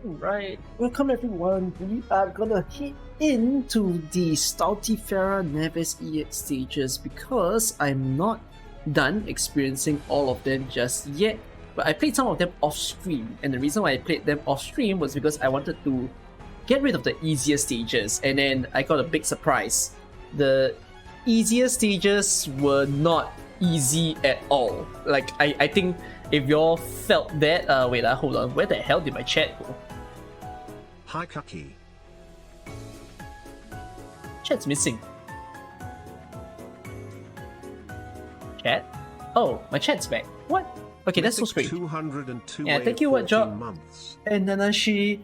Alright, welcome everyone. We are gonna hit into the Stultifera Nevis EX stages because I'm not done experiencing all of them just yet. But I played some of them off stream, and the reason why I played them off stream was because I wanted to get rid of the easier stages, and then I got a big surprise. The easier stages were not easy at all. Like, I think if y'all felt that, wait, hold on, where the hell did my chat go? Hi Kuki. Chat's missing. Chat? Oh, my chat's back. What? Okay, that's so strange. 202 Yeah, thank you, what job? months. And then she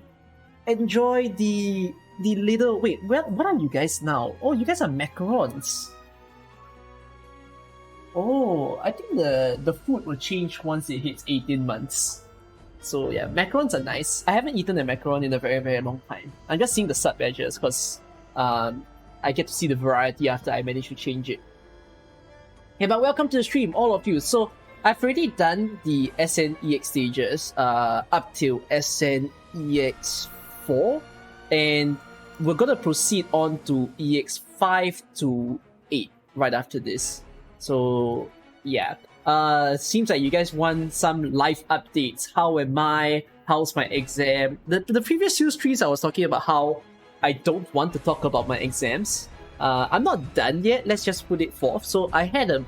enjoy the little. Wait, what are you guys now? Oh, you guys are macarons. Oh, I think the food will change once it hits 18 months. So yeah, macarons are nice. I haven't eaten a macaron in a very, very long time. I'm just seeing the sub badges because I get to see the variety after I manage to change it. Okay, but welcome to the stream, all of you. So I've already done the SNEX stages up till SNEX4, and we're gonna proceed on to EX5 to 8 right after this. So yeah. Seems like you guys want some live updates. How am I? How's my exam? The previous few streams I was talking about how I don't want to talk about my exams. I'm not done yet, let's just put it forth. So I had a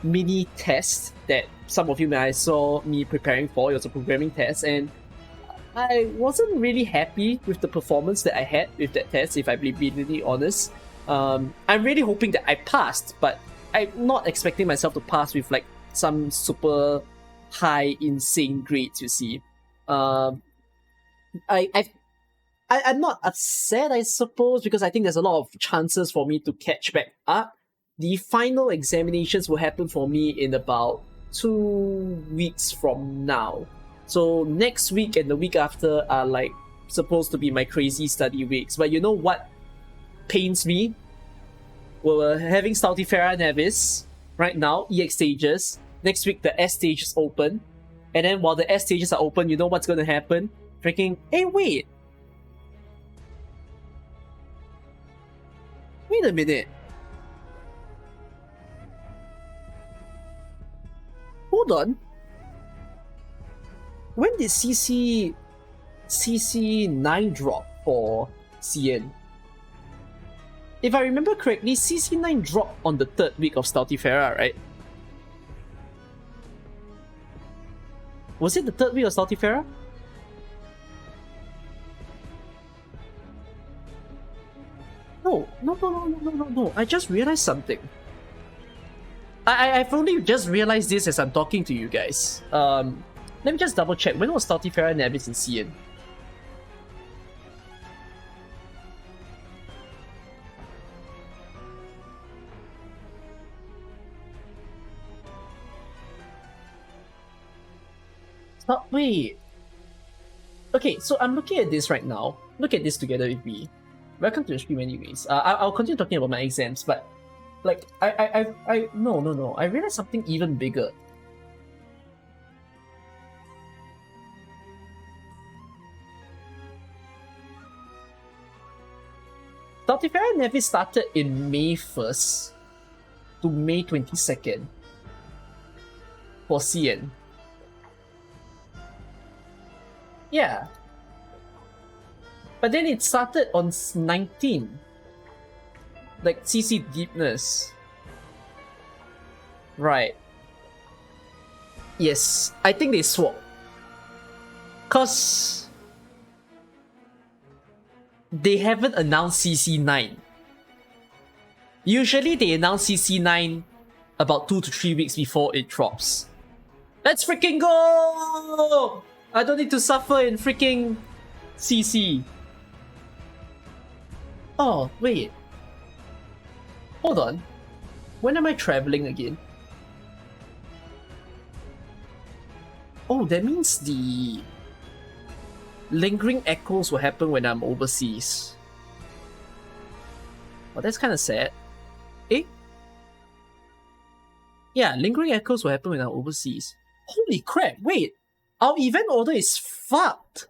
mini test that some of you may saw me preparing for. It was a programming test, and I wasn't really happy with the performance that I had with that test, if I'm being really honest. I'm really hoping that I passed, but I'm not expecting myself to pass with like some super high, insane grades, you see. I'm not upset, I suppose, because I think there's a lot of chances for me to catch back up. The final examinations will happen for me in about 2 weeks from now. So next week and the week after are like supposed to be my crazy study weeks. But you know what pains me? We're having Stultifera Nevis right now, EX stages. Next week, the S stages open. And then while the S stages are open, you know what's going to happen? Freaking, hey, wait! Wait a minute. Hold on. When did CC9 drop for CN? If I remember correctly, CC9 dropped on the 3rd week of Stultifera, right? Was it the 3rd week of Stultifera? No. I just realized something. I've only just realized this as I'm talking to you guys. Let me just double check. When was Stultifera Nevis in CN? Wait. Okay, so I'm looking at this right now. Look at this together with me. Welcome to the stream anyways. I'll continue talking about my exams, but like, no. I realized something even bigger. Stultifera Nevis started in May 1st to May 22nd for CN. Yeah. But then it started on 19. Like CC Deepness. Right. Yes, I think they swapped. Cause they haven't announced CC9. Usually they announce CC9 about 2 to 3 weeks before it drops. Let's freaking go! I don't need to suffer in freaking CC. Oh, wait. Hold on. When am I traveling again? Oh, that means the lingering echoes will happen when I'm overseas. Oh, that's kind of sad. Eh? Yeah, lingering echoes will happen when I'm overseas. Holy crap, wait! Our event order is fucked!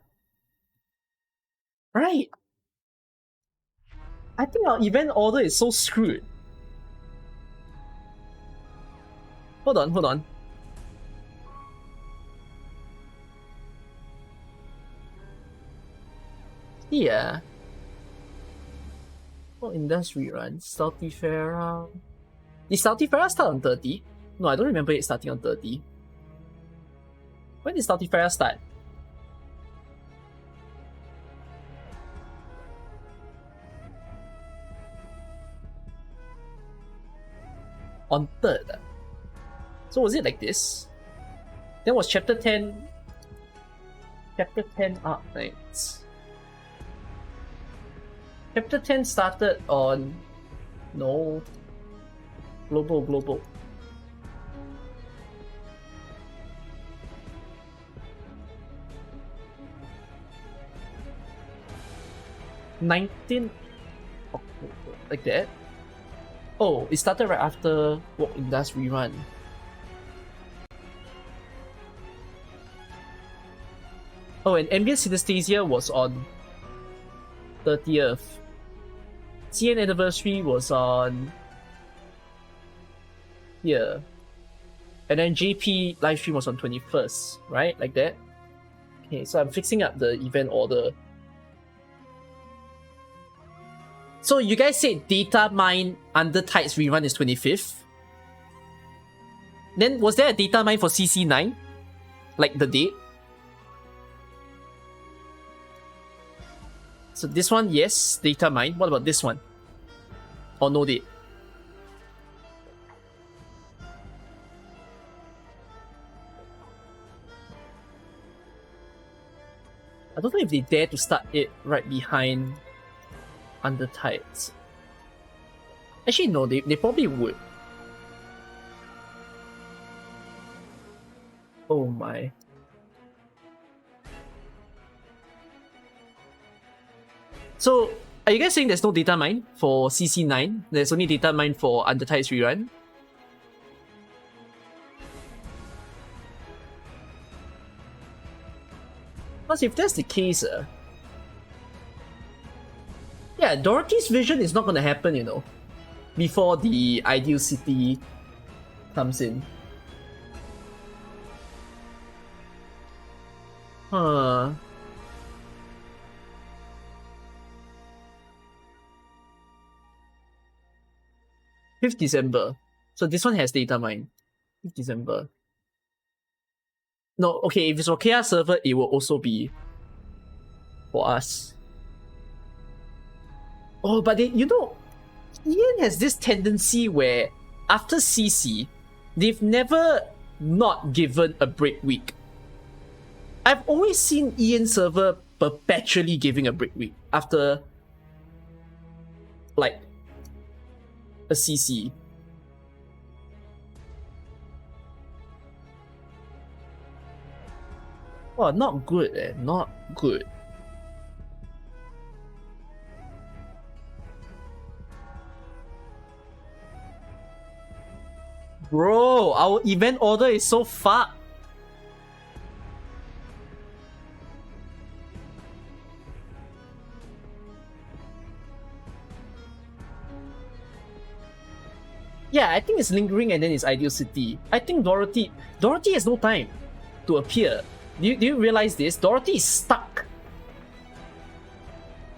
Right. I think our event order is so screwed. Hold on. Yeah. Oh, industry run. Saltifera. Did Saltifera start on 30? No, I don't remember it starting on 30. When did Saltifera start? On 3rd. So was it like this? Then was chapter 10... Chapter 10 Arknights. Chapter 10 started on... No. Global. $19 October. Like that? Oh, it started right after Walk in Dust rerun. Oh, and Ambient Synesthesia was on 30th. CN Anniversary was on here. And then JP livestream was on 21st, right? Like that? Okay, so I'm fixing up the event order. So you guys said data mine under Tides rerun is 25th? Then was there a data mine for CC9? Like the date? So this one, yes, data mine. What about this one? Or no date? I don't know if they dare to start it right behind Under Tides. Actually, no, they probably would. Oh my. So, are you guys saying there's no data mine for CC9? There's only data mine for Under Tides rerun? Because if that's the case, yeah, Dorothy's vision is not gonna happen, you know, before the Ideal City comes in. Huh. December 5th. So this one has data mine. 5th December. No, okay, if it's for KR server, it will also be for us. Oh, but you know, Ian has this tendency where after CC, they've never not given a break week. I've always seen Ian server perpetually giving a break week after like a CC. Oh, not good, not good. Bro, our event order is so fucked. Yeah, I think it's lingering and then it's Ideal City. I think Dorothy has no time to appear. Do you realize this? Dorothy is stuck.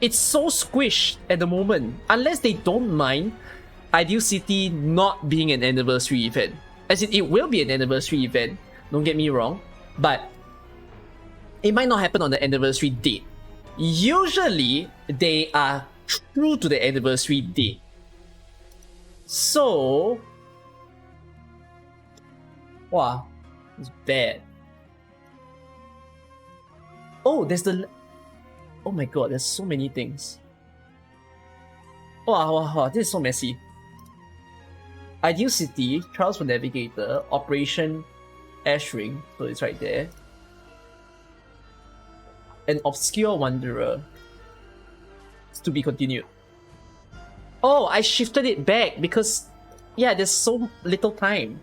It's so squished at the moment. Unless they don't mind Ideal City not being an anniversary event. As in, it will be an anniversary event, don't get me wrong. But it might not happen on the anniversary date. Usually, they are true to the anniversary date. So... wow, it's bad. Oh, there's the... oh my god, there's so many things. Wow, this is so messy. Ideal City, Trials for Navigator, Operation Ashring, so it's right there. An Obscure Wanderer. It's to be continued. Oh, I shifted it back because, yeah, there's so little time.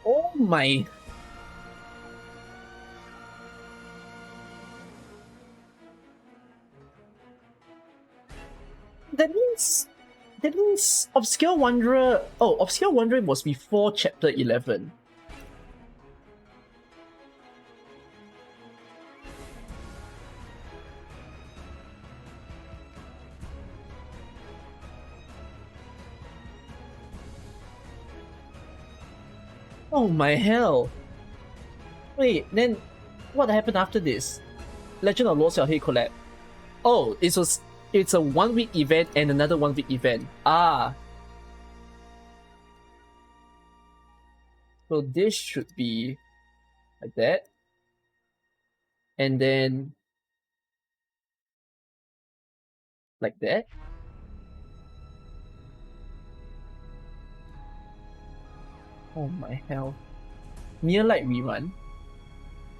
Oh my. That means Obscure Wanderer. Oh, Obscure Wanderer was before Chapter 11. Oh my hell! Wait, then what happened after this? Legend of Luo Xiaohei collab. Oh, it's a 1 week event and another 1 week event. Ah. So this should be like that. And then like that. Oh my hell. Near Light Rerun.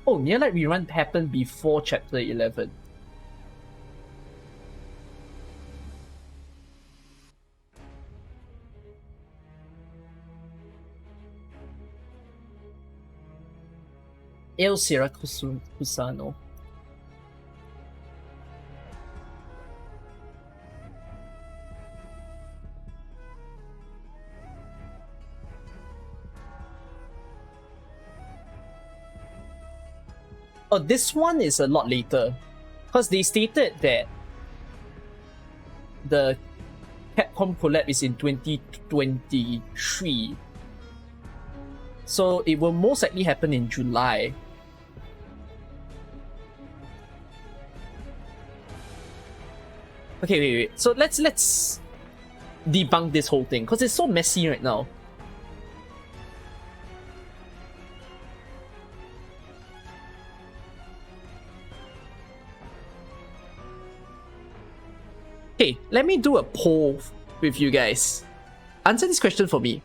Oh, Near Light Rerun happened before Chapter 11. El Siracusa. Oh, this one is a lot later. Because they stated that the Capcom collab is in 2023. So it will most likely happen in July. Okay, wait. So let's debunk this whole thing because it's so messy right now. Okay, let me do a poll with you guys. Answer this question for me.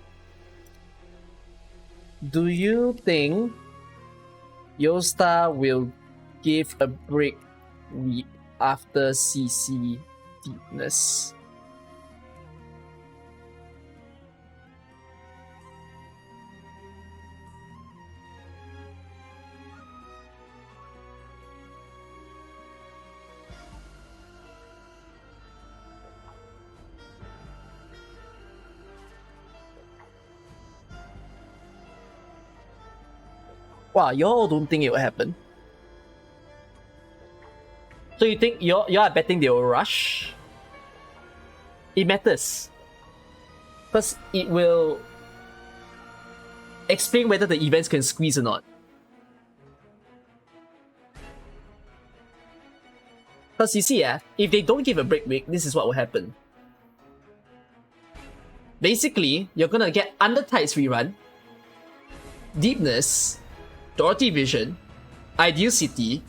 Do you think Yosta will give a break after CC Deepness? Wow, y'all don't think it will happen? So you think y'all are betting they will rush? It matters. Because it will explain whether the events can squeeze or not. Because you see, if they don't give a break week, this is what will happen. Basically, you're gonna get Under Tides rerun, Deepness, Dorothy Vision, Ideal City,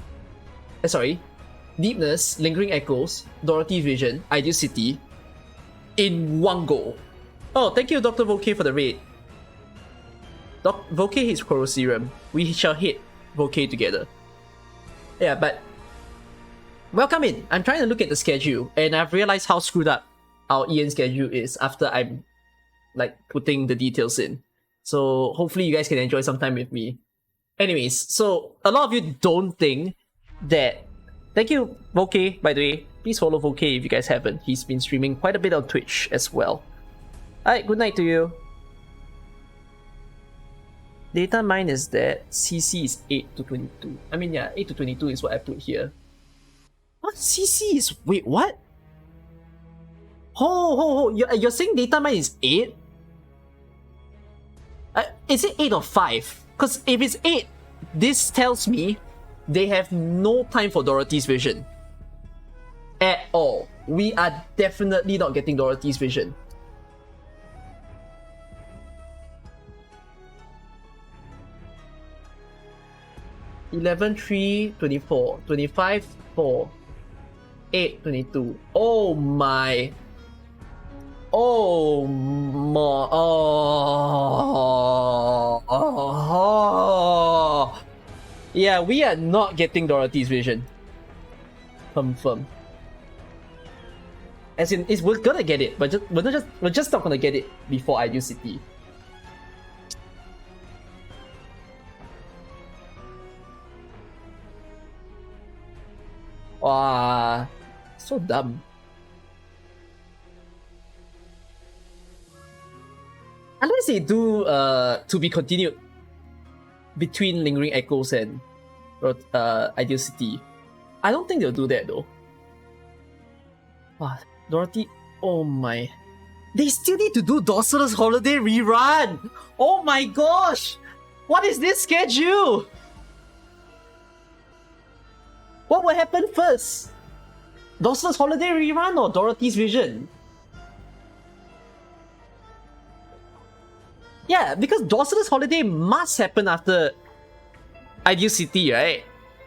Deepness, Lingering Echoes, Dorothy Vision, Ideal City, in one go. Oh, thank you, Dr. Volke, for the raid. Volke hates Choro Serum. We shall hate Volke together. Yeah, but welcome in. I'm trying to look at the schedule, and I've realized how screwed up our EN schedule is after I'm putting the details in. So hopefully you guys can enjoy some time with me. Anyways, so a lot of you don't think that. Thank you, Volke, by the way. Please follow Volke if you guys haven't. He's been streaming quite a bit on Twitch as well. Alright, good night to you. Data mine is that CC is 8 to 22. I mean, yeah, 8 to 22 is what I put here. What? CC is. Wait, what? You're saying data mine is 8? Is it 8 or 5? Because if it's 8, this tells me they have no time for Dorothy's Vision. At all. We are definitely not getting Dorothy's Vision. (11, 3, 24, 25, 4, 8, 22. Oh my. Oh my. Oh. Yeah, we are not getting Dorothy's Vision. Confirm. As in, we're gonna get it, but we're just not gonna get it before Ideal City. Wow, so dumb. Unless they do to be continued between Lingering Echoes and Ideal City. I don't think they'll do that though. Wow, Dorothy, oh my. They still need to do Dawson's Holiday rerun! Oh my gosh! What is this schedule? What will happen first? Dawson's Holiday rerun or Dorothy's Vision? Yeah, because Dawson's Holiday must happen after Ideal City, right?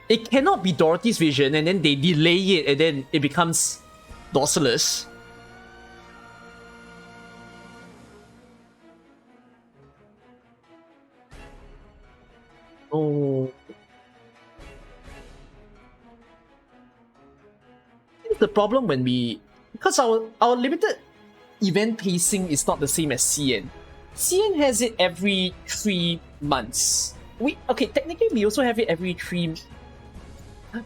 It cannot be Dorothy's Vision and then they delay it and then it becomes Dawsonless. Oh. It's the problem when because our limited event pacing is not the same as CN. CN has it every 3 months. Technically we also have it every 3.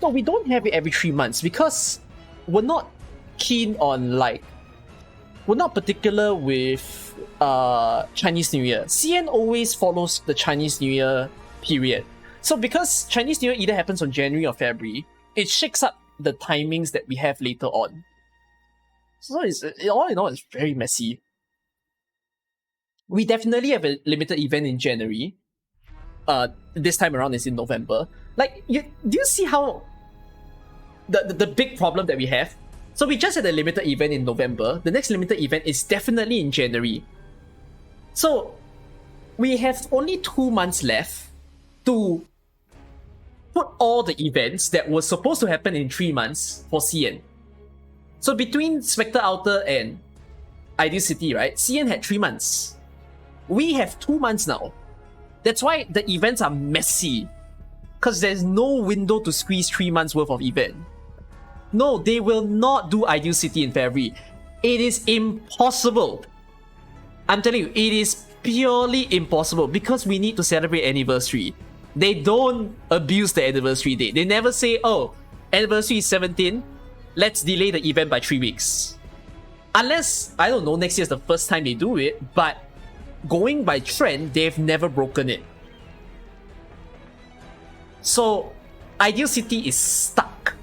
No, we don't have it every 3 months because we're not keen on we're not particular with Chinese New Year. CN always follows the Chinese New Year period. So because Chinese New Year either happens on January or February, it shakes up the timings that we have later on. So all in all, it's very messy. We definitely have a limited event in January. This time around is in November. Do you see how the big problem that we have? So we just had a limited event in November. The next limited event is definitely in January. So we have only 2 months left to put all the events that were supposed to happen in 3 months for CN. So between Spectre Outer and Ideal City, right? CN had 3 months. We have 2 months now. That's why the events are messy. Because there's no window to squeeze 3 months worth of event. No, they will not do Ideal City in February. It is impossible. I'm telling you, it is purely impossible because we need to celebrate anniversary. They don't abuse the anniversary date. They never say, oh, anniversary is 17, let's delay the event by 3 weeks. Unless, I don't know, next year is the first time they do it, but going by trend, they've never broken it. So, Ideal City is stuck.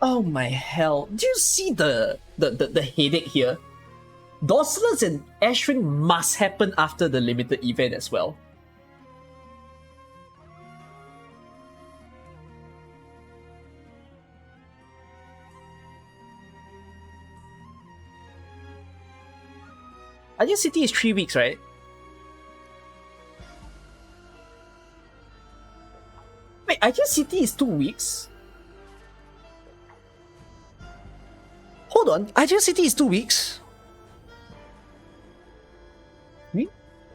Oh my hell. Do you see the headache here? Dawsonless and Ashwin must happen after the limited event as well. Ideal City is 3 weeks, right? Wait, Ideal City is 2 weeks? Hold on, Ideal City is 2 weeks?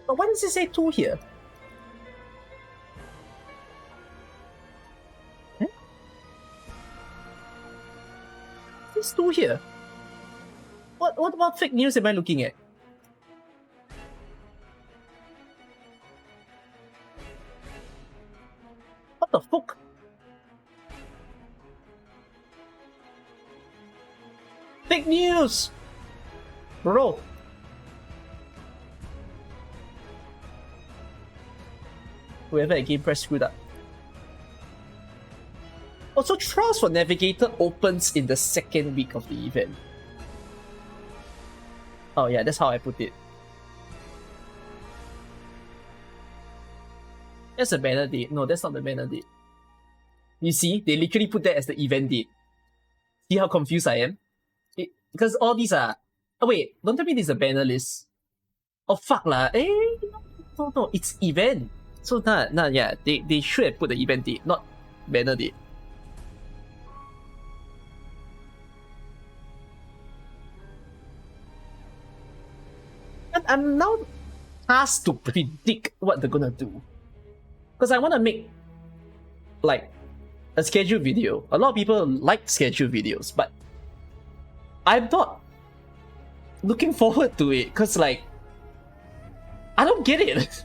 But why does it say 2 here? Eh? There's 2 here. What about fake news am I looking at? What the fuck? Fake news! Bro. Whoever at Game Press screwed up. Also, Trials for Navigator opens in the 2nd week of the event. Oh yeah, that's how I put it. That's a banner date. No, that's not the banner date. You see, they literally put that as the event date. See how confused I am? Because all these are... Oh wait, don't tell me this is a banner list. Oh fuck lah. No, it's event. So yeah, they should have put the event date, not banner date. And I'm now tasked to predict what they're gonna do. Because I want to make like a scheduled video. A lot of people like scheduled videos, but I'm not looking forward to it because, like, I don't get it.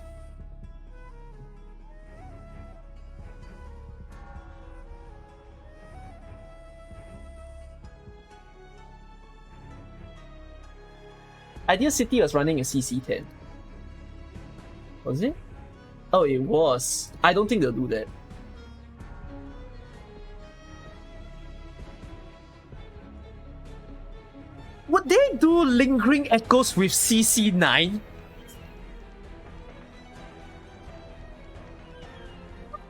Ideal City was running a CC10. Was it? Oh, it was. I don't think they'll do that. Would they do Lingering Echoes with CC9? I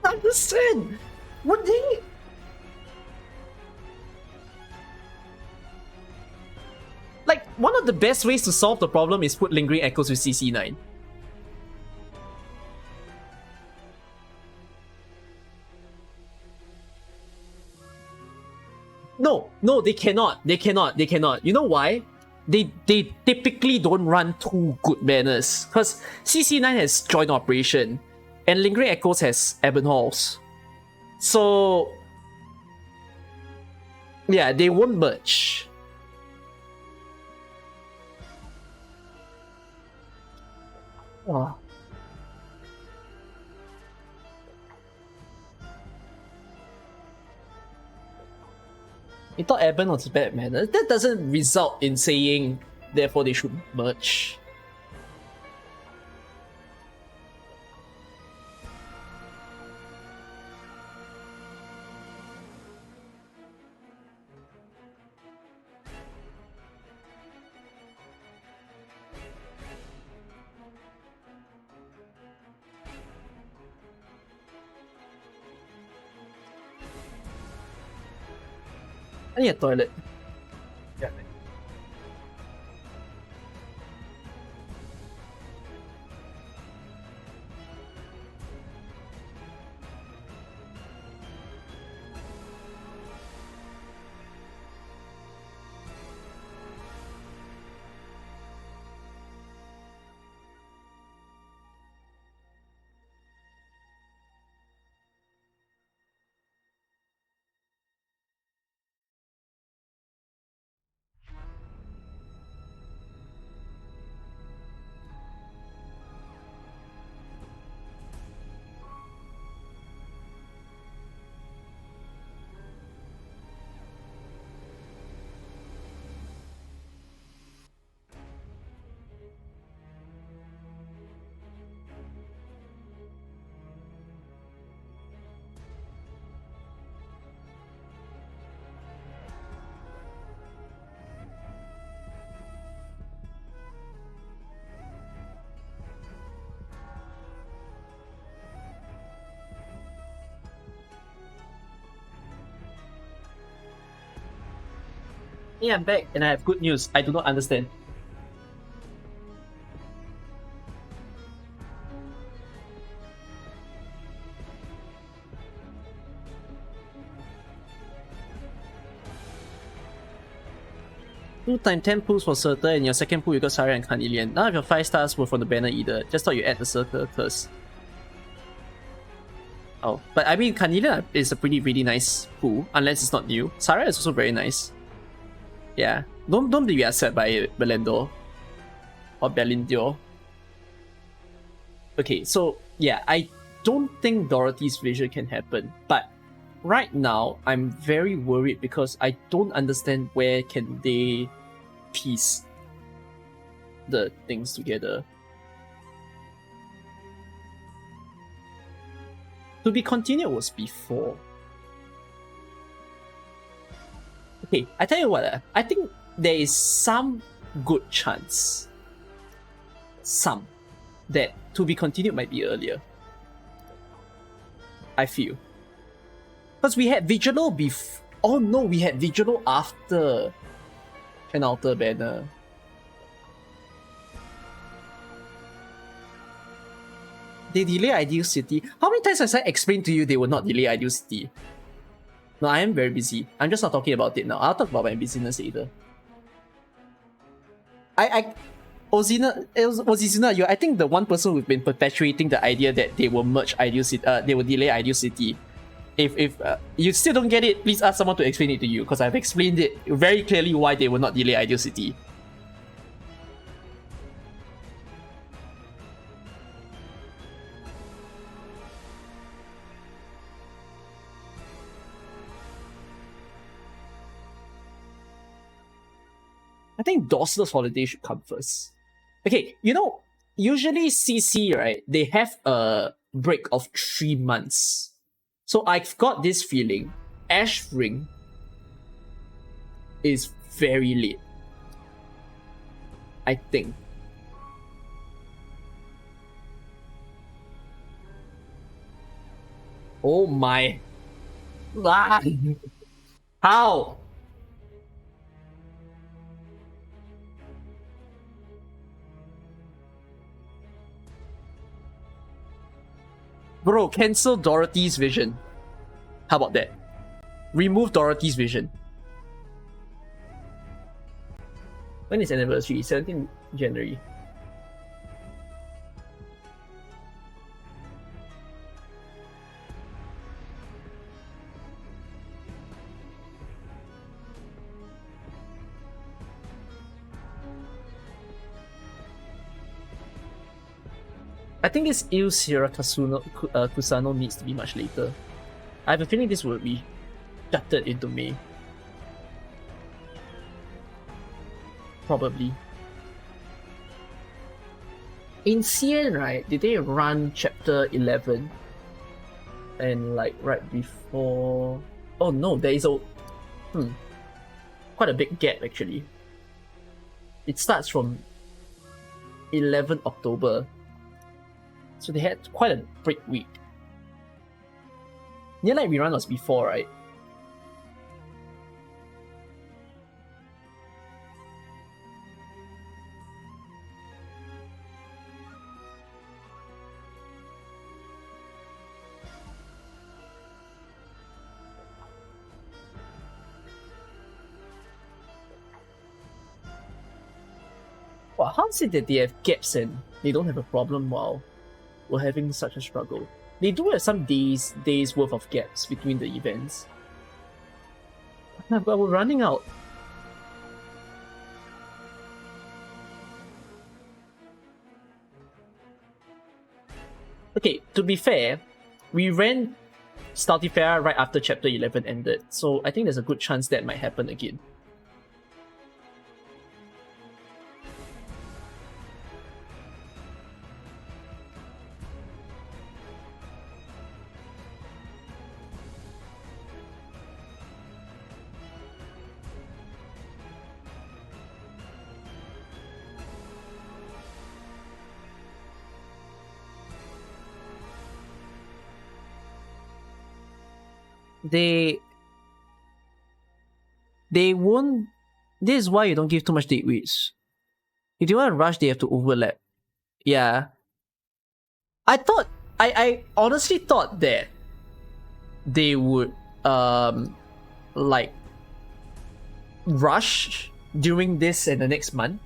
don't understand. Would they? Like, one of the best ways to solve the problem is put Lingering Echoes with CC9. No, they cannot. They cannot. You know why? They typically don't run two good banners. Because CC9 has Joint Operation, and Lingering Echoes has Ebon Halls. So, yeah, they won't merge. Oh. I thought Ebon was bad, man. That doesn't result in saying, therefore they should merge. I need a toilet. Yeah. Yeah, I'm back and I have good news. I do not understand. Two time 10 pulls for Surtur, and your second pull you got Saria and Carnelian. None of your 5 stars were from the banner either. Just thought you add the Surtur curse. Oh, but I mean, Carnelian is a really nice pull, unless it's not new. Saria is also very nice. Yeah, don't be upset by it, Belendo. Or Belindio. Okay, so yeah, I don't think Dorothy's vision can happen, but right now I'm very worried because I don't understand where can they piece the things together. To be continued was before. Okay, I tell you what, I think there is some good chance, that to be continued might be earlier. I feel. Because we had Vigilo before. Oh no, we had Vigilo after an Altar banner. They delay Ideal City. How many times has I explained to you they will not delay Ideal City? No, I am very busy. I'm just not talking about it now. I'll talk about my busyness later. Ozina, I think the one person who's been perpetuating the idea that they will merge Ideal City, they will delay Ideal City If you still don't get it, please ask someone to explain it to you, because I've explained it very clearly why they will not delay Ideal City. I think Dawson's Holiday should come first. Okay, you know, usually CC, right, they have a break of 3 months. So I've got this feeling Ash Ring is very late. I think. Oh my. Ah. How? Bro, cancel Dorothy's vision. How about that? Remove Dorothy's vision. When is anniversary? 17th January. I think this Il Sierra Kusano needs to be much later. I have a feeling this will be shuttered into May. Probably. In CN, right, did they run chapter 11? And like right before... Oh no, there is a... quite a big gap actually. It starts from 11 October. So they had quite a break week. Near Light Rerun was before, right? Wow, how is it that they have gaps and they don't have a problem while we're having such a struggle? They do have some days worth of gaps between the events. But we're running out. Okay, to be fair, we ran Stultifera right after chapter 11 ended, so I think there's a good chance that might happen again. They won't. This is why you don't give too much date weeks. If they want to rush, they have to overlap. Yeah. I honestly thought that they would like rush during this and the next month.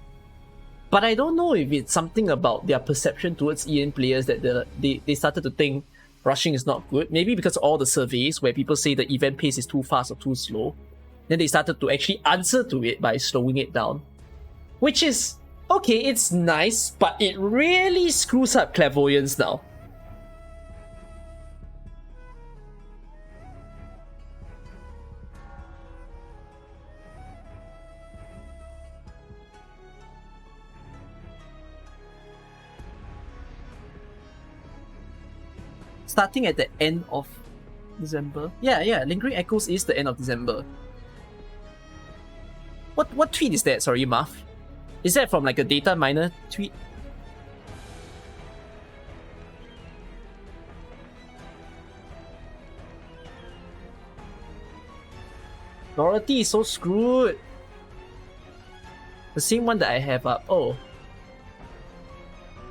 But I don't know if it's something about their perception towards EN players that they started to think rushing is not good. Maybe because of all the surveys where people say the event pace is too fast or too slow. Then they started to actually answer to it by slowing it down. Which is, okay, it's nice, but it really screws up clairvoyance now. Starting at the end of December. Yeah, Lingering Echoes is the end of December. What tweet is that? Sorry, Muff. Is that from like a data miner tweet? Dorothy is so screwed. The same one that I have up. Oh.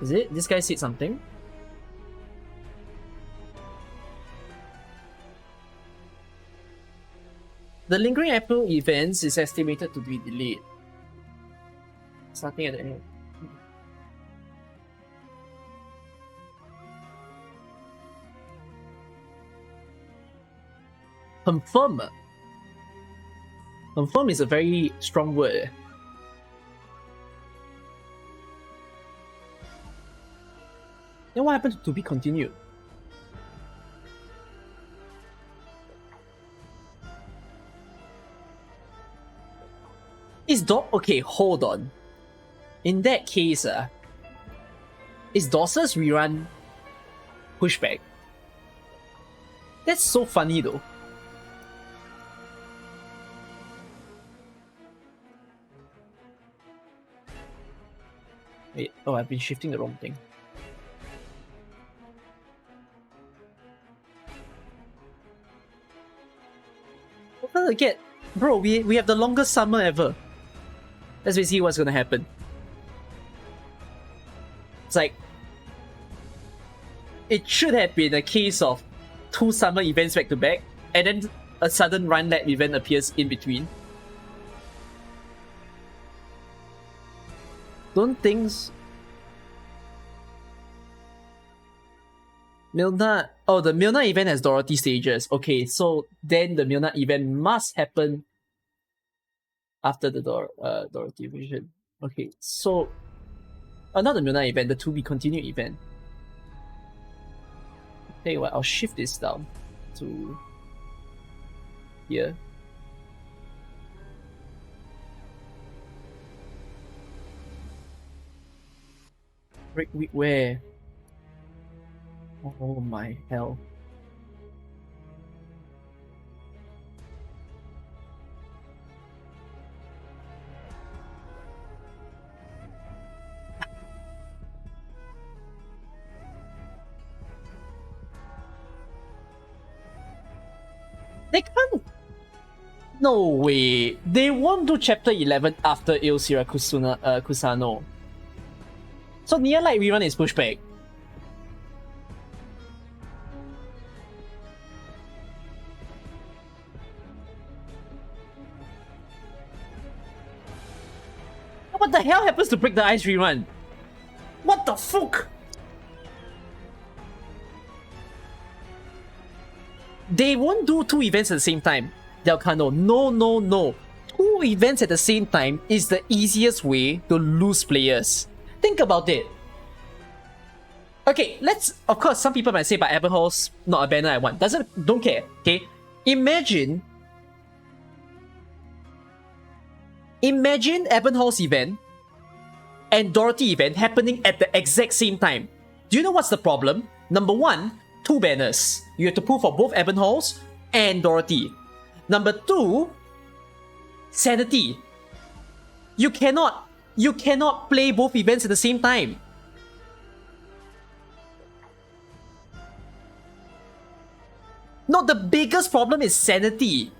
Is it? This guy said something? The Lingering Echo events is estimated to be delayed. Starting at the end. Confirm. Confirm is a very strong word. Then what happened to be continued? Okay, hold on. In that case, is Dawson's rerun pushback? That's so funny though. Wait, oh, I've been shifting the wrong thing. What did I get? Bro, we have the longest summer ever. Let's see what's gonna happen. It's like, it should have been a case of 2 summer events back to back, and then a sudden run lab event appears in between. Don't think Milna. Oh, the Milna event has Dorothy stages. Okay, so then the Milna event must happen after the Dorothy vision. Okay, so another Milna event, the to be continued event. Tell you what, I'll shift this down to here. Break week where? Oh my hell. They can't. No way. They won't do chapter 11 after Il Kusano. So Near Light rerun is pushed back. What the hell happens to Break the Ice rerun? What the fuck? They won't do 2 events at the same time. Delcano, no. 2 events at the same time is the easiest way to lose players. Think about it. Okay, of course, some people might say, but Ebonhall's not a banner I want. Don't care, okay? Imagine Ebonhall's event and Dorothy event happening at the exact same time. Do you know what's the problem? Number 1, 2 banners. You have to pull for both Ebonhall's and Dorothy. Number 2, sanity. You cannot play both events at the same time. No, the biggest problem is sanity.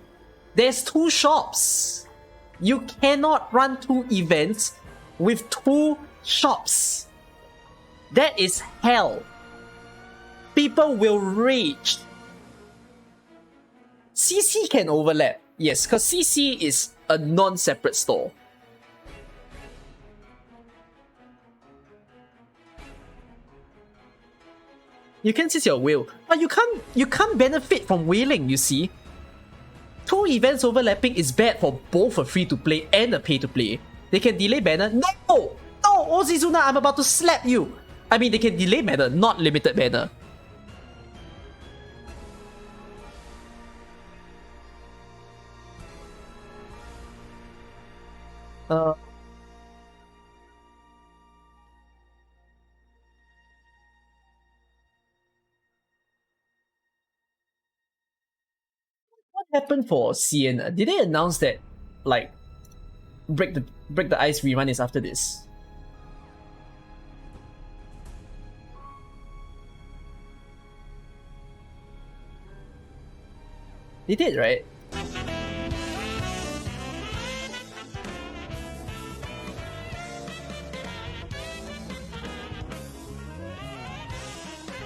There's 2 shops. You cannot run 2 events with 2 shops. That is hell. People will rage. CC can overlap. Yes, because CC is a non-separate store. You can see your whale, but you can't benefit from whaling, you see. 2 events overlapping is bad for both a free-to-play and a pay-to-play. They can delay banner. No, Ozizuna, I'm about to slap you. I mean, they can delay banner, not limited banner. What happened for CN? Did they announce that, like, break the ice rerun is after this? They did, right?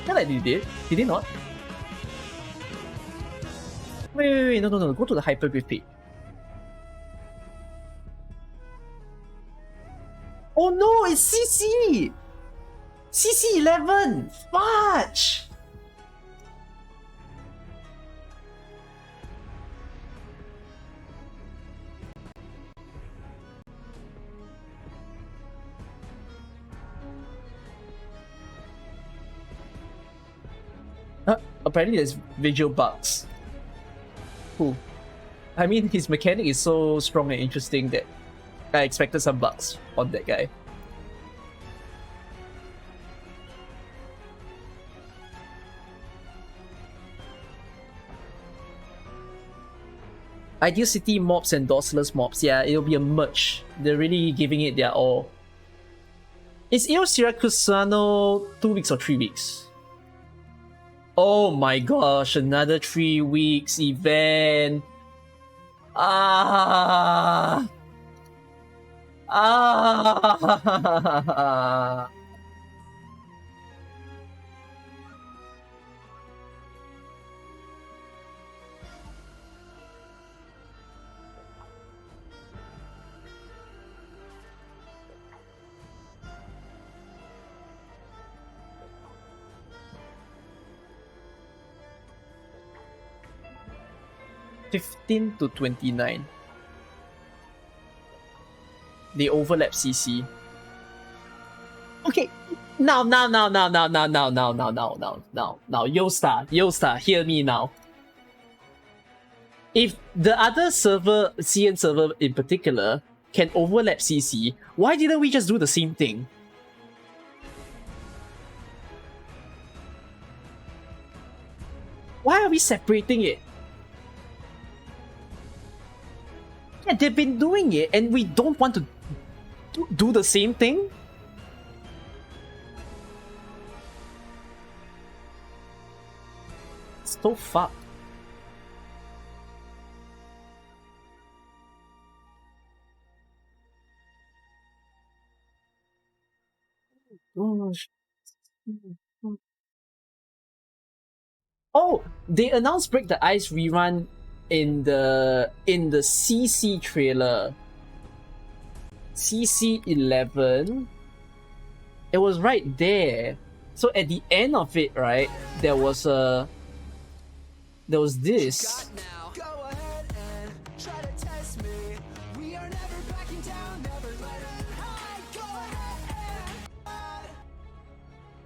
Yeah, like they did. Did they not? Wait, no. Go to the hyperglyph page. Oh no, it's CC! CC11! Fudge! apparently there's visual bugs. Cool. I mean, his mechanic is so strong and interesting that I expected some bugs on that guy. Ideal City mobs and Dorsless mobs, yeah, it'll be a merge. They're really giving it their all. Is Io Syracusano 2 weeks or 3 weeks? Oh my gosh, another 3 weeks event. Ah. 15 to 29. They overlap CC. Okay, now, Yostar, hear me now. If the other server, CN server in particular, can overlap CC, why didn't we just do the same thing? Why are we separating it? Yeah, they've been doing it and we don't want to do the same thing? It's so fucked. Oh, they announced Break the Ice rerun in the CC trailer. CC 11. It was right there. So at the end of it, right, there was this.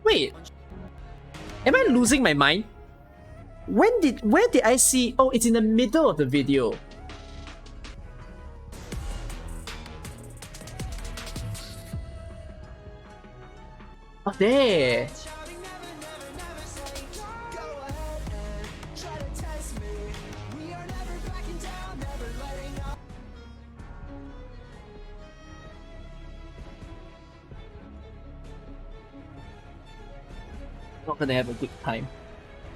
Wait, am I losing my mind? Where did I see? Oh, it's in the middle of the video. Oh, there. Not gonna have a good time.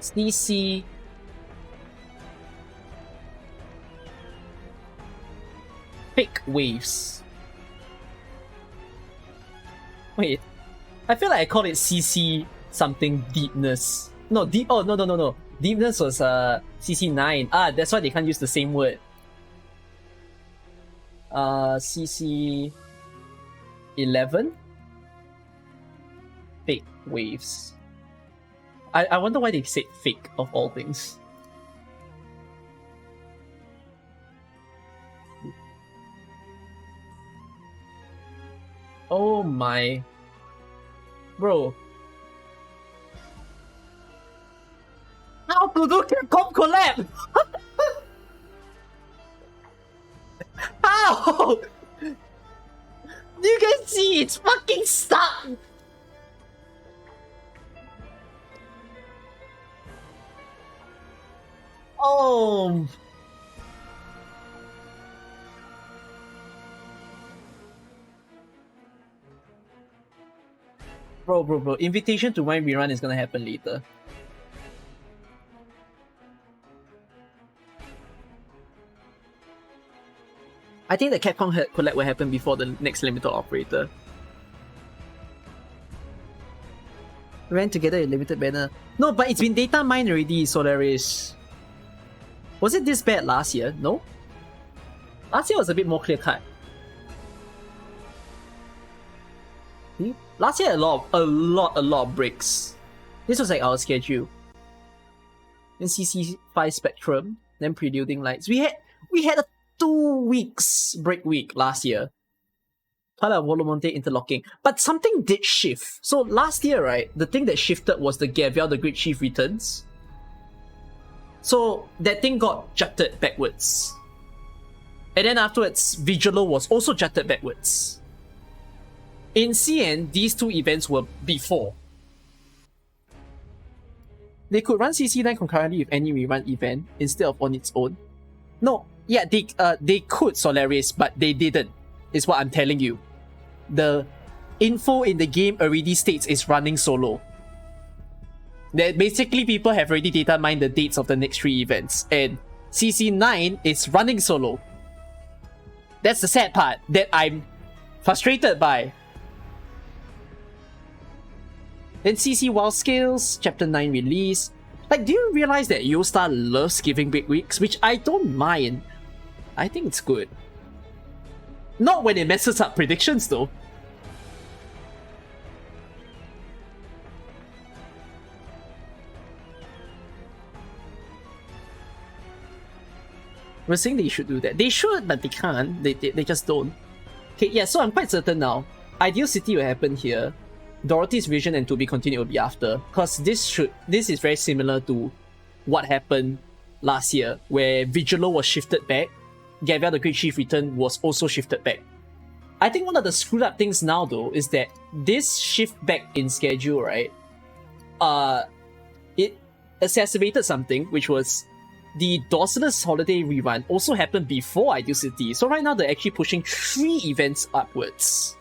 CC. Fake waves. Wait, I feel like I called it CC something deepness. No, deep. Oh no. Deepness was CC 9. Ah, that's why they can't use the same word. CC 11. Fake waves. I wonder why they said fake of all things. Oh my. Bro. How to do Capcom collab? How? You can see it's fucking stuck. Oh. Bro. Invitation to Wine rerun is gonna happen later. I think the Capcom collab will happen before the next limited operator. Ran together in limited banner. No, but it's been data mined already, Solaris. Was it this bad last year? No? Last year was a bit more clear cut. Last year a lot of breaks. This was like our schedule. Then CC5 Spectrum, then Preluding Lights. We had a 2 weeks break week last year. Twilight of Volomonte interlocking. But something did shift. So last year, right, the thing that shifted was the Gavial, the Great Chief returns. So that thing got jutted backwards. And then afterwards, Vigilo was also jutted backwards. In CN, these two events were before. They could run CC9 concurrently with any rerun event instead of on its own. No, yeah, they could Solaris, but they didn't, is what I'm telling you. The info in the game already states it's running solo. That basically people have already data mined the dates of the next 3 events, and CC9 is running solo. That's the sad part that I'm frustrated by. Then CC Wild Skills, Chapter 9 release. Like, do you realize that Yostar loves giving big weeks? Which I don't mind. I think it's good. Not when it messes up predictions though. We're saying they should do that. They should, but they can't. They just don't. Okay, yeah, so I'm quite certain now. Ideal City will happen here. Dorothy's Vision and To Be Continued will be after. Because this is very similar to what happened last year, where Vigilo was shifted back. Gavia the Great Chief Return was also shifted back. I think one of the screwed up things now though is that this shift back in schedule, right? It exacerbated something, which was the Dawson's Holiday rerun also happened before Ideal City. So right now they're actually pushing 3 events upwards.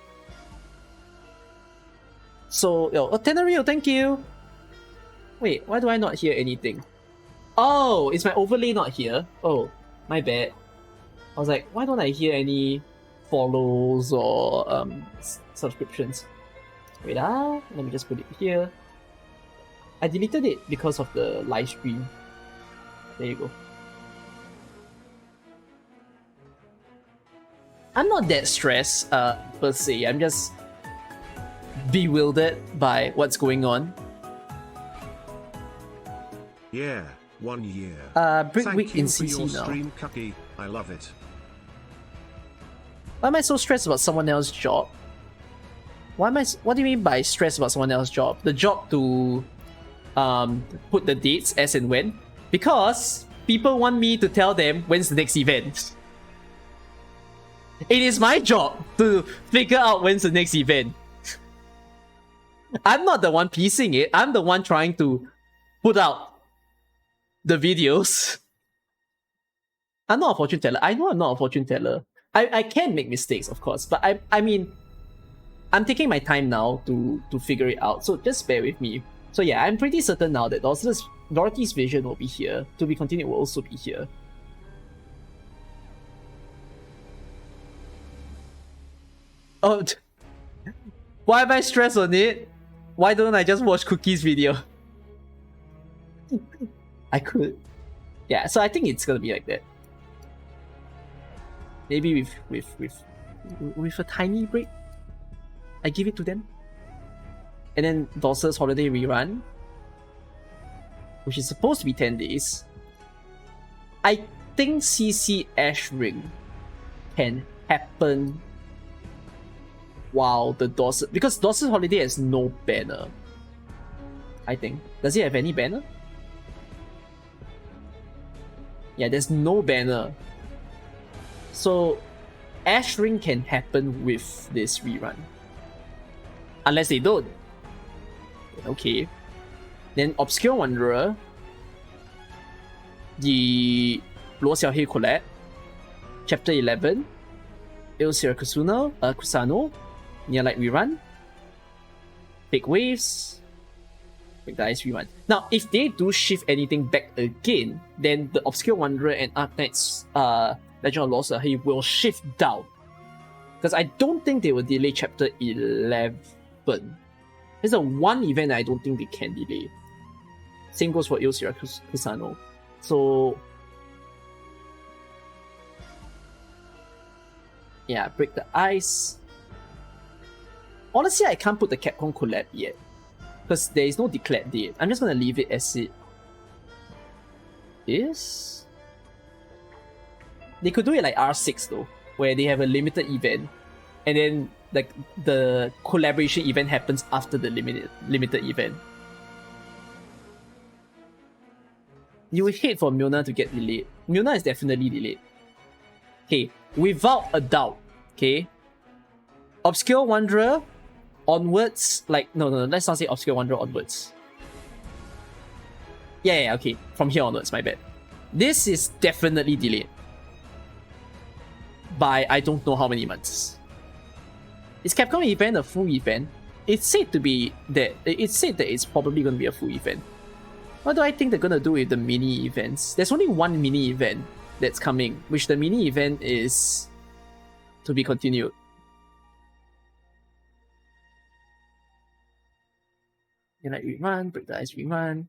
So, Tenario, thank you! Wait, why do I not hear anything? Oh, is my overlay not here? Oh, my bad. I was like, why don't I hear any follows or subscriptions? Wait, let me just put it here. I deleted it because of the live stream. There you go. I'm not that stressed, per se. I'm just bewildered by what's going on. Yeah, 1 year. Brick Thank Week you in for your CC now. stream, Cookie. I love it. Why am I so stressed about someone else's job? What do you mean by stressed about someone else's job? The job to put the dates as and when? Because people want me to tell them when's the next event. It is my job to figure out when's the next event. I'm not the one piecing it. I'm the one trying to put out the videos. I'm not a fortune teller. I know I'm not a fortune teller. I can make mistakes, of course, but I mean, I'm taking my time now to figure it out, so just bear with me. So yeah, I'm pretty certain now that Dorothy's Vision will be here. To Be Continued will also be here. Oh, why am I stressed on it? Why don't I just watch Cookie's video? I could. Yeah, so I think it's gonna be like that. Maybe with a tiny break, I give it to them. And then Dawson's Holiday rerun, which is supposed to be 10 days. I think CC Ash Ring can happen while the Dawson... Because Dawson's Holiday has no banner, I think. Does it have any banner? Yeah, there's no banner. So, Ash Ring can happen with this rerun. Unless they don't. Okay. Then Obscure Wanderer, the Luo Xiaohei collab, Chapter 11, Il Kusano, Near Light rerun, Big Waves, Break the Ice rerun. Now, if they do shift anything back again, then the Obscure Wanderer and Arknights Legend of Luo Xiaohei will shift down. Because I don't think they will delay Chapter 11. There's a one event I don't think they can delay. Same goes for Il Kusano. So yeah, Break the Ice. Honestly, I can't put the Capcom collab yet, because there is no declared date. I'm just gonna leave it as it is. They could do it like R6 though, where they have a limited event, and then like the collaboration event happens after the limited event. You would hate for Mjolnir to get delayed. Mjolnir is definitely delayed. Okay, without a doubt. Okay. Obscure Wanderer onwards. Like, no, let's not say Obscure Wanderer onwards. Yeah, okay. From here onwards, my bad. This is definitely delayed. By I don't know how many months. Is Capcom event a full event? It's said to be that it's probably gonna be a full event. What do I think they're gonna do with the mini events? There's only one mini event that's coming, which the mini event is to be continued. You like rerun, break the ice rerun.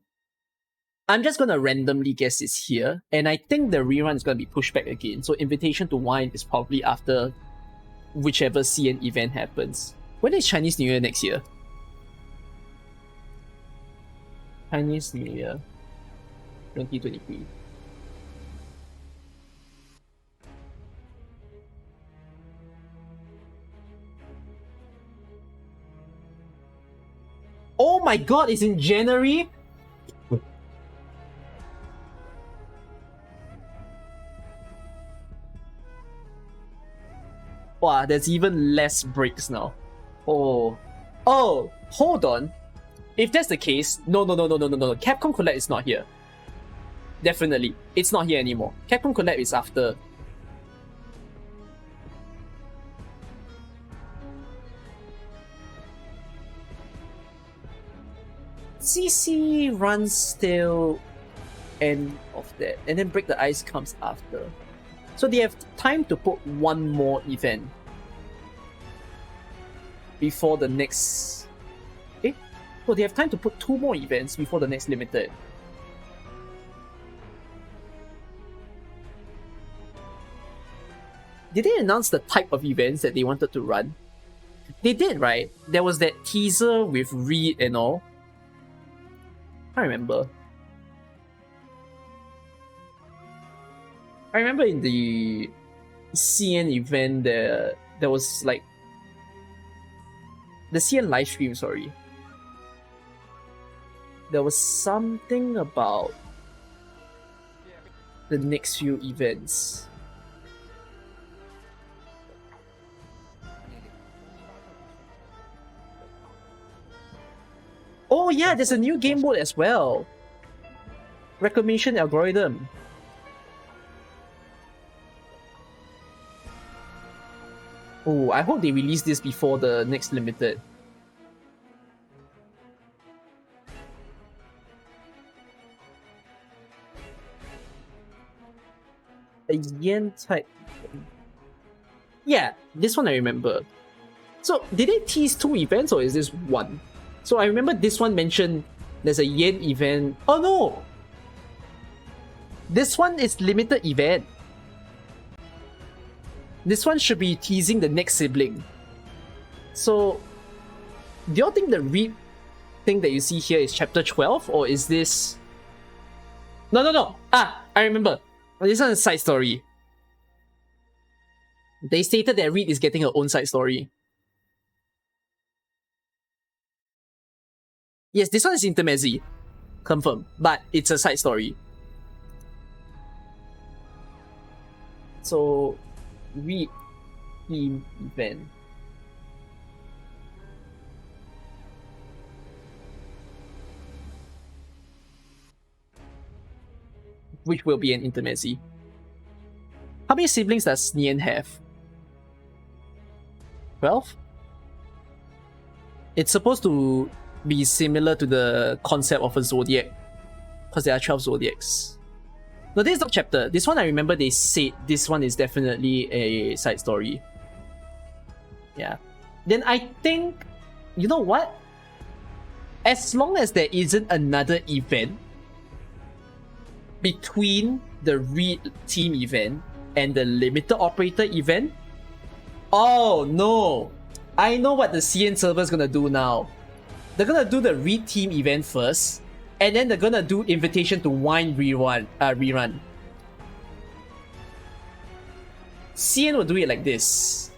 I'm just gonna randomly guess it's here, and I think the rerun is gonna be pushed back again. So Invitation to Wine is probably after whichever CN event happens. When is Chinese New Year next year? Chinese New Year 2023. Oh my god, it's in January? Wow, there's even less breaks now. Oh, hold on. If that's the case, no. Capcom Collab is not here. Definitely, it's not here anymore. Capcom Collab is after. CC runs till end of that, and then Break the Ice comes after. So they have time to put one more event before the next. So they have time to put two more events before the next limited. Did they announce the type of events that they wanted to run? They did, right? There was that teaser with Reed and all. I remember. I remember in the CN event there was like the CN live stream, sorry. There was something about the next few events. Oh yeah, there's a new game mode as well. Reclamation algorithm. Oh, I hope they release this before the next limited. A yen type. Yeah, this one I remember. So, did they tease two events or is this one? So I remember this one mentioned there's a yen event. Oh no! This one is limited event. This one should be teasing the next sibling. So, do y'all think the Reap thing that you see here is chapter 12 or is this... No. Ah, I remember. This one is a side story. They stated that Reed is getting her own side story. Yes, this one is intermezzi. Confirm. But it's a side story. So, Reed theme event. Which will be an intermezzi. How many siblings does Nien have? 12? It's supposed to be similar to the concept of a zodiac, because there are 12 zodiacs. No, this is not chapter. This one I remember they said this one is definitely a side story. Yeah. Then I think, you know what? As long as there isn't another event between the Reed team event and the limited operator event. Oh no! I know what the CN server is gonna do now. They're gonna do the Reed team event first, and then they're gonna do Invitation to Wine rerun. CN will do it like this.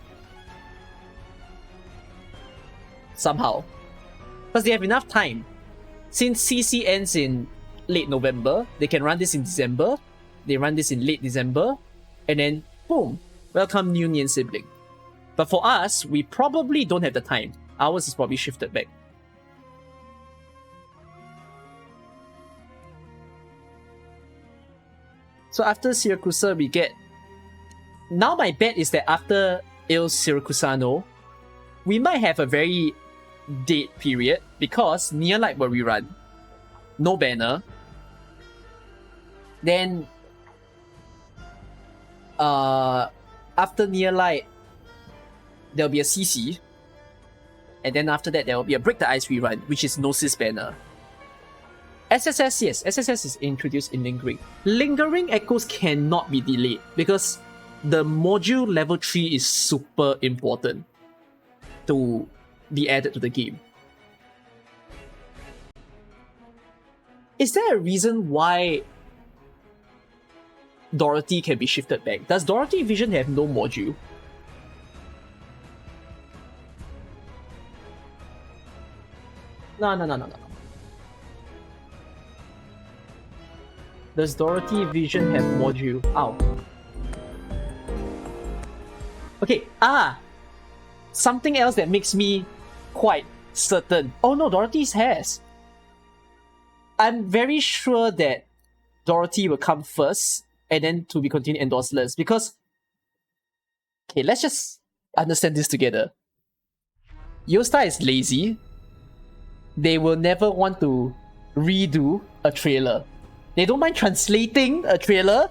Somehow. Because they have enough time. Since CC ends in late November. They can run this in December. They run this in late December. And then, boom, welcome new Nian sibling. But for us, we probably don't have the time. Ours is probably shifted back. So after Siracusa, we get... Now my bet is that after Il Siracusano, we might have a very dead period because Near Light will rerun. No banner. Then after Near Light, there'll be a CC. And then after that, there will be a Break the Ice rerun, which is Gnosis banner. SSS, yes, SSS is introduced in Lingering. Lingering Echoes cannot be delayed because the module level 3 is super important to be added to the game. Is there a reason why Dorothy can be shifted back? Does Dorothy Vision have no module? No. Does Dorothy Vision have module? Ow. Okay, something else that makes me quite certain. Oh no, Dorothy's has. I'm very sure that Dorothy will come first and then to be continued endorseless because... Okay, let's just understand this together. Yosta is lazy. They will never want to redo a trailer. They don't mind translating a trailer,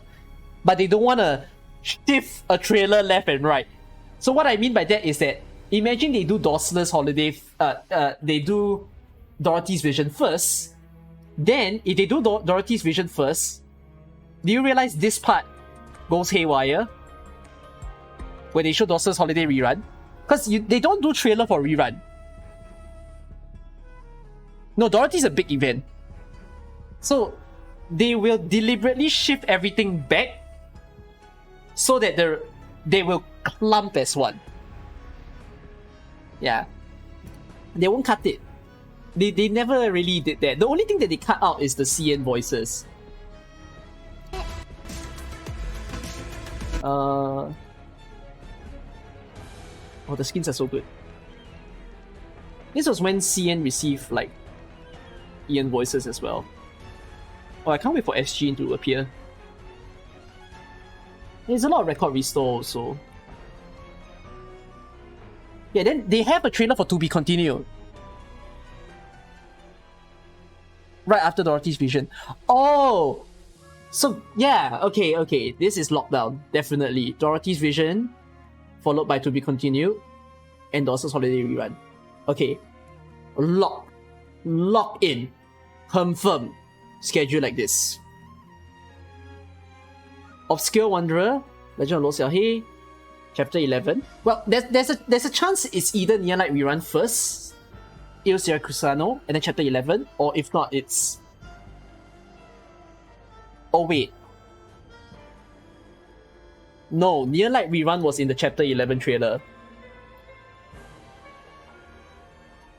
but they don't want to shift a trailer left and right. So what I mean by that is that imagine they do Dorseless Holiday, they do Dorothy's Vision first. Then if they do Dorothy's Vision first, do you realize this part goes haywire when they show Dorseless Holiday rerun? Because they don't do trailer for rerun. No, Dorothy's a big event. So they will deliberately shift everything back so that they will clump as one. Yeah. They won't cut it. They never really did that. The only thing that they cut out is the CN voices. Oh, the skins are so good. This was when CN received like Ian voices as well. Oh, I can't wait for SG to appear. There's a lot of record restore also. Yeah, then they have a trailer for To Be Continued. Right after Dorothy's Vision. Oh! So, yeah, okay. This is Lockdown, definitely. Dorothy's Vision, followed by To Be Continued, and Dawson's Holiday Rerun. Okay. Lock in. Confirm. Schedule like this. Obscure Wanderer, Legend of Lo Xiaohei, Chapter 11. Well, there's a chance it's either Near Light Rerun first, Il Siracusano, and then Chapter 11, or if not, it's... Oh wait. No, Near Light Rerun was in the Chapter 11 trailer.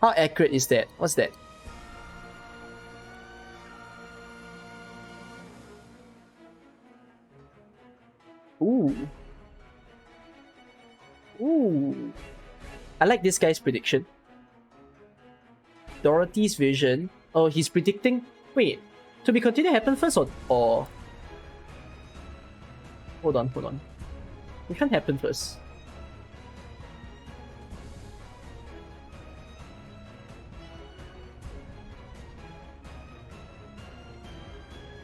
How accurate is that? What's that? Ooh. I like this guy's prediction. Dorothy's Vision. Oh, he's predicting... Wait. To Be Continued happen first or... Hold on. Which one happened first?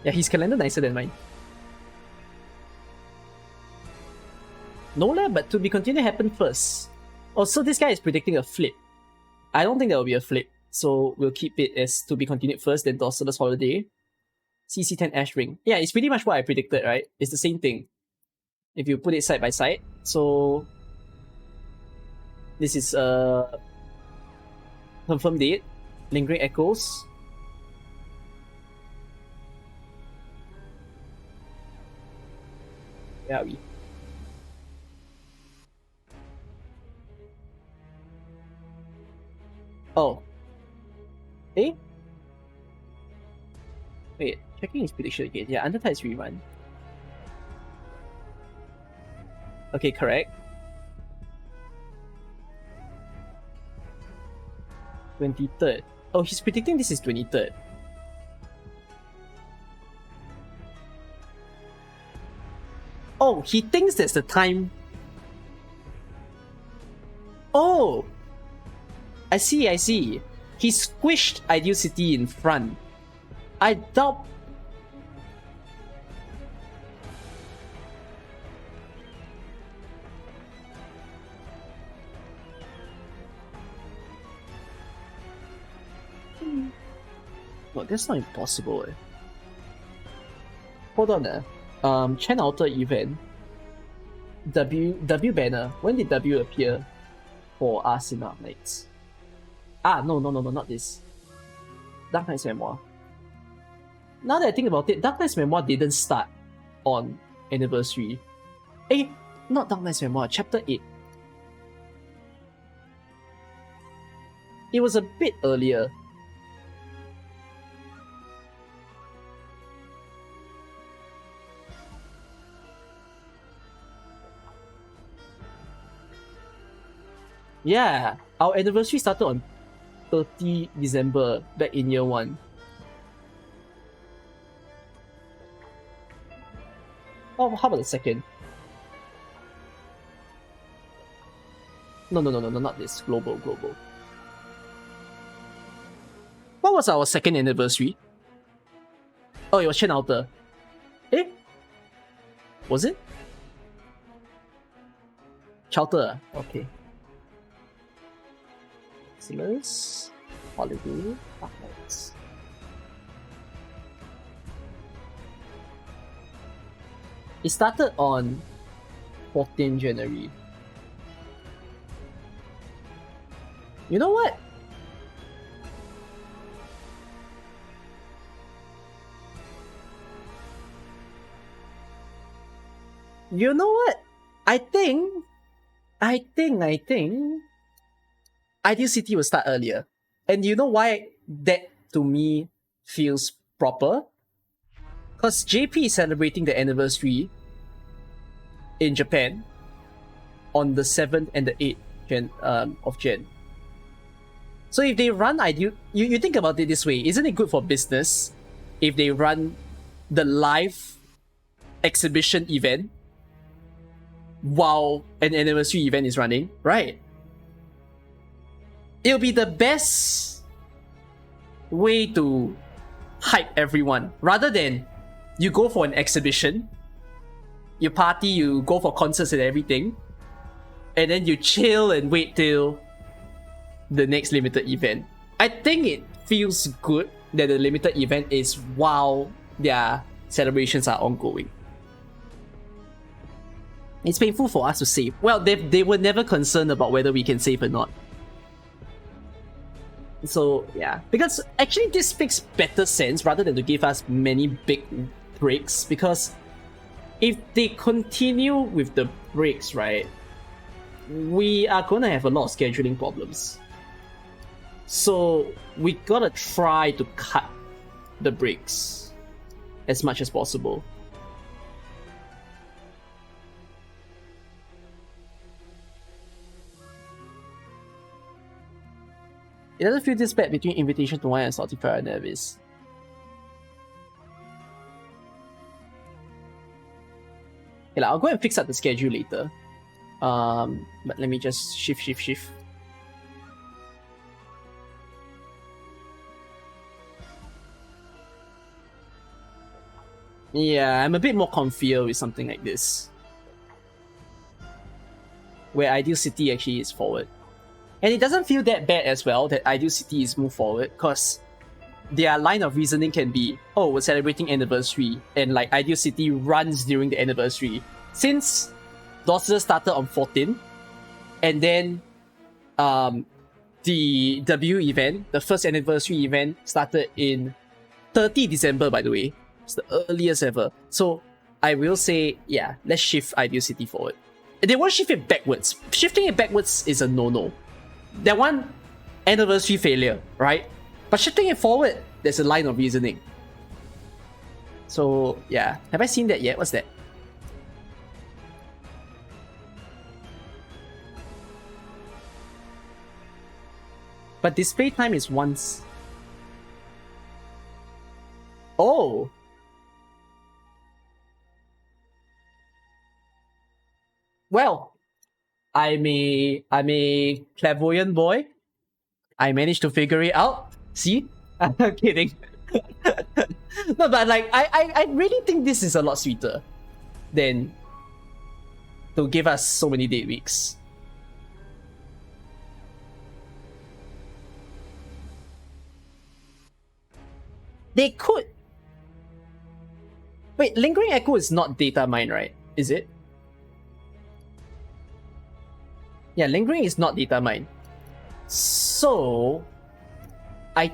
Yeah, his calendar nicer than mine. No lah, but To Be Continued happened first. Oh, so this guy is predicting a flip. I don't think there will be a flip. So we'll keep it as To Be Continued first, then Dorseless Holiday. CC10 Ash Ring. Yeah, it's pretty much what I predicted, right? It's the same thing. If you put it side by side. So this is confirmed date. Lingering Echoes. Where are we? Oh. Eh? Wait. Checking his prediction again. Yeah, Undertide's rerun. Okay, correct. 23rd. Oh, he's predicting this is 23rd. Oh, he thinks that's the time. Oh! I see. He squished Ideal City in front. I doubt... No, that's not impossible. Hold on. Chen Outer event. W banner. When did W appear for us in Arknights? No, not this. Dark Knight's Memoir. Now that I think about it, Dark Knight's Memoir didn't start on anniversary. Not Dark Knight's Memoir, Chapter 8. It was a bit earlier. Yeah, our anniversary started on 30 December back in year 1. Oh, how about the second? No, not this. Global. What was our second anniversary? Oh, it was Chen Outer. Was it? Chowter. Okay. Singers, Holiday, Arknights. It started on 14 January. You know what? I think Ideal City will start earlier. And you know why that to me feels proper? Because JP is celebrating the anniversary in Japan on the 7th and the 8th of Jan. So if they run Ideal... You think about it this way, isn't it good for business if they run the live exhibition event while an anniversary event is running, right? It'll be the best way to hype everyone. Rather than you go for an exhibition, you party, you go for concerts and everything, and then you chill and wait till the next limited event. I think it feels good that the limited event is while their celebrations are ongoing. It's painful for us to save. Well, they were never concerned about whether we can save or not. So yeah, because actually this makes better sense rather than to give us many big breaks, because if they continue with the breaks, right, we are gonna have a lot of scheduling problems. So we gotta try to cut the breaks as much as possible. It doesn't feel this bad between Invitation to Wine and Salty Fire Nevis. Okay, I'll go and fix up the schedule later. But let me just shift. Yeah, I'm a bit more confident with something like this, where Ideal City actually is forward. And it doesn't feel that bad as well that Ideal City is moved forward, because their line of reasoning can be, oh, we're celebrating anniversary, and like Ideal City runs during the anniversary. Since Dossier started on 14, and then the W event, the first anniversary event, started in 30 December, by the way. It's the earliest ever. So I will say, yeah, let's shift Ideal City forward. They won't shift it backwards. Shifting it backwards is a no-no. That one, anniversary failure, right? But shifting it forward, there's a line of reasoning. So yeah, have I seen that yet? What's that? But display time is once. Oh. Well, I'm a clairvoyant boy. I managed to figure it out. See? I'm kidding. No, but like I really think this is a lot sweeter than to give us so many date weeks. They could. Wait, Lingering Echo is not data mine, right? Is it? Yeah, Lingering is not data mine. So, I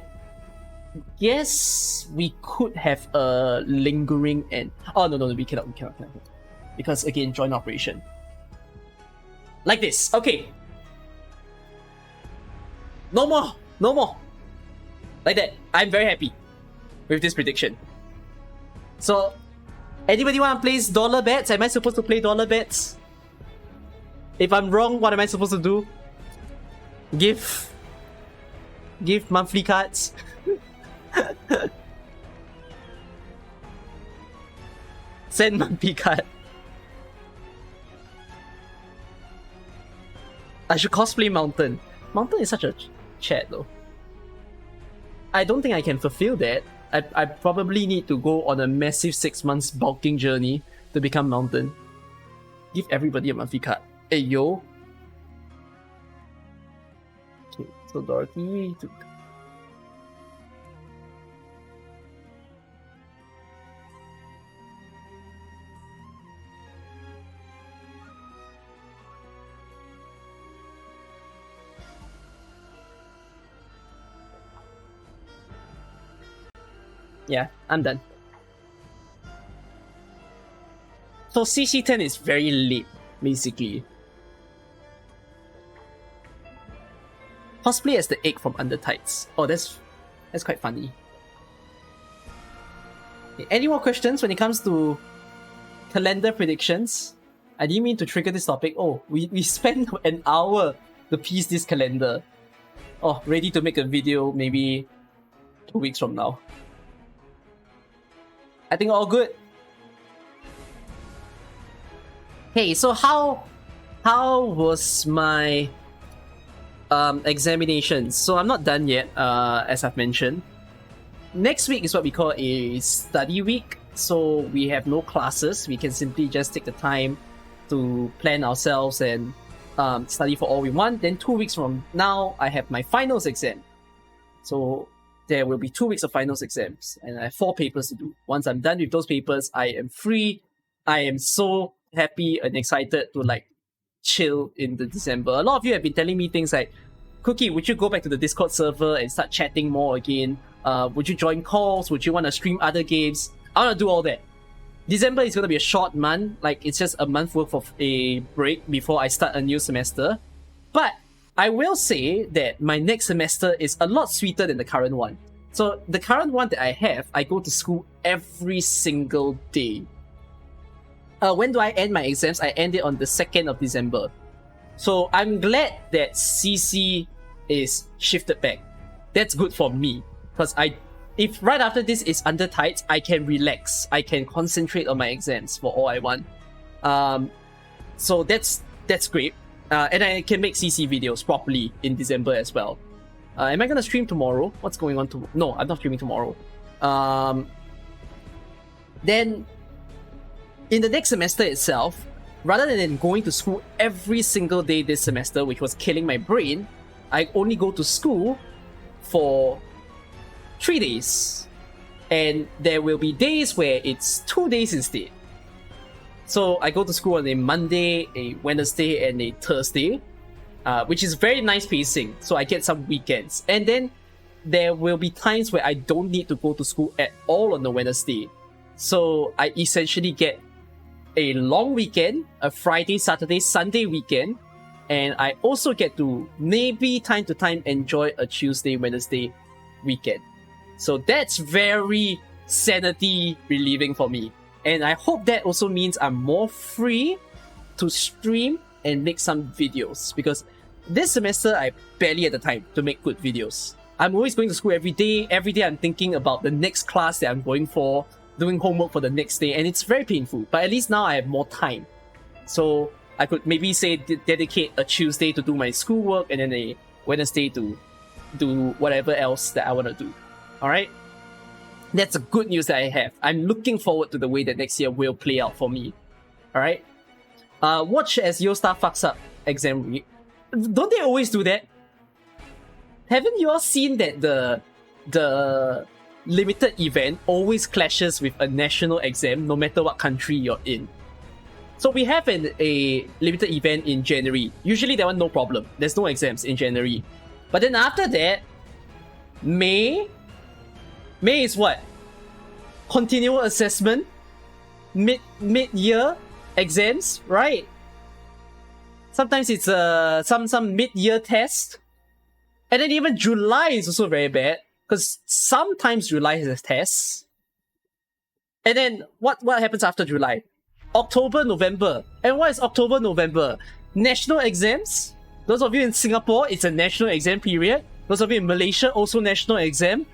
guess we could have a Lingering and... Oh, no, we cannot. Because, again, joint operation. Like this. Okay. No more. Like that. I'm very happy with this prediction. So, anybody want to place dollar bets? Am I supposed to play dollar bets? If I'm wrong, what am I supposed to do? Give monthly cards? Send monthly card. I should cosplay Mountain. Mountain is such a chat though. I don't think I can fulfill that. I probably need to go on a massive 6 months bulking journey to become Mountain. Give everybody a monthly card. Hey yo. Okay, so Dorothy took. Yeah, I'm done. So CC10 is very late, basically. Cosplay as the egg from Arknights. Oh, that's quite funny. Okay, any more questions when it comes to calendar predictions? I didn't mean to trigger this topic. Oh, we spent an hour to piece this calendar. Oh, ready to make a video maybe 2 weeks from now. I think all good. Hey, so how was my examinations? So I'm not done yet, as I've mentioned. Next week is what we call a study week. So we have no classes. We can simply just take the time to plan ourselves and study for all we want. Then 2 weeks from now, I have my finals exam. So there will be 2 weeks of finals exams, and I have 4 papers to do. Once I'm done with those papers, I am free. I am so happy and excited to like chill in the December. A lot of you have been telling me things like, Cookie, would you go back to the Discord server and start chatting more again? Would you join calls? Would you want to stream other games? I want to do all that. December is going to be a short month. Like, it's just a month worth of a break before I start a new semester. But I will say that my next semester is a lot sweeter than the current one. So the current one that I have, I go to school every single day. When do I end my exams? I end it on the 2nd of December. So I'm glad that CC is shifted back. That's good for me. Because if right after this is Arknights, I can relax. I can concentrate on my exams for all I want. So that's great. And I can make CC videos properly in December as well. Am I gonna stream tomorrow? What's going on tomorrow? No, I'm not streaming tomorrow. Then, in the next semester itself, rather than going to school every single day this semester, which was killing my brain, I only go to school for 3 days. And there will be days where it's 2 days instead. So I go to school on a Monday, a Wednesday, and a Thursday, which is very nice pacing. So I get some weekends. And then there will be times where I don't need to go to school at all on the Wednesday. So I essentially get a long weekend, a Friday, Saturday, Sunday weekend. And I also get to maybe time to time enjoy a Tuesday, Wednesday weekend. So that's very sanity relieving for me. And I hope that also means I'm more free to stream and make some videos, because this semester I barely had the time to make good videos. I'm always going to school every day. Every day I'm thinking about the next class that I'm going for, doing homework for the next day, and it's very painful. But at least now I have more time. So I could maybe say dedicate a Tuesday to do my schoolwork and then a Wednesday to do whatever else that I want to do. Alright? That's a good news that I have. I'm looking forward to the way that next year will play out for me. Alright? Watch as your star fucks up exam week. Don't they always do that? Haven't you all seen that the limited event always clashes with a national exam no matter what country you're in? So we have a limited event in January. Usually that one no problem. There's no exams in January. But then after that, May is what? Continual assessment? Mid-year exams, right? Sometimes it's some mid-year test. And then even July is also very bad, because sometimes July has tests. And then what happens after July? October, November. And what is October, November? National exams. Those of you in Singapore, it's a national exam period. Those of you in Malaysia, also national exam.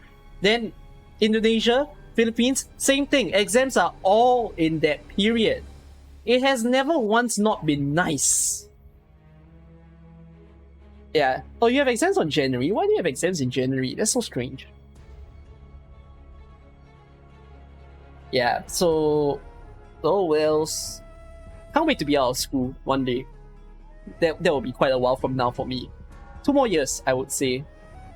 Then Indonesia, Philippines, same thing. Exams are all in that period. It has never once not been nice. Yeah. Oh, you have exams on January? Why do you have exams in January? That's so strange. Yeah, so... Oh, wells. Can't wait to be out of school one day. That will be quite a while from now for me. 2 more years, I would say.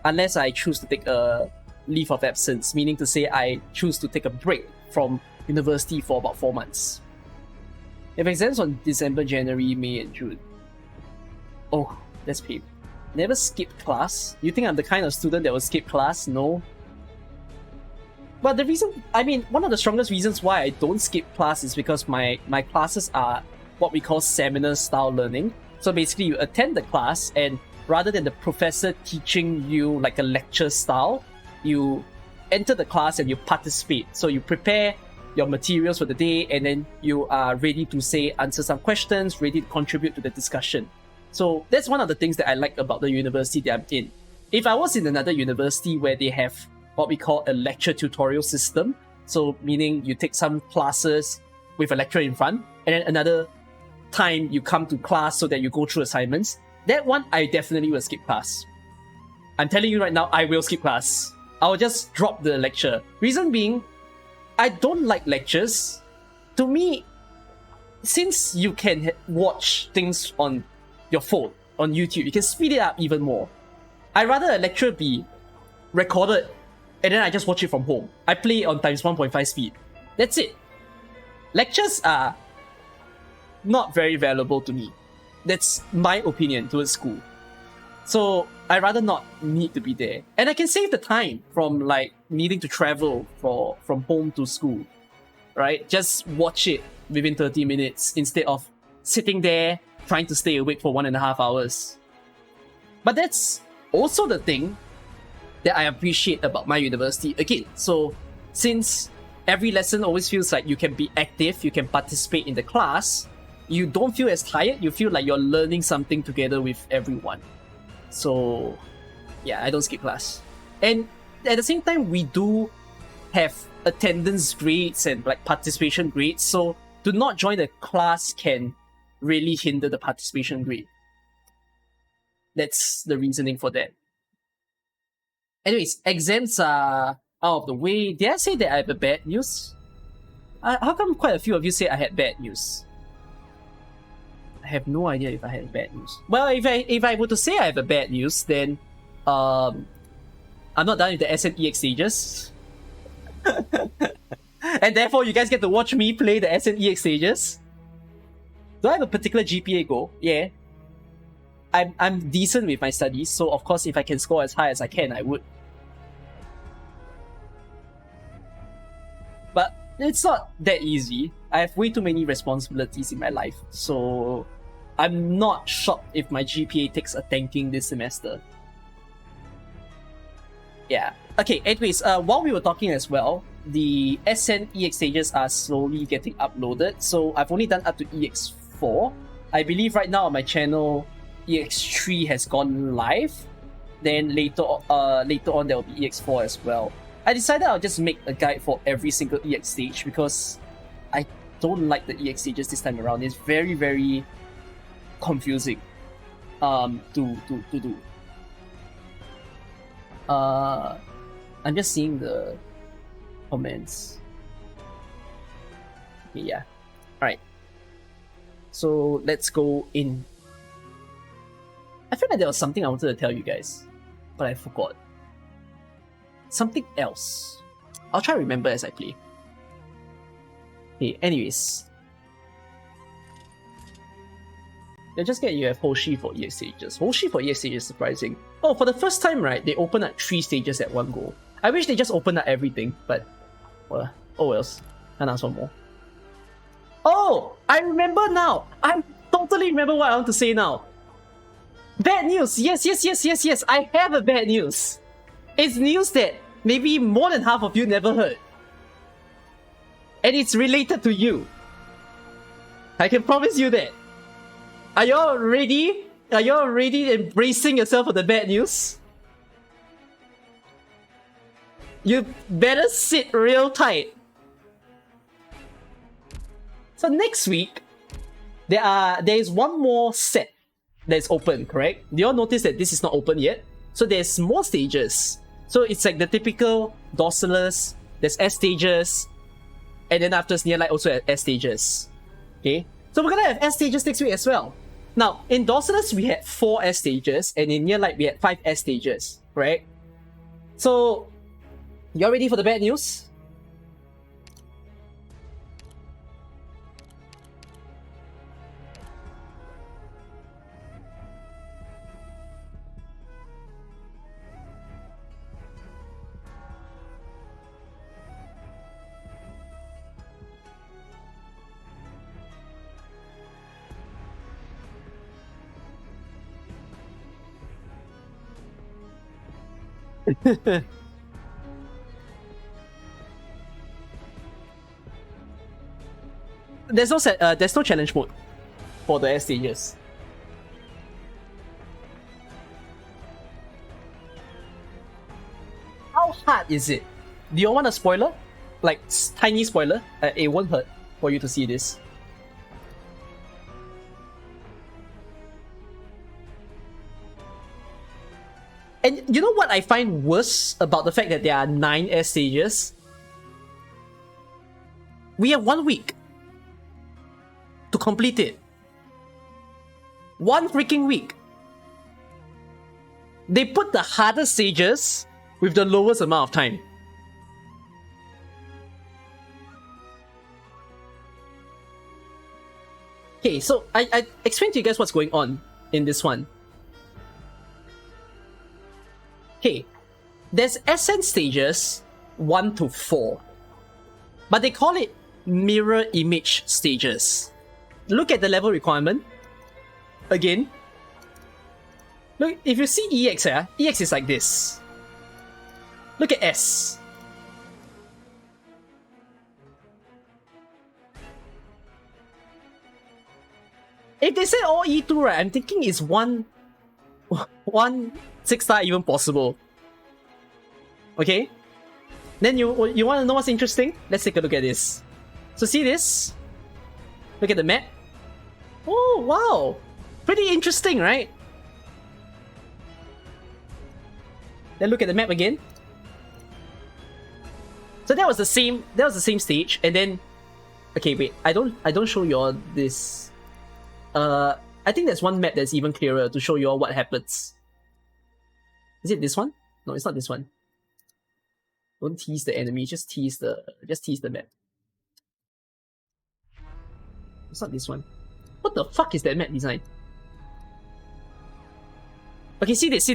Unless I choose to take a leave of absence, meaning to say I choose to take a break from university for about 4 months. If exams on December, January, May, and June. Oh, that's pain. Never skip class? You think I'm the kind of student that will skip class? No. But the reason, one of the strongest reasons why I don't skip class is because my classes are what we call seminar style learning. So basically you attend the class, and rather than the professor teaching you like a lecture style, you enter the class and you participate. So you prepare your materials for the day, and then you are ready to answer some questions, ready to contribute to the discussion. So that's one of the things that I like about the university that I'm in. If I was in another university where they have what we call a lecture tutorial system, so meaning you take some classes with a lecturer in front, and then another time you come to class so that you go through assignments, that one I definitely will skip class. I'm telling you right now, I will skip class. I will just drop the lecture. Reason being, I don't like lectures. To me, since you can watch things on your phone, on YouTube, you can speed it up even more. I'd rather a lecture be recorded and then I just watch it from home. I play it on times 1.5 speed. That's it. Lectures are not very valuable to me. That's my opinion towards school. So I'd rather not need to be there. And I can save the time from like needing to travel from home to school. Right? Just watch it within 30 minutes instead of sitting there trying to stay awake for 1.5 hours. But that's also the thing that I appreciate about my university. Again, so since every lesson always feels like you can be active, you can participate in the class, you don't feel as tired, you feel like you're learning something together with everyone. So yeah, I don't skip class. And at the same time, we do have attendance grades and like participation grades, so to not join the class can really hinder the participation grade. That's the reasoning for that. Anyways, exams are out of the way. Did I say that I have a bad news? How come quite a few of you say I had bad news? I have no idea if I had bad news. Well, if I were to say I have a bad news, then I'm not done with the SNEX stages. And therefore, you guys get to watch me play the SNEX stages. Do I have a particular GPA goal? Yeah. I'm decent with my studies, so of course if I can score as high as I can, I would. But it's not that easy. I have way too many responsibilities in my life, so I'm not shocked if my GPA takes a tanking this semester. Yeah. Okay, anyways, while we were talking as well, the SN EX stages are slowly getting uploaded. So I've only done up to EX4. I believe right now on my channel, EX3 has gone live. Then later on there will be EX4 as well. I decided I'll just make a guide for every single EX stage because I don't like the EX stages this time around. It's very, very confusing to do. I'm just seeing the comments. Yeah. Alright. So let's go in. I feel like there was something I wanted to tell you guys, but I forgot. Something else. I'll try to remember as I play. Okay, anyways. They just get you have Hoshi for EX stages. Hoshi for EX stages is surprising. Oh, for the first time, right, they open up 3 stages at one go. I wish they just opened up everything, but oh wells. Can ask one more. Oh, I remember now. I totally remember what I want to say now. Bad news. Yes. I have a bad news. It's news that maybe more than half of you never heard. And it's related to you. I can promise you that. Are y'all ready? Are y'all ready embracing yourself for the bad news? You better sit real tight. So next week, there is one more set that's open, correct? Do y'all notice that this is not open yet? So there's more stages. So it's like the typical Dorsalus, there's S stages, and then after Near Light also has S stages. Okay? So we're gonna have S stages next week as well. Now, in Dorsalus we had 4 S stages, and in Near Light we had 5 S stages, right? So, y'all ready for the bad news? There's no challenge mode for the S stages. How hard is it? Do you want a spoiler? Like tiny spoiler? It won't hurt for you to see this. And you know what I find worse about the fact that there are 9 S stages? We have 1 week to complete it. 1 freaking week. They put the hardest stages with the lowest amount of time. Okay, so I explained to you guys what's going on in this one. Okay, there's SN stages 1 to 4, but they call it mirror image stages. Look at the level requirement. Again, look, if you see EX, EX is like this. Look at S. If they say all E2, right, I'm thinking it's one 6-star even possible. Okay? Then you want to know what's interesting? Let's take a look at this. So see this? Look at the map. Oh, wow. Pretty interesting, right? Then look at the map again. So that was the same stage, and then okay, wait, I don't show you all this. I think there's one map that's even clearer to show you all what happens. Is it this one? No, it's not this one. Don't tease the enemy, just tease the map. It's not this one. What the fuck is that map design? Okay, see this.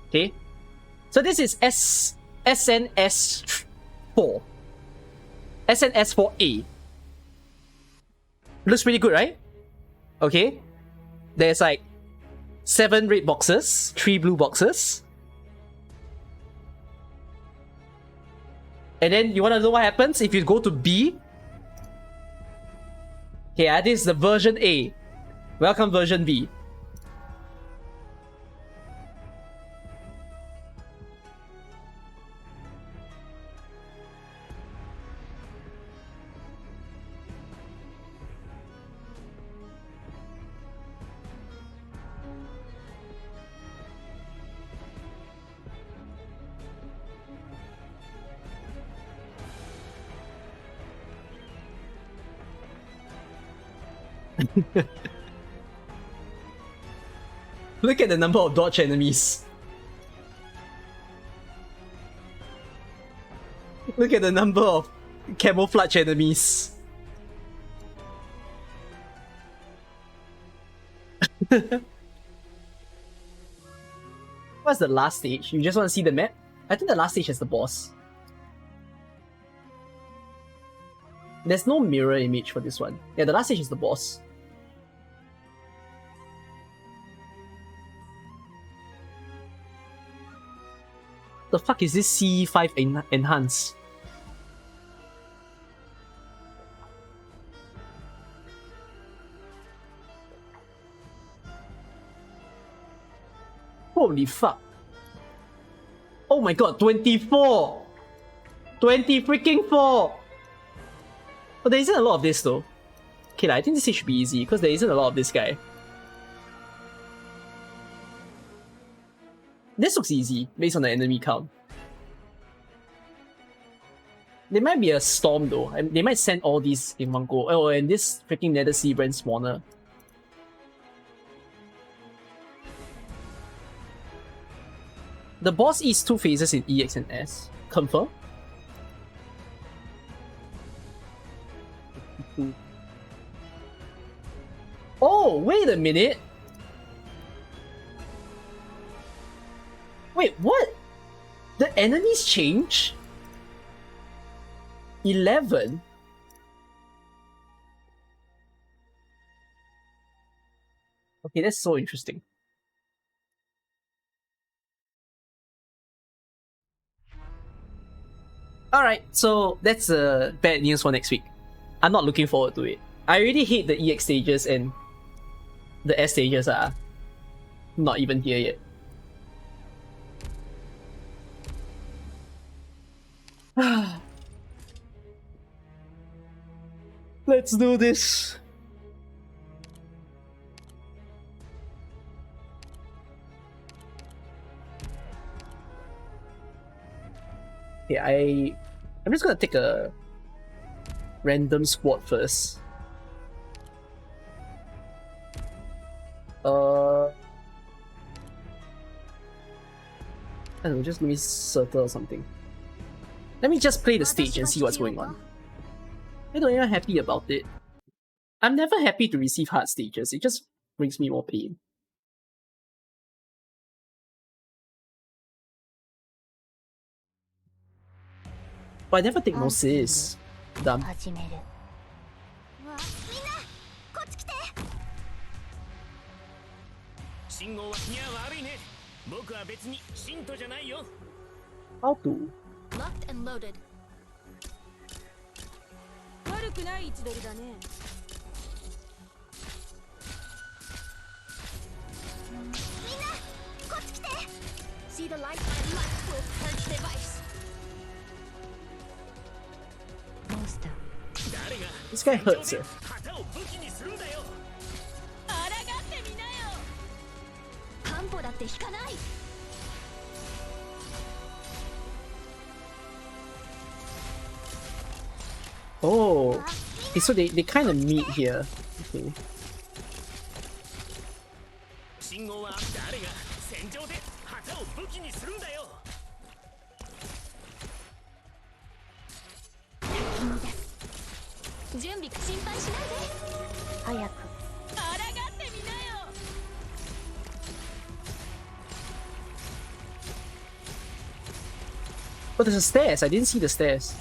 Okay? So this is SNS4. SNS4A. Looks pretty good, right? Okay. There's like 7 red boxes, 3 blue boxes. And then you wanna know what happens if you go to B? Okay, this is the version A. Welcome version B. Look at the number of dodge enemies. Look at the number of camouflage enemies. What's the last stage? You just want to see the map? I think the last stage is the boss. There's no mirror image for this one. Yeah, the last stage is the boss. The fuck is this C5 enhance? Holy fuck. Oh my god, 24! 20 freaking 4! But there isn't a lot of this though. Okay, I think this should be easy because there isn't a lot of this guy. This looks easy based on the enemy count. There might be a storm though. They might send all these in one go. Oh, and this freaking Nether Sea brand spawner. The boss is 2 phases in EX and S. Confirm? Oh, wait a minute. Wait, what? The enemies change? 11? Okay, that's so interesting. Alright, so that's bad news for next week. I'm not looking forward to it. I already hate the EX stages and the S stages are not even here yet. Let's do this. Okay, I'm just gonna take a random squad first. I don't know, just let me circle or something. Let me just play the stage and see what's going on. I don't even happy about it. I'm never happy to receive hard stages, it just brings me more pain. But I never take no sis. Dumb. How to? Locked and loaded. See the light and light will purge device. Monster. This guy hurts her. Oh, okay, so they kind of meet here. Okay. Oh, there's a stairs. I didn't see the stairs.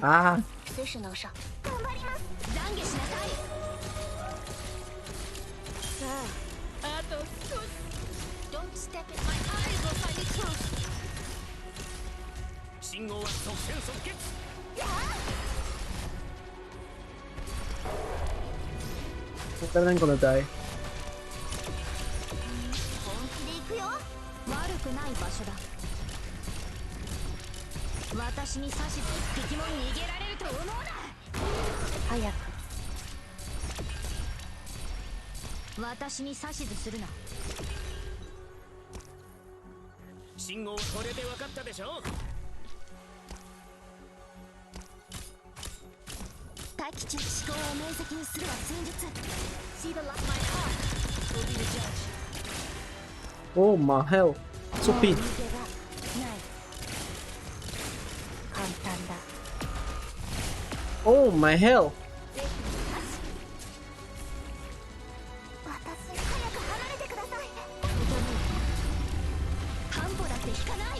Ah. Don't step in my eyes will find the truth. 信号は即戦即決 Everyone gonna die. 本気で行くよ。悪くない場所だ。私に指図一匹も逃げられると思うな。早く。私に指図するな。信号これで分かったでしょ大気中思考を明晰にするは戦術。See the light my heart will be the judge. Oh my hell. So pain. 逃げ場ない。簡単だ。 Oh my hell. 私早く離れてください。半歩だって引かない。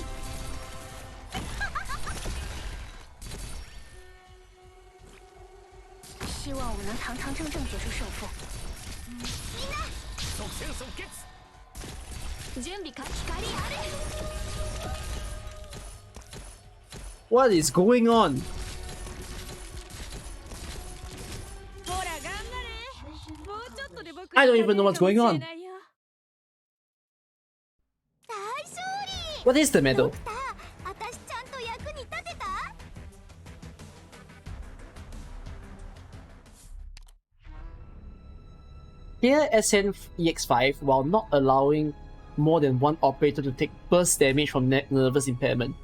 希望我能堂堂正正结束胜负。みんな即戦即決準備か光ある。 What is going on? ほら頑張れ。もうちょっとで僕 I don't even know what's going on. 大勝利。 What is the ド medal? クター、私ちゃんと役に立てた？ Here SN EX5 while not allowing more than one operator to take burst damage from nervous impairment.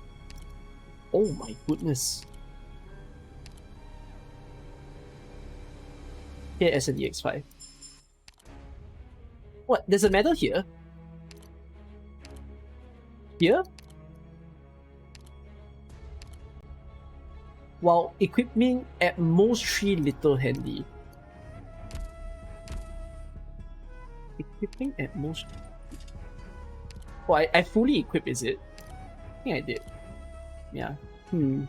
Oh my goodness. Here SN EX5. What? There's a medal here? Here? While equipping at most 3 little handy. Equipping at most. Oh, I fully equipped, is it? I think I did. Yeah. No,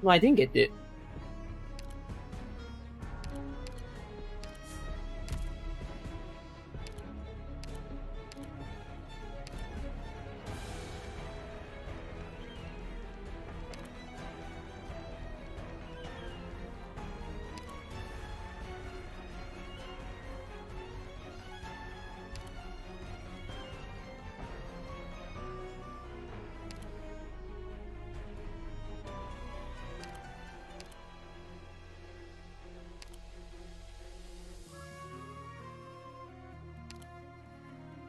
I didn't get it.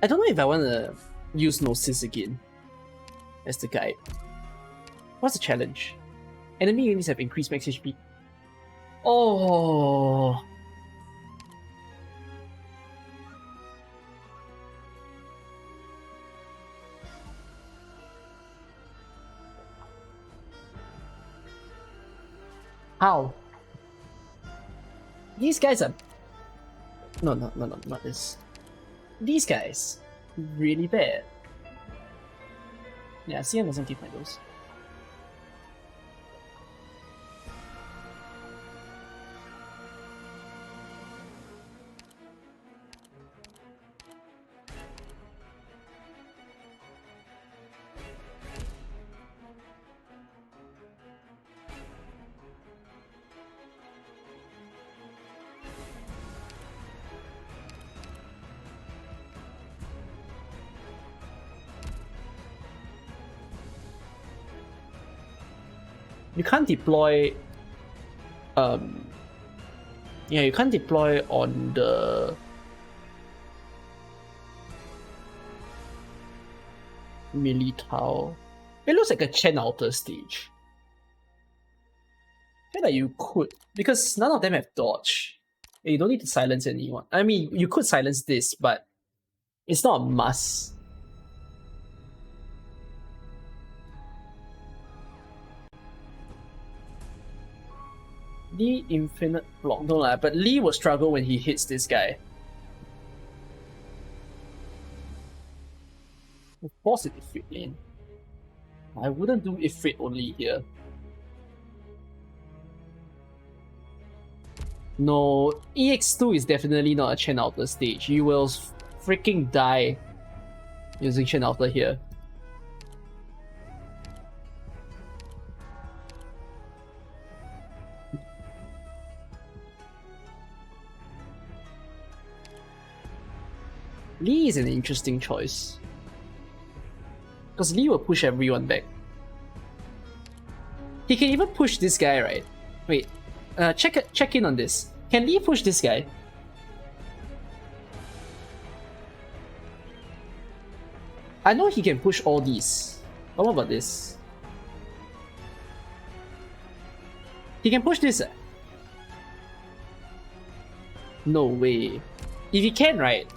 I don't know if I want to use Gnosis again as the guide. What's the challenge? Enemy units have increased max HP. Oh. How? These guys are... No, not this. These guys, really bad. Yeah, CM doesn't keep my dose. You can't deploy yeah, you can't deploy on the melee tile. It looks like a Chen Alter stage. I feel like you could, because none of them have dodge. You don't need to silence anyone. I mean, you could silence this, but it's not a must. Lee infinite block, no lah, but Lee will struggle when he hits this guy. Force it Ifrit lane. I wouldn't do Ifrit only here. No, EX2 is definitely not a Chen Outer stage. You will freaking die using Chen Outer here. Lee is an interesting choice. Because Lee will push everyone back. He can even push this guy, right? Wait, check in on this. Can Lee push this guy? I know he can push all these. But what about this? He can push this. No way. If he can, right?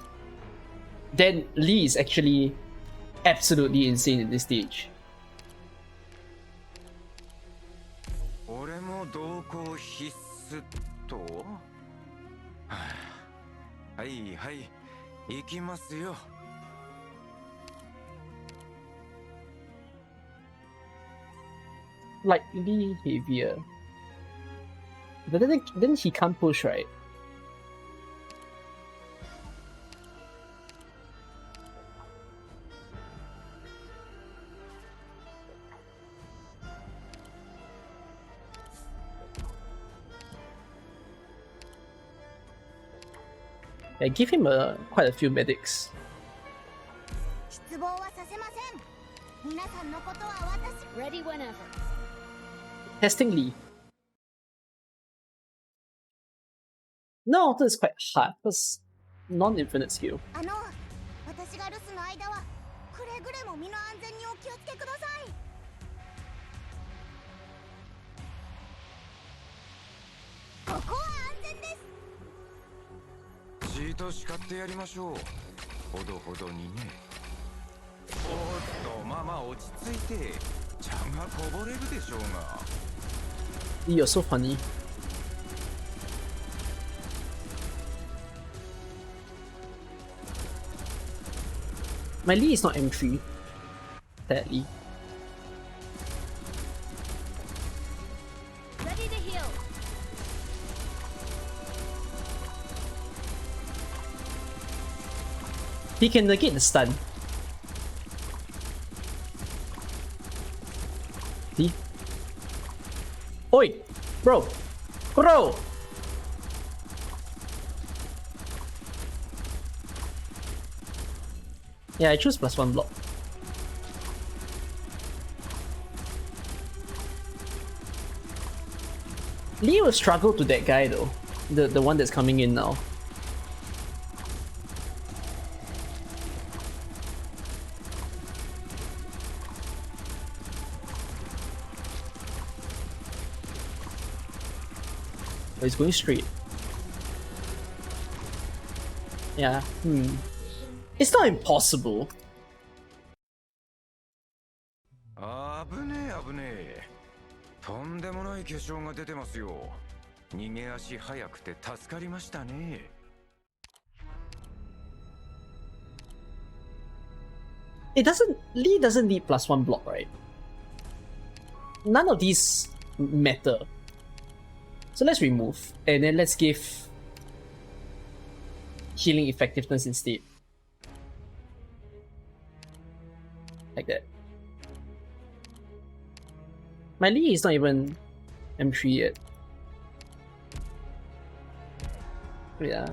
Then Lee is actually absolutely insane in this stage. 俺も同行必須とはあはいはい行きますよ Slightly heavier. But then he can't push, right? Yeah, give him quite a few medics. 失望はさせません。皆さんのことは私。Ready whenever. Testing Lee. No, that is quite hard because non-infinite skill. 私が留守の間はくれぐれも身の安全にお気をつけください。ここは安全です。チート叱ってやりましょうほどほどにねおっとまあまあ落ち着いて茶がこぼれるでしょうが You're so funny. My Lee is not M3. Sadly. Ready to heal. He can negate the stun. See? Oi! Bro! Bro! Yeah, I choose +1 block. Lee will struggle to that guy though. The one that's coming in now. Oh, he's going straight. Yeah, It's not impossible. 危ねえ危ねえとんでもない化粧が出てますよ逃げ足早くて助かりましたね Lee doesn't need +1 block, right? None of these matter. So let's remove, and then let's give healing effectiveness instead. Like that. My Lee is not even M3 yet. Yeah.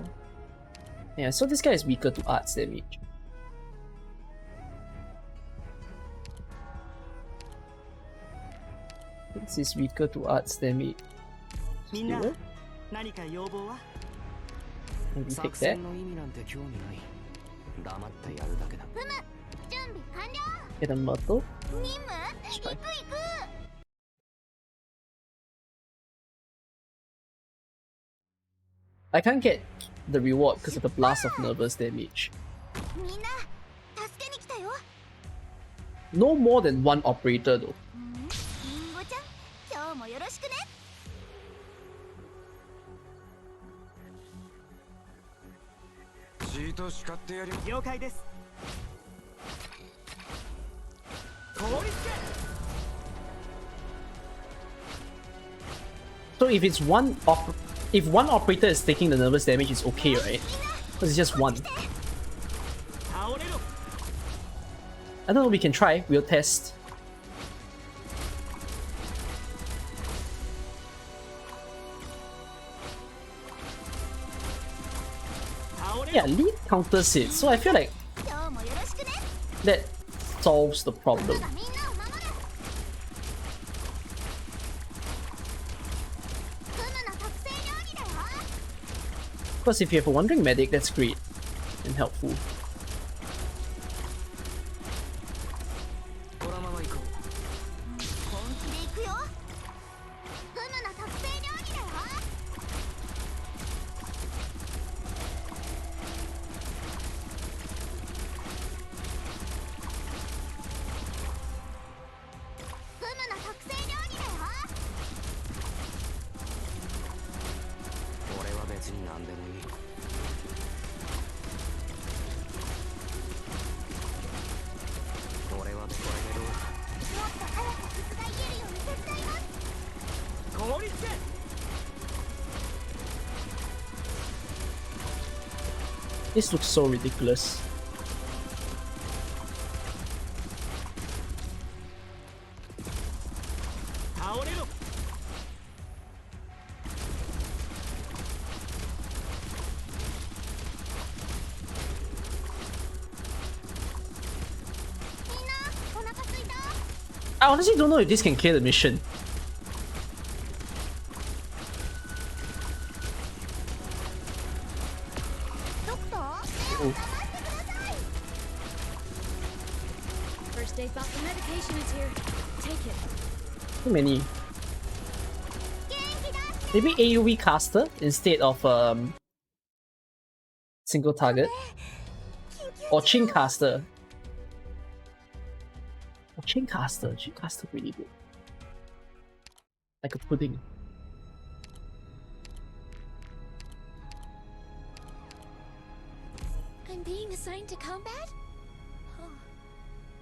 Yeah, so this guy is weaker to arts damage. This is weaker to arts damage. Still? 何か要望は Maybe take 作 that. 戦の意味なんて興味ない黙ってやるだけだ準備完了。 Get a myrtle. 任務行く行く。 I can't get the reward because of the blast of nervous damage. みんな助けに来たよ。 No more than one operator though. リンゴちゃん、今日もよろしくね。チート叱ってやり了解です効率 So if it's one if one operator is taking the nervous damage, it's okay, right? Because it's just one. 倒れろ I don't know, we can try. We'll test. Yeah, lead counters it, so I feel like 今日もよろしくね that solves the problem. みんなを守る クムの特製料理だよ Because if you have a wandering medic, that's great and helpful. このまま行こう。本気で行くよクムの特製料理だよ クムの特製料理だよ 俺は別に何でもいい。俺はこれでどうだ。もっと早く傷が癒えるように手伝います 効率で This looks so ridiculous. 倒れろ みんなお腹すいた I honestly don't know if this can clear the mission. ドクター Oh, First aid bottle medication is here. Take it. too many. 元気だ Maybe AoE caster instead of single target. Or chain caster. Or chain caster. Chain caster really good. Like a pudding. I'm being assigned to combat? Oh.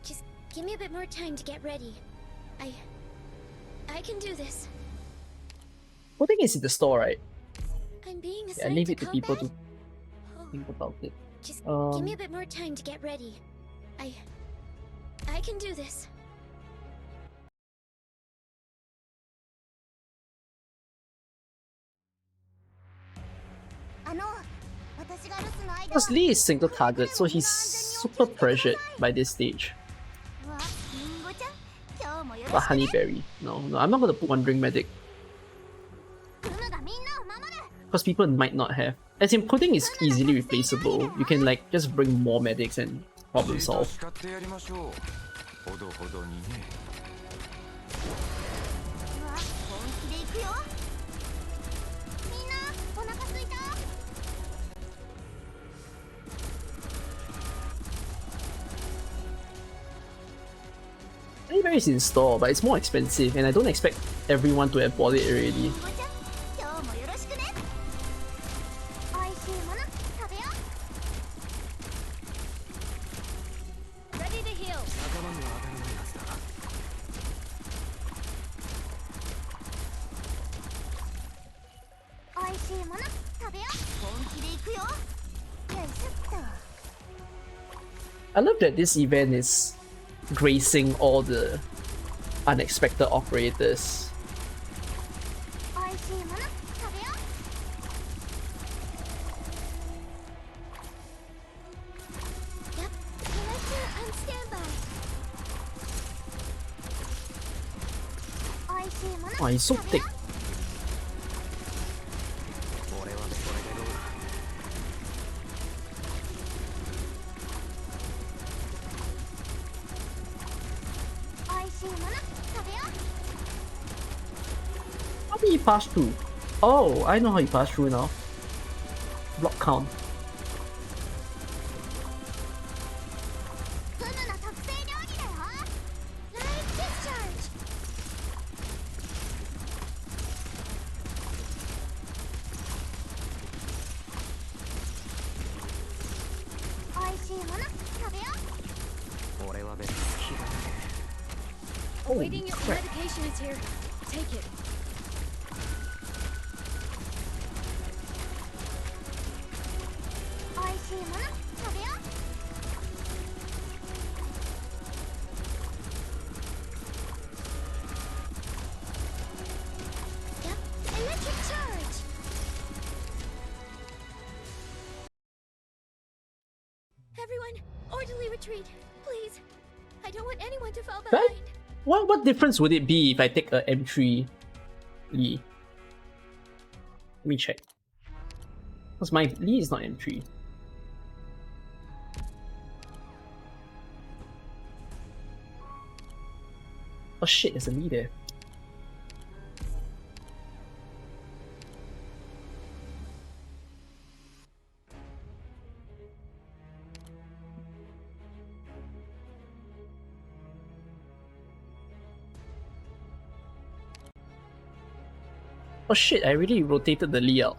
Just give me a bit more time to get ready. I can do this. Pudding is in the store, right? I'm being Yeah, assigned leave to it to combat? people to Oh. think about it. Just give me a bit more time to get ready. I can do this. Because Lee is single target, so he's super pressured by this stage. But Honeyberry. No, I'm not gonna put Wandering Medic. Because people might not have. As in, Pudding is easily replaceable. You can like just bring more medics and problem じっと solve. 叱ってやりましょう。ほどほどにね。 Honeyberry is in store, but it's more expensive, and I don't expect everyone to have bought it already. Ready to heal. 仲間には当たらないはずだが。 I love that this event is gracing all the unexpected operators. Oh, he's so thick. 俺はこれでどうだ。 How did he pass through? Oh, I know how he passed through now. Block count. Holy Waiting crap. medication is here. Take it. Orderly retreat, please. I don't want anyone to fall Right? behind. What difference would it be if I take a M3 Lee? Let me check. Because my Lee is not M3. Oh shit, there's a Lee there. Oh shit, I really rotated the Lee out.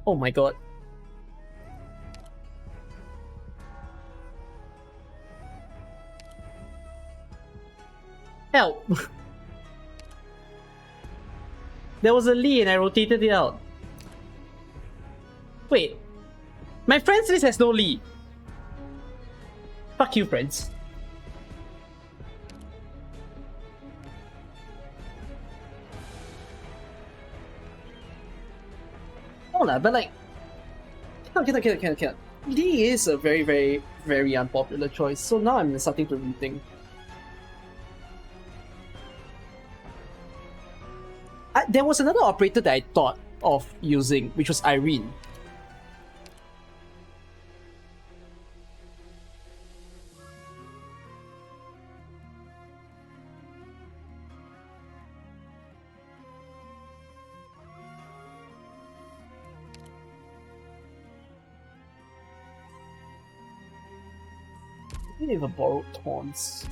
Oh my god. Help! There was a Lee and I rotated it out. Wait. My friends list has no Lee. Fuck you, friends. But like, cannot. Lee is a very unpopular choice, so now I'm starting to rethink. There was another operator that I thought of using, which was Irene. I didn't even borrow taunts.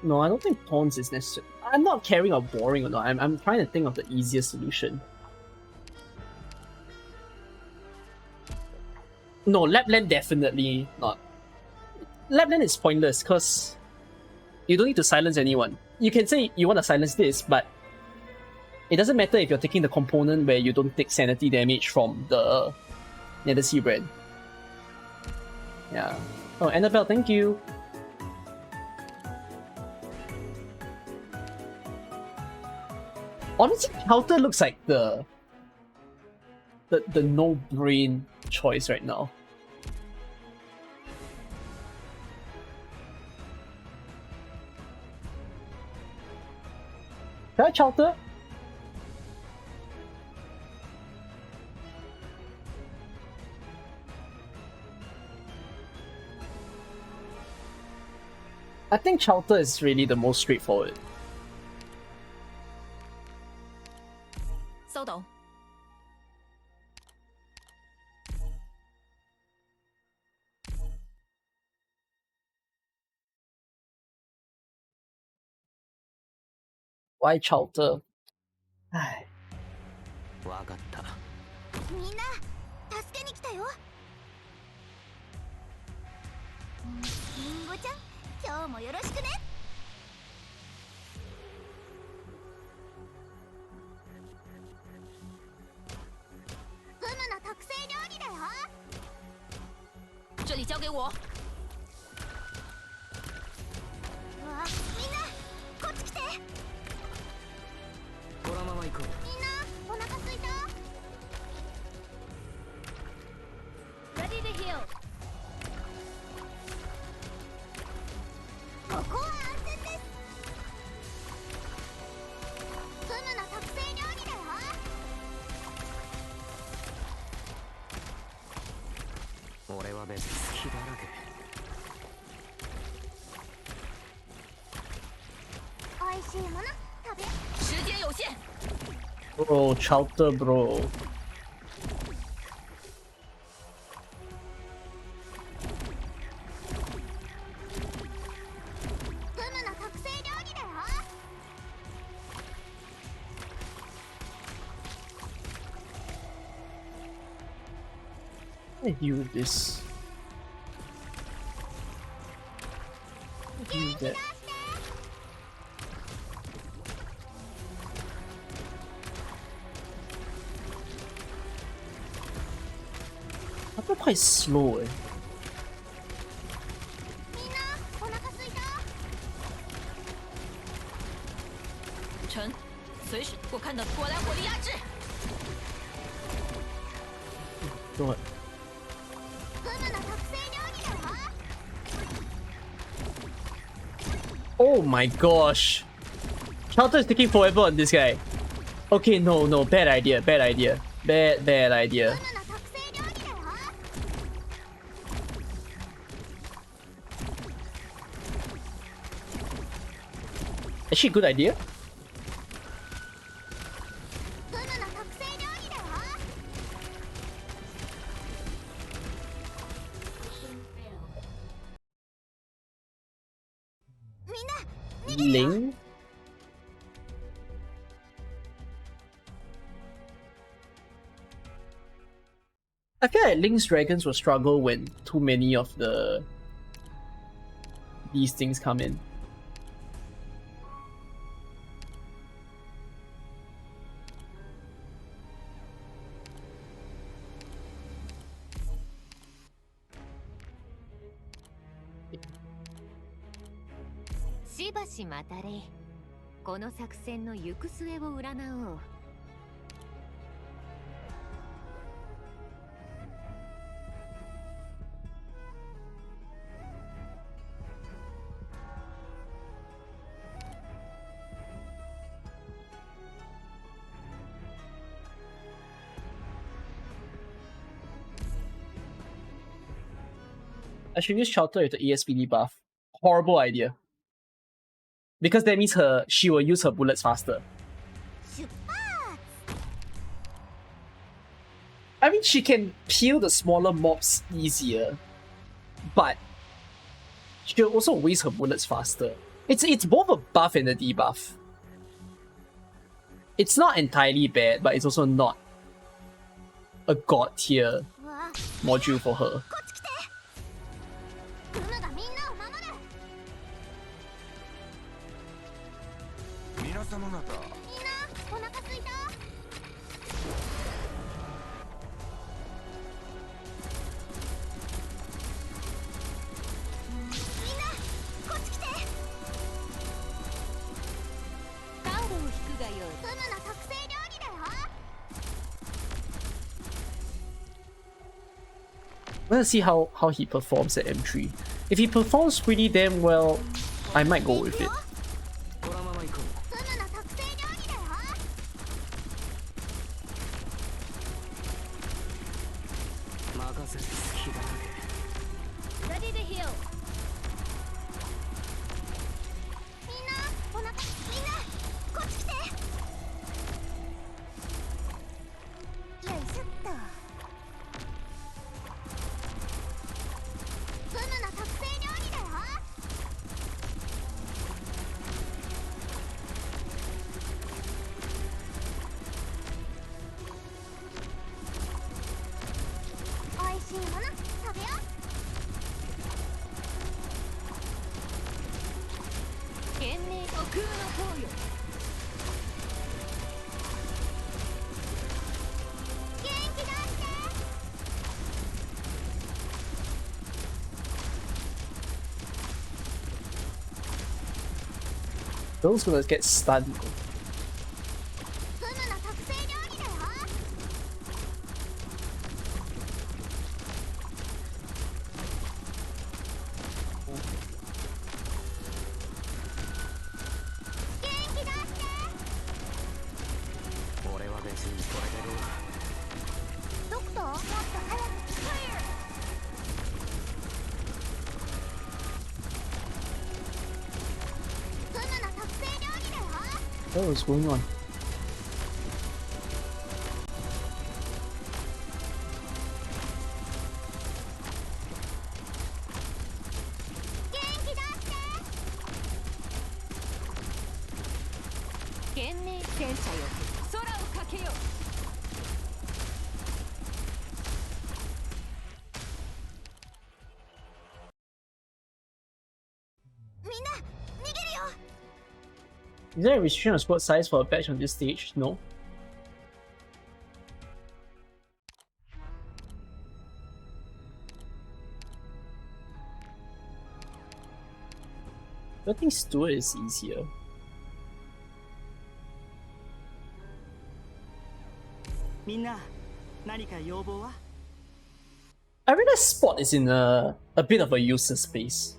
No, I don't think taunts is necessary. I'm not caring of boring or not. I'm trying to think of the easiest solution. No, Lapland definitely not. Lapland is pointless because you don't need to silence anyone. You can say you want to silence this, but it doesn't matter if you're taking the component where you don't take sanity damage from the Nether Sea Bread. Yeah. Oh, Annabelle, thank you. Honestly, Counter looks like the no-brain choice right now. Can I Counter? I think Chowder is really the most straightforward. 收到。Why Chowder? 唉。わかった。みんな助けに来たよ。りんごちゃん、今日もよろしくね。フムの特製料理だよ。这里交给我。わあ、みんなこっち来て。このまま行こう。みんなお腹すいた？ Ready to heal. ここは安全です。フムの特製料理だよ。俺は別に好きだらけ。美味しいもの食べ。時間有限。 Bro, Chowder, bro. フムの特製料理だよ。 I deal with this. Do that. I'm quite slow. みんなお腹すいた？臣，随时我看到过来火力压制。 Go ahead. フム Oh my gosh. Shelter is taking forever on this guy. Okay, no, bad idea. Bad idea. Actually, good idea. Ling? I feel like Ling's dragons will struggle when too many of these things come in.しばし待たれ。この作戦の行く末を占おう。I should use Shelter with the ESPD buff. Horrible idea. Because that means she will use her bullets faster. I mean, she can peel the smaller mobs easier, but she'll also waste her bullets faster. It's both a buff and a debuff. It's not entirely bad, but it's also not a god tier module for her. 皆様方、みんなお腹すいた？みんなこっち来て。タオルを引くがよい。フムの特製料理だよ。Let's see how he performs at M3. If he performs pretty damn well, I might go with it. このまま行こう。 フムの特製料理だよ。 任せて好きだけ。 Ready to heal. みんなお腹みんなこっち来て。よいしょっと。フムの特製料理だよ。 おいしいもの食べよう。懸命虚空の塔よ。元気出して。 Those gonna get stunned. フムの特製料理だよ。 元気出して。 俺は別にこれでどうだ。ドクターもっと早く。フムの特製料理だよ。 What was going on? 元気出して。懸命戦車よ。空をかけよ。みんな逃げるよ。 Is there a restriction on squad size for a batch on this stage? No. I think Steward is easier. みんな何か要望は？ I realize Spot is in a bit of a useless space.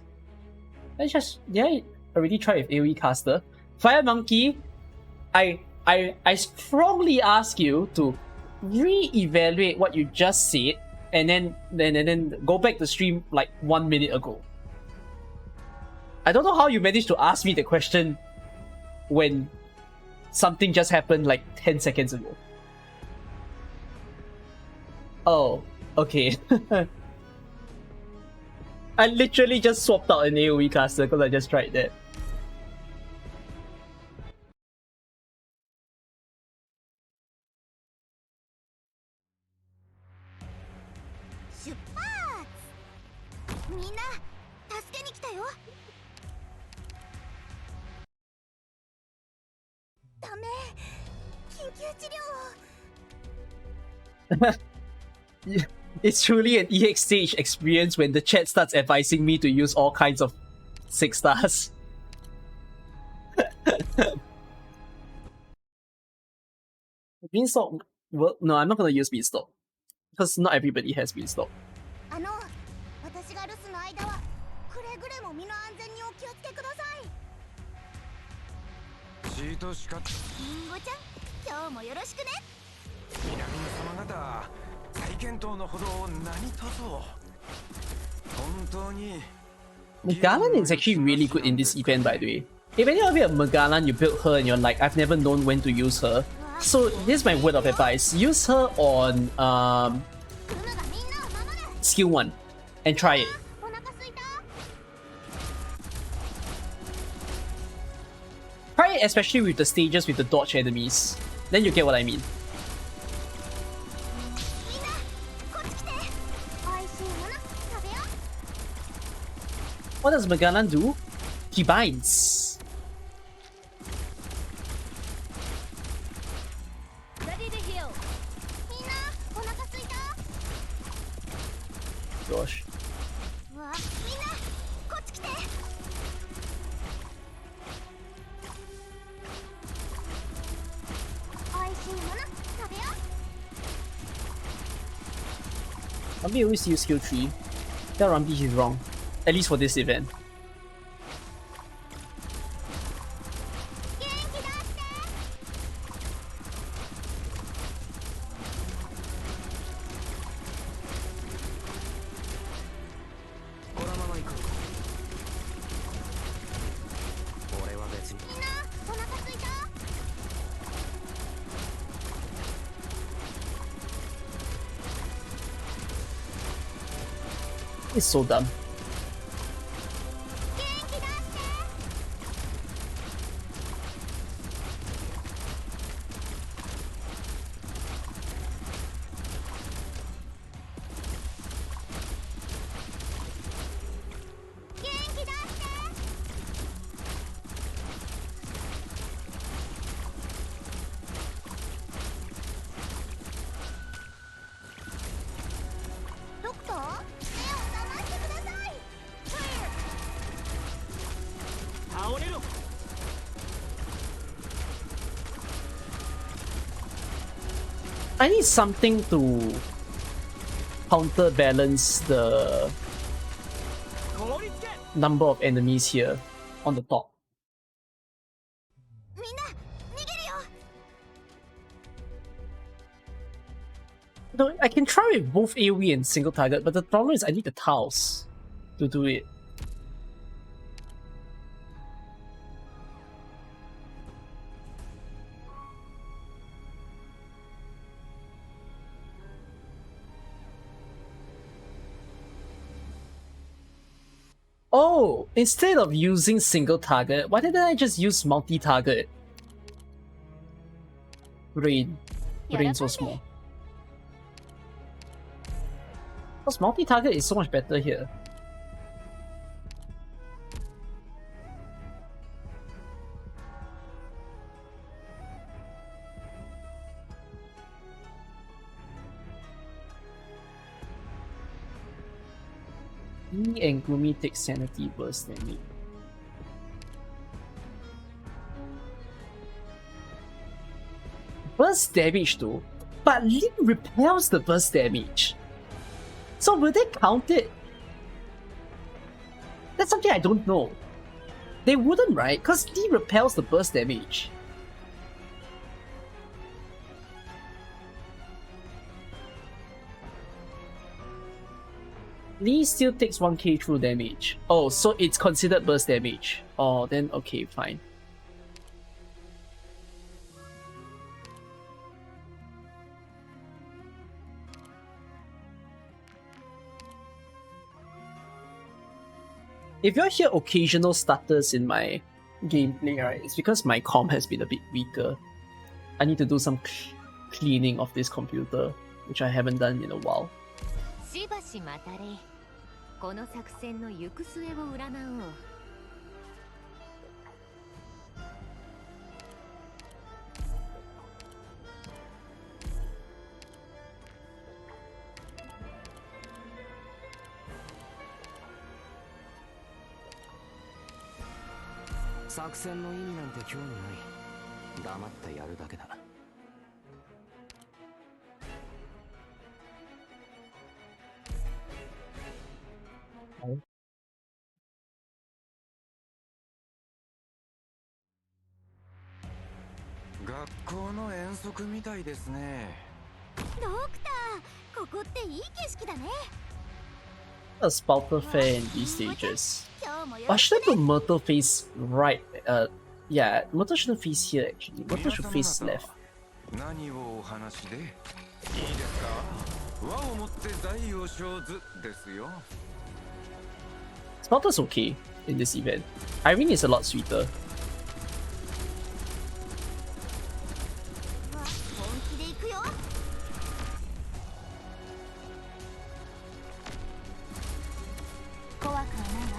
already tried with AoE caster. Fire Monkey, I strongly ask you to re-evaluate what you just said and then go back to stream like 1 minute ago. I don't know how you managed to ask me the question when something just happened like 10 seconds ago. Oh, okay. I literally just swapped out an AoE caster because I just tried that. It's truly an EX stage experience when the chat starts advising me to use all kinds of 6 stars. Beanstalk? Well, no, I'm not gonna use Beanstalk. Because not everybody has Beanstalk. Magalan is actually really good in this event, by the way. If any of you have Magalan, you build her and you're like, I've never known when to use her. So here's my word of advice. Use her on skill 1 and try it. Try it especially with the stages with the dodge enemies. Then you get what I mean. What does Magalan do? He binds. Ready to heal. Gosh. Rambi always use skill 3. Tell Rambi he's wrong. At least for this event. It's so dumb. I need something to counterbalance the number of enemies here on the top. No, I can try with both AoE and single target, but the problem is I need the tiles to do it. Oh, instead of using single target, why didn't I just use multi-target? Brain so small. Because multi-target is so much better here. Lee and Gumi take sanity burst damage. Burst damage though, but Lee repels the burst damage. So will they count it? That's something I don't know. They wouldn't, right? Because D repels the burst damage. Lee still takes 1k through damage. Oh, so it's considered burst damage. Oh, then okay, fine. If you hear occasional stutters in my gameplay, right, it's because my comp has been a bit weaker. I need to do some cleaning of this computer, which I haven't done in a while. しばし待たれ。この作戦の行く末を占おう。作戦の意味なんて興味ない。黙ってやるだけだ。学校の遠足みたいですね。ドクター、ここっていい景色だね。A spouter fair in these stages. 今日もよ Or ろし should く I ね。 put Myrtle face right? Yeah, Myrtle shouldn't face here actually. Myrtle should face left. 何をお話で？いいですか？和をもって財を生ずですよ。Spouter's okay in this event. Irene is a lot sweeter. 本気で行くよ。怖くはないわ。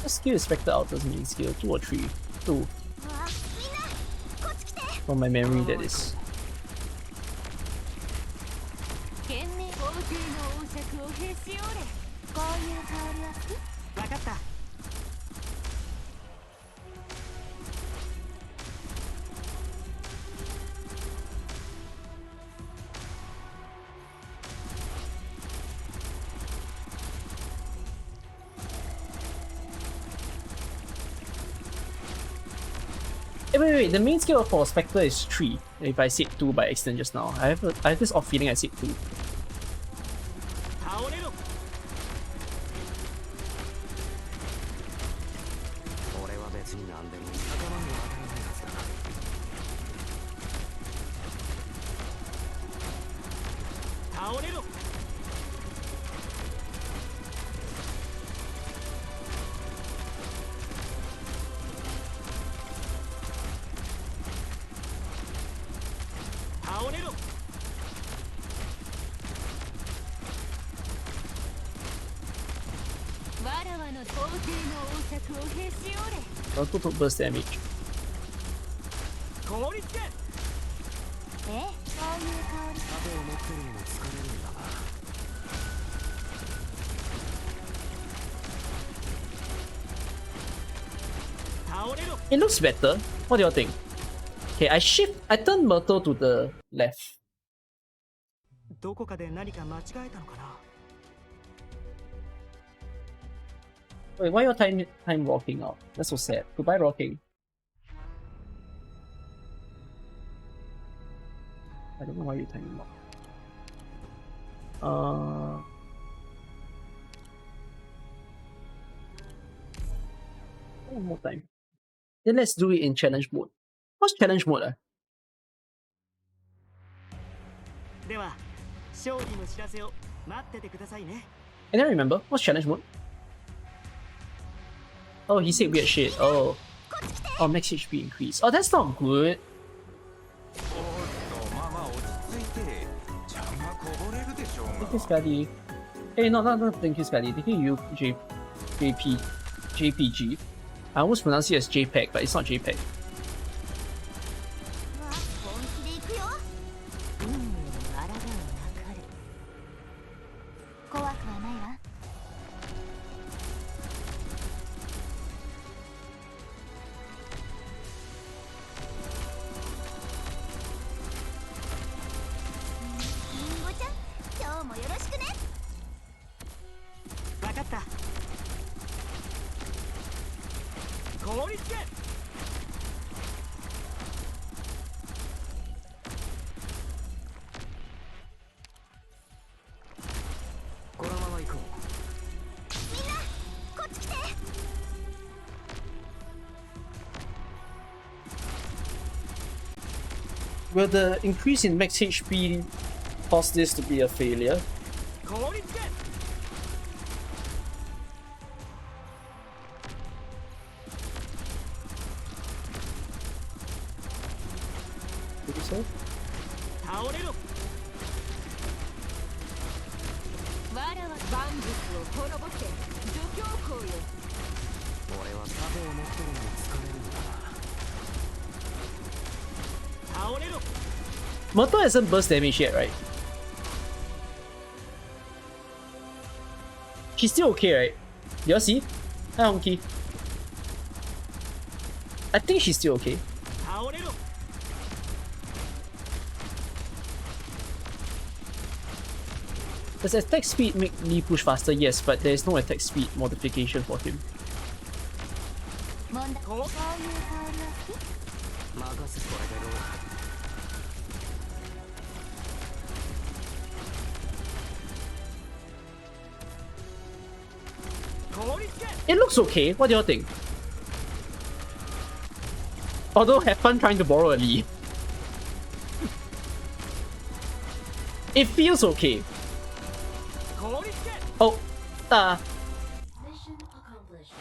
The skill is Spectre out doesn't mean skill 2 or 3. 2. うわ、みんな、こっち来て。 From my memory, that is. 懸命大勢の王爵をへし折れ。こういう香りは好き？分かった。Wait. The main skill for Spectre is 3. If I said 2 by accident just now. I have this off feeling I said 2. 倒れろ。俺は別に何でも仲間には当たらないはずだ。倒れろ。倒れろ。わらわの大勢の王爵をへし折れ。 Not total burst damage. 凍りつけ。え、こういう香り。盾を持ってるのも疲れるんだが。倒れろ。 It looks better. What do y'all think? Okay, I turn Myrtle to the left. どこかで何か間違えたのかな。 Wait, why your time rocking out? That's so sad. Goodbye rocking. I don't know why you're timing lock. One more time. Then let's do it in challenge mode. What's challenge mode? では、勝利の知らせを待っててくださいね。 I don't remember. What's challenge mode? Oh, he said weird shit. Oh, max HP increase. Oh, that's not good. おっと、まあまあ落ち着いて。ちゃんがこぼれるでしょう Thank が you, Scotty. Hey, no, thank you, Scotty. Thank you, JPG. I almost pronounce it as JPEG, but it's not JPEG. うわ、本気で行くよ。運命に抗うなかれ。怖くはないわ。りんごちゃん、今日もよろしくね。Will the increase in max HP cause this to be a failure? 効率け Maybe so? 倒れろ 我らは万物を滅ぼせ除教皇よ 俺は盾を持ってるのに疲れるんだな。 倒れろ Myrtle hasn't burst damage yet, right? She's still okay, right? You all see? Hi, Honky. I think she's still okay. 倒れろ Does attack speed make Lee push faster? Yes, but there is no attack speed modification for him. 問題こういう香りは好き任せてこれでろう。 効率け It looks okay. What do y'all think? Although have fun trying to borrow a Lee. It feels okay. 効率け Oh, Mission accomplished.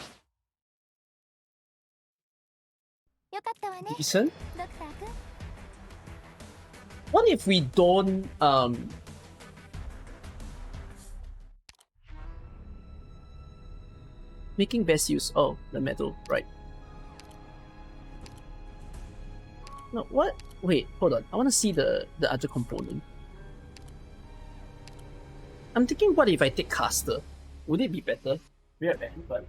よかったわね decent. ドクター君 What if we don't making best use? Oh, the metal, right? No, what? Wait, hold on. I want to see the other component. I'm thinking, what if I take caster? Would it be better? Weird, man, but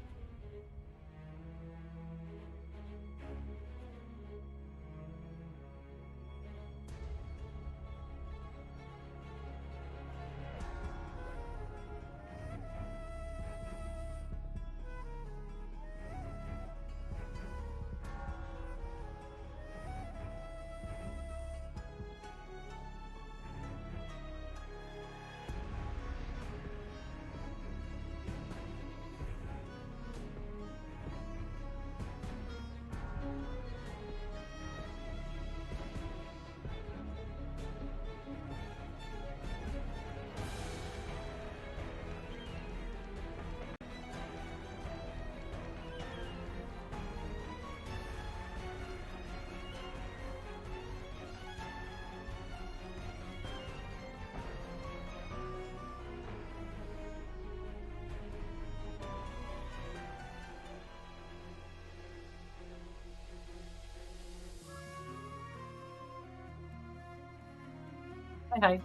hi.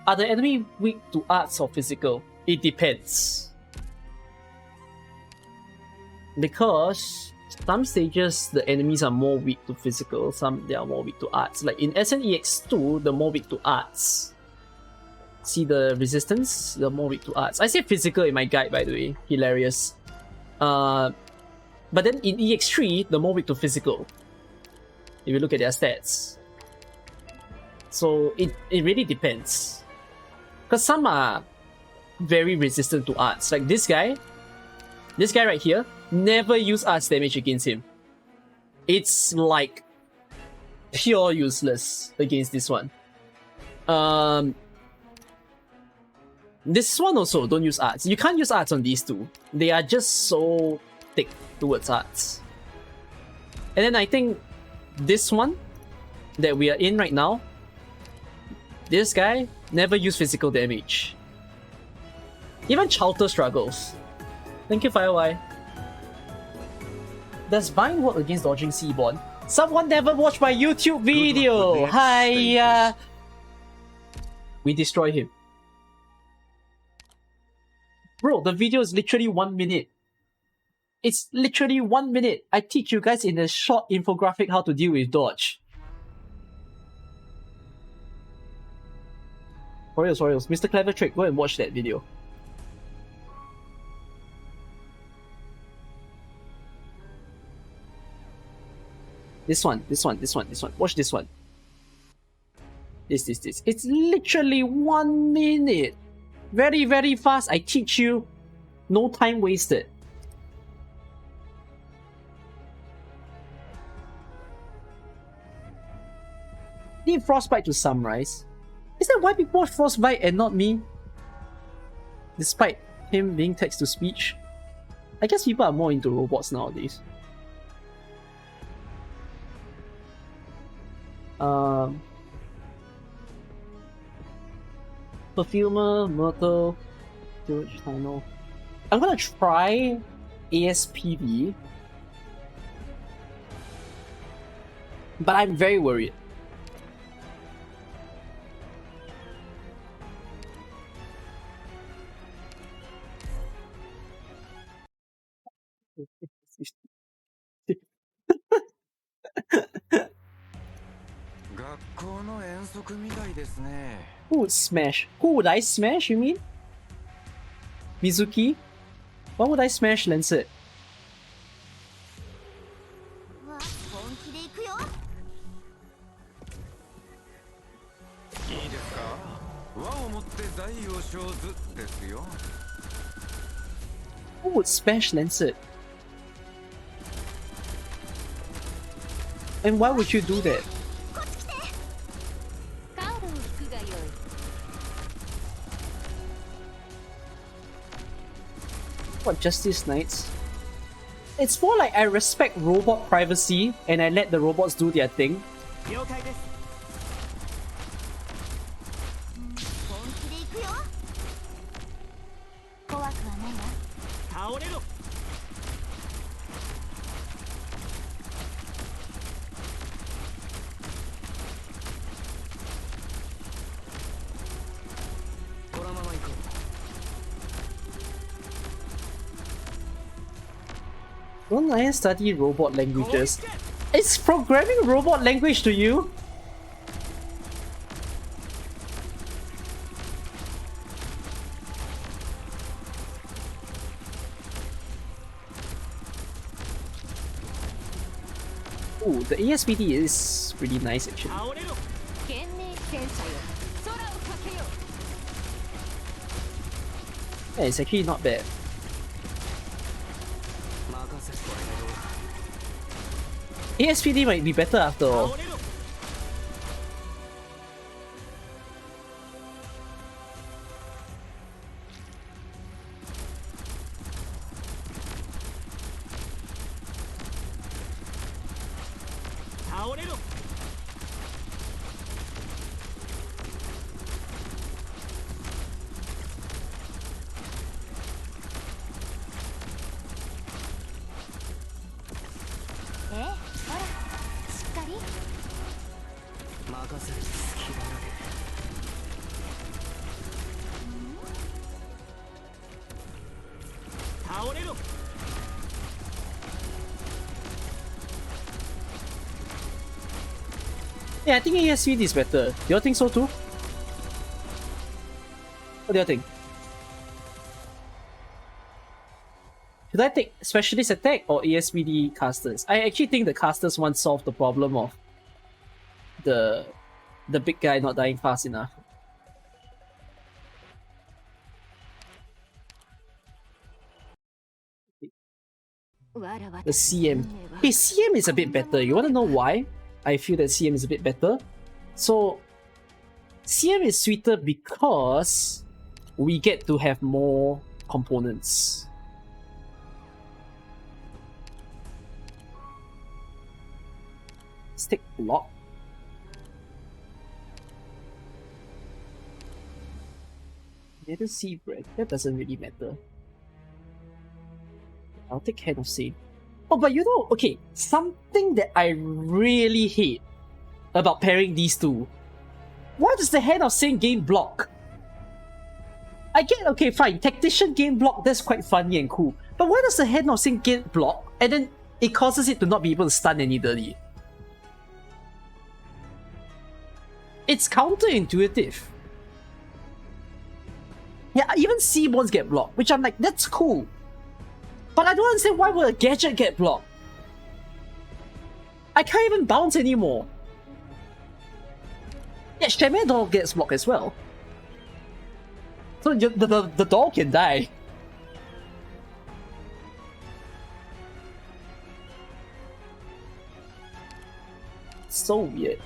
Are the enemy weak to arts or physical? It depends. Because some stages the enemies are more weak to physical, some they are more weak to arts. Like in SNEX2, the more weak to arts. See the resistance? The more weak to arts. I say physical in my guide, by the way. Hilarious. But then in EX3, the more weak to physical. If you look at their stats. So it really depends. Because some are very resistant to arts. Like this guy right here, never use arts damage against him. It's like pure useless against this one. This one also, don't use arts. You can't use arts on these two. They are just so thick towards arts. And then I think this one that we are in right now, this guy never use physical damage. Even Chowter struggles. Thank you, Firewire. Does Bind work against dodging Seaborn? Someone never watched my YouTube video! Hi! We destroy him. Bro, the video is literally 1 minute. It's literally 1 minute. I teach you guys in a short infographic how to deal with dodge. Royals, Mr. Clever Trick, go and watch that video. This one. Watch this one. This. It's literally 1 minute. Very, very fast. I teach you. No time wasted. Need Frostbite to Sunrise. Is that why people watch Frostbite and not me? Despite him being text to speech? I guess people are more into robots nowadays. Perfumer, Myrtle, Storage Tunnel. I'm gonna try ASPV, but I'm very worried. Who would smash? Who would I smash, you mean? Mizuki? Why would I smash Lancet? うわ本気で行くよ。いいですか和をもって財を生ずですよ Who would smash Lancet? And why would you do that? こっち来て。カードを引くがよい。What, Justice Knights? It's more like I respect robot privacy and I let the robots do their thing. 了解です。本気で行くよ。怖くはないわ。倒れろ。このまま行こう Don't I study robot languages? Is programming robot language to you? Ooh, the ASPD is pretty nice actually. 倒れろ。懸命戦車よ。空をかけよ。 Yeah, it's actually not bad. 任せてもらえろ ASPD might be better after all. 倒れろ。倒れろ。え、ほら、しっかり。任せる隙だら倒れろ。 Yeah, I think ASPD is better. Do you think so too? What do you think? Should I take Specialist Attack or ASPD Casters? I actually think the Casters one solved the problem of the big guy not dying fast enough. The CM. Hey, CM is a bit better. You wanna know why? I feel that CM is a bit better. So, CM is sweeter because we get to have more components. Let's take block. Neither sea bread. That doesn't really matter. I'll take Hand of Sane. Oh, but you know, okay, something that I really hate about pairing these two. Why does the Hand of Sane gain block? I get, okay, fine, Tactician gain block, that's quite funny and cool. But why does the Hand of Sane gain block and then it causes it to not be able to stun anybody? It's counterintuitive. Yeah, even Seaborns get blocked, which I'm like, that's cool. But I don't understand why would a gadget get blocked? I can't even bounce anymore. Yeah, Shaman Doll gets blocked as well. So the doll can die. So weird.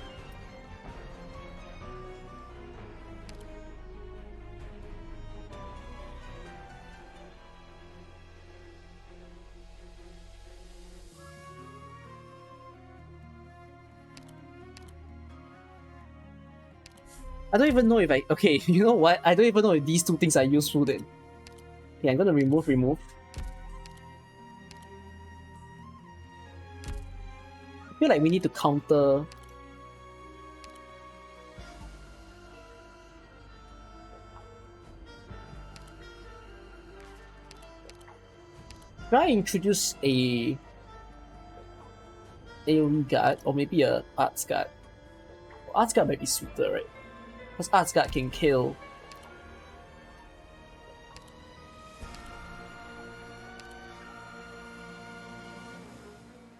I don't even know if I... Okay, you know what? I don't even know if these two things are useful then. Yeah, I'm gonna remove. I feel like we need to counter... Should I introduce a AoE guard or maybe a arts guard? Arts guard might be sweeter, right? Because arts guard can kill.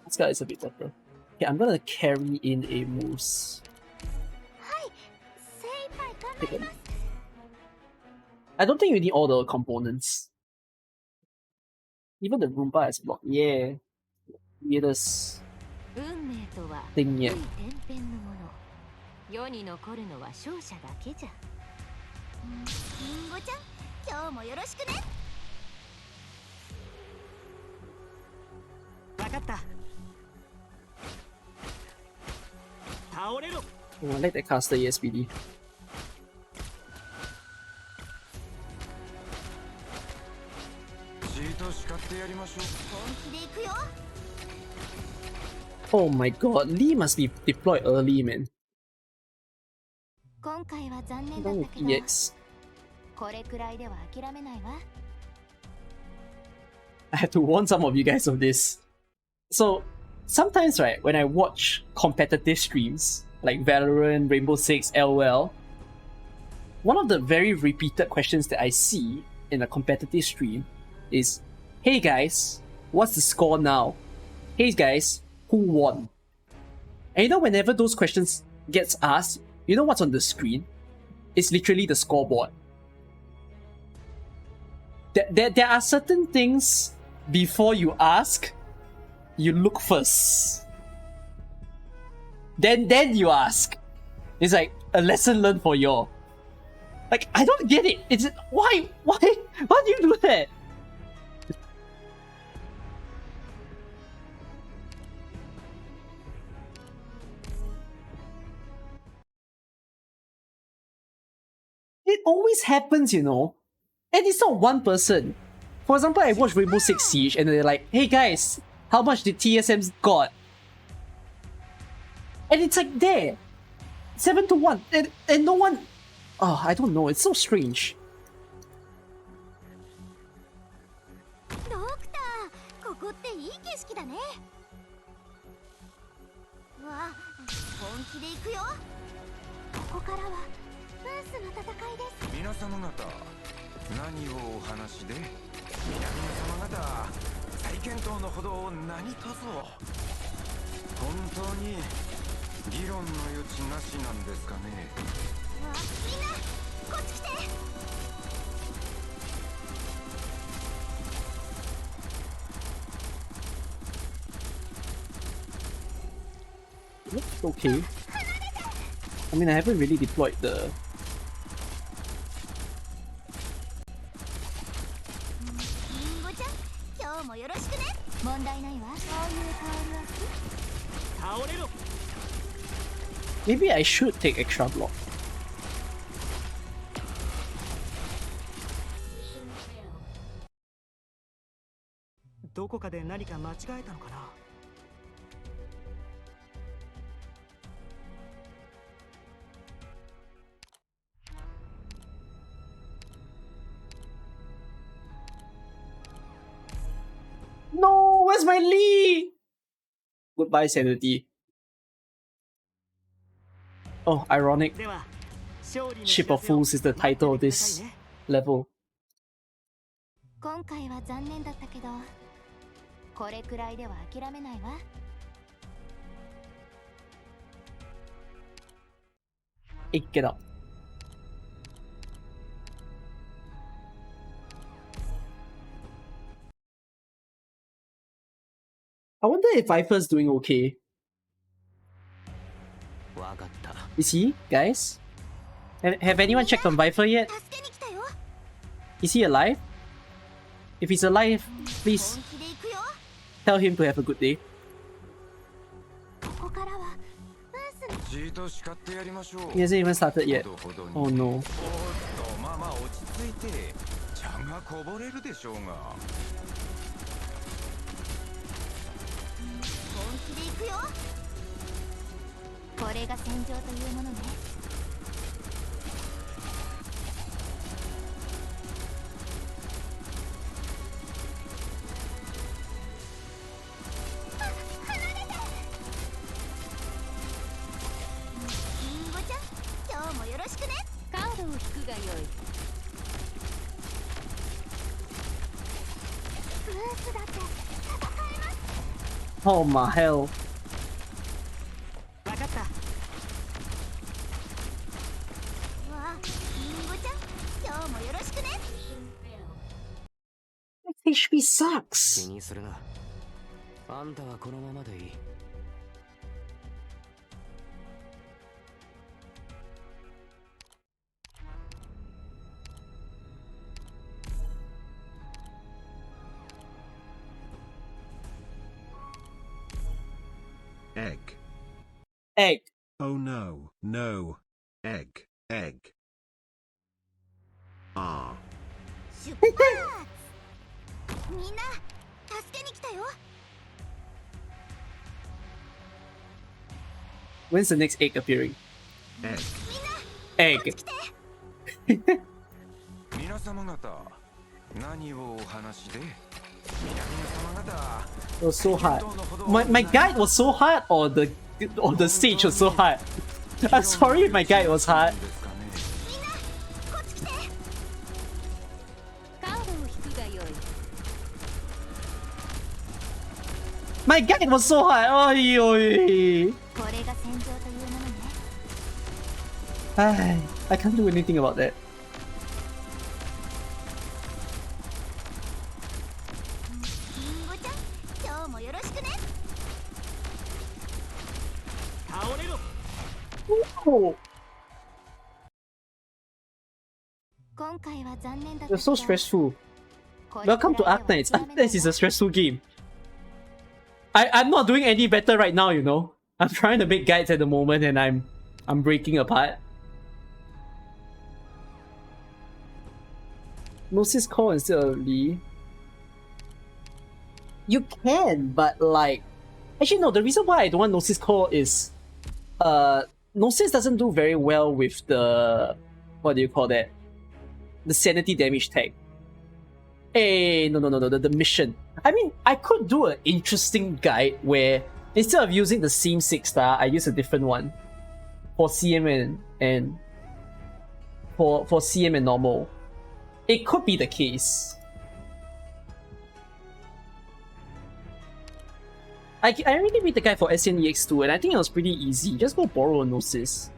Arts guard is a bit better. Okay, I'm gonna carry in a moose. はい精一杯頑張 Take り a ます I don't think you need all the components. Even the Roomba has block. Yeah. Weirdest 運命とは thing 天 yet. 々のもの世に残るのは勝者だけじゃりんごちゃん今日もよろしくね分かった倒れろ Oh, I like that caster ESPD. じーと叱ってやりましょう。本気で行くよ Oh my god, Lee must be deployed early, man. 今回は残念 I'm だ done った with けど EX. これくらいでは諦めないわ I have to warn some of you guys of this. So, sometimes, right, when I watch competitive streams, like Valorant, Rainbow Six, LOL, one of the very repeated questions that I see in a competitive stream is, hey guys, what's the score now? Hey guys, who won? And you know, whenever those questions gets asked, you know what's on the screen? It's literally the scoreboard. There are certain things before you ask, you look first. Then you ask. It's like a lesson learned for y'all. Like, I don't get it. It's why do you do that? It always happens, you know. And it's not one person. For example, I watched Rainbow Six Siege and they're like, hey guys, how much did TSM got? And it's like there. 7-1. And no one... Oh, I don't know. It's so strange. ドクターここっていい景色だねわあ本気で行くよここからはブースの戦いです皆様方、何をお話で？皆々様方、再検討のほどを何とぞ。本当に議論の余地なしなんですかね。わあみんなこっち来て Looks okay. I mean, I haven't really deployed the... りんごちゃん今日もよろしくね問題ないわそういう香りは好き倒れろ Maybe I should take extra block. どこかで何か間違えたのかな No, where's my Lee? Goodbye, sanity. Oh, ironic. では勝利の Ship of Fools is the title of this level. 今回は残念だったけどこれくらいでは諦めないわ Hey, get up. I wonder if Viper's doing okay. わかった。 Is he, guys? Have anyone checked on Viper yet? 助けに来たよ Is he alive? If he's alive, please 本気で行くよ tell him to have a good day. ここからはブースのじーと叱ってやりましょう。 He hasn't even started yet. ほどほどに。 Oh no. おっと、まあまあ落ち着いて。茶がこぼれるでしょうが。本気で行くよ。これが戦場というものね。リンゴちゃん、今日もよろしくね。カードを引くがよい。ブースだって戦えます。 Oh my hell. 分かった。わあ、リンゴちゃん、今日もよろしくね。 HP 気 sucks. にするな。あんたはこのままでいい。Egg. Egg. Oh no, no. Egg, egg. Ah. 出発。みんな助けに来たよ。 When's the next egg appearing? Egg. Egg. 皆様方、何をお話で？皆様方。 It was so hard. My guide was so hard, or the stage was so hard. I'm sorry if my guide was hard. みんなこっち来て。カードを引くがよい。 My guide was so hard. Oi, oi. これが戦場というものね。 I can't do anything about that. リンゴちゃん、今日もよろしくね。倒れろ。 Oh, 今回は残念だったけ you're ど。 so stressful. これくらい Welcome to では Arknights. 諦めない Arknights is a stressful game. I'm not doing any better right now, you know. I'm trying to make guides at the moment and I'm breaking apart. Gnosis Core instead of Lee. You can, but like actually no, the reason why I don't want Gnosis Core is Gnosis doesn't do very well with the what do you call that? The sanity damage tag. Hey, no, the mission. I mean, I could do an interesting guide where instead of using the same 6-star, I use a different one for CM and for CM and normal. It could be the case. I already made the guide for SNEX2 and I think it was pretty easy. Just go borrow a Gnosis.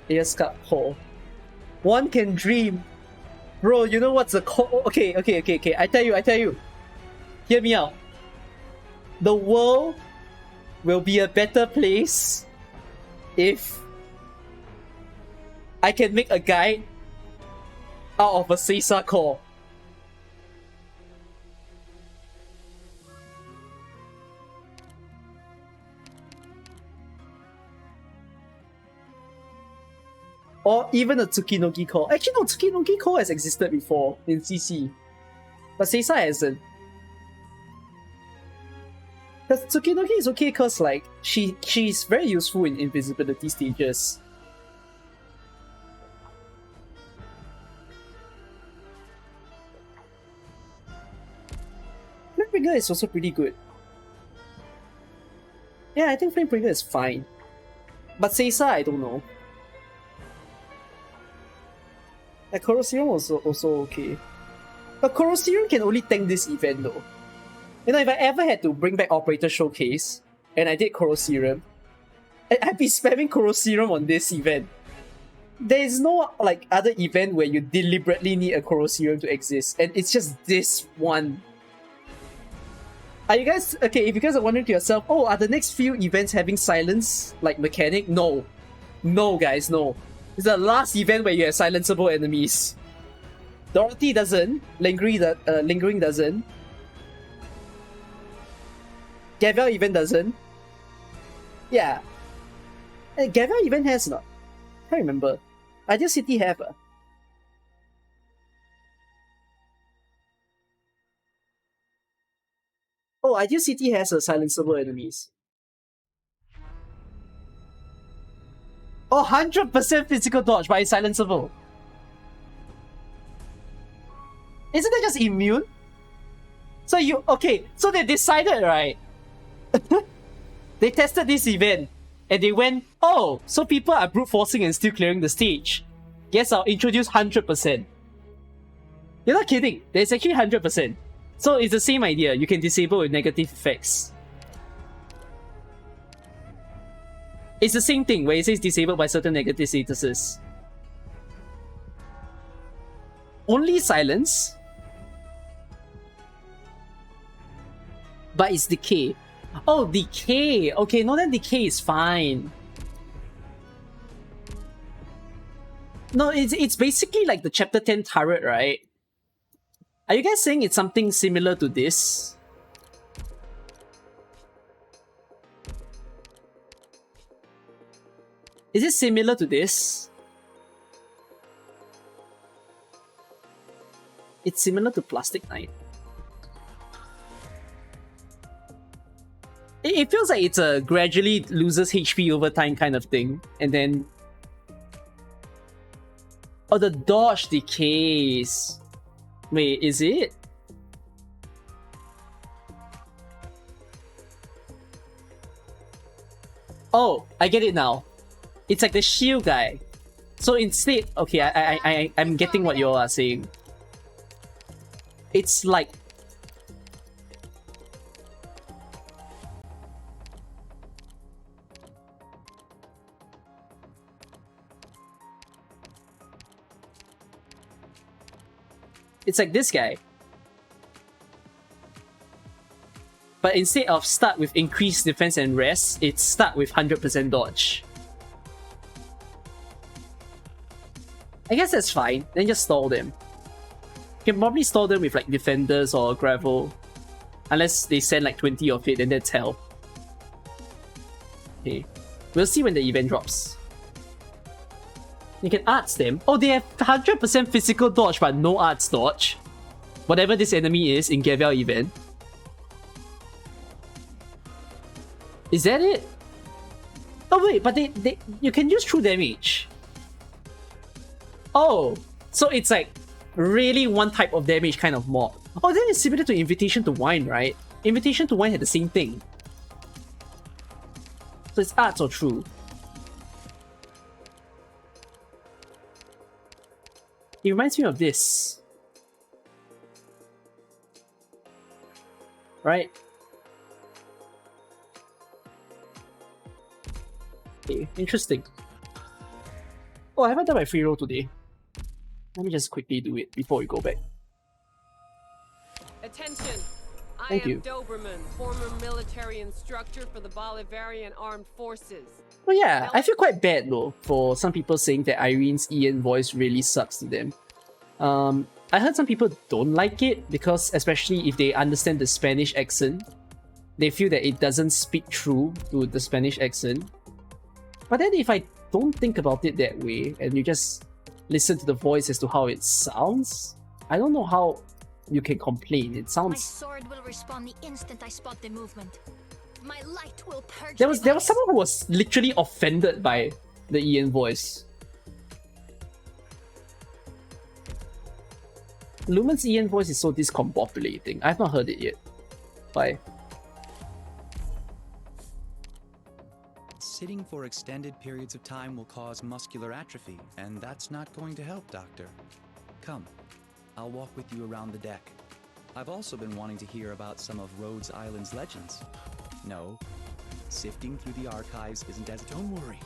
Yes, cut hole. One can dream. Bro, you know what's the core? Okay. I tell you. Hear me out. The world will be a better place if I can make a guide out of a Caesar core. Or even a Tsukinogi core. Actually, no, Tsukinogi core has existed before in CC. But Seisa hasn't. Because Tsukinogi is okay because, like, she's very useful in invisibility stages. Flamebringer is also pretty good. Yeah, I think Flamebringer is fine. But Seisa, I don't know. Like, Corroserum was also okay. But Corroserum can only tank this event though. You know, if I ever had to bring back Operator Showcase, and I did Corroserum, I'd be spamming Corroserum on this event. There is no, like, other event where you deliberately need a Corroserum to exist, and it's just this one. Are you guys... Okay, if you guys are wondering to yourself, oh, are the next few events having silence, like, mechanic? No. No, guys, no. It's the last event where you have silenceable enemies. Dorothy doesn't. Lingering doesn't. Gavel even doesn't. Yeah. Gavel even has not. I can't remember. Ideal City have. Oh, Ideal City has a silenceable enemies. Oh, 100% physical dodge, but it's silenceable. Isn't that just immune? So so they decided, right? They tested this event, and they went, oh, so people are brute forcing and still clearing the stage. Guess I'll introduce 100%. You're not kidding, there's actually 100%. So it's the same idea, you can disable with negative effects. It's the same thing where it says disabled by certain negative statuses. Only silence. But it's decay. Oh, decay. Okay, no, then decay is fine. No, it's basically like the chapter 10 turret, right? Are you guys saying it's something similar to this? Is it similar to this? It's similar to Plastic Knight. It feels like it's a gradually loses HP over time kind of thing, and then... Oh, the dodge decays. Wait, is it? Oh, I get it now. It's like the shield guy. So instead, okay, I'm getting what you all are saying. It's like... It's like this guy. But instead of start with increased defense and rest, it's start with 100% dodge. I guess that's fine, then just stall them. You can probably stall them with like defenders or gravel. Unless they send like 20 of it, then that's hell. Okay. We'll see when the event drops. You can arts them. Oh, they have 100% physical dodge but no arts dodge. Whatever this enemy is in Gavel event. Is that it? Oh wait, but you can use true damage. Oh, so it's like really one type of damage kind of mob. Oh, then it's similar to Invitation to Wine, right? Invitation to Wine had the same thing. So it's arts or true. It reminds me of this. Right? Okay, interesting. Oh, I haven't done my free roll today. Let me just quickly do it before we go back. Attention! Thank you. I am Doberman, former military instructor for the Bolivarian Armed Forces. Oh yeah, I feel quite bad though for some people saying that Irene's Ian voice really sucks to them. I heard some people don't like it because, especially if they understand the Spanish accent, they feel that it doesn't speak true to the Spanish accent. But then if I don't think about it that way and you just listen to the voice as to how it sounds, I don't know how you can complain. It My sounds... sword will respond the instant I spot the movement. My light will purge There was someone who was literally offended by the Ian voice. Lumen's Ian voice is so discombobulating. I've not heard it yet. Bye. Sitting for extended periods of time will cause muscular atrophy, and that's not going to help, Doctor. Come, I'll walk with you around the deck. I've also been wanting to hear about some of Rhodes Island's legends. No, sifting through the archives isn't as... Don't worry,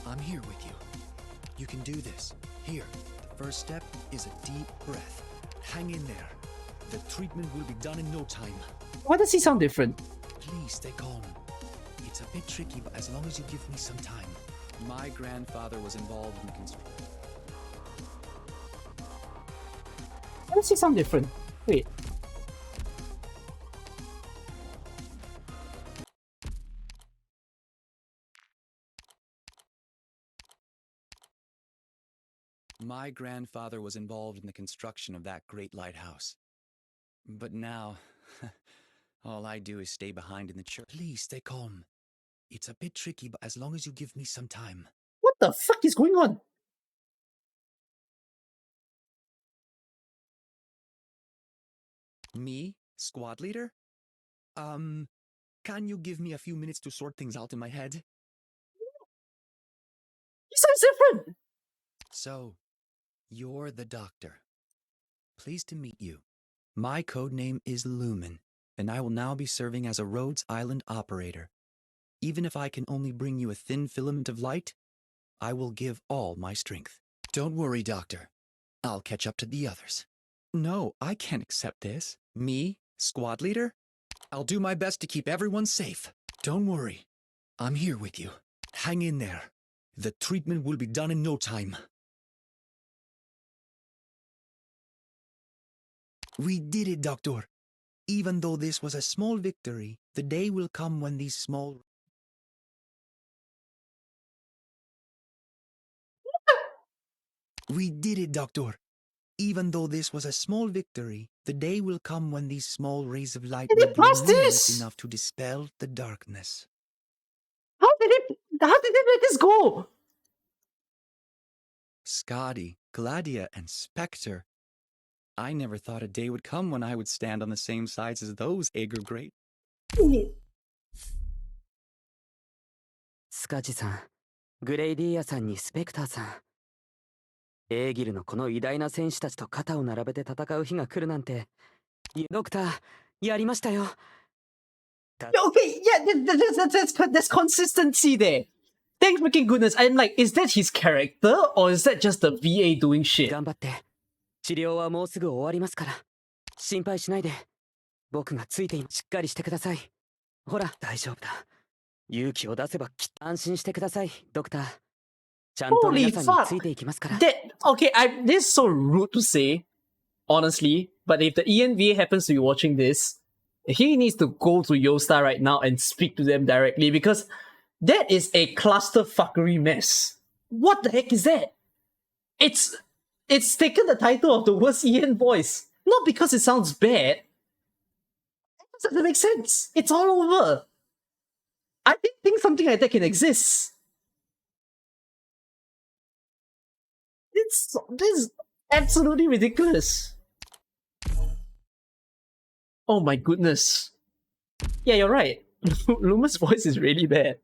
I'm here with you. You can do this. Here, the first step is a deep breath. Hang in there. The treatment will be done in no time. Why does he sound different? Please stay calm. It's a bit tricky, but as long as you give me some time, My grandfather was involved in construction. Why does he sound different? Wait. My grandfather was involved in the construction of that great lighthouse. But now, all I do is stay behind in the church. Please stay calm. It's a bit tricky, but as long as you give me some time. What the fuck is going on? Me? Squad leader? Can you give me a few minutes to sort things out in my head? He sounds different! So, you're the doctor. Pleased to meet you. My code name is Lumen, and I will now be serving as a Rhodes Island operator. Even if I can only bring you a thin filament of light, I will give all my strength. Don't worry, Doctor. I'll catch up to the others. No, I can't accept this. Me, squad leader? I'll do my best to keep everyone safe. Don't worry. I'm here with you. Hang in there. The treatment will be done in no time. We did it, Doctor. Even though this was a small victory, the day will come when these small... We did it, Doctor. Even though this was a small victory, the day will come when these small rays of light Did will he be pass luminous this? enough to dispel the darkness. How did they let this go? Scotty, Gladia, and Spectre. I never thought a day would come when I would stand on the same sides as those Aegir great. スカジさん、グレイディアさんにスペクターさん。エーギルのこの偉大な戦士たちと肩を並べて戦う日が来るなんて。ドクター、やりましたよ。Okay, yeah, there's consistency there. Thank fucking goodness. I'm like, is that his character or is that just the VA doing shit? 頑張って。治療はもうすぐ終わりますから。心配しないで。僕がついてしっかりしてください。ほら、大丈夫だ。勇気を出せばきっと安心してください、ドクター。ちゃんと皆さんについていきますから。Okay, this is so rude to say, honestly, but if the ENVA happens to be watching this, he needs to go to Yostar right now and speak to them directly because that is a clusterfuckery mess. What the heck is that? It's taken the title of the worst EN voice. Not because it sounds bad. It doesn't make sense. It's all over. I didn't think something like that can exist. This is absolutely ridiculous. Oh my goodness. Yeah, you're right. Luma's voice is really bad.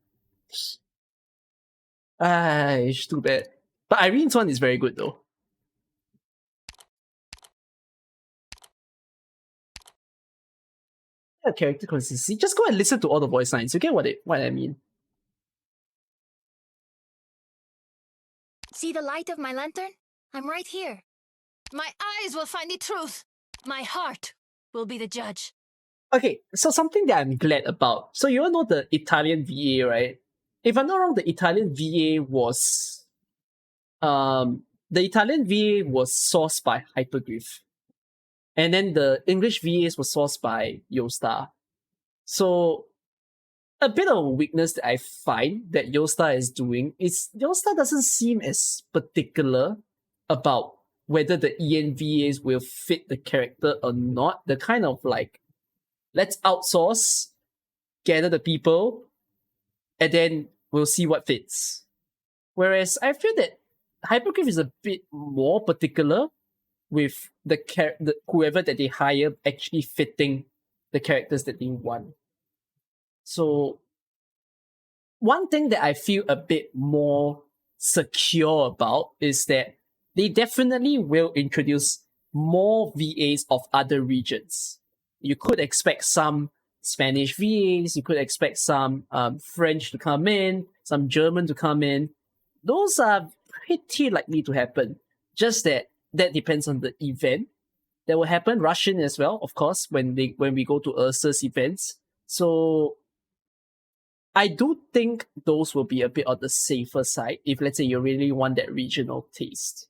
It's too bad. But Irene's one is very good though. Yeah, character consistency. Just go and listen to all the voice lines. You get what I mean. See the light of my lantern? I'm right here. My eyes will find the truth. My heart will be the judge. Okay, so something that I'm glad about. So you all know the Italian VA, right? If I'm not wrong, the Italian VA was sourced by Hyperglyph. And then the English VAs were sourced by Yostar. So a bit of a weakness that I find that Yostar is doing is Yostar doesn't seem as particular about whether the ENVAs will fit the character or not. The kind of like, let's outsource, gather the people, and then we'll see what fits. Whereas I feel that Hyperglyph is a bit more particular with the whoever that they hire actually fitting the characters that they want. So one thing that I feel a bit more secure about is that they definitely will introduce more VAs of other regions. You could expect some Spanish VAs, you could expect some French to come in, some German to come in. Those are pretty likely to happen. Just that depends on the event. That will happen. Russian as well, of course, when we go to Ursa's events. So I do think those will be a bit on the safer side if, let's say, you really want that regional taste.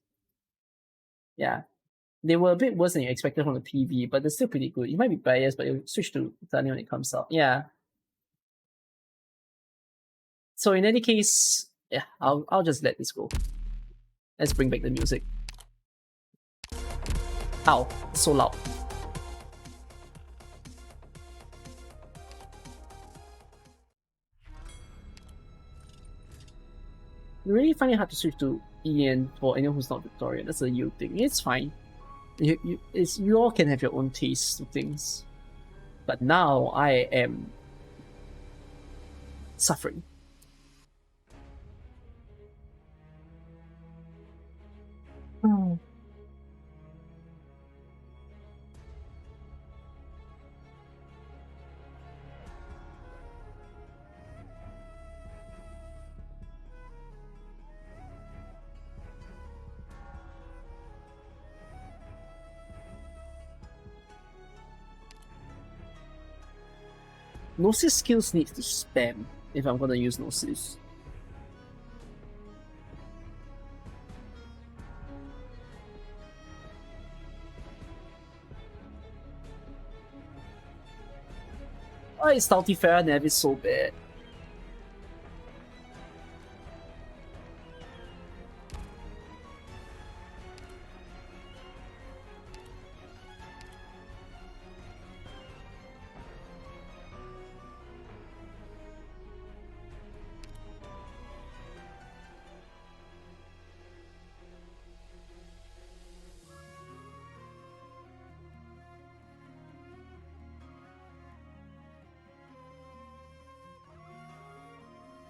Yeah. They were a bit worse than you expected from the TV, but they're still pretty good. You might be biased, but you'll switch to Italy when it comes out. Yeah. So in any case, yeah, I'll just let this go. Let's bring back the music. Ow, it's so loud. You really find it hard to switch to EN for anyone who's not Victorian. That's a you thing. It's fine. You all can have your own taste to things. But now I am suffering. Gnosis skills needs to spam if I'm gonna use Gnosis. Oh, it's Stoutifera Nev is so bad.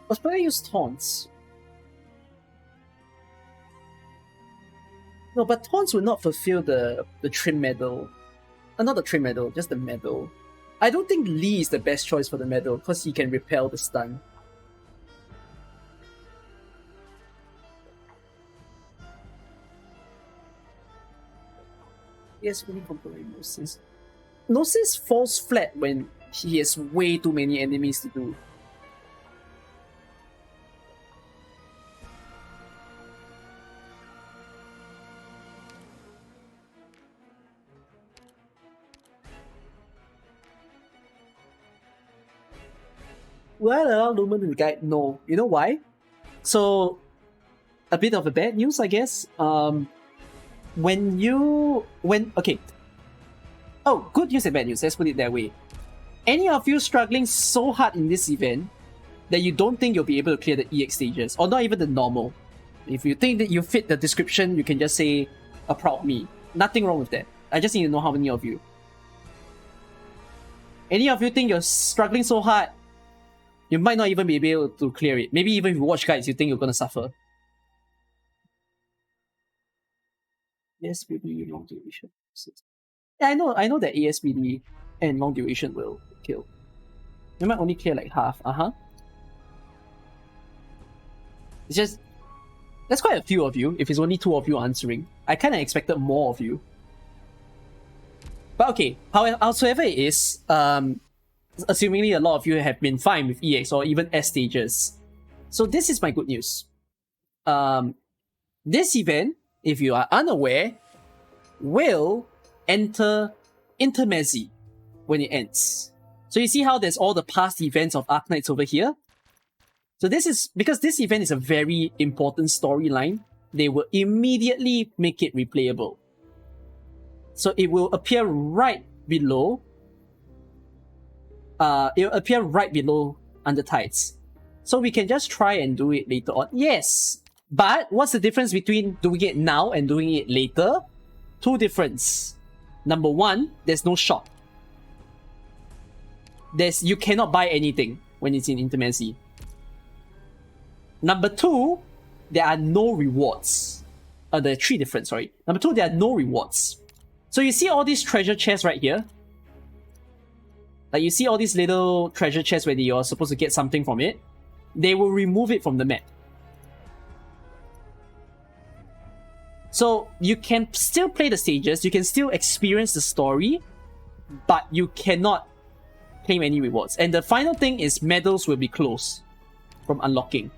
Was better use taunts. No, but taunts will not fulfill the trim medal. Not the trim medal, just the medal. I don't think Lee is the best choice for the medal because he can repel the stun. Yes, really complicated Gnosis. Gnosis falls flat when he has way too many enemies to do. Well, Lumen will guide. No. You know why? So, a bit of a bad news, I guess. Okay. Oh, good news and bad news. Let's put it that way. Any of you struggling so hard in this event that you don't think you'll be able to clear the EX stages, or not even the normal. If you think that you fit the description, you can just say a proud me. Nothing wrong with that. I just need to know how many of you. Any of you think you're struggling so hard, you might not even be able to clear it. Maybe even if you watch guides, you think you're gonna suffer. Yes, maybe long duration. Yeah, I know that ASPD and long duration will kill. You might only clear like half. It's just that's quite a few of you. If it's only 2 of you answering, I kind of expected more of you. But okay, howsoever it is, assumingly a lot of you have been fine with EX or even S stages. So this is my good news. This event, if you are unaware, will enter Intermezzi when it ends. So you see how there's all the past events of Arknights over here? So this is, because this event is a very important storyline, they will immediately make it replayable. So it will appear right below Undertides. So we can just try and do it later on. Yes! But what's the difference between doing it now and doing it later? 2 differences. Number 1, there's no shop. You cannot buy anything when it's in Intermezzi. Number 2, there are no rewards. There are 3 different, sorry. Number 2, there are no rewards. So you see all these treasure chests right here? Like you see all these little treasure chests where you're supposed to get something from it? They will remove it from the map. So you can still play the stages, you can still experience the story, but you cannot claim any rewards. And the final thing is medals will be closed from unlocking.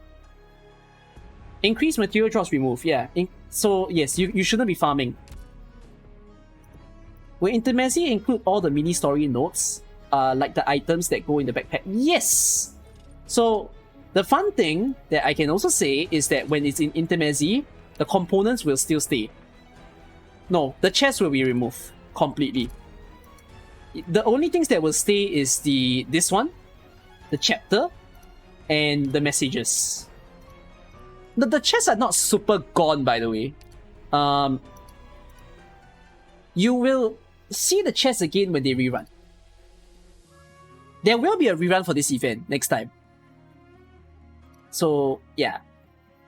Increase material drops removed, yeah. So yes, you shouldn't be farming. Will Intermezzi include all the mini story notes? Like the items that go in the backpack? Yes! So the fun thing that I can also say is that when it's in Intermezzi, the components will still stay. No, the chest will be removed completely. The only things that will stay is this one, the chapter, and the messages. The chests are not super gone, by the way. You will see the chests again when they rerun. There will be a rerun for this event next time. So, yeah.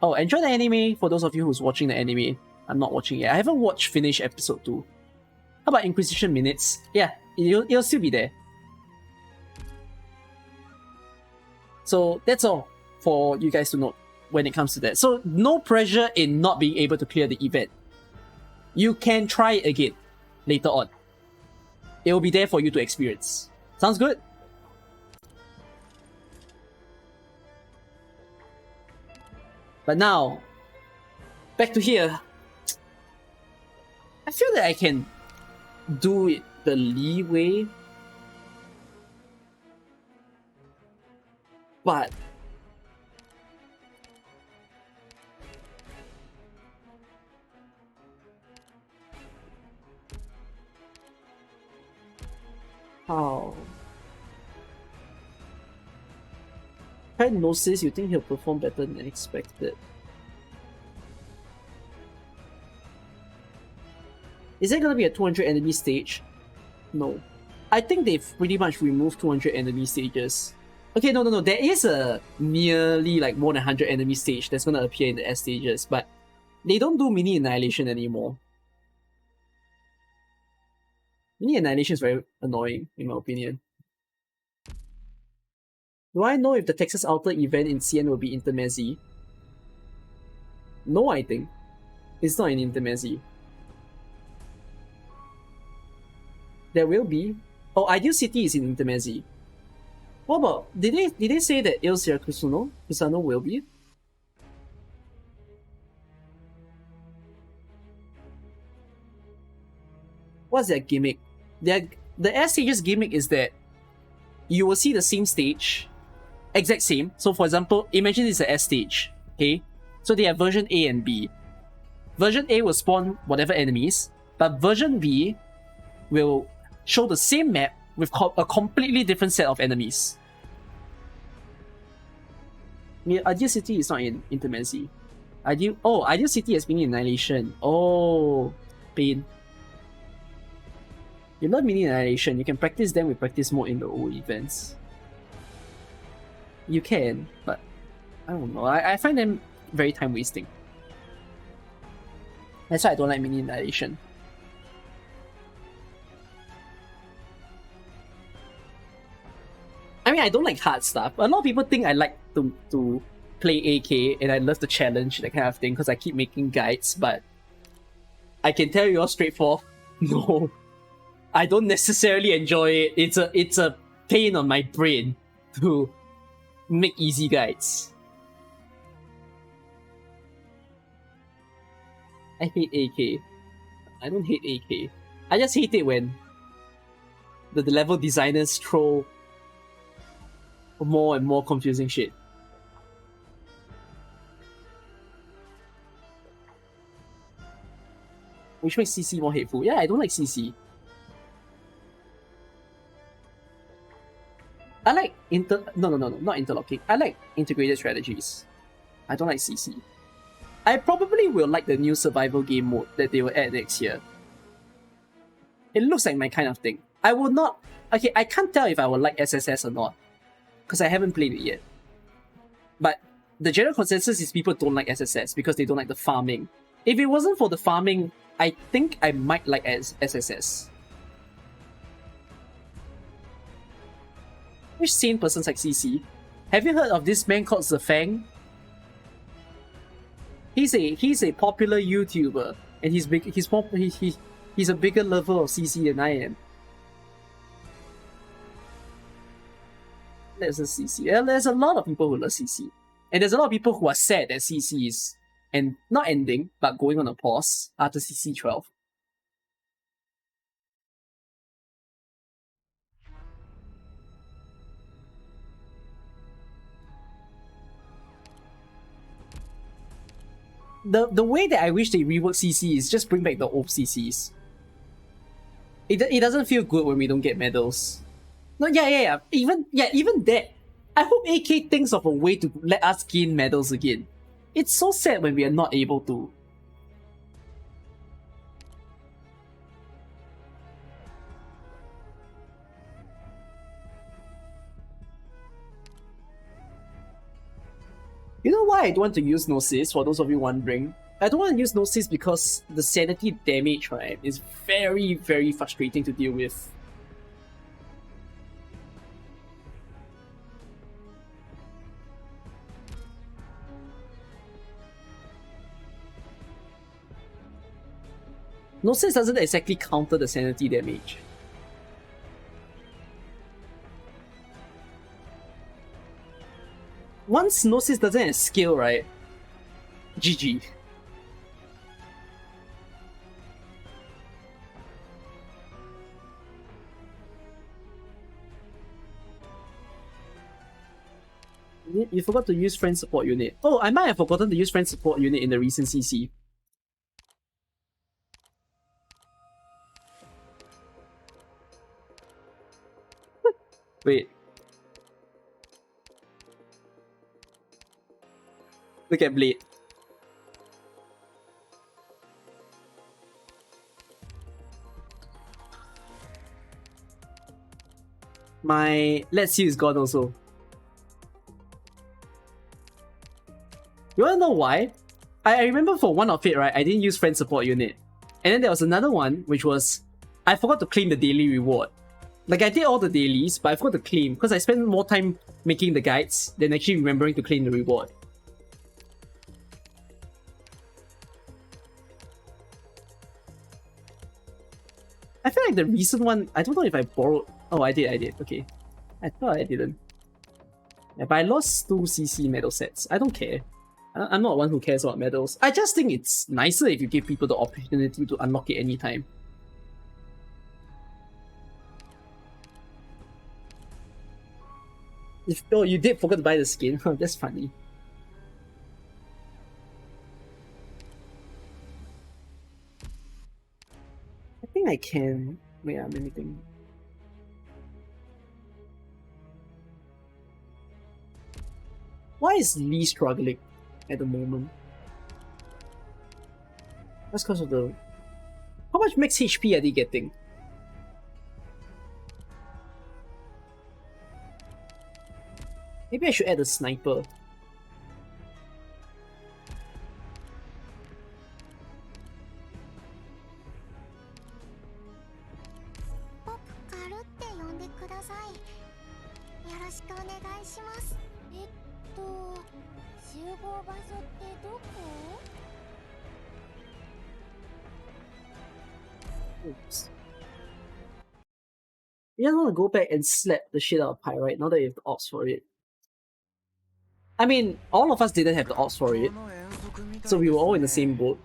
Oh, enjoy the anime for those of you who's watching the anime. I'm not watching it. I haven't watched finish episode 2. How about Inquisition minutes? Yeah, it'll still be there. So that's all for you guys to note when it comes to that. So no pressure in not being able to clear the event. You can try it again later on. It will be there for you to experience. Sounds good? But now, back to here. I feel that I can do it the leeway. But how? Hypnosis, you think he'll perform better than expected? Is there gonna be a 200 enemy stage? No. I think they've pretty much removed 200 enemy stages. Okay, no. There is a nearly like more than 100 enemy stage that's gonna appear in the S stages, but they don't do mini annihilation anymore. Mini annihilation is very annoying, in my opinion. Do I know if the Texas Alter event in CN will be Intermezzi? No, I think. It's not in Intermezzi. There will be. Oh, Ideal City is in Intermezzi. What about, did they say that Ilsia Kusano will be? What's their gimmick? The S stages gimmick is that you will see the same stage, exact same. So for example, imagine it's a S stage, okay? So they have version A and B. Version A will spawn whatever enemies, but version B will show the same map with a completely different set of enemies. Ideal City is not in Intermezzi. Ideal City has mini annihilation. Oh, pain. You love mini annihilation. You can practice them with practice mode in the old events. You can, but I don't know. I find them very time wasting. That's why I don't like mini annihilation. I mean, I don't like hard stuff. A lot of people think I like to play AK and I love the challenge, that kind of thing, because I keep making guides, but I can tell you all straightforward, no. I don't necessarily enjoy it. It's a pain on my brain to make easy guides. I hate AK. I don't hate AK. I just hate it when the level designers throw more and more confusing shit. Which makes CC more hateful. Yeah, I don't like CC. I like not interlocking. I like integrated strategies. I don't like CC. I probably will like the new survival game mode that they will add next year. It looks like my kind of thing. I will not... Okay, I can't tell if I will like SSS or not, because I haven't played it yet. But the general consensus is people don't like SSS because they don't like the farming. If it wasn't for the farming, I think I might like SSS. Which sane person's like CC? Have you heard of this man called Zafang? He's a popular YouTuber, and he's big. He's a bigger lover of CC than I am. there's a CC. Yeah, there's a lot of people who love CC. And there's a lot of people who are sad that CC is not ending, but going on a pause after CC 12. The way that I wish they rework CC is just bring back the old CCs. It doesn't feel good when we don't get medals. No, yeah. Even that. I hope AK thinks of a way to let us gain medals again. It's so sad when we are not able to. You know why I don't want to use Gnosis, for those of you wondering? I don't want to use Gnosis because the sanity damage, right, is very, very frustrating to deal with. Gnosis doesn't exactly counter the sanity damage. Once Gnosis doesn't have skill, right? GG. You forgot to use friend support unit. Oh, I might have forgotten to use friend support unit in the recent CC. Wait. Look at Blade. My Let's See is gone also. You wanna know why? I remember for one of it, right, I didn't use friend support unit. And then there was another one, which was I forgot to claim the daily reward. Like, I did all the dailies, but I forgot to claim because I spent more time making the guides than actually remembering to claim the reward. I feel like the recent one, I don't know if I borrowed. Oh, I did. Okay. I thought I didn't. Yeah, but I lost 2 CC medal sets. I don't care. I'm not one who cares about medals. I just think it's nicer if you give people the opportunity to unlock it anytime. Oh, you did forget to buy the skin. That's funny. I think I can. Wait, let me think. Why is Lee struggling at the moment? That's because of the... How much max HP are they getting? Maybe I should add a sniper. Oops. You just want to go back and slap the shit out of Pyrite now that you have the ops for it. I mean, all of us didn't have the ops for it, so we were all in the same boat.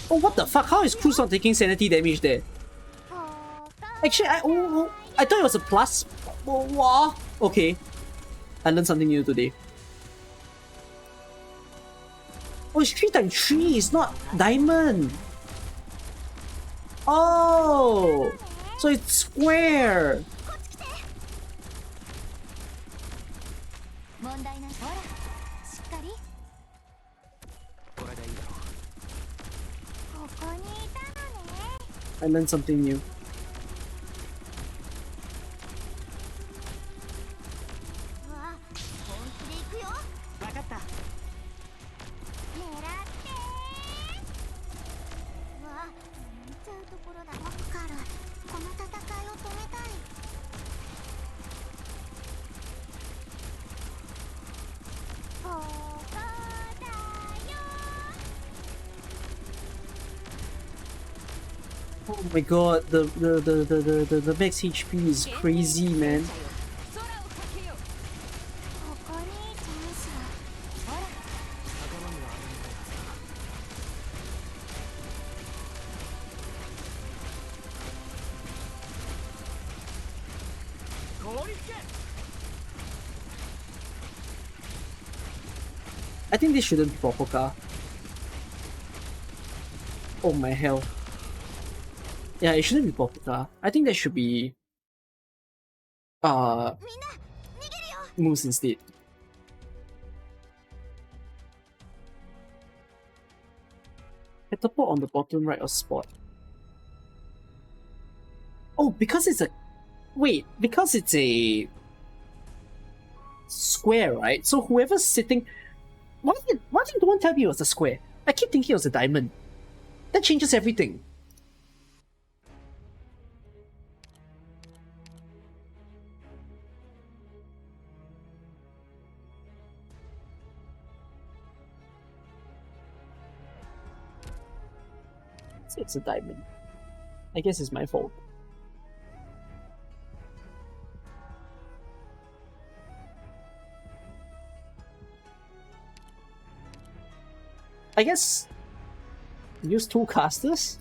Oh, what the fuck? How is Cruz not taking sanity damage there? Actually, I thought it was a plus. Oh, wow. Okay. I learned something new today. Oh, it's 3x3, it's not diamond. Oh, so it's square. I learned something new. Oh my god, the max HP is crazy, man. ここにチャンスが。ほら。I think this shouldn't be proper car. Oh my hell. Yeah, it shouldn't be proper car. I think that should be moves instead. Catapult on the bottom right of spot. Oh, because it's a because it's a square, right? So whoever's sitting, why did no one tell me it was a square? I keep thinking it was a diamond. That changes everything. It's a diamond. I guess it's my fault. I guess use 2 casters?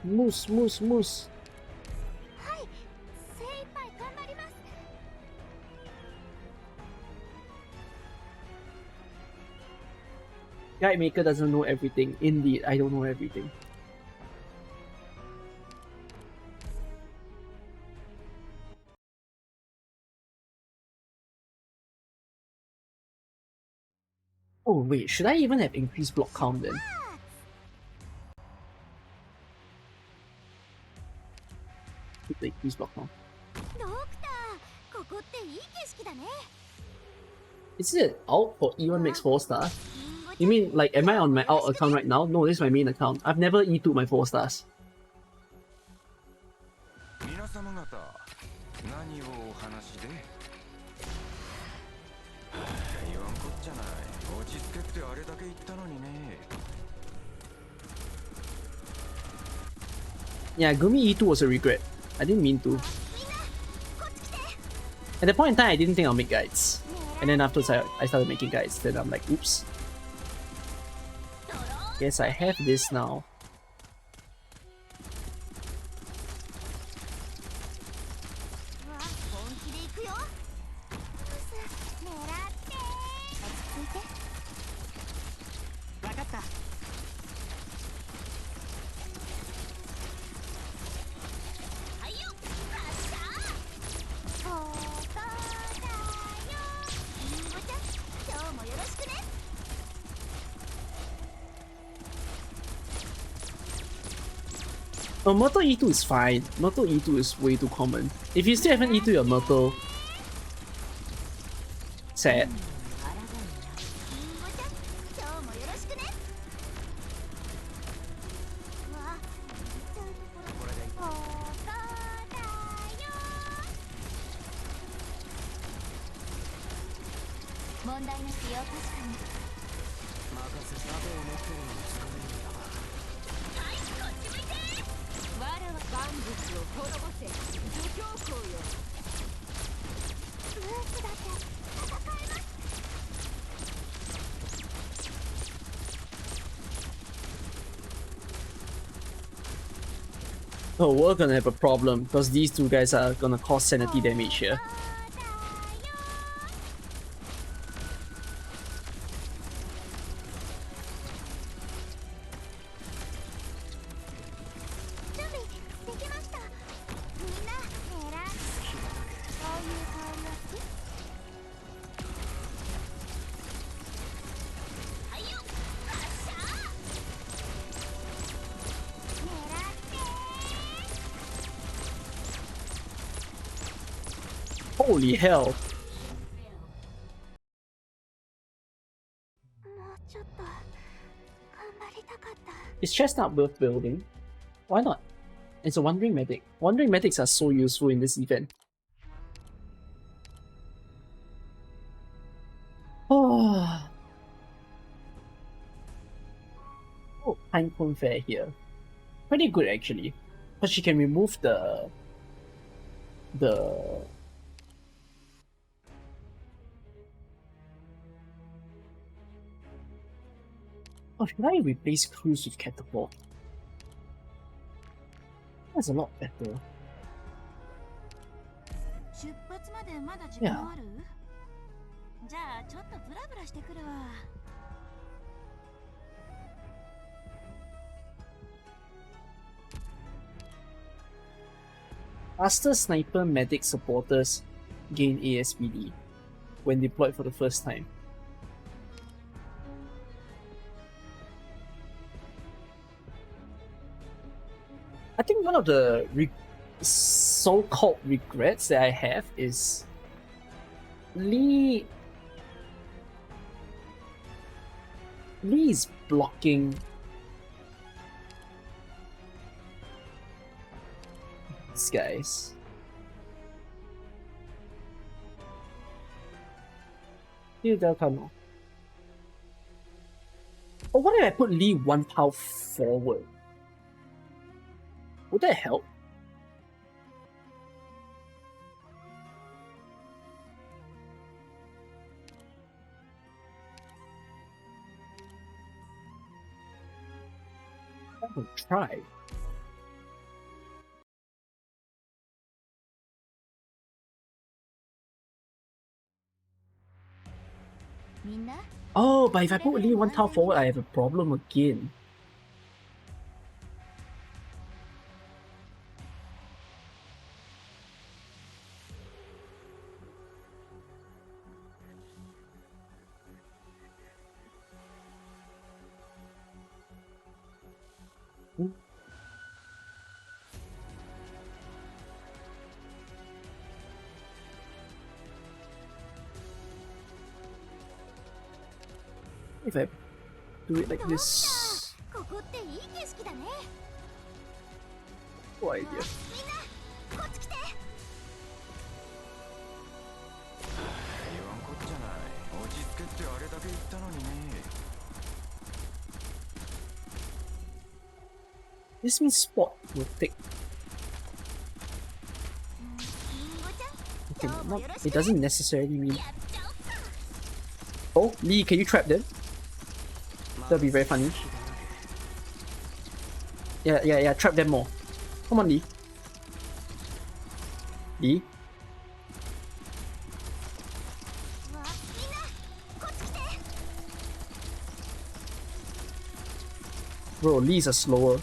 Moose, moose, moose. Guide Maker doesn't know everything. Indeed, I don't know everything. Oh wait, should I even have increased block count then? Keep the increased block count. Is it out for E1 makes 4 stars? You mean like am I on my out account right now? No, this is my main account. I've never E2 my 4 stars. 皆様方、何をお話で？言わんこっちゃない。落ち着けってあれだけ言ったのにね。Yeah, Gumi E2 was a regret. I didn't mean to. At that point in time, I didn't think I'll make guides. And then afterwards, I started making guides. Then I'm like, oops. Yes, I have this now. Oh, Myrtle E2 is fine. Myrtle E2 is way too common. If you still haven't E2 your Myrtle, sad. Oh, we're gonna have a problem because these 2 guys are gonna cause sanity damage here. Holy hell! Is Chestnut worth building? Why not? It's a Wandering Medic. Wandering Medics are so useful in this event. Oh, oh, Pinecone Fair here. Pretty good actually. But she can remove the oh, should I replace Cruise with Catapult? That's a lot better. 出発までまだ時 Yeah. 間ある？じゃあちょっとブラブラしてくるわ。Master Sniper Medic supporters gain ASPD when deployed for the first time. I think one of the so-called regrets that I have is Lee is blocking these guys. Here they'll come. Oh, what if I put Lee one power forward? Would that help? I will try. Oh, but if I put Lee one tile forward, I have a problem again. If I do it like this. No idea. 言わんこっちゃない。落ち着けってあれだけ言ったのにね。This means spot will take. Okay, it doesn't necessarily mean. Oh, Lee, can you trap them? That'll be very funny. Yeah, trap them more. Come on, Lee. Lee? Bro, Lee's are slower.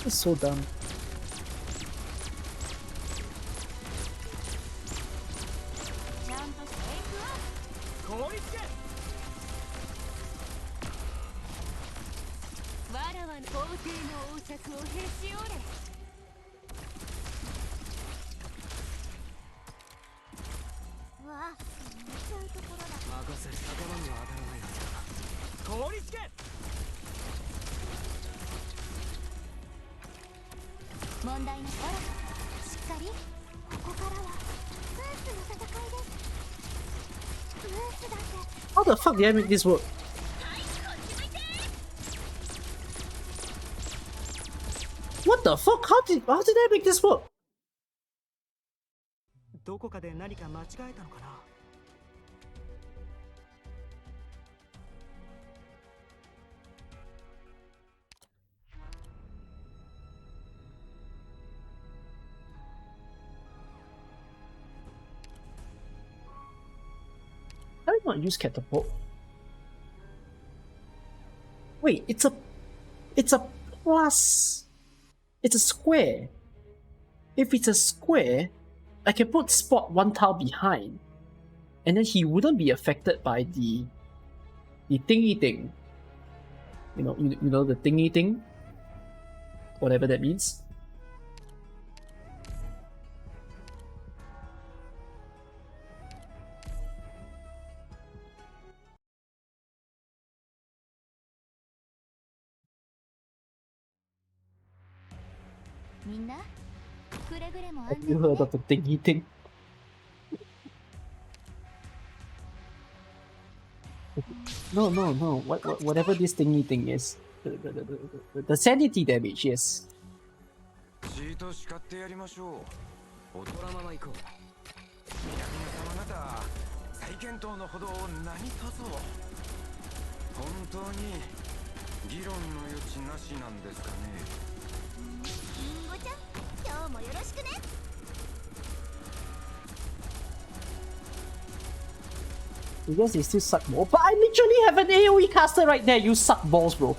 It's so dumb. How the fuck did I make this work? What the fuck? How did I make this work? どこかで何か間違えたのかな。How do I not use catapult? Wait, it's a plus. It's a square. If it's a square, I can put Spot one tile behind, and then he wouldn't be affected by the thingy thing. You know the thingy thing, whatever that means. Have you heard of the thingy thing? No. Whatever this thingy thing is, the sanity damage, yes. シート叱ってやりましょう。踊らまま行こう。皆様方、再検討のほどを何とぞ。本当に議論の余地なしなんですかね。リンゴちゃん、今日もよろしくね。I guess they still suck balls, but I literally have an AoE caster right there. You suck balls, bro.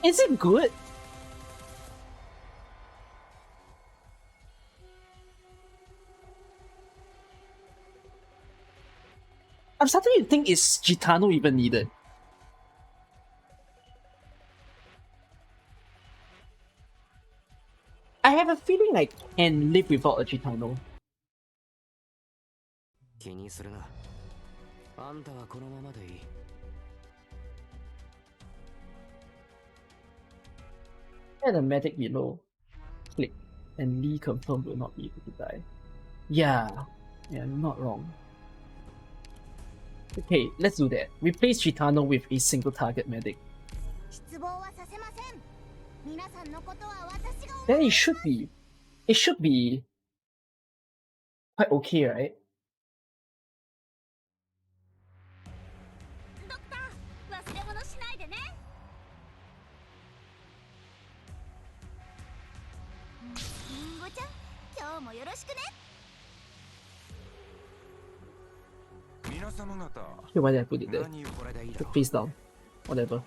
Is it good? I'm starting to think, is Gitano even needed? I have a feeling I can live without a Gitano. 気にするな。あんたはこのままでいい。And the medic below. Click. And Lee confirmed will not be able to die. Yeah, I'm not wrong. Okay, let's do that. Replace Gitano with a single target medic. Then it should be quite okay, right? Okay, why did I put it there? Put face down. Whatever.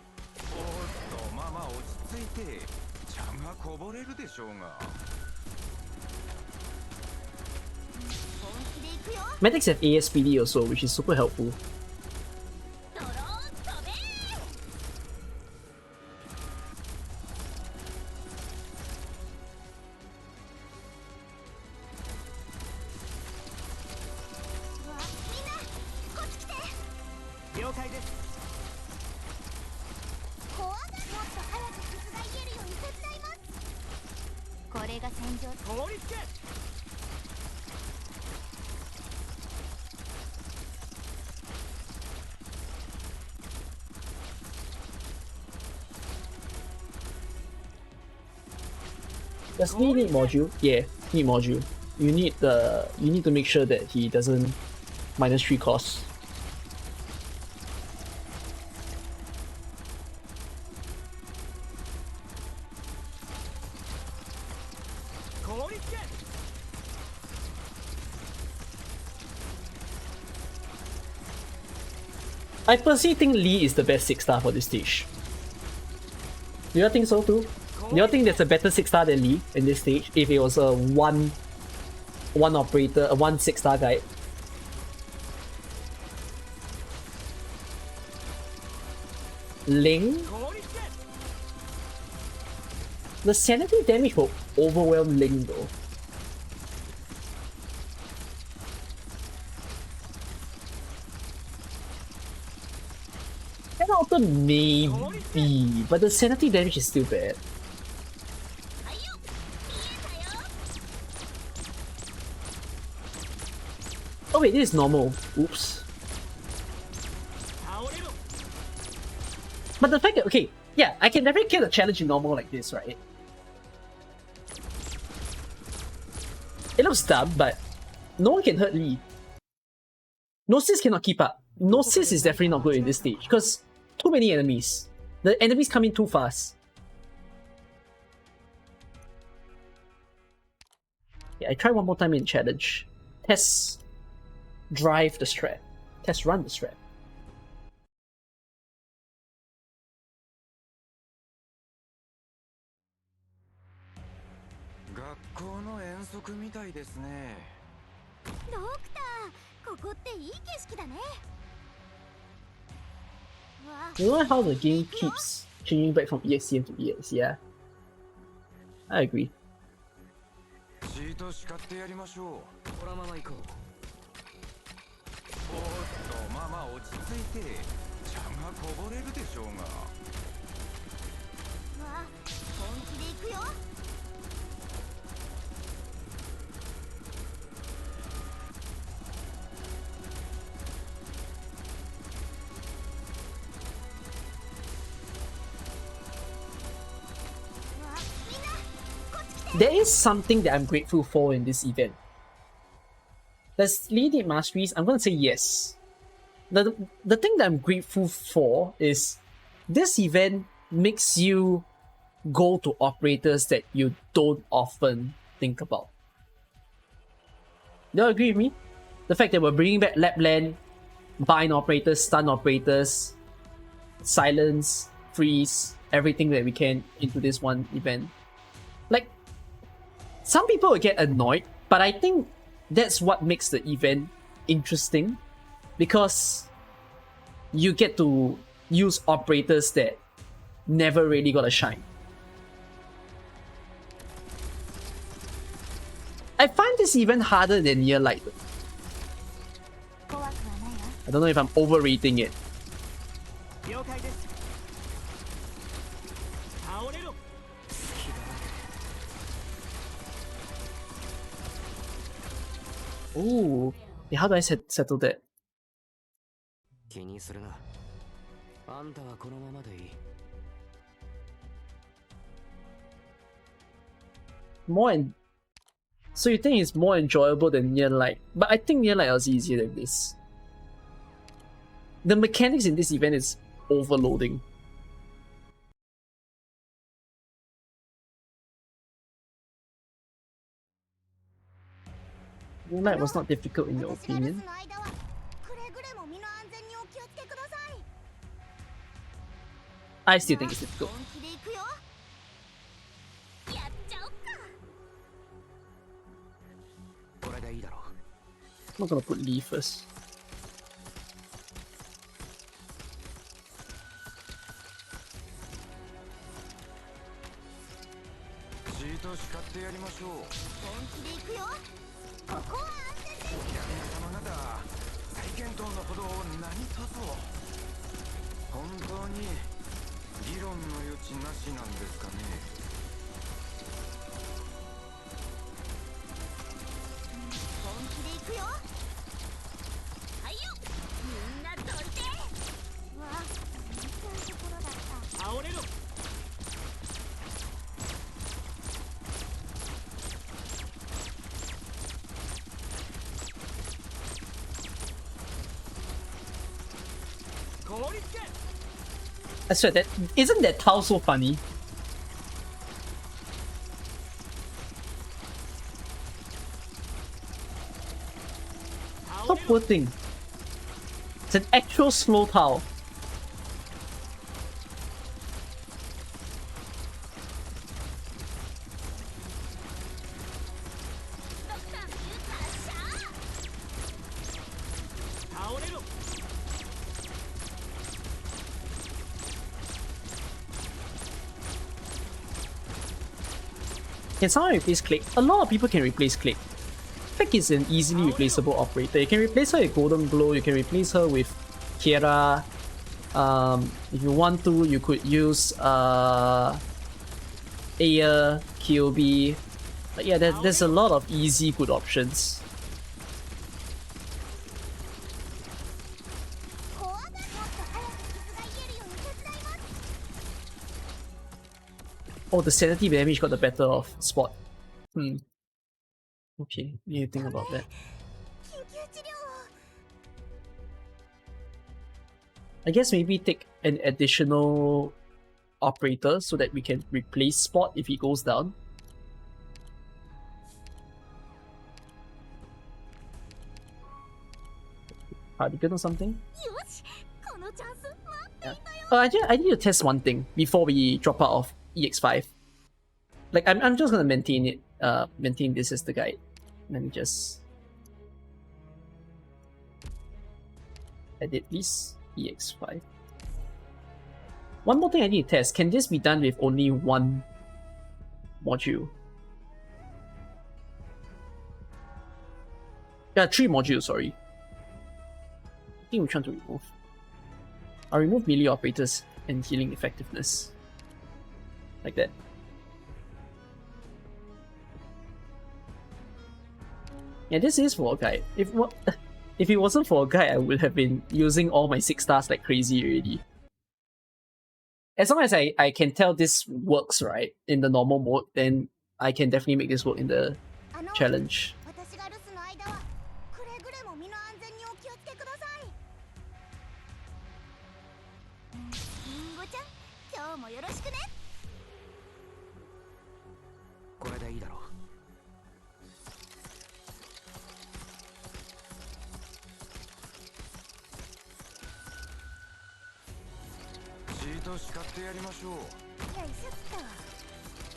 Medics have ASPD also, which is super helpful. れが戦場。凍りつけ。 Does he need module? Yeah, need module. You need to make sure that he doesn't -3 cost. I personally think Lee is the best 6-star for this stage. Do you think so too? Do you think there's a better 6-star than Lee in this stage if it was a one operator, a 1 6-star guide? Ling? The sanity damage will overwhelm Ling though. Auto maybe, but the sanity damage is still bad. Oh wait, this is normal. Oops. But the fact that, okay, yeah, I can never kill a challenge in normal like this, right? It looks dumb, but no one can hurt Lee. Gnosis cannot keep up. Gnosis is definitely not good in this stage, because too many enemies. The enemies come in too fast. Yeah, I try one more time in challenge. Test drive the strat. Test run the strat. 学校の遠足みたいですね。ドクター、ここっていい景色だね。 You know how the game keeps changing back from EXCM to EX, yeah? I agree. シート叱ってやりましょう。こらまま行こう。おっと、まあまあ落ち着いて。茶がこぼれるでしょうが。わあ、本気で行くよ。 There is something that I'm grateful for in this event. Does Lee need masteries? I'm gonna say yes. The thing that I'm grateful for is this event makes you go to operators that you don't often think about. Do you agree with me? The fact that we're bringing back Lapland, bind operators, stun operators, silence, freeze, everything that we can into this one event. Like, some people will get annoyed, but I think that's what makes the event interesting, because you get to use operators that never really got a shine. I find this event harder than Near Light. I don't know if I'm overrating it. Ooh, yeah, how do I settle that? So you think it's more enjoyable than Near Light, but I think Near Light was easier than this. The mechanics in this event is overloading. Near Light was not difficult in your opinion. I still think it's difficult. I'm not gonna put Lee first. くよ。はいよ、みんなどいて。わあ、見ちゃうところだった。倒れろ。凍りつけ。 I swear that isn't that towel so funny? So poor thing. It's an actual slow towel. Can someone replace Click? A lot of people can replace Click. Click is an easily replaceable operator. You can replace her with Golden Glow, you can replace her with Kiera. If you want to, you could use Aya, Kyobi. But yeah, there's a lot of easy good options. Oh, the sanity damage got the better of Spot. Okay, need to think about that. I guess maybe take an additional operator so that we can replace Spot if he goes down. Cardigan or something? Yeah. I need to test one thing before we drop out of EX5. Like, I'm just gonna maintain it, maintain this as the guide. Let me just edit this EX5. One more thing I need to test. Can this be done with only one module? Yeah, 3 modules, sorry. I think we're trying to remove. I'll remove melee operators and healing effectiveness. Like that. Yeah, this is for a guide. If it wasn't for a guide, I would have been using all my 6 stars like crazy already. As long as I can tell this works right in the normal mode, then I can definitely make this work in the challenge.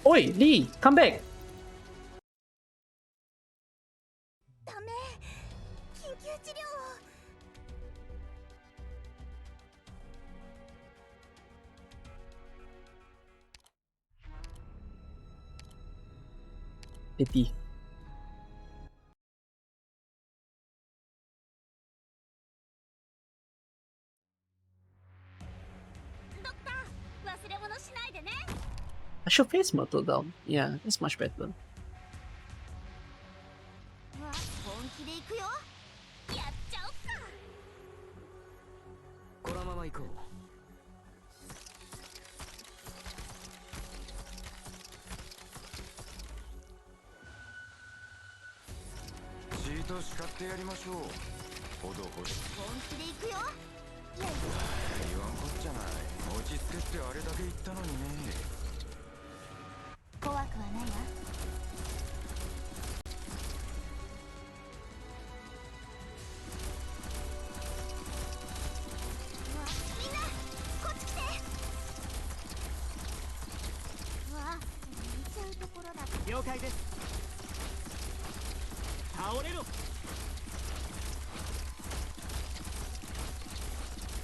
Oi, Lee, come back! Pity. I should face Myrtle down. Yeah, that's much better.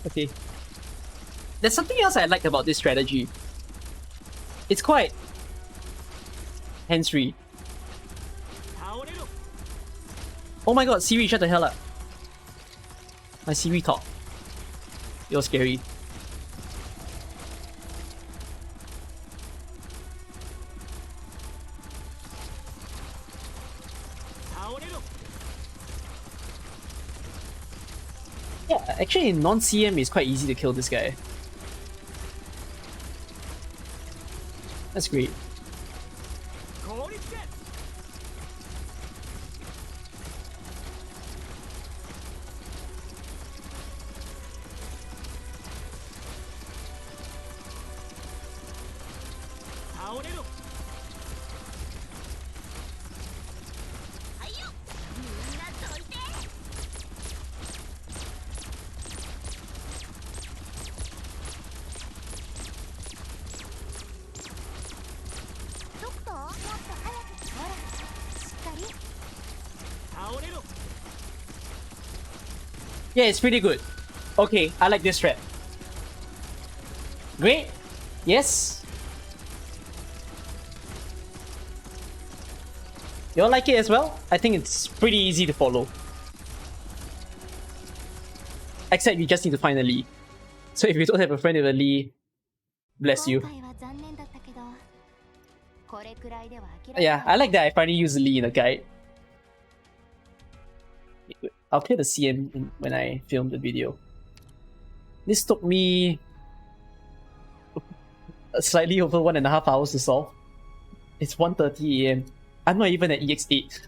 Okay. There's something else I liked about this strategy. It's quite hands-free. Oh my god, Siri, shut the hell up. My Siri talk. It was scary. Yeah, actually in non-CM it's quite easy to kill this guy. That's great. Yeah, it's pretty good. Okay, I like this strat. Great. Yes. You all like it as well? I think it's pretty easy to follow. Except you just need to find a Lee. So if you don't have a friend with a Lee, bless you. Yeah, I like that I finally used Lee in a guide. I'll play the CM when I film the video. This took me slightly over 1.5 hours to solve. It's 1:30 AM. I'm not even at EX8.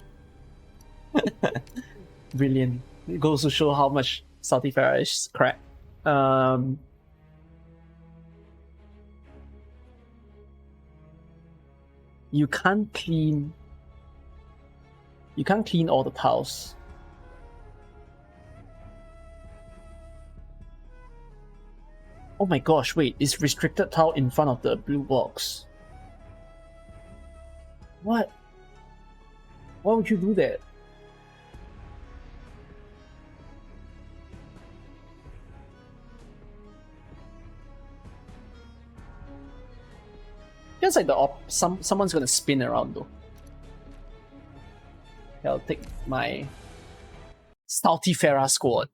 Brilliant. It goes to show how much Saltifera is crap. You can't clean all the tiles. Oh my gosh, wait, it's restricted tile in front of the blue box. What? Why would you do that? Feels like someone's gonna spin around though. Okay, I'll take my Saltifera squad.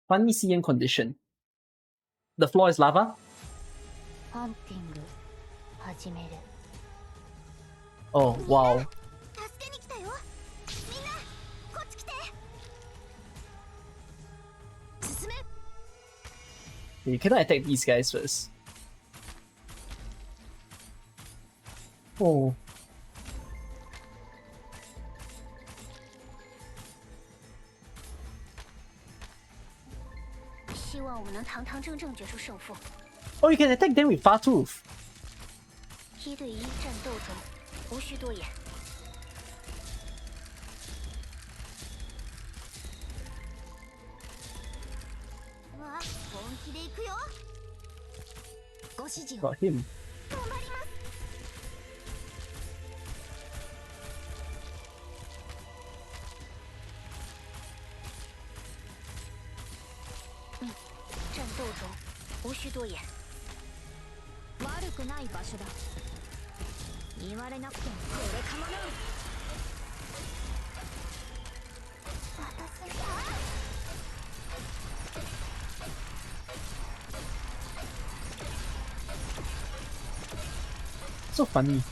Funny CN condition. The floor is lava. Oh wow. You cannot attack these guys first. Oh. Oh, you can attack them with Far Tooth. Got him. So funny.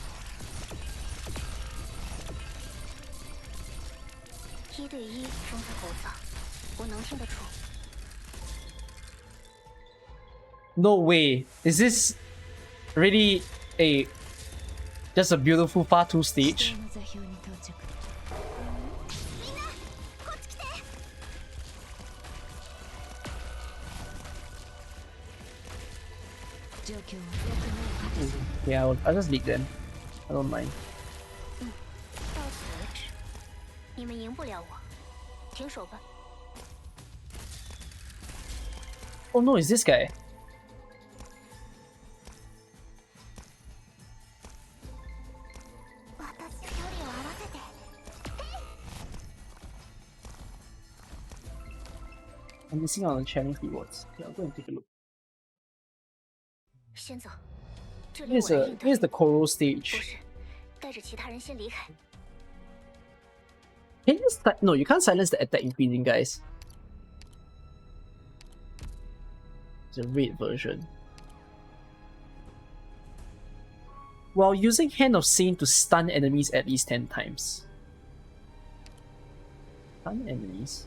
No way. Is this really just a beautiful Far 2 stage? Yeah, I'll just leak them. I don't mind. Oh no, it's this guy. I'm missing out on challenge rewards. Okay, I'll go and take a look. Here's the Koro stage. Can you no, you can't silence the attack increasing, guys. It's a red version. While using Hand of Saint to stun enemies at least 10 times. Fun enemies.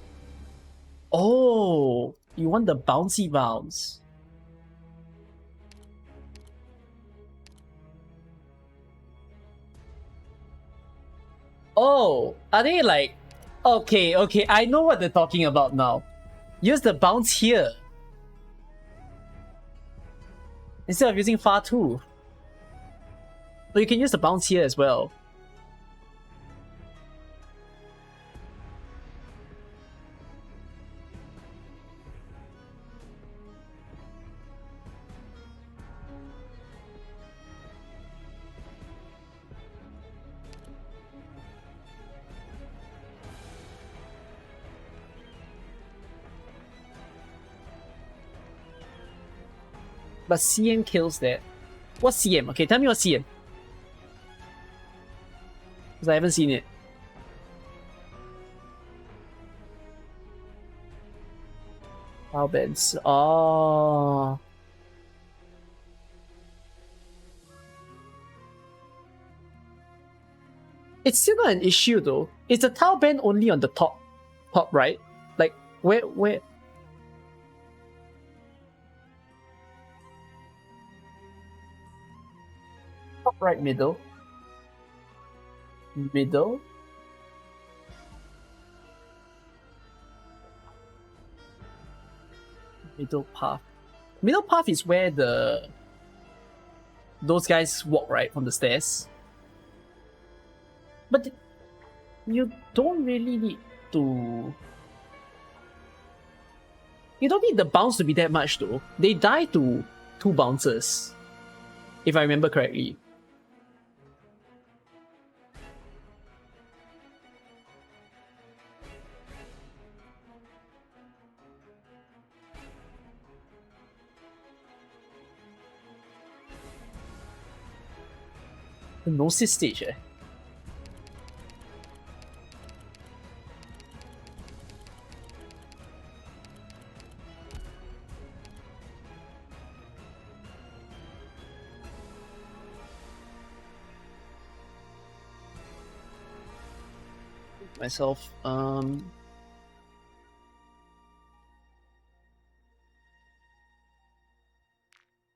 Oh, you want the bouncy bounce. Oh, are they like... Okay, okay, I know what they're talking about now. Use the bounce here instead of using far 2. So you can use the bounce here as well. But CM kills that. What's CM? Okay, tell me what's CM. Because I haven't seen it. Power bands. Oh. It's still not an issue though. Is the tile band only on the top right? Like where? Top right, middle. Middle. Middle path. Middle path is where those guys walk, right, from the stairs. But you don't really need to... You don't need the bounce to be that much though. They die to 2 bounces, if I remember correctly. The Gnosis stage, eh? Myself, no,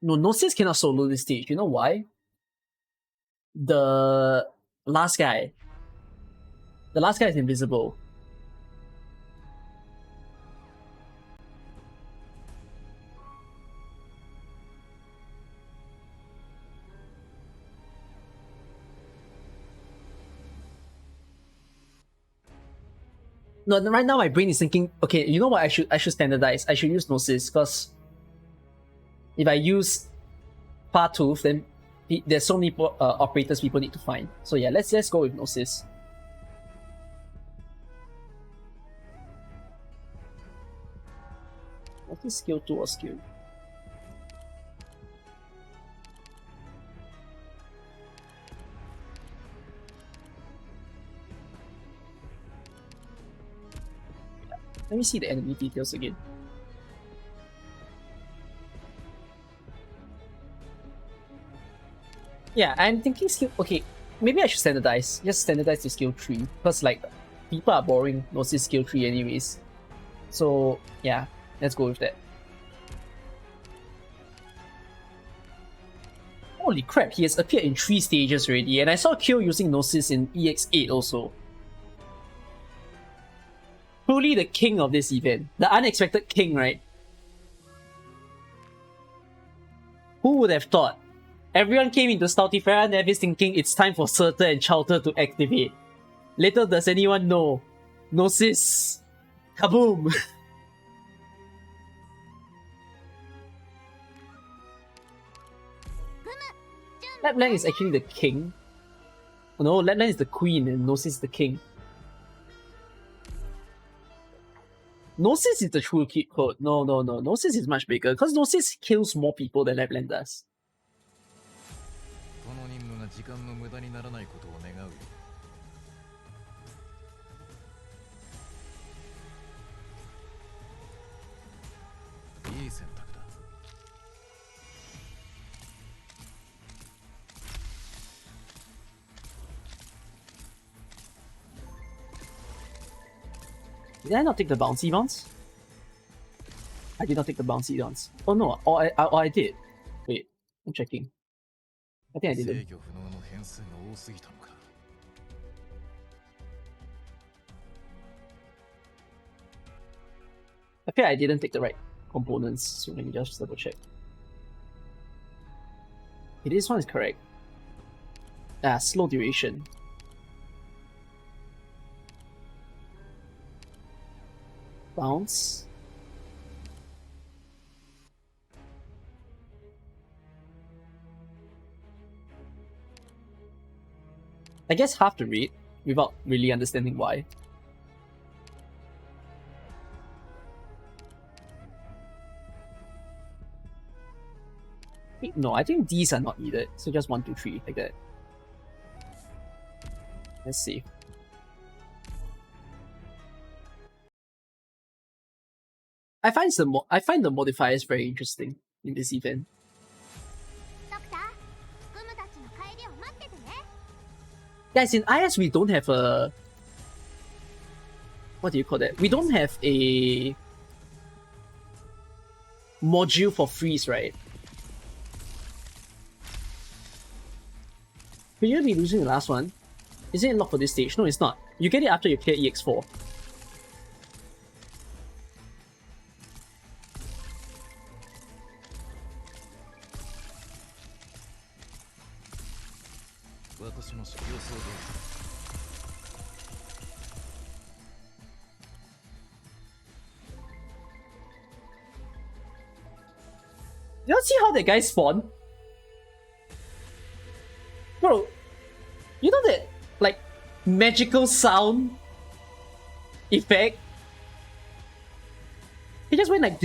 Gnosis cannot solo this stage. You know why? The last guy is invisible. No, right now my brain is thinking, okay, you know what, I should standardize. I should use Gnosis, because if I use Fartooth, then there's so many operators people need to find. So yeah, let's go with Gnosis. What is skill 2 or skill? Let me see the enemy details again. Yeah, I'm thinking skill... Okay, maybe I should standardize. Just standardize to skill 3. Because, like, people are boring Gnosis skill 3 anyways. So, yeah, let's go with that. Holy crap, he has appeared in 3 stages already. And I saw Kyo using Gnosis in EX8 also. Truly the king of this event. The unexpected king, right? Who would have thought? Everyone came into Stoutifera Nevis thinking it's time for Surtur and Chowter to activate. Little does anyone know. Gnosis. Kaboom! Lapland is actually the king. Oh no, Lapland is the queen and Gnosis is the king. Gnosis is the true cheat code. No. Gnosis is much bigger because Gnosis kills more people than Lapland does. Did I not take the bouncy bounce? I did not take the bouncy bounce. Oh no, I did. Wait, I'm checking. I think I didn't. I feel I didn't take the right components, so let me just double check. Okay, this one is correct. Slow duration. Bounce. I guess half the rate, without really understanding why. Wait, no, I think these are not needed, so just 1, 2, 3, like that. Let's see. I find the modifiers very interesting in this event. Guys, in IS we don't have a... What do you call that? We don't have a module for freeze, right? Could you be losing the last one? Is it locked for this stage? No, it's not. You get it after you clear EX4. You don't see how that guy spawned? Bro, you know that, like, magical sound effect? He just went like...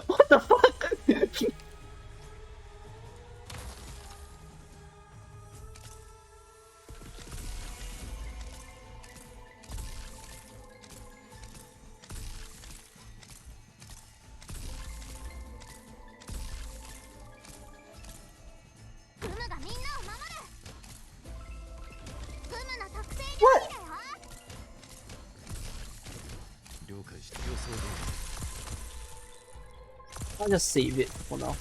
What the fuck? What? I'll just save it for now.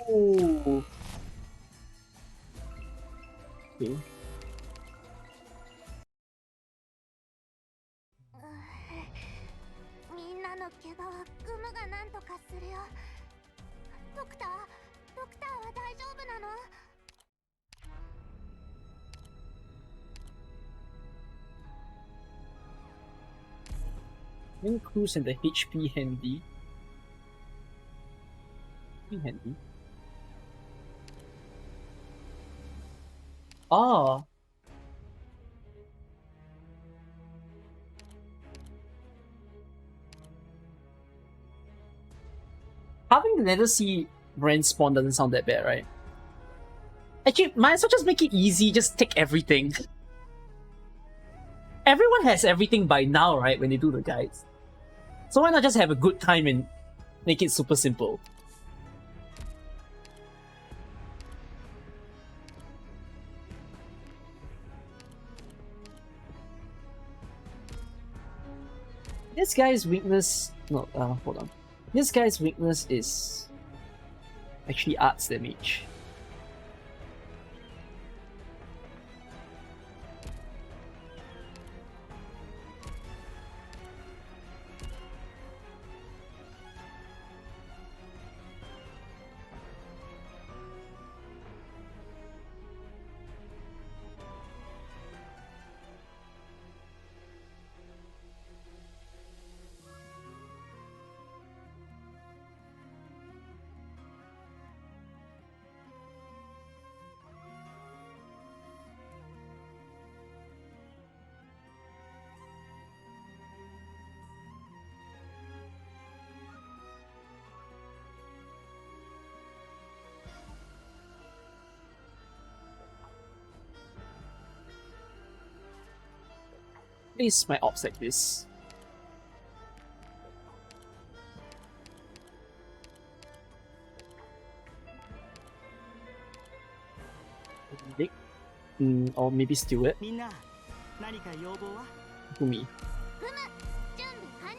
Ooh. Okay. Wing Cruise and the HP handy. Handy. Ah. Having the Nether Sea brand spawn doesn't sound that bad, right? Actually, might as well just make it easy, just take everything. Everyone has everything by now, right, when they do the guides. So why not just have a good time and make it super simple? This guy's weakness... No, hold on. This guy's weakness is... actually arts damage. place my ops like this. Nick? Or maybe Stewart? みんな何か要望は Gumi. ふむ準備完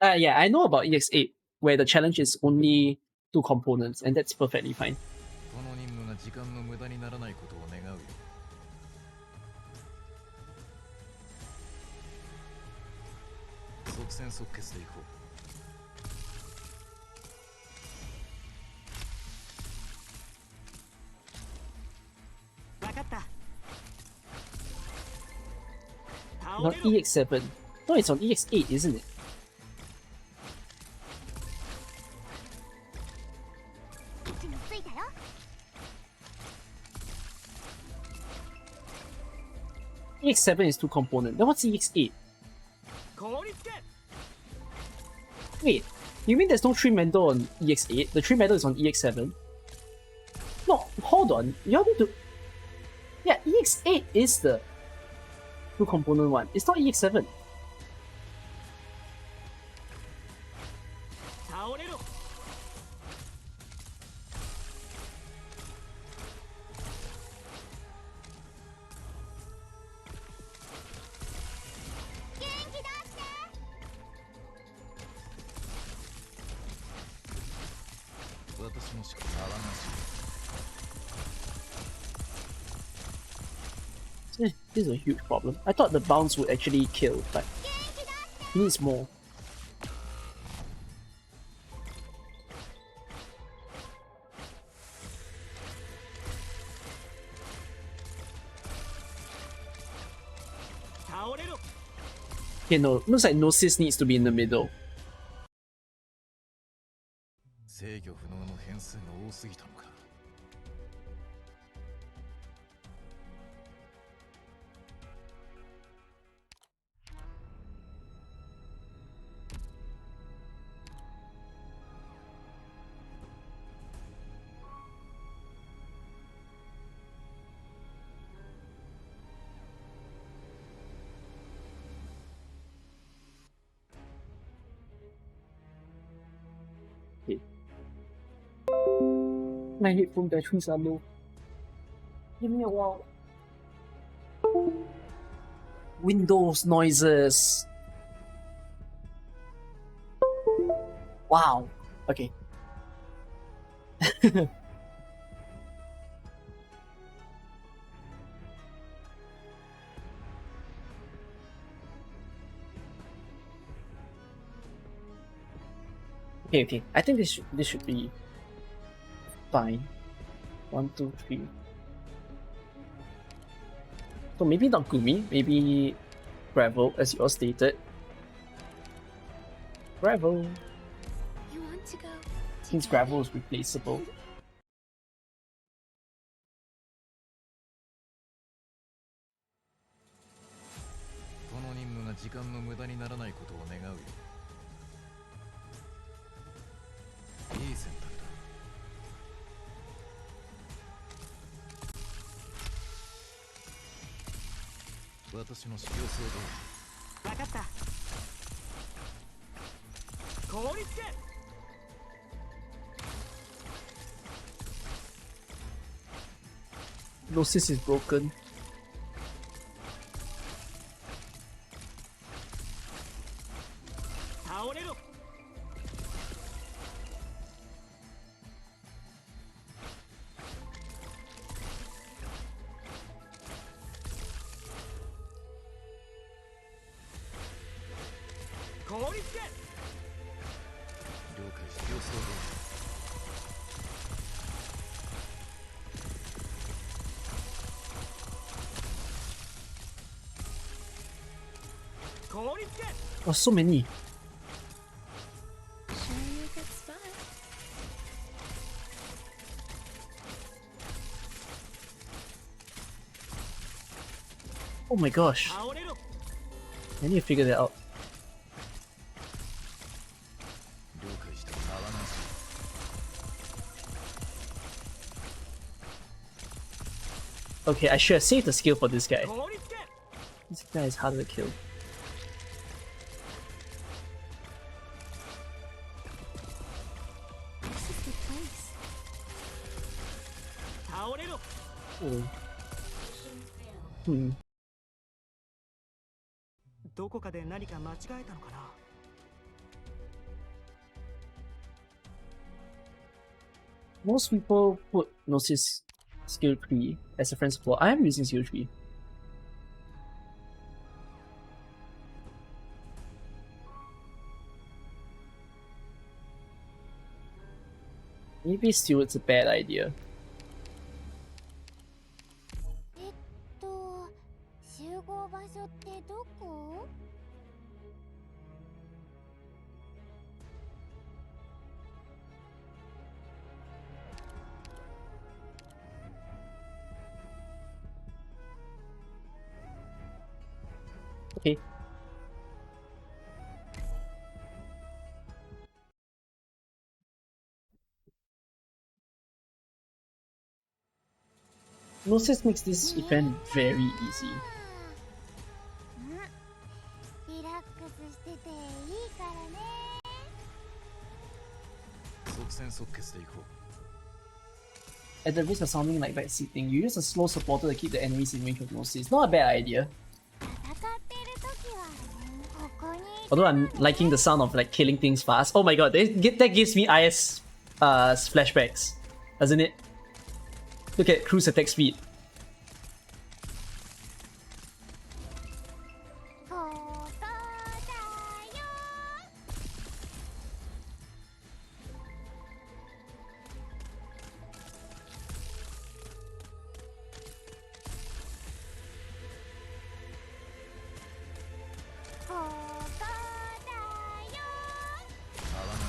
了 Yeah, I know about EX8, where the challenge is only 2 components, and that's perfectly fine. この任務が時間の無駄にならないことを願うよ。即戦即決でいこう。分かった。 Not EX7. No, it's on EX8, isn't it? 位置についたよ EX7 is 2 component. Then what's EX8? 効率け Wait, you mean there's no trim medal on EX8? The trim medal is on EX7? No, hold on. You need to... Yeah, EX8 is the 2 component one. It's not EX7. 倒れろ 元気出して 私もしか合わないし。 This is a huge problem. I thought the bounce would actually kill, but he needs more. Okay, no, looks like Gnosis needs to be in the middle. 制御不能の変数が多すぎたのか。 My headphone batteries are low. Give me a while. Windows noises. Wow. Okay. Okay. I think this should be fine. 1, 2, 3. So maybe not Gumi, maybe Gravel, as you all stated. Gravel. You want to go? Since Gravel is replaceable. この任務が時間の無駄にならないことを願うよ。いい選択だ。私の指標想分かった効率け Gnosis is broken. 倒れろ 効率け 了解指標想像。 効率け Oh, so many. Sure you're a good spot. Oh my gosh. 倒れろ I need to figure that out. 了解して合わないし。 Okay, I should have saved the skill for this guy. 効率け This guy is harder to kill. This is the place. 倒れろ Oh. Hmm. どこかで何か間違えたのかな Most people put Gnosis skill tree as a friend support. I am using skill tree. Maybe still it's a bad idea. 集合場所ってどこ？ Okay. Gnosis makes this event very easy. リラックスしてていいからね。即戦即決で行こう。 At the risk of sounding like backseating, you use a slow supporter to keep the enemies in range of Gnosis. Not a bad idea. 戦ってる時はここに。 Although I'm liking the sound of like killing things fast. Oh my god, that gives me IS flashbacks, doesn't it? Look at cruise attack speed. ここだよ。 ここだよ。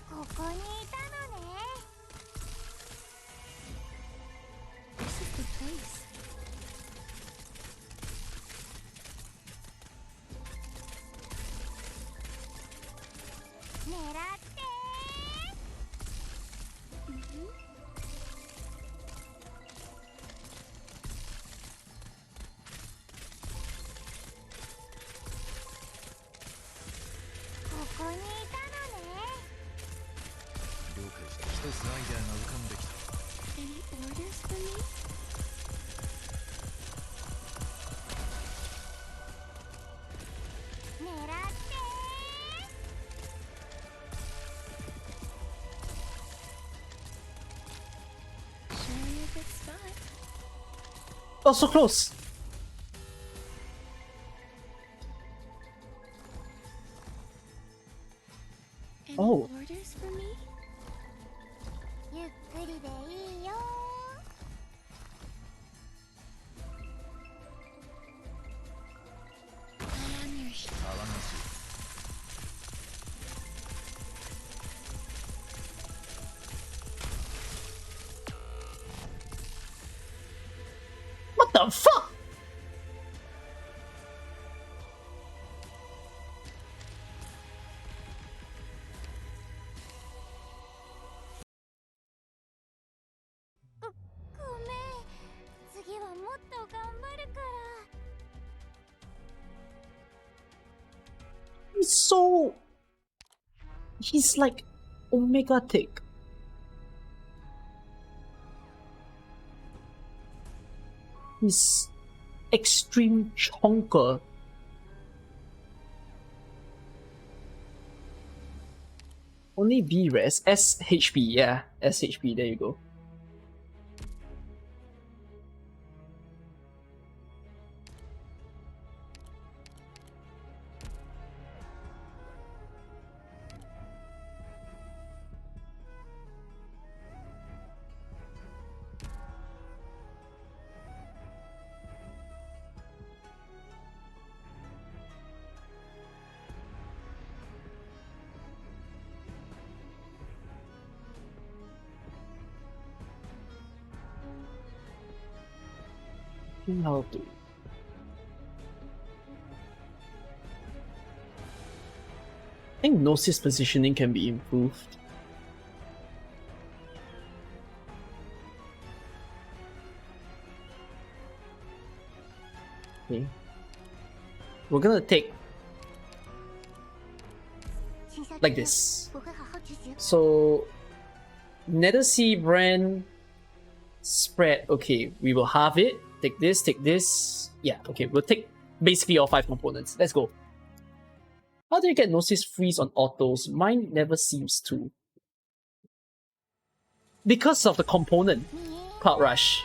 ここにいたのね。 This is the place. 狙ってここにいたのね。 了解した。一つアイデアが浮かんできた。 Any orders for me? 狙って Show me a good spot. Oh, so close! Any Oh. orders for me? ゆっくりでいいよ。 I'm on your sh- 泡なし。 What the fuck?ごめん。次はもっと頑張るから。 He's like Omega Tick. He's extreme chonker. Only B res, SHP, yeah, SHP, there you go. How to? think Gnosis positioning can be improved. Okay. We're gonna take like this. So Nether brand spread. Okay, we will halve it. Take this, take this. Yeah, okay, we'll take basically all 5 components. Let's go. How do you get Gnosis freeze on autos? Mine never seems to. Because of the component, Cloud Rush.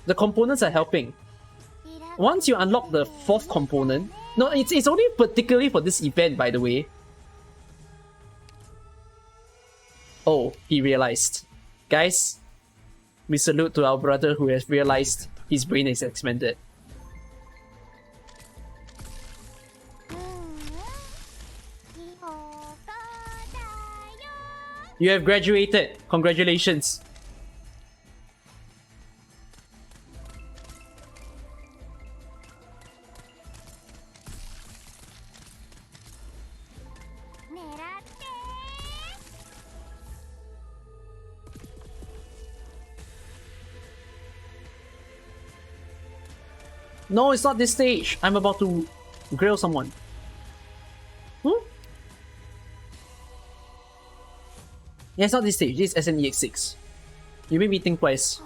The components are helping. Once you unlock the 4th component, no, it's only particularly for this event, by the way. Oh, he realized. Guys, we salute to our brother who has realized his brain is expanded. You have graduated. Congratulations. No, it's not this stage. I'm about to grill someone. Yeah, it's not this stage. This is SNEX6. You made me think twice.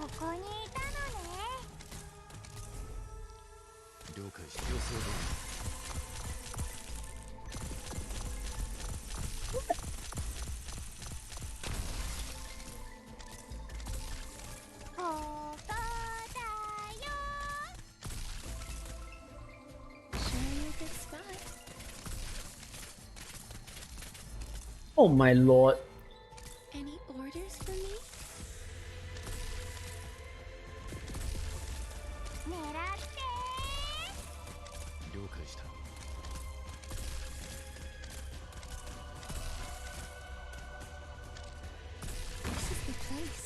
Oh my lord. Any orders for me? This is the place.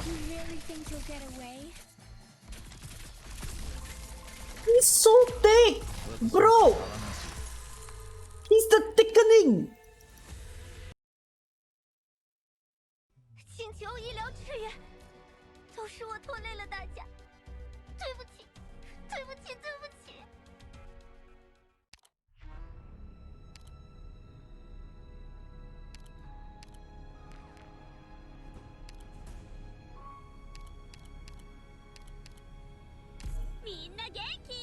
You really think you'll get away? He's so thick! Bro! He's the thickening! 请求医疗支援，都是我拖累了大家，对不起，对不起，对不起。みんな元気？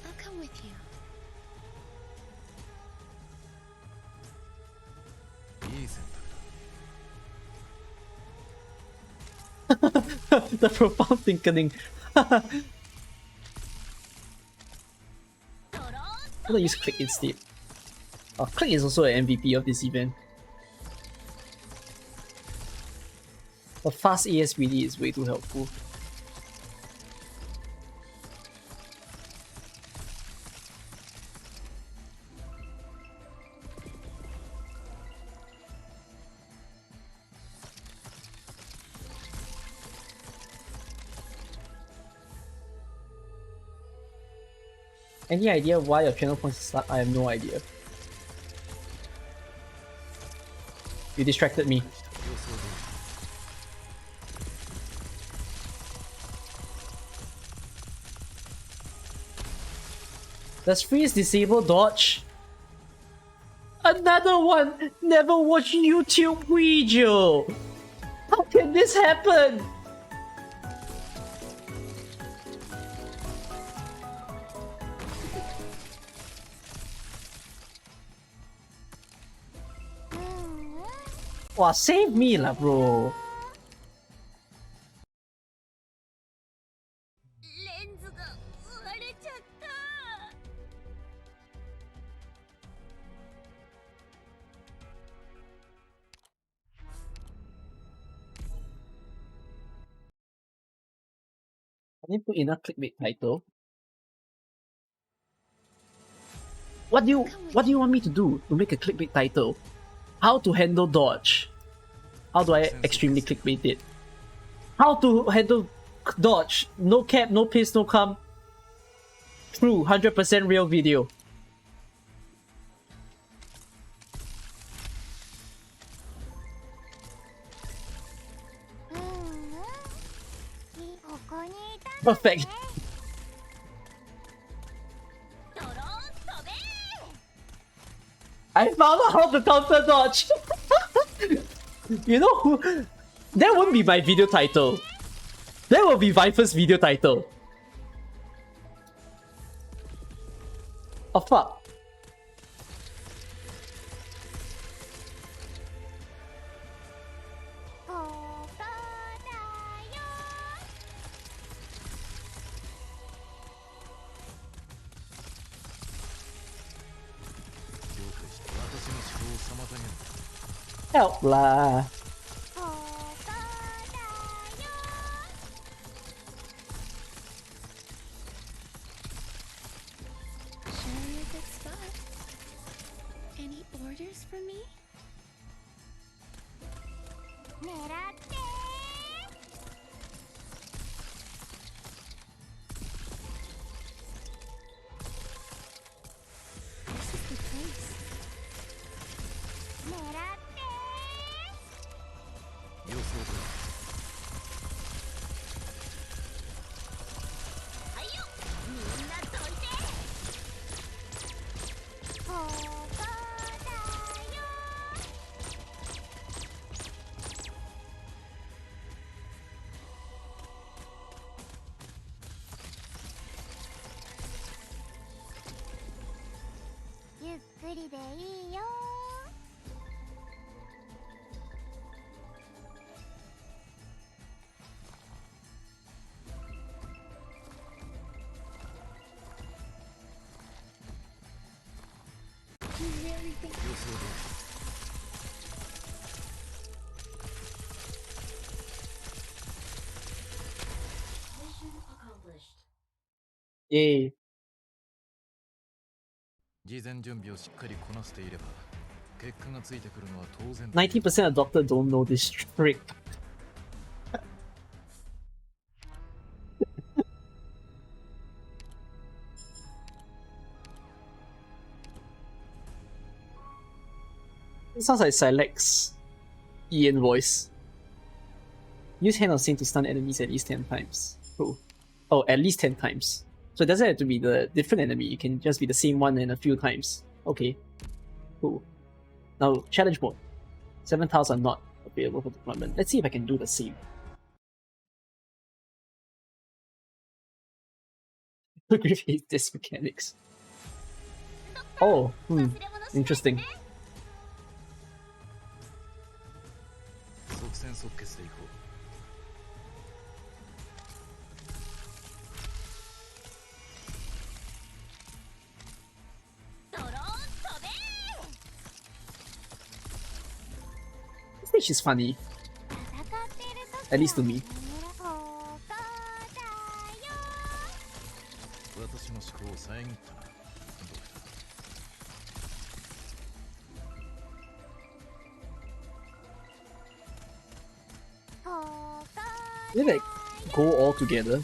I'll come with you. The profound thickening. I'm gonna use Click instead. Oh, Click is also an MVP of this event. The fast ASPD is way too helpful. Any idea why your channel points to start? I have no idea. You distracted me. Does freeze disable dodge? Another one! Never watch YouTube video! How can this happen? Wow, save me lah, bro. Can you put in a clickbait title? What do you want me to do to make a clickbait title? How to handle dodge? How do I extremely clickbait it? How to handle dodge? No cap, no piss, no cum. True, 100% real video. Perfect. I found out how to counter dodge. You know who? That won't be my video title. That will be Viper's video title. Oh fuck. Help lah. Any orders for me? This is the place. You really think mission accomplished. Yay. 事前準備をしっかりこなしていれば結果がついてくるのは当然。 90% of doctors don't know this trick. It sounds like Silex Ian voice. Use Hand of Saint to stun enemies at least 10 times. Cool. Oh, at least 10 times. So it doesn't have to be the different enemy, it can just be the same one and a few times. Okay. Cool. Now, challenge mode. 7 tiles are not available for deployment. Let's see if I can do the same. Griff hates this mechanics. Oh, interesting. 即戦即決でいこう。This is funny. At least to me. 私の思考を遮ったな。 Did they go all together?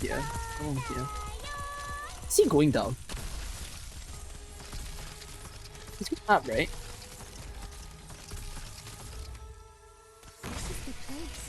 Yeah. Oh dear. Is he going down? He's going up, right? this is the place?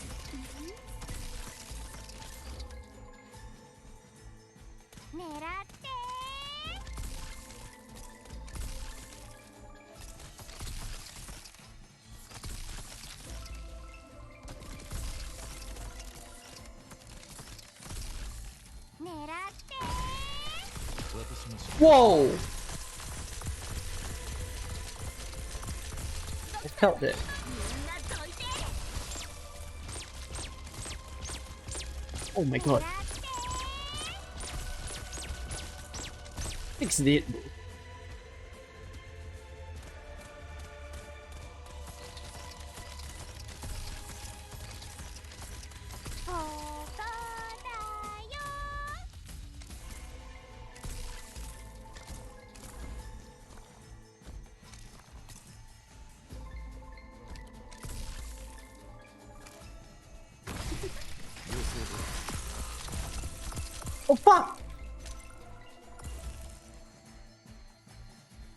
Whoa! I felt it. Oh my god. Fix it. Oh fuck!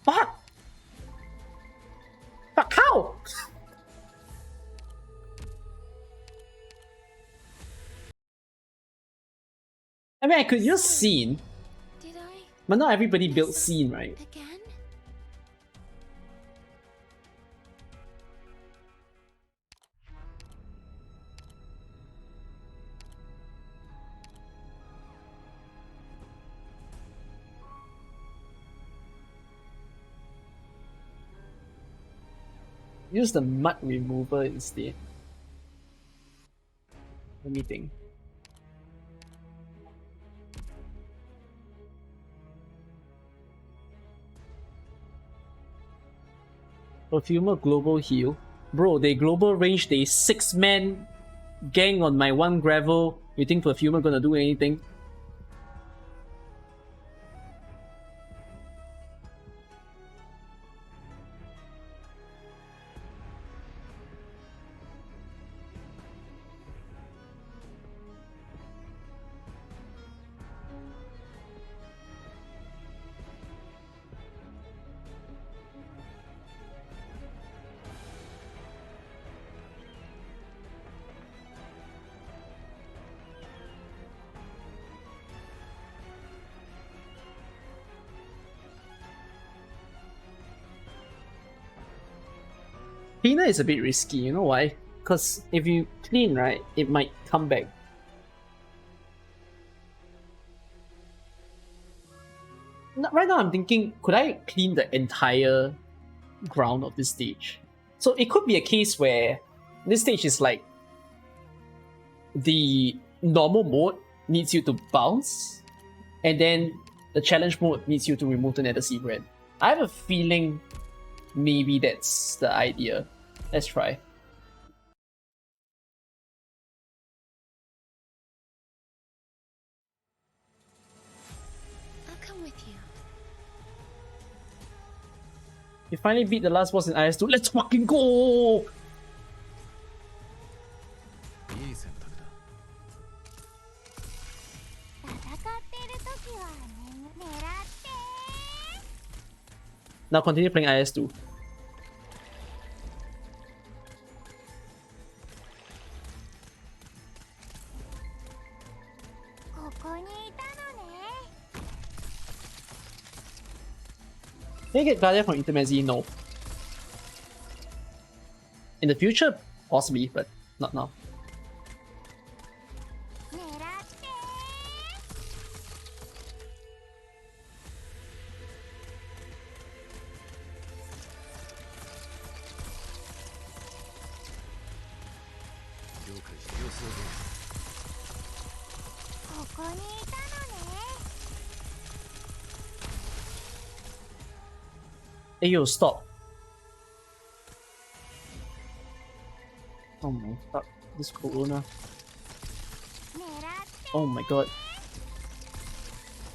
Fuck! Fuck, how? I mean, I could use scene. Did I? But not everybody builds scene, right? Again? Use the mud remover instead. Let me think. Perfumer global heal. Bro, they global range, they 6-man gang on my 1 gravel. You think Perfumer gonna do anything? Cleaner is a bit risky, you know why? Because if you clean, right, it might come back. Right now I'm thinking, could I clean the entire ground of this stage? So it could be a case where this stage is like the normal mode needs you to bounce, and then the challenge mode needs you to remove the Nether Sea Brand. I have a feeling maybe that's the idea. Let's try. I'll come with you. You finally beat the last boss in IS2. Let's fucking go! いい選択だ。戦ってる時は狙って Now continue playing IS2. ここにいたのね Can you get Guardian from Intermezzi? No. In the future, possibly, but not now. 狙って 了解して予想通り。ここにいたのね Hey yo, stop. Oh my fuck, this corona. 狙って Oh my god.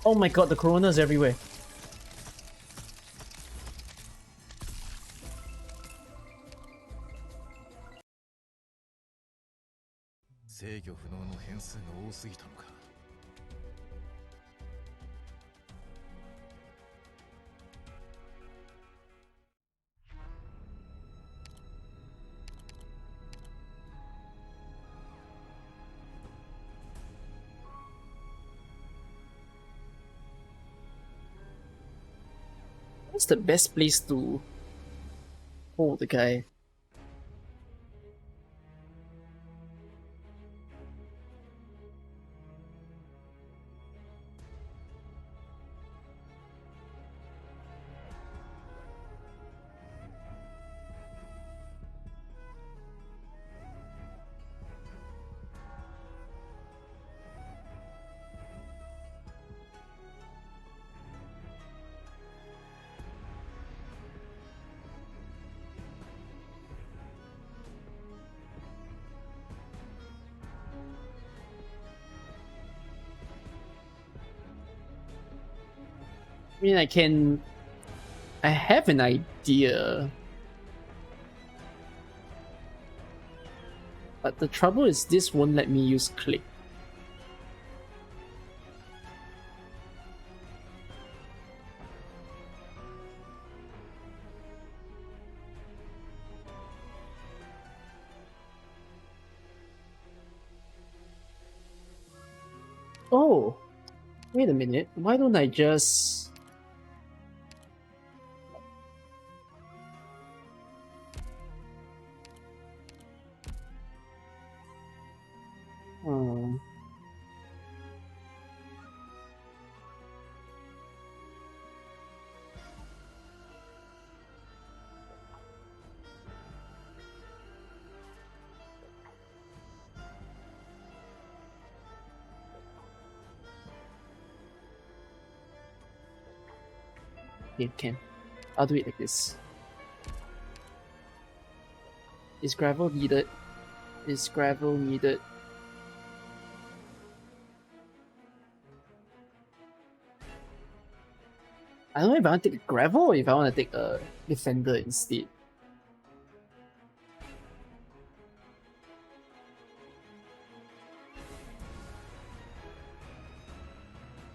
Oh my god, the corona's everywhere. 制御不能の変数が多すぎたのか。What's the best place to hold the guy? I mean, I have an idea. But the trouble is this won't let me use click. Oh, wait a minute. Why don't I just... Okay, can. I'll do it like this. Is gravel needed? Is gravel needed? I don't know if I want to take gravel or if I want to take a defender instead.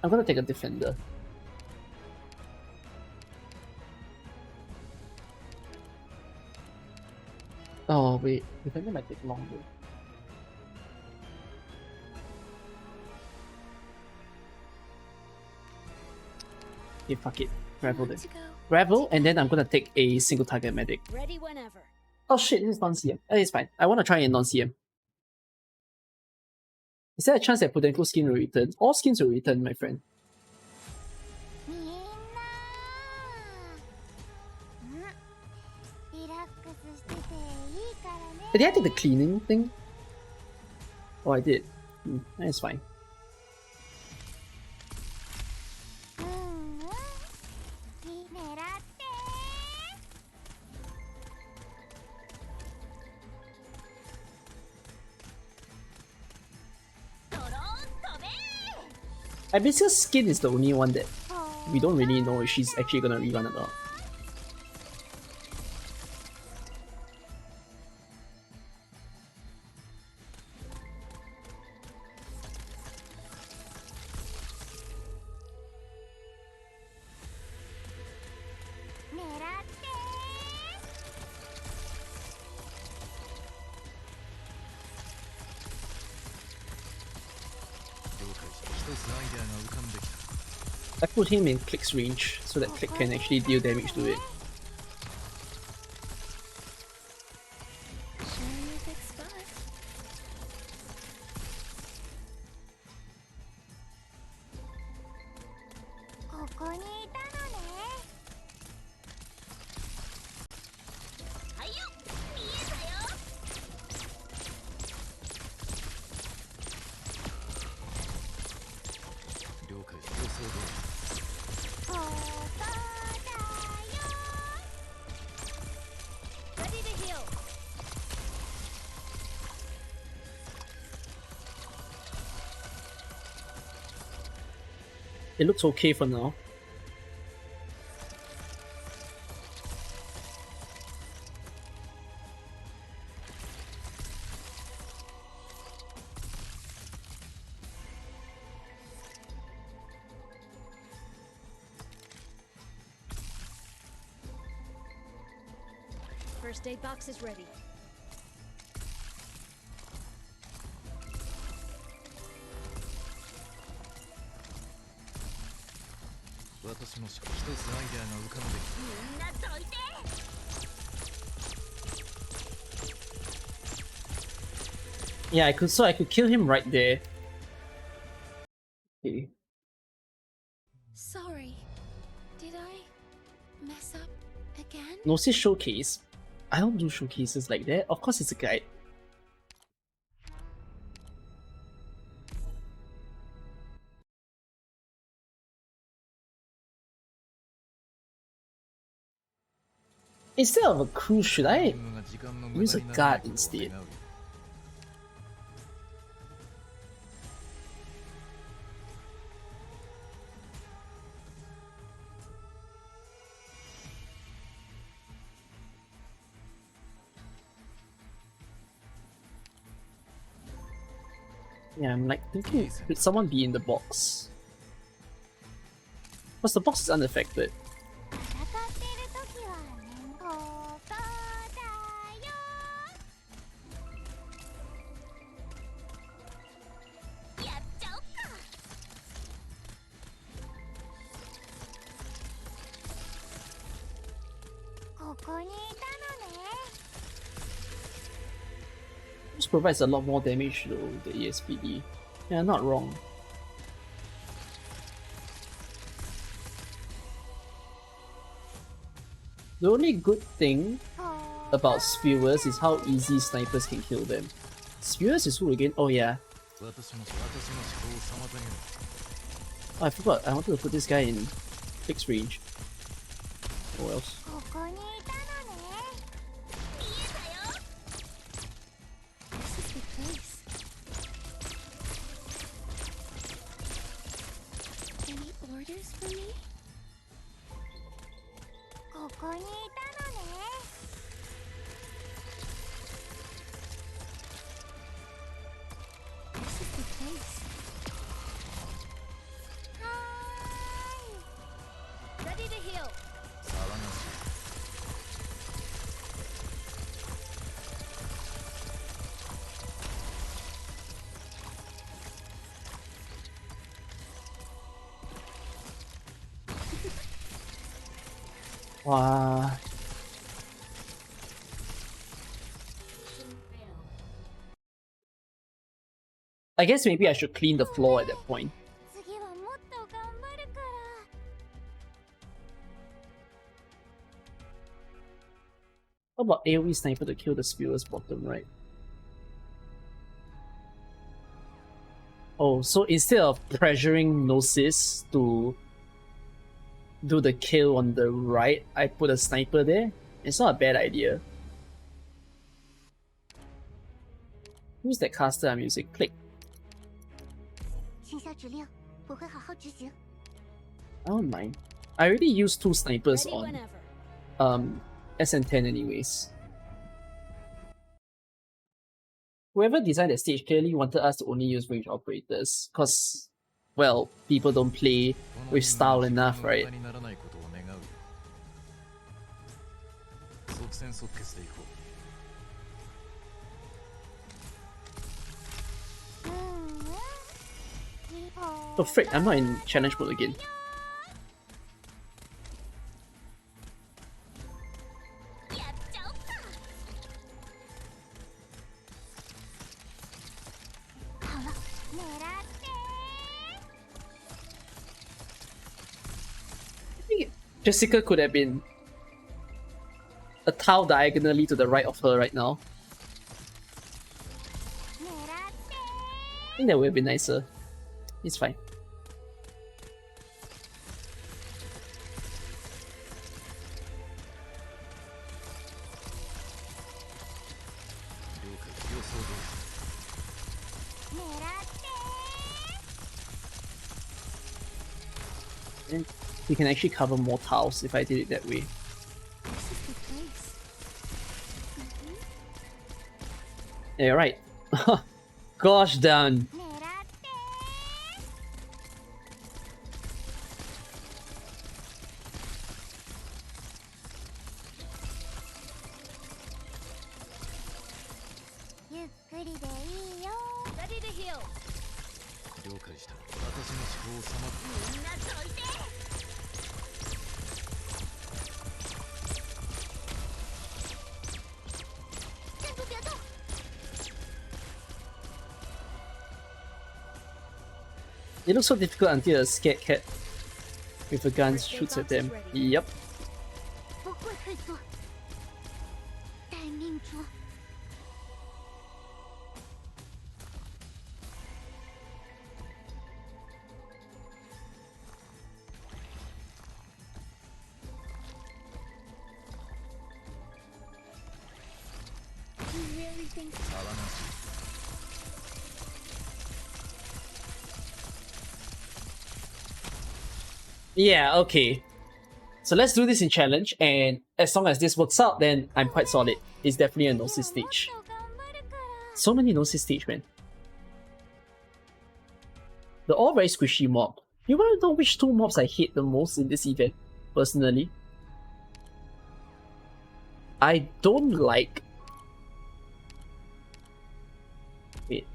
I'm gonna take a defender. Oh wait, defender might take longer. Okay, fuck it. Gravel then. Gravel, and then I'm gonna take a single target medic. Ready whenever. Oh shit, this is non-CM. It's fine. I wanna try a non-CM. Is there a chance that potential skin will return? All skins will return, my friend. Did I take the cleaning thing? Oh, I did. That's fine. Abyssal's skin is the only one that we don't really know if she's actually gonna rerun or not. I put him in Click's range so that Click can actually deal damage to it. It looks okay for now. First aid box is ready. Yeah, I could kill him right there. Okay. Sorry. Did I mess up again? Notice showcase. I don't do showcases like that. Of course it's a guide. Instead of a crew, should I use a guard instead? Yeah, I'm like thinking, could someone be in the box? Because the box is unaffected. 戦っている時は年俸だよ。やっちゃおっか。ここにいたのね。 This provides a lot more damage to the ESPD. Yeah, not wrong. The only good thing about spewers is how easy snipers can kill them. Spewers is who again? Oh yeah. Oh, I forgot. I wanted to put this guy in fixed range. Or else. ここにいたのね。見えたよ。This is the place. Any orders for me? ここにいたのね。This is the place. はーい。Ready to heal. 哇。I guess maybe I should clean the floor at that point. 次はもっと頑張るから。 How about AoE sniper to kill the spewers bottom right? Oh, so instead of pressuring Gnosis to do the kill on the right, I put a sniper there? It's not a bad idea. Who's that caster I'm using? Click. xin下指令，我会好好执行。 I don't mind. I already used 2 snipers Ready on whenever. SN10 anyways. Whoever designed the stage clearly wanted us to only use range operators, cause, well, people don't play with style enough, right? 即戦即決でいこう。 Oh frick, I'm not in challenge mode again. やっちゃおっか。ほら、狙って。 I think Jessica could have been a tile diagonally to the right of her right now. 狙って。 I think that would have been nicer. It's fine. And we can actually cover more tiles if I did it that way. This is the place. Yeah, you're right. Gosh darn. 狙って。 ゆっくりでいいよ。Ready to heal. 了解した。私の思考を妨げ。みんなどいて。先头别动。 It looks so difficult until a scared cat with a gun shoots at them. Yep. 不会退缩。待命中。 You really think Yeah, okay. So let's do this in challenge, and as long as this works out, then I'm quite solid. It's definitely a Gnosis stage. So many Gnosis stage, man. They're all very squishy mob. You want to know which two mobs I hate the most in this event, personally? I don't like... Wait.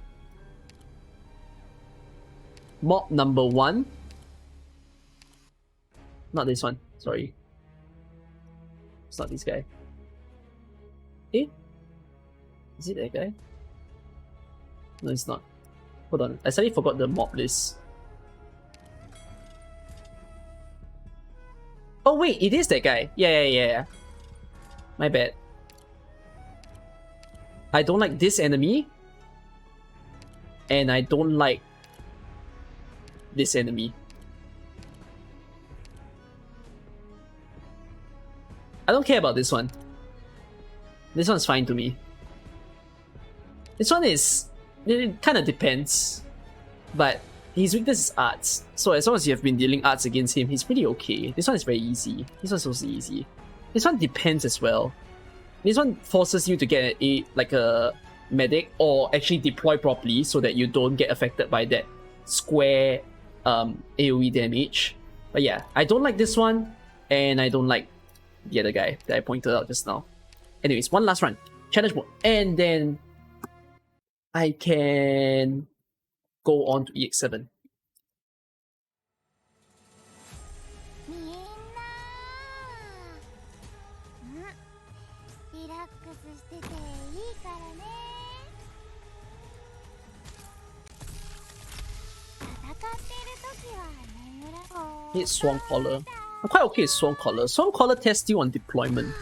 Mob number 1. Not this one, sorry. It's not this guy. Eh? Is it that guy? No, it's not. Hold on, I suddenly forgot the mob list. Oh wait, it is that guy. Yeah. My bad. I don't like this enemy. And I don't like this enemy. I don't care about this one. This one's fine to me. This one is... It kind of depends. But his weakness is arts. So as long as you have been dealing arts against him, he's pretty okay. This one is very easy. This one's also easy. This one depends as well. This one forces you to get a medic or actually deploy properly so that you don't get affected by that square AoE damage. But yeah, I don't like this one and I don't like the other guy that I pointed out just now. Anyways, one last run. Challenge mode. And then I can go on to EX7. みんなリラックスしてていいからね戦ってる時は眠ら Hit Swarm Collar. I'm quite okay with Swarm Collar. Swarm Collar tests you on deployment.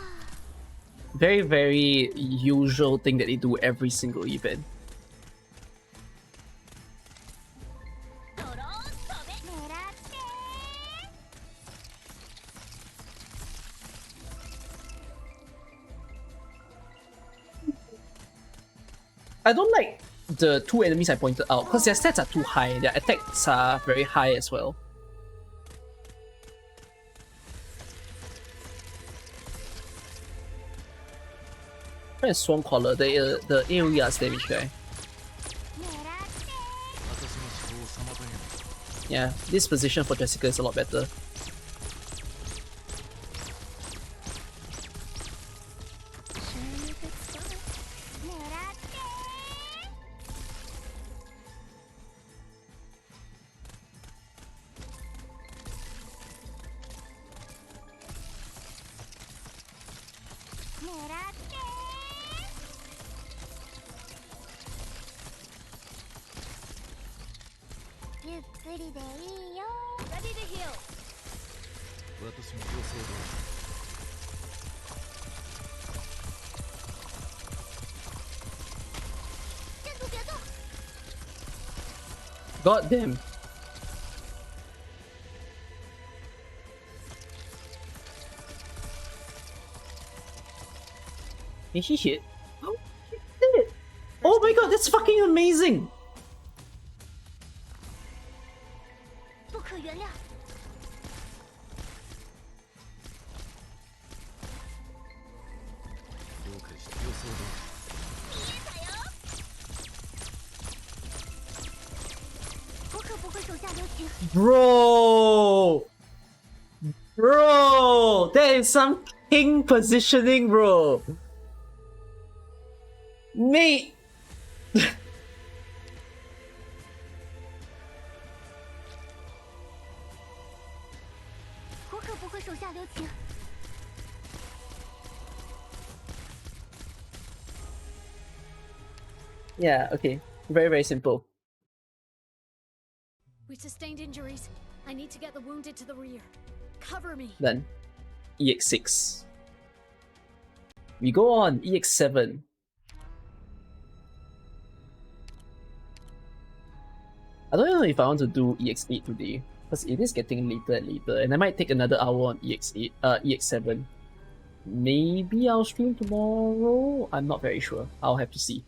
Very, very usual thing that they do every single event. I don't like the two enemies I pointed out because their stats are too high, their attacks are very high as well. Try and Swarm Collar, the AoE arts damage guy. Yeah, this position for Jessica is a lot better. Ready to heal. 私も強制だ God damn. Did he hit? Oh, he did it! Oh my god, that's fucking amazing! 不可原谅。どうかして強制だ 我可不会手下留情。 Bro! Bro! That is some king positioning, bro! Mate! 我可不会手下留情。 Yeah, okay. Very, very simple. We sustained injuries. I need to get the wounded to the rear. Cover me. Then, EX6. We go on EX7. I don't know if I want to do EX8 today, because it is getting later and later, and I might take another hour on EX7. Maybe I'll stream tomorrow? I'm not very sure. I'll have to see.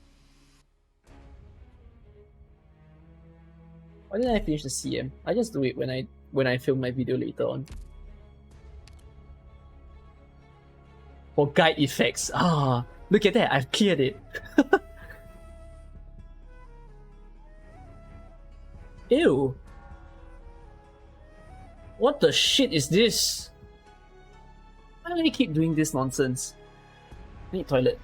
Why didn't I finish the CM? I just do it when I film my video later on. For guide effects. Ah, look at that, I've cleared it. Ew. What the shit is this? Why do they keep doing this nonsense? I need toilet.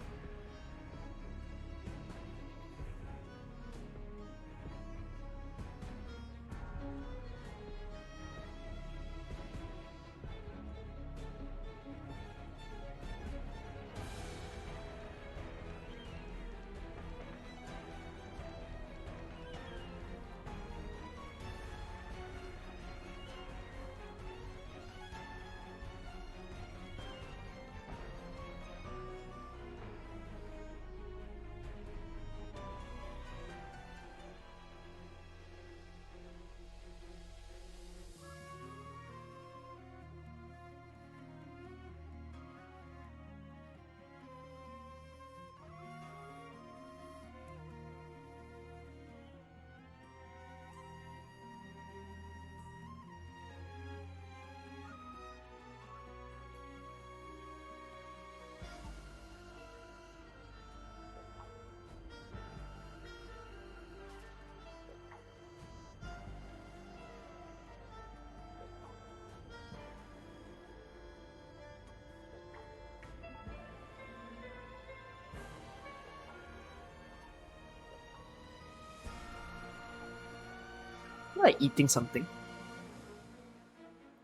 I feel like eating something.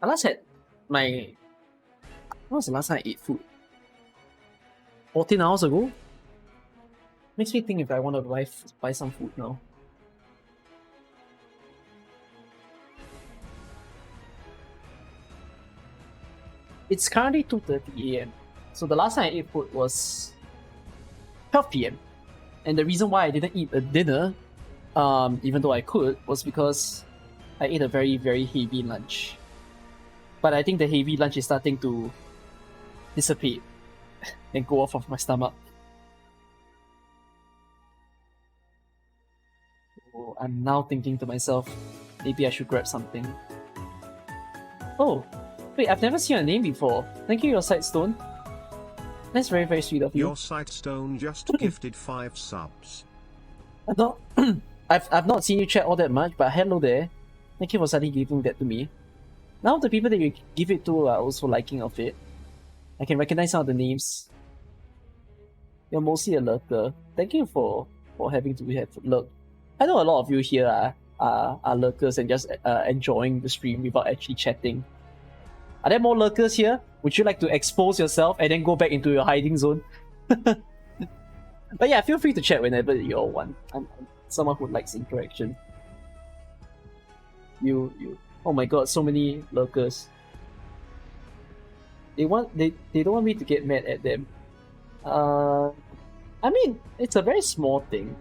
I last had my... When was the last time I ate food? 14 hours ago? Makes me think if I want to buy some food now. It's currently 2:30 AM. So the last time I ate food was 12 PM. And the reason why I didn't eat a dinner, even though I could, was because I ate a very, very heavy lunch. But I think the heavy lunch is starting to dissipate and go off of my stomach. So I'm now thinking to myself, maybe I should grab something. Oh, wait, I've never seen your name before. Thank you, your Sightstone. That's very, very sweet of you. Your Sightstone just gifted 5 subs. I've not seen you chat all that much, but hello there. Thank you for suddenly giving that to me. Now the people that you give it to are also liking of it. I can recognize some of the names. You're mostly a lurker. Thank you for having to have lurk. I know a lot of you here are lurkers and just enjoying the stream without actually chatting. Are there more lurkers here? Would you like to expose yourself and then go back into your hiding zone? But yeah, feel free to chat whenever you all want. I'm someone who likes interaction. Oh my god, so many lurkers. They don't want me to get mad at them. I mean, it's a very small thing.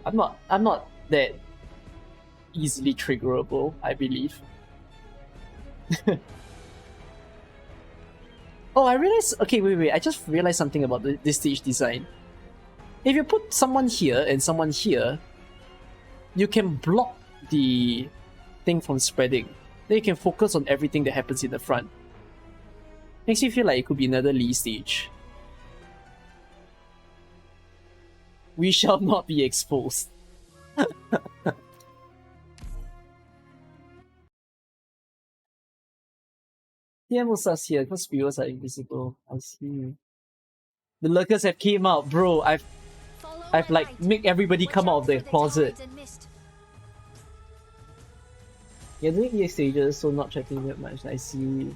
I'm not that easily triggerable, I believe. Oh, I realized. Okay, wait. I just realized something about this stage design. If you put someone here and someone here, you can block the thing from spreading. Then you can focus on everything that happens in the front. Makes you feel like it could be another Lee stage. We shall not be exposed. TM was us here because viewers are invisible. I see. The lurkers have came out, bro. I've like make everybody come out of their closet. You're doing EX stages, so not chatting that much. I see.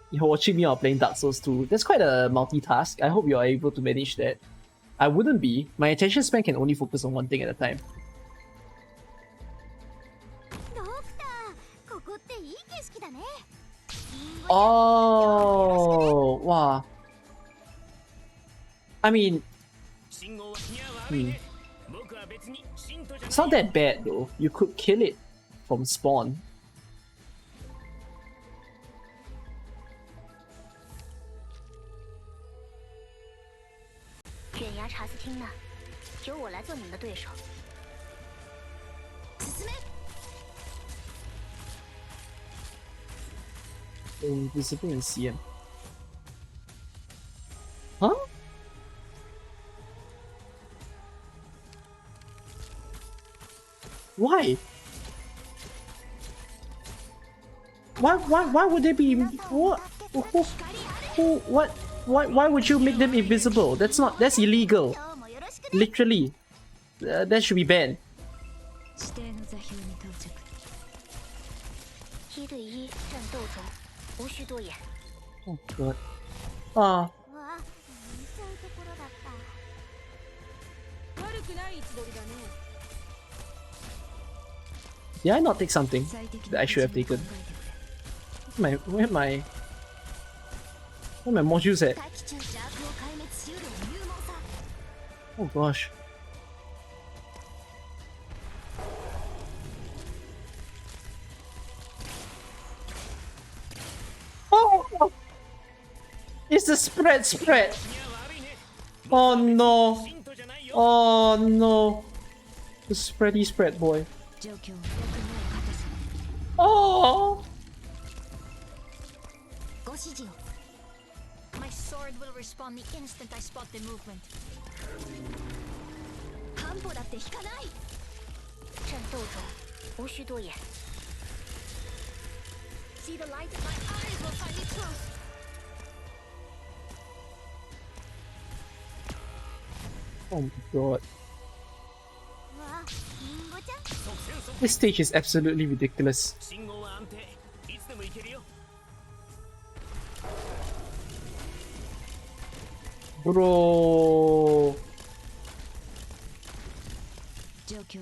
You're watching me while playing Dark Souls 2. That's quite a multitask. I hope you're able to manage that. I wouldn't be. My attention span can only focus on one thing at a time. Oh, wow. I mean, it's not that bad though. You could kill it from spawn. Invisible in CM. Huh? Why? Why would they be what? What? Why would you make them invisible? That's illegal. Literally. That should be banned. 指定の座標に到着。梯队一战斗中，无需多言。 Oh god. Ah. わあ、見ちゃうところだった。悪くない位置取りだね。 Did I not take something that I should have taken? Where my modules at? 大気中邪悪を壊滅しうる勇猛さ。 Oh gosh. Oh! It's the spread! Oh no! Oh no! The spread boy. 状況をよく目を離す。 Oh! ご指示を。My sword will respond the instant I spot the movement. 半歩だって引かない。战斗中，无需多言。See the light in my eyes will find the truth. Oh my god. わあ、リンゴちゃん。 This stage is absolutely ridiculous. 信号は安定。いつでも行けるよ。 Bro. 状況。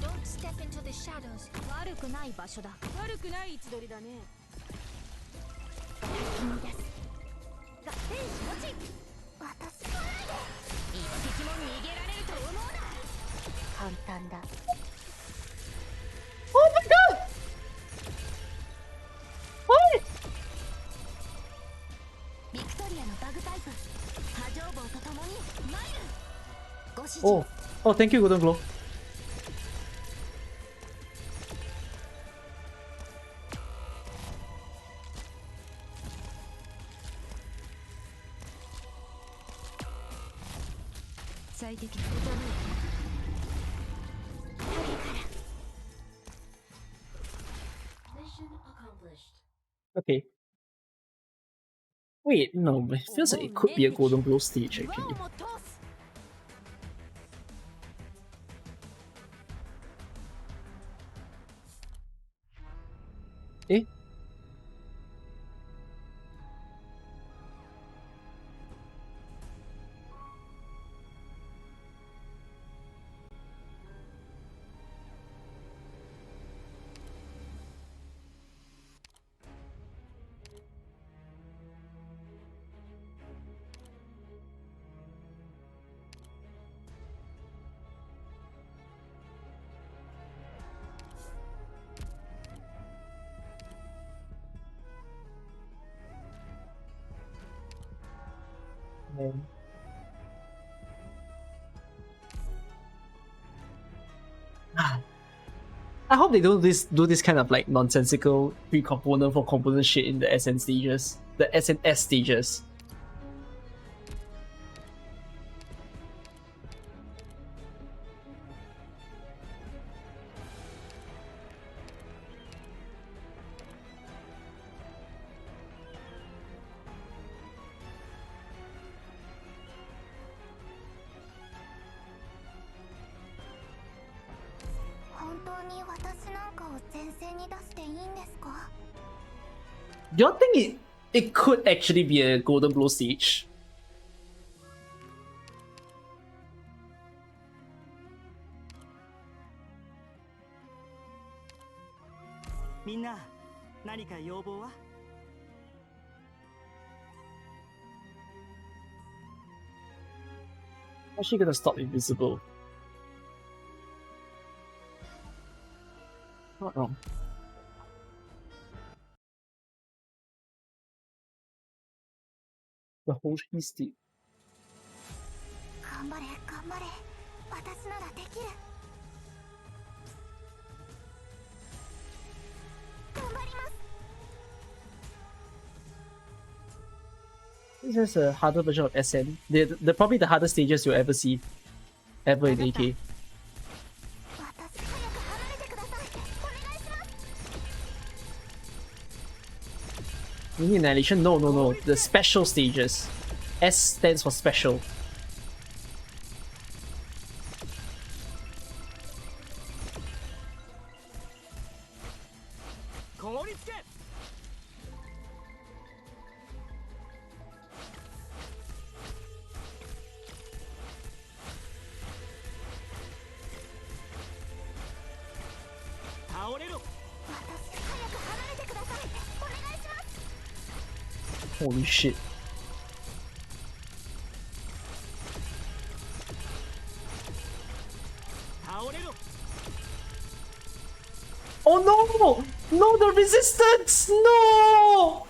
Don't step into the shadows. 悪くない場所だ。悪くない位置取りだね。君です。が、天使持ち。私は一匹も逃げられると思うな。簡単だ。Oh my god! What? ビクトリアのバグパイプ。波状棒と共にマイル。ご指示。 Oh. Oh, thank you, Golden Glow. 最適な。Okay. Wait, no, it feels like it could be a Golden Glow stage actually. Eh? I hope they don't do this kind of like nonsensical pre-component for component shit in the SN stages, the SNS stages. Do you think it could actually be a Golden Blow stage? みんな、何か要望は？ How's she gonna stop invisible? Not wrong. The whole history. 頑張れ、頑張れ。私ならできる。頑張ります。 This is a harder version of SN. They're probably the hardest stages you'll ever see. Ever in AK. 私早く離れてください。お願いします。Mini annihilation? No, no, no. The special stages. S stands for special. Holy shit. Oh no! No, the resistance! No!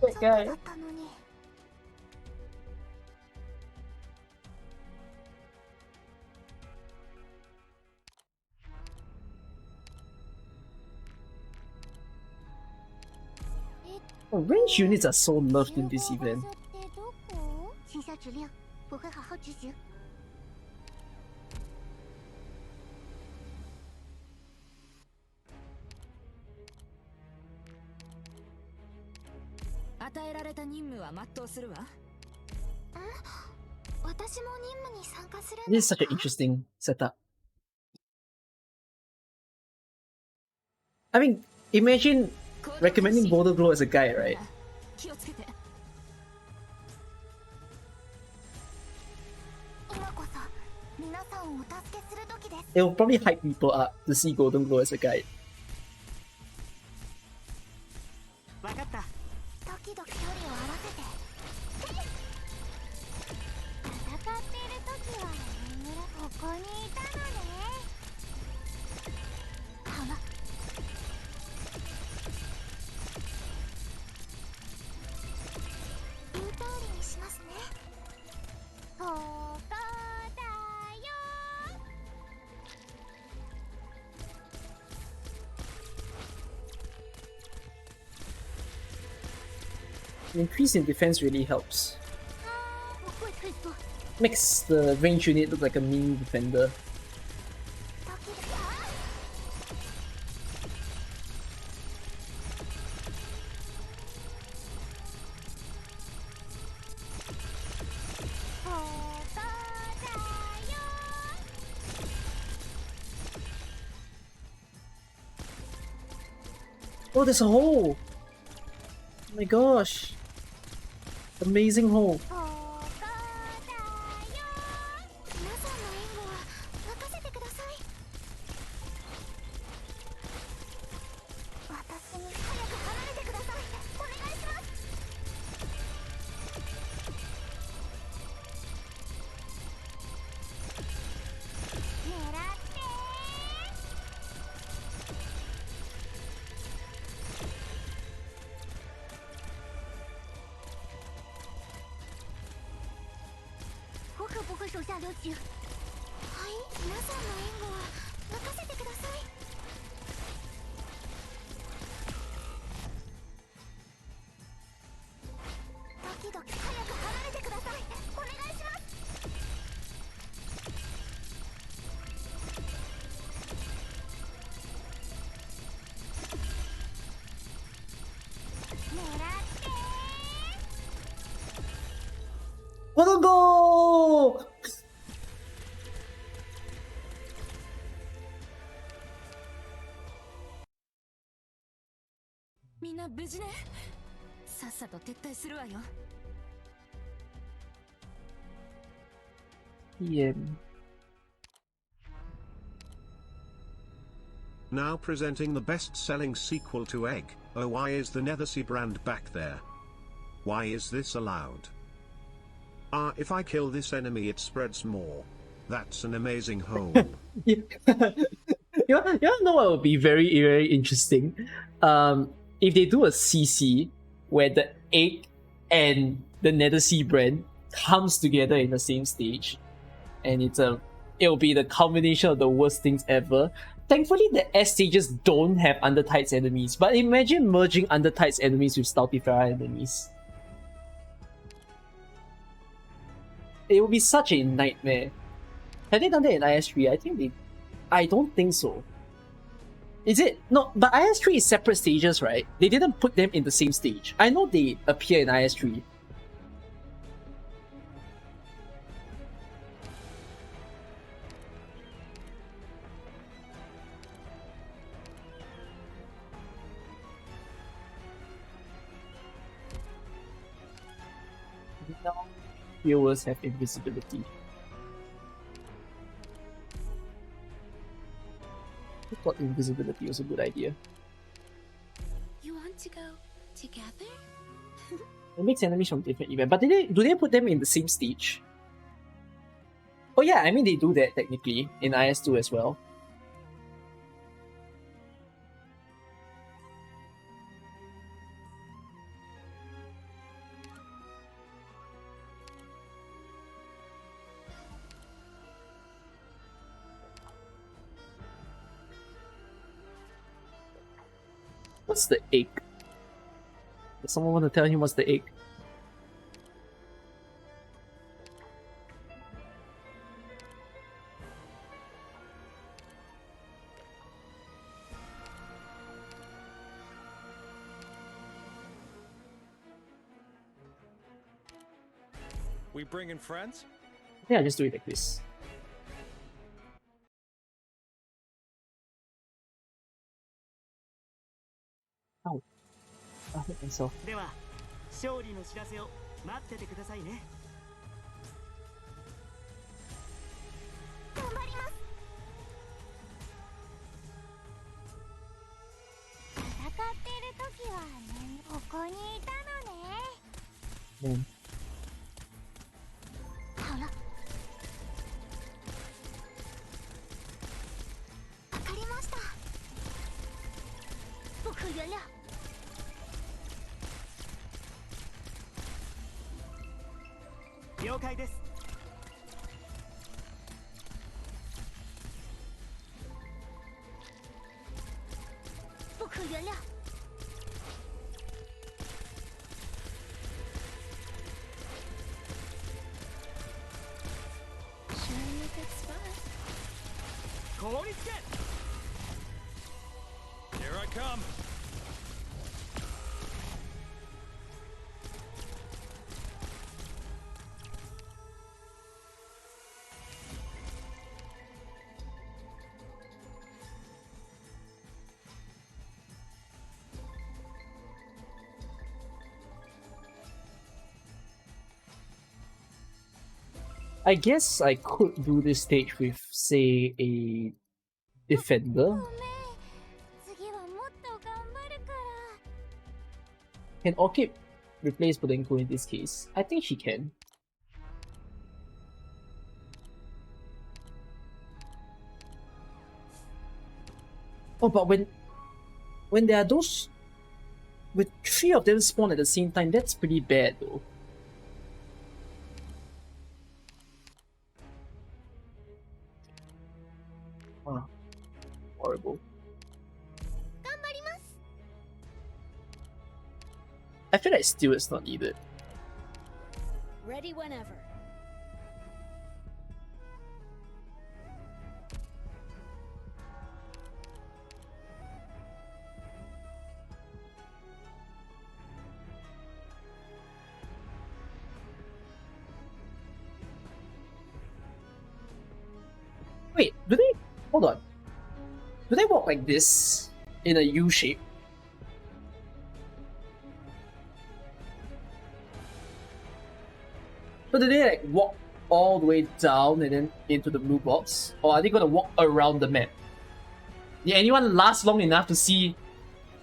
That guy. Oh, range units are so loved in this event. 请下指令，我会好好执行。与えられた任務は全うするわ。私も任務に参加するん This is such an interesting setup. I mean, imagine recommending Boulder Glow as a guide, right? 気をつけて。今こそ皆さんをお助けする時です。 It will probably hype people up to see Golden Glow as a guide. 分かった。時々距離を合わせて。戦っている時はここにいたのね。はま。言う通りにしますね。ここだよ。 The increase in defense really helps. Makes the range unit look like a mini defender. Oh, there's a hole! Oh my gosh! Amazing hole. 皆さんの援護は任せてください。私に早く離れてください。お願いします。狙って不会手下留情。はい、皆さんの援護は任せてください。時々早く離れてください。お願いします。狙ってGolden Glow! みんな無事ね。さっさと撤退するわよ。Yeah. Now presenting the best-selling sequel to Egg. Oh, why is the Nethersea brand back there? Why is this allowed? If I kill this enemy it spreads more. That's an amazing hole. You know what would be very, very interesting? If they do a CC where the Egg and the Nethersea brand comes together in the same stage, and it'll be the combination of the worst things ever. Thankfully, the S stages don't have Undertides enemies, but imagine merging Undertides enemies with Stultifera enemies. It would be such a nightmare. Have they done that in IS3? I don't think so. Is it? No, but IS3 is separate stages, right? They didn't put them in the same stage. I know they appear in IS3. Now, viewers have invisibility. I thought invisibility was a good idea. You want to go together? It makes enemies from different events, but do they put them in the same stage? Oh yeah, I mean they do that technically in IS2 as well. What's the egg? Does someone want to tell him what's the egg? We bringing friends? Yeah, just do it like this. Ow. I hit myself. では勝利の知らせを待っててくださいね。頑張ります。戦っている時はここにいたのね。好了。わかりました。不可原谅。了解です。不可原谅。凍りつけ。Here I come. I guess I could do this stage with, say, a defender. Can Orchid replace Podenko in this case? I think she can. Oh, but when there are those... with 3 of them spawn at the same time, that's pretty bad though. Wow. Horrible. I feel like still it's not needed. Ready whenever. Wait, do they... Hold on. Do they walk like this? In a U shape? So do they like walk all the way down and then into the blue box? Or are they gonna walk around the map? Did anyone last long enough to see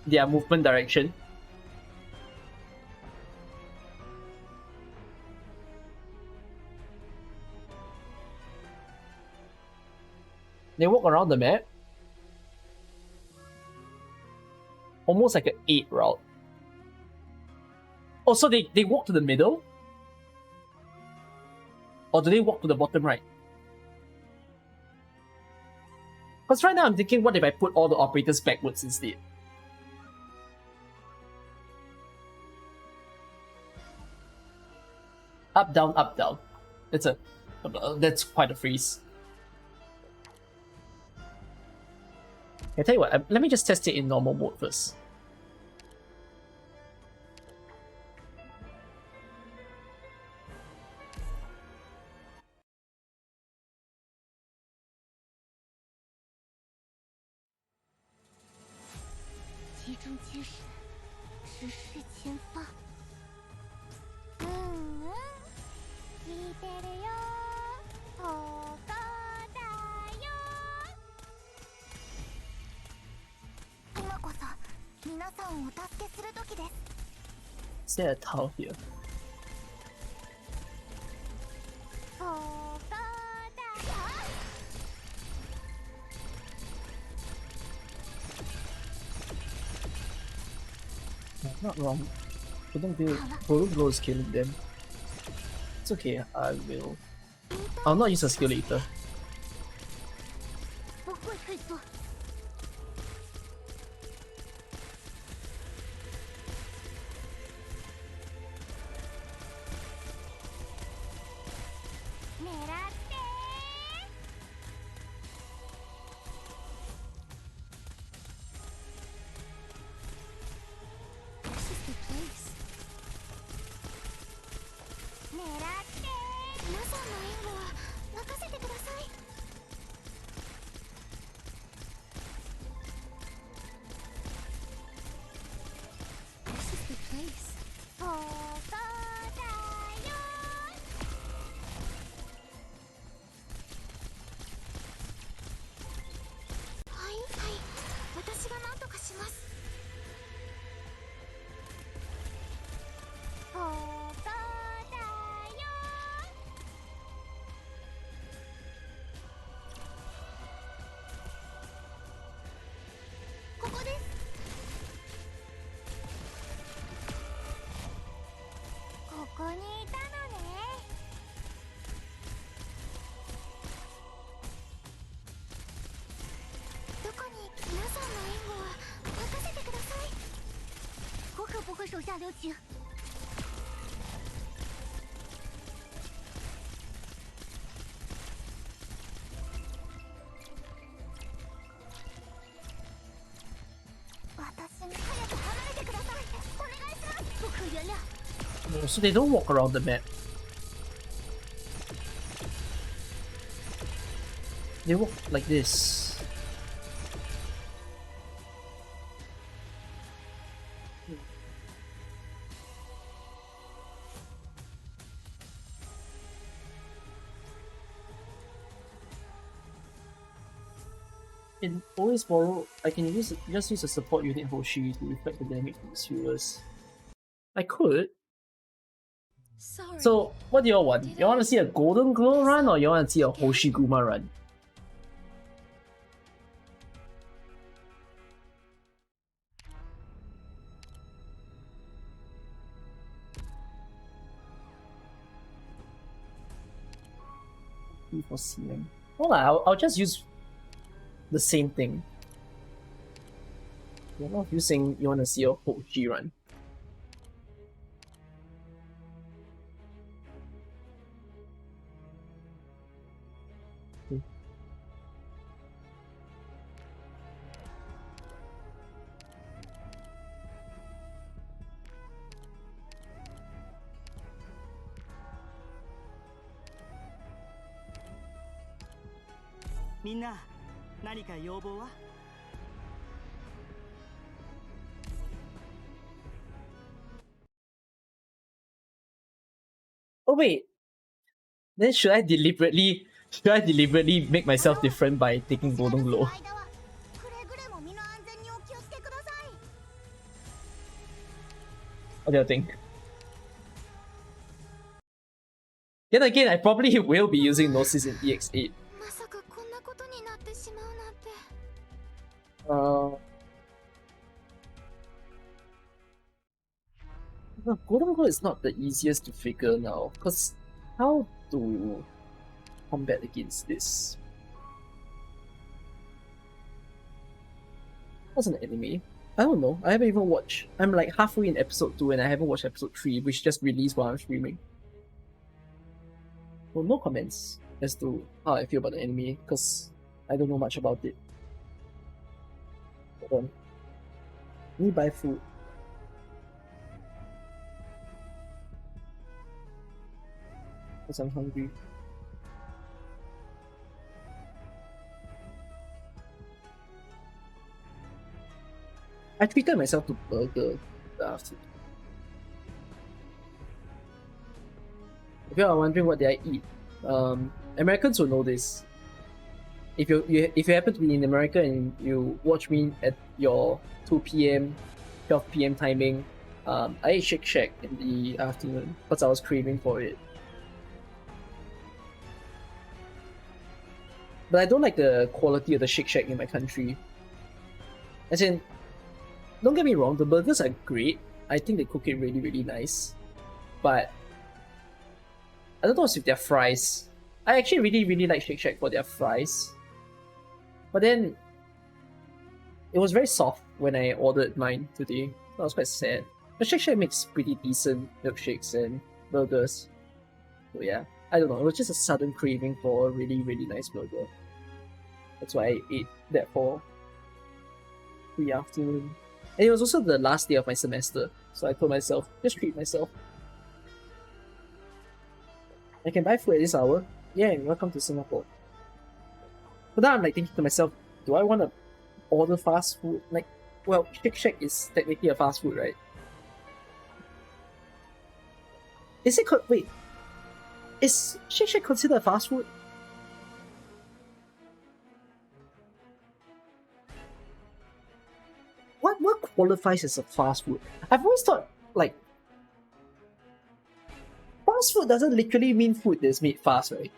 their movement direction? They walk around the map? Almost like an 8 route. Oh, so they walk to the middle? Or do they walk to the bottom right? Because right now I'm thinking, what if I put all the operators backwards instead? Up, down, up, down. That's quite a freeze. I tell you what, let me just test it in normal mode first. Is there a tile here? No, not wrong. Golden Blow is killing them. It's okay, I'll not use a skill later. Oh, so they don't walk around the map. They walk like this. In always borrow, I can just use a support unit Hoshi to reflect the damage to its healers. I could. Sorry. So, what do y'all want? You want to see a Golden Glow run or you want to see a Hoshiguma run? For seeing. Well, I'll just use the same thing. You're not using you want to see a Hoshi run. Oh wait, then should I deliberately make myself different by taking Golden Glow? What do you think? Then again, I probably will be using Gnosis in EX8. No, Golden Glow is not the easiest to figure now, because how to combat against this? What's an anime? I don't know. I haven't even watched. I'm like halfway in episode 2 and I haven't watched episode 3, which just released while I'm streaming. Well, no comments as to how I feel about the anime, because I don't know much about it. Hold on. Let me buy food. Because I'm hungry. I treated myself to burger the afternoon. If you are wondering what did I eat, Americans will know this. If you happen to be in America and you watch me at your 2 p.m., 12 p.m. timing, I ate Shake Shack in the afternoon because I was craving for it. But I don't like the quality of the Shake Shack in my country. As in, don't get me wrong, the burgers are great. I think they cook it really, really nice. But I don't know what's with their fries. I actually really, really like Shake Shack for their fries. But then, it was very soft when I ordered mine today. So I was quite sad. But Shake Shack makes pretty decent milkshakes and burgers. So yeah, I don't know. It was just a sudden craving for a really, really nice burger. That's why I ate that for the afternoon. And it was also the last day of my semester. So I told myself, just treat myself. I can buy food at this hour. Yeah, welcome to Singapore. But now I'm like thinking to myself, do I want to order fast food? Like, well, Shake Shack is technically a fast food, right? Is it wait, is Shake Shack considered fast food? What qualifies as a fast food? I've always thought, like, fast food doesn't literally mean food that's made fast, right?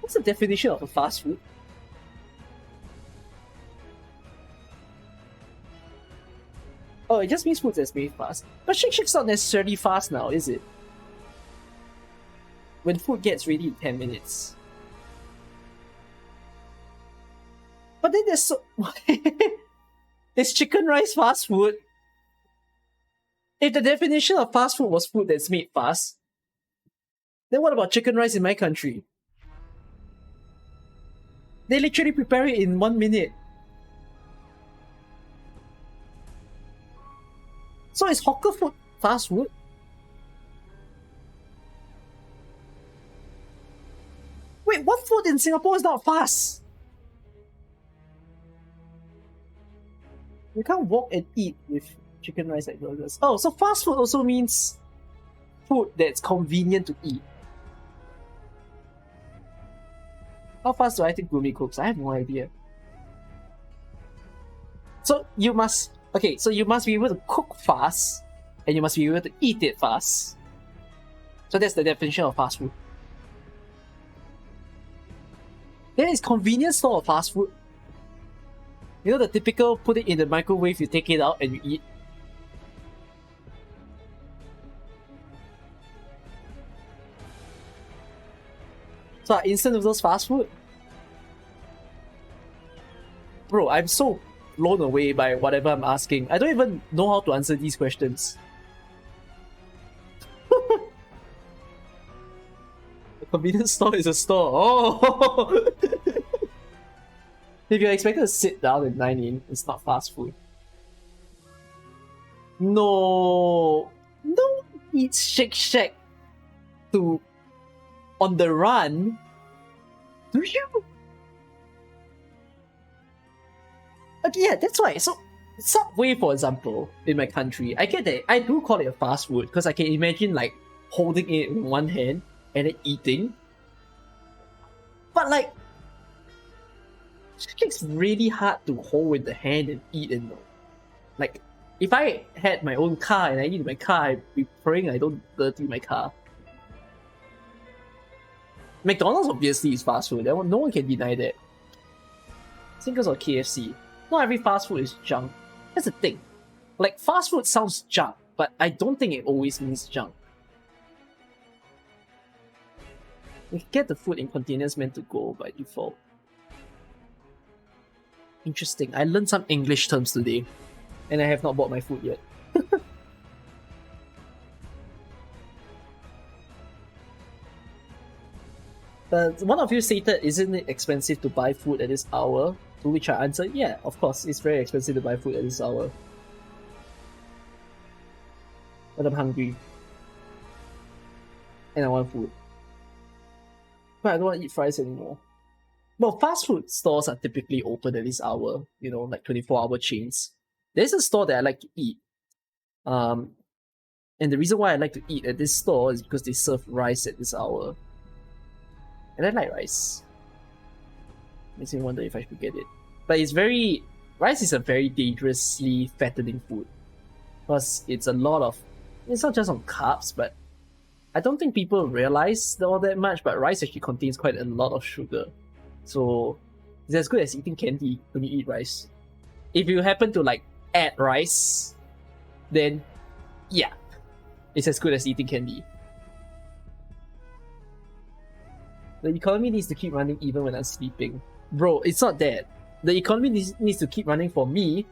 What's the definition of a fast food? Oh, it just means food that's made fast. But Shake Shack's not necessarily fast now, is it? When food gets ready in 10 minutes. But then there's so... Is chicken rice fast food? If the definition of fast food was food that's made fast, then what about chicken rice in my country? They literally prepare it in 1 minute. So is hawker food fast food? Wait, what food in Singapore is not fast? You can't walk and eat with chicken rice like burgers. Oh, so fast food also means food that's convenient to eat. How fast do I think Gloomy cooks? I have no idea. So you must... Okay, so you must be able to cook fast, and you must be able to eat it fast. So that's the definition of fast food. Then is convenience store of fast food. You know the typical put it in the microwave, you take it out and you eat. So are instant noodles fast food? Bro, I'm so blown away by whatever I'm asking. I don't even know how to answer these questions. A convenience store is a store. Oh! If you're expected to sit down at 9 AM, it's not fast food. No! No one eats Shake Shack to... on the run. Do you? Okay, yeah, that's why. So, Subway, for example, in my country, I get that. I do call it a fast food because I can imagine like holding it in one hand and then eating. But like, it's really hard to hold with the hand and eat in. Like, if I had my own car and I eat in my car, I'd be praying I don't dirty my car. McDonald's obviously is fast food. No one can deny that. Same goes for KFC. Not every fast food is junk. That's the thing. Like, fast food sounds junk, but I don't think it always means junk. You get the food in containers meant to go by default. Interesting. I learned some English terms today, and I have not bought my food yet. One of you stated, isn't it expensive to buy food at this hour? To which I answered, yeah, of course, it's very expensive to buy food at this hour. But I'm hungry. And I want food. But I don't want to eat fries anymore. Well, fast food stores are typically open at this hour, you know, like 24-hour chains. There's a store that I like to eat. And the reason why I like to eat at this store is because they serve rice at this hour. And I like rice. Makes me wonder if I should get it. But rice is a very dangerously fattening food. Because it's not just on carbs, but I don't think people realize all that much, but rice actually contains quite a lot of sugar. So it's as good as eating candy when you eat rice. If you happen to like add rice, then yeah, it's as good as eating candy. The economy needs to keep running even when I'm sleeping. Bro, it's not that. The economy needs to keep running for me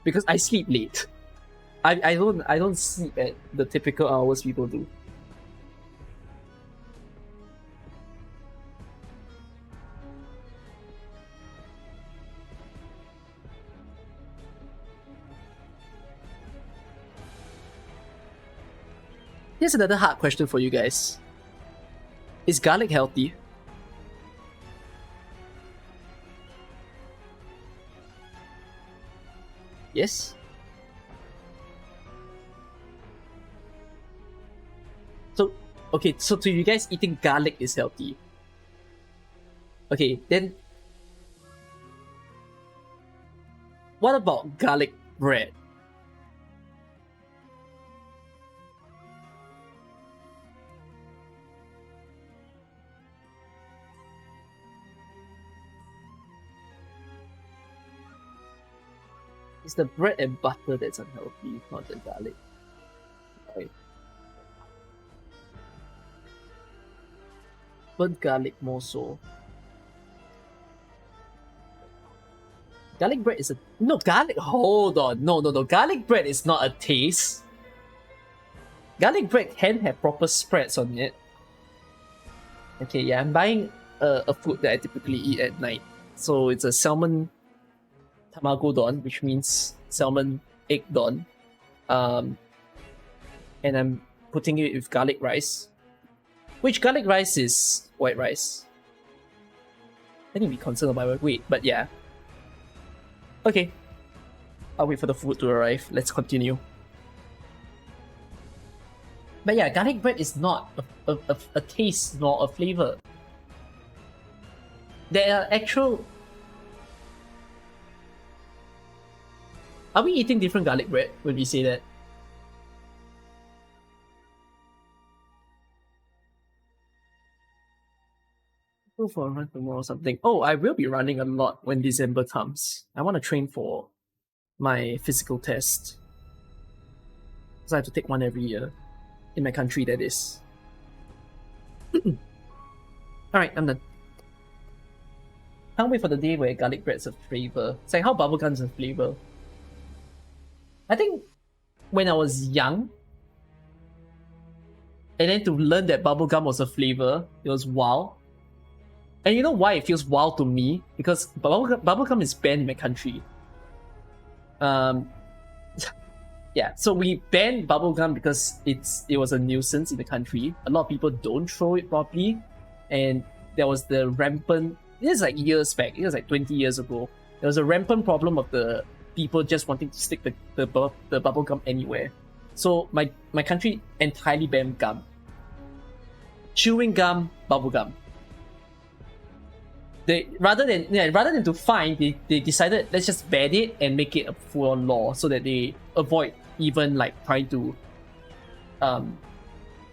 because I sleep late. I don't sleep at the typical hours people do. Here's another hard question for you guys. Is garlic healthy? Yes? So to you guys, eating garlic is healthy. Okay, then what about garlic bread? It's the bread and butter that's unhealthy, not the garlic. Right. But garlic more so. Garlic bread is hold on. No. Garlic bread is not a taste. Garlic bread can have proper spreads on it. Okay, yeah, I'm buying a food that I typically eat at night. So it's a salmon tamago don, which means salmon egg don. And I'm putting it with garlic rice. Which garlic rice is white rice? I need to be concerned about my weight, but yeah. Okay. I'll wait for the food to arrive. Let's continue. But yeah, garlic bread is not a taste nor a flavor. There are actual... Are we eating different garlic bread when we say that? Go for a run tomorrow or something. Oh, I will be running a lot when December comes. I want to train for my physical test. Because I have to take one every year. In my country, that is. Alright, I'm done. Can't wait for the day where garlic bread's a flavor. It's like how bubblegum's a flavor. I think when I was young, and then to learn that bubblegum was a flavor, it was wow. And you know why it feels wow to me? Because bubblegum is banned in my country. Yeah, so we banned bubblegum because it was a nuisance in the country. A lot of people don't throw it properly. And there was the rampant... This is like years back. It was like 20 years ago. There was a rampant problem of the people just wanting to stick the bubblegum anywhere. So my country entirely banned gum. Chewing gum, bubblegum. Rather than to fine, they decided let's just ban it and make it a full-on law so that they avoid even like trying to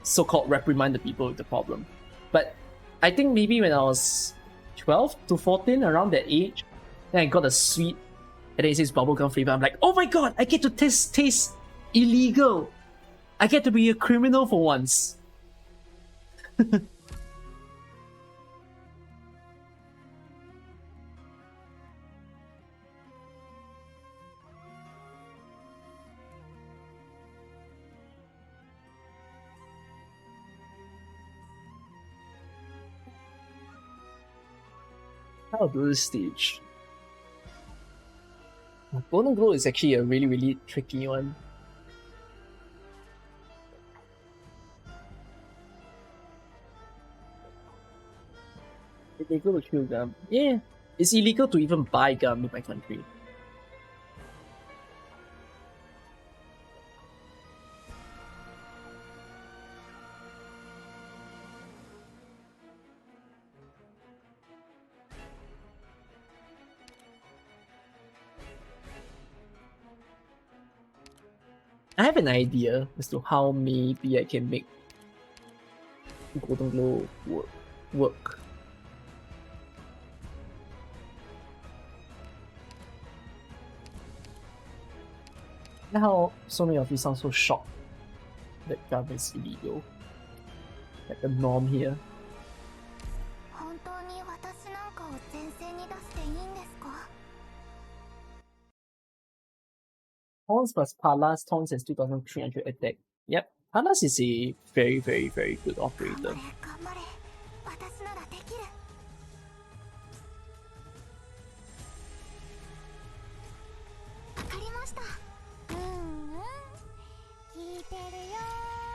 so-called reprimand the people with the problem. But I think maybe when I was 12 to 14, around that age, then I got a sweet and then it says bubblegum flavor. I'm like, oh my god, I get to taste illegal. I get to be a criminal for once. How to do this stage? Golden Glow is actually a really, really tricky one. Illegal to kill gum. Yeah, it's illegal to even buy gum in my country. I have an idea as to how maybe I can make Golden Glow work. How so many of you sound so shocked that gum is illegal? Like the norm here. Taunts plus Palas, Taunts has 2300 attack. Yep, Palas is a very, very, very good operator.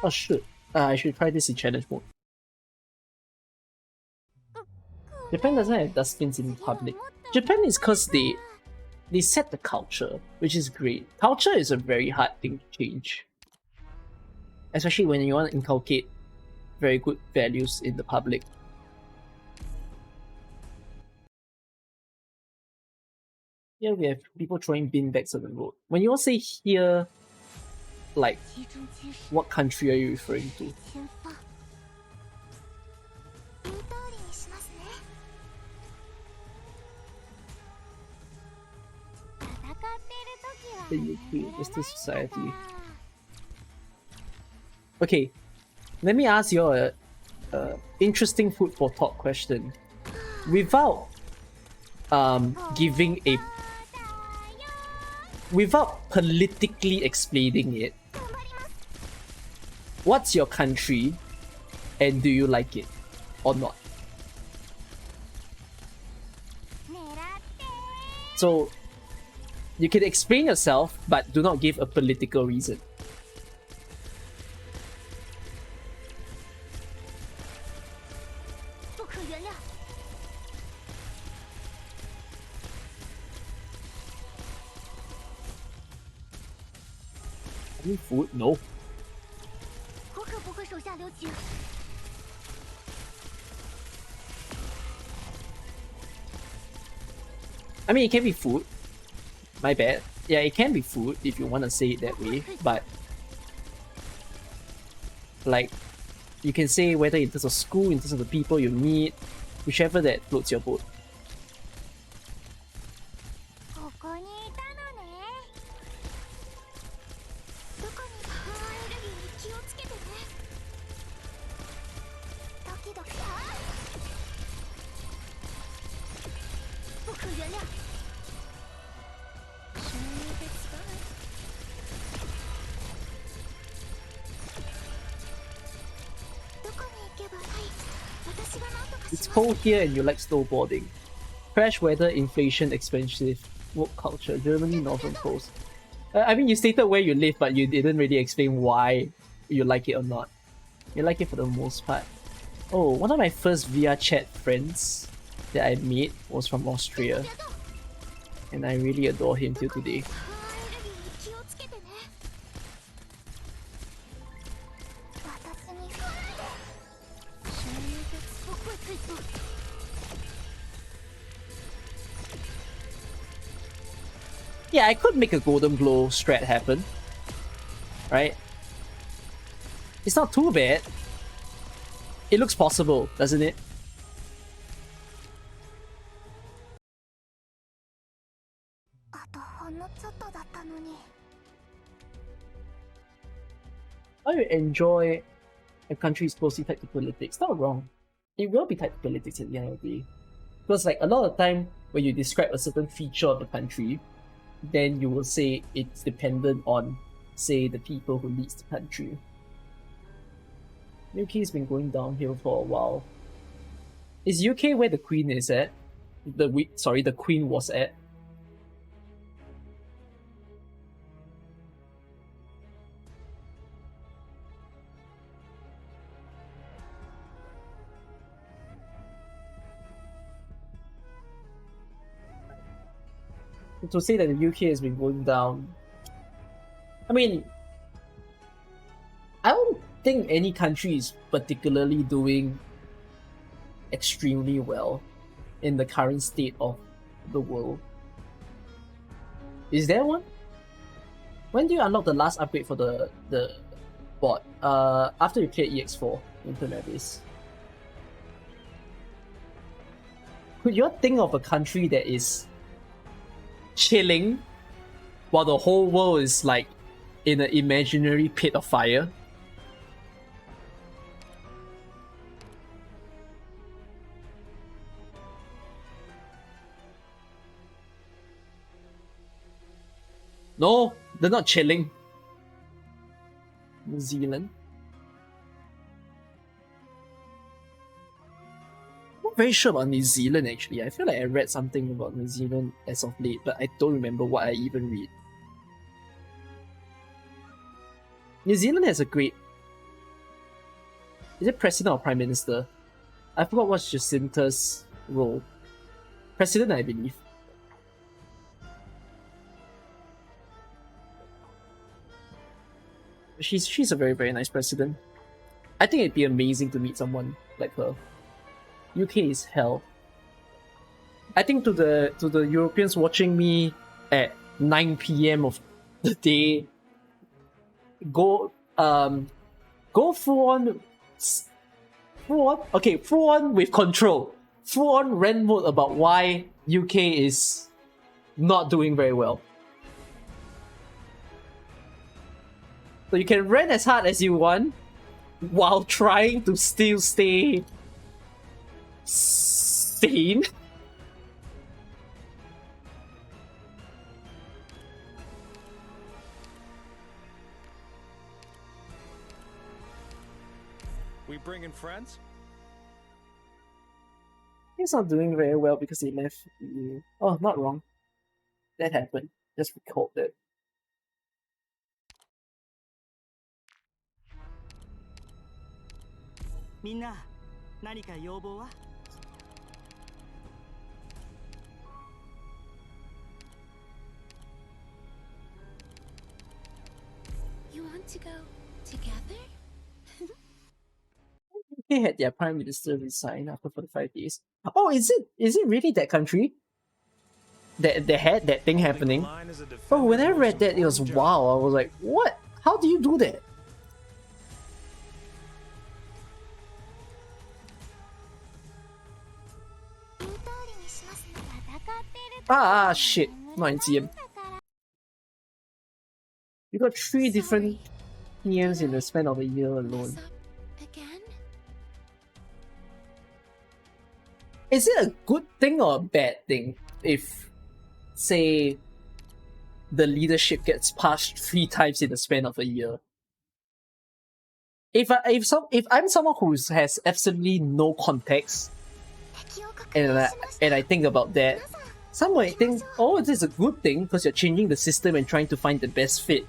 Oh shit, I should try this in challenge mode. Japan doesn't have dustbins in public. Japan is because they set the culture, which is great. Culture is a very hard thing to change. Especially when you want to inculcate very good values in the public. Here we have people throwing bin bags on the road. When you all say here, like, what country are you referring to? The UK, Western society. Okay, let me ask you a interesting food for thought question. Without without politically explaining it, what's your country and do you like it or not? So you can explain yourself, but do not give a political reason. Any food? No. I mean, it can be food. My bad. Yeah, it can be food if you want to say it that way, but like, you can say whether in terms of school, in terms of the people you meet, whichever that floats your boat. It's cold here and you like snowboarding. Crash weather, inflation, expensive, woke culture, Germany, Northern Coast. I mean, you stated where you live, but you didn't really explain why you like it or not. You like it for the most part. Oh, one of my first VR chat friends that I made was from Austria. And I really adore him till today. Yeah, I could make a Golden Glow strat happen. Right? It's not too bad. It looks possible, doesn't it? How you enjoy a country's closely tied to politics? Not wrong. It will be tied to politics at the end of the day. Because like a lot of the time when you describe a certain feature of the country, then you will say it's dependent on, say, the people who leads the country. UK's been going downhill for a while. Is UK where the Queen is at? the queen was at. To say that the UK has been going down, I mean, I don't think any country is particularly doing extremely well in the current state of the world. Is there one? When do you unlock the last upgrade for the bot? After you clear EX4 into Mavis. Could you think of a country that is chilling while the whole world is like in an imaginary pit of fire? No, they're not chilling. New Zealand. I'm not very sure about New Zealand actually. I feel like I read something about New Zealand as of late, but I don't remember what I even read. New Zealand has a great... Is it President or Prime Minister? I forgot what's Jacinta's role. President, I believe. She's a very, very nice president. I think it'd be amazing to meet someone like her. UK is hell. I think to the Europeans watching me at 9 PM of the day, go full on with control. Full on rant mode about why UK is not doing very well. So you can rant as hard as you want while trying to still stay sane. We bringing friends? He's not doing very well because he left EU. Oh, not wrong. That happened. Just recalled that. Minna, 何か要望は? You want to go together? They had their prime minister resign after 45 days. Oh, is it really that country that had that thing happening? Oh, when I read that, it was wow. I was like, what? How do you do that? Shit. Not in TM. You got 3 different TMs in the span of a year alone. Is it a good thing or a bad thing if, say, the leadership gets passed 3 times in the span of a year? If I'm someone who has absolutely no context, and I think about that, some might think, oh, this is a good thing because you're changing the system and trying to find the best fit.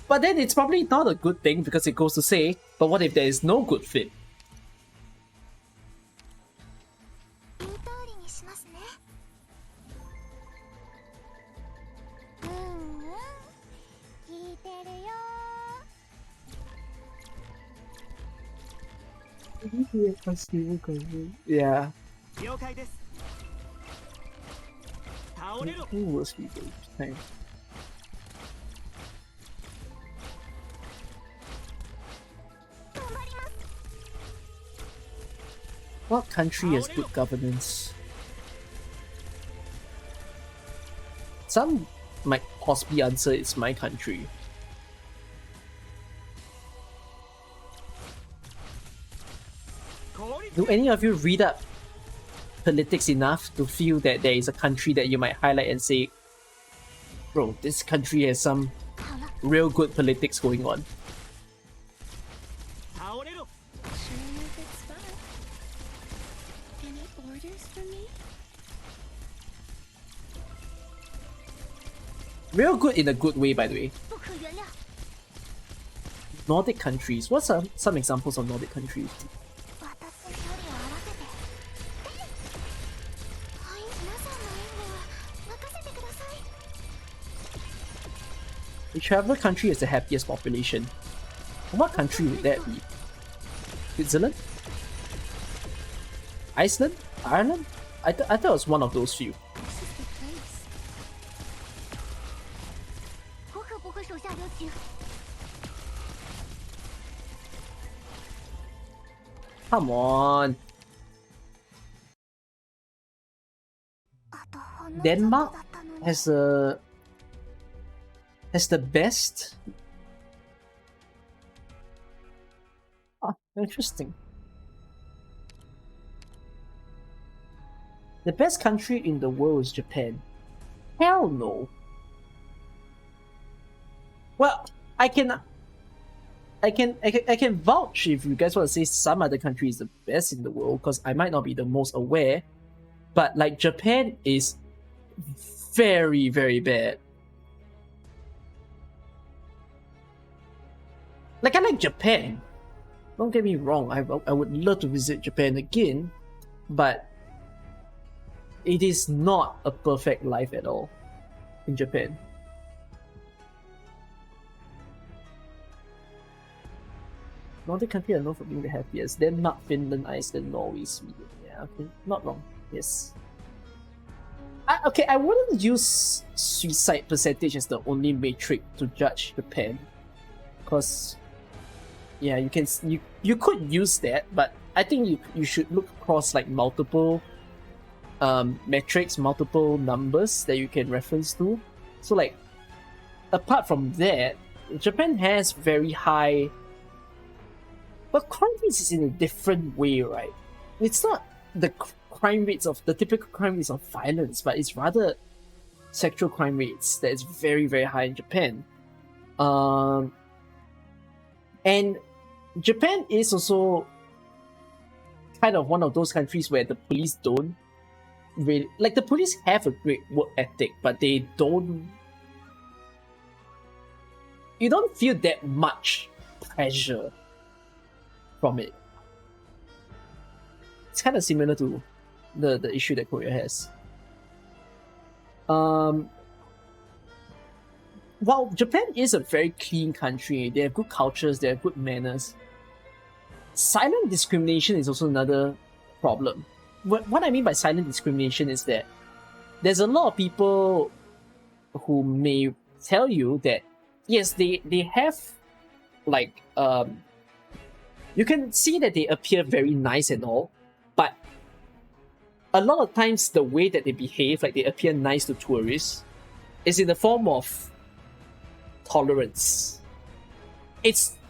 But then it's probably not a good thing because it goes to say, but what if there is no good fit? Yeah. Who was people? What country has good governance? Some might possibly answer it's my country. Do any of you read up politics enough to feel that there is a country that you might highlight and say, bro, this country has some real good politics going on? Any orders for me? Real good in a good way, by the way. 不可原谅。 Nordic countries. What's some examples of Nordic countries? 私の処理を合わせて。はい、皆さんの援護は任せてください。 The traveler country is the happiest population. What country would that be? Switzerland? Iceland? Ireland? I thought it was one of those few. 我可不会手下留情。 Come on. Denmark has the best. Ah, interesting. The best country in the world is Japan. Hell no. Well, I can vouch if you guys want to say some other country is the best in the world, because I might not be the most aware, but like Japan is very, very bad. Like, I like Japan. Don't get me wrong, I would love to visit Japan again, but it is not a perfect life at all in Japan. Nordic country are known for being the happiest. Denmark, Finland, Iceland, Norway, Sweden. Yeah, okay, not wrong. Yes. I wouldn't use suicide percentage as the only metric to judge Japan, because yeah, you could use that, but I think you should look across like multiple metrics, multiple numbers that you can reference to. So like, apart from that, Japan has very high. But crime rates is in a different way, right? It's not the crime rates of the typical crime rates of violence, but it's rather sexual crime rates that is very, very high in Japan. And Japan is also kind of one of those countries where the police don't really, like, the police have a great work ethic, but they don't, you don't feel that much pressure from it. It's kind of similar to the issue that Korea has. While Japan is a very clean country, they have good cultures, they have good manners, silent discrimination is also another problem. What I mean by silent discrimination is that there's a lot of people who may tell you that yes, they have like you can see that they appear very nice and all, but a lot of times the way that they behave, like they appear nice to tourists, is in the form of tolerance.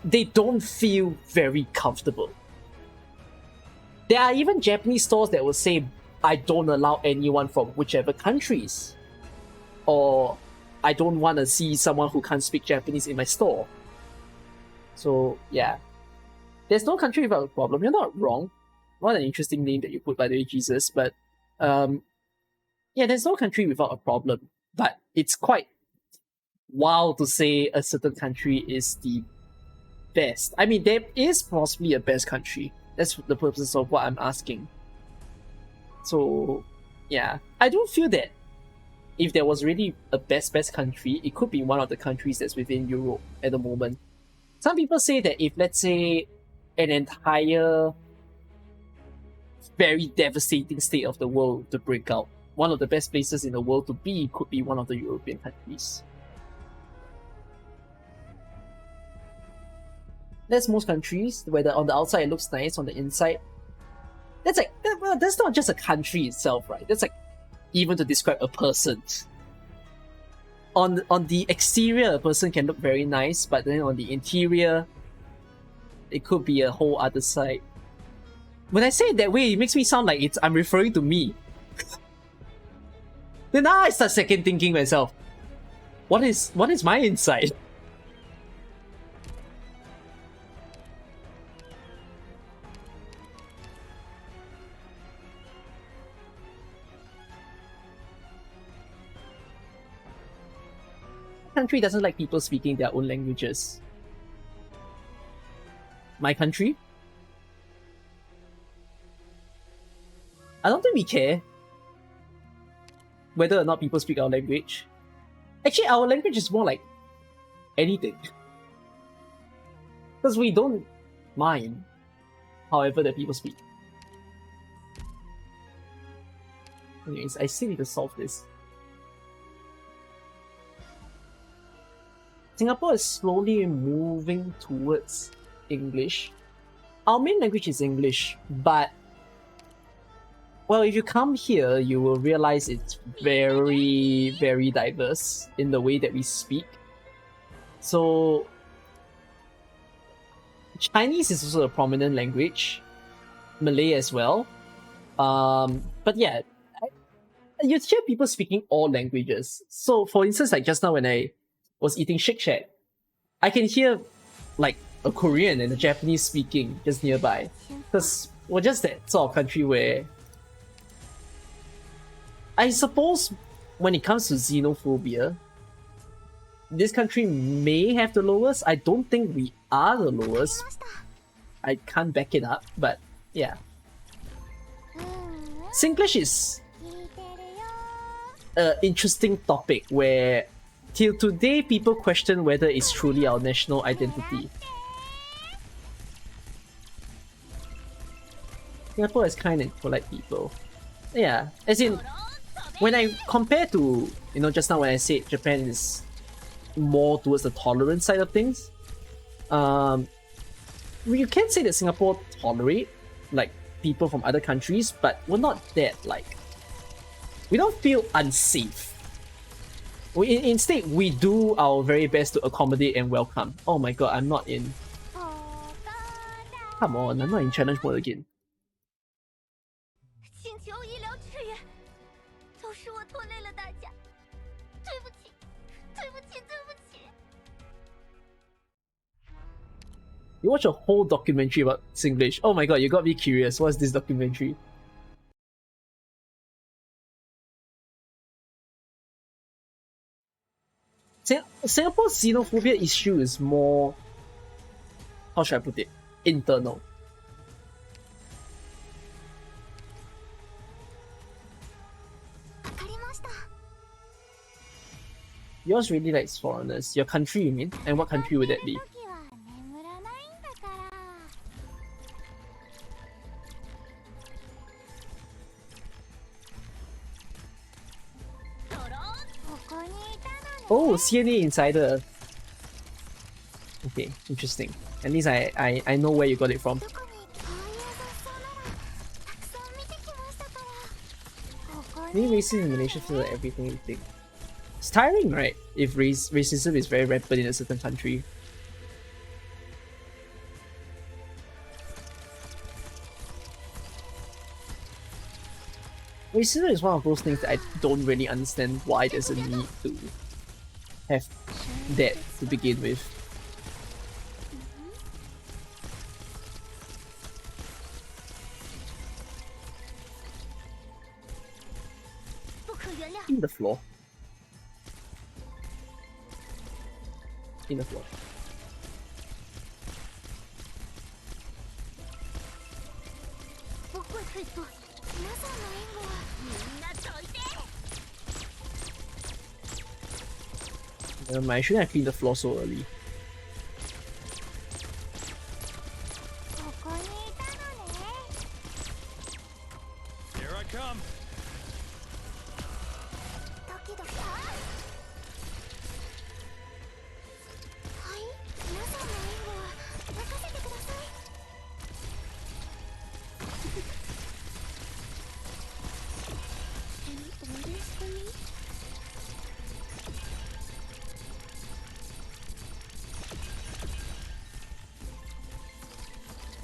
They don't feel very comfortable. There are even Japanese stores that will say, I don't allow anyone from whichever countries, or I don't want to see someone who can't speak Japanese in my store. So yeah, there's no country without a problem. You're not wrong. What an interesting name that you put, by the way, Jesus. But yeah, there's no country without a problem. But it's quite wild to say a certain country is the best. I mean, there is possibly a best country. That's the purpose of what I'm asking. So yeah, I do feel that if there was really a best country, it could be one of the countries that's within Europe at the moment. Some people say that if, let's say, an entire very devastating state of the world to break out, one of the best places in the world to be could be one of the European countries. That's most countries, whether on the outside it looks nice, on the inside, that's like, well, that's not just a country itself, right? That's like even to describe a person. On the exterior, a person can look very nice, but then on the interior, it could be a whole other side. When I say it that way, it makes me sound like I'm referring to me. Then now I start second thinking myself, what is my inside? country doesn't like people speaking their own languages? My country? I don't think we care whether or not people speak our language. Actually, our language is more like anything. Because we don't mind however that people speak. Anyways, I still need to solve this. Singapore is slowly moving towards English. Our main language is English, but well, if you come here, you will realize it's very, very diverse in the way that we speak. So, Chinese is also a prominent language, Malay as well. But yeah, you hear people speaking all languages. So, for instance, like just now when I was eating Shake Shack, I can hear like a Korean and a Japanese speaking just nearby. Because we're just that sort of country where I suppose when it comes to xenophobia, this country may have the lowest. I don't think we are the lowest. I can't back it up, but yeah. Singlish is an interesting topic where till today people question whether it's truly our national identity. Singapore has kind and polite people. Yeah, as in, when I compare to, you know, just now when I said Japan is more towards the tolerant side of things, you can say that Singapore tolerate like people from other countries, but we're not that like, we don't feel unsafe. Instead, we do our very best to accommodate and welcome. Oh my god, I'm not in... Come on, I'm not in challenge mode again. You watch a whole documentary about Singlish. Oh my god, you got me curious. What's this documentary? Singapore's xenophobia issue is more, how should I put it, internal. Yours really likes foreigners. Your country, you mean? And what country would that be? Oh, CNA Insider. Okay, interesting. At least I know where you got it from. Maybe racism in Malaysia feels like everything you think. It's tiring, right? If racism is very rampant in a certain country. Racism is one of those things that I don't really understand why there's a need to have that to begin with. In the floor. In the floor. I shouldn't have cleaned the floor so early. Here I come.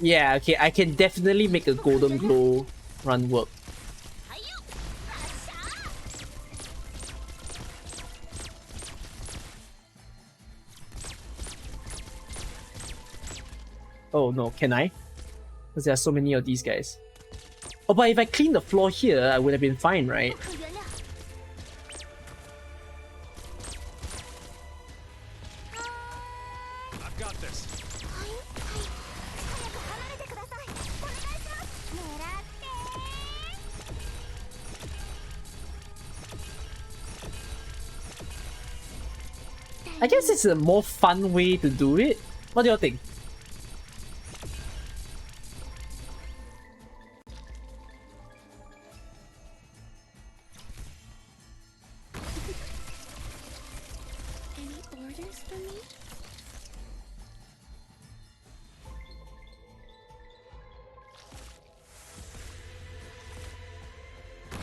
Yeah, okay, I can definitely make a golden glow run work. Oh no, can I? Because there are so many of these guys. Oh, but if I clean the floor here, I would have been fine, right? I guess it's a more fun way to do it. What do you think? Any orders for me?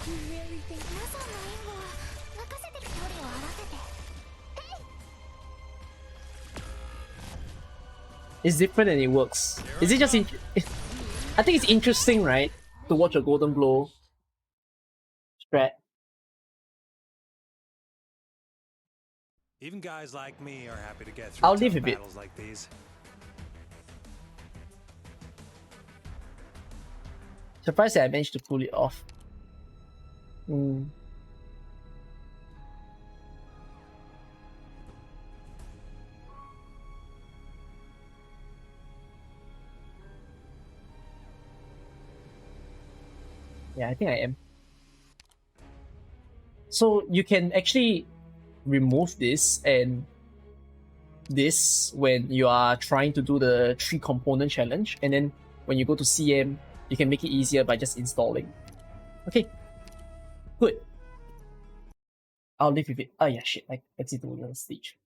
You really think皆さんの援護は任せて距離を合わせて。It's different and it works. Is it just I think it's interesting, right? To watch a Golden Glow strat. Even guys like me are happy to get through I'll tough leave a bit. battles like these. Surprised that I managed to pull it off. Hmm. Yeah, I think I am. So you can actually remove this and this when you are trying to do the 3-component challenge, and then when you go to CM, you can make it easier by just installing. Okay, good. I'll leave with it. Oh yeah, shit, like let's do the stage.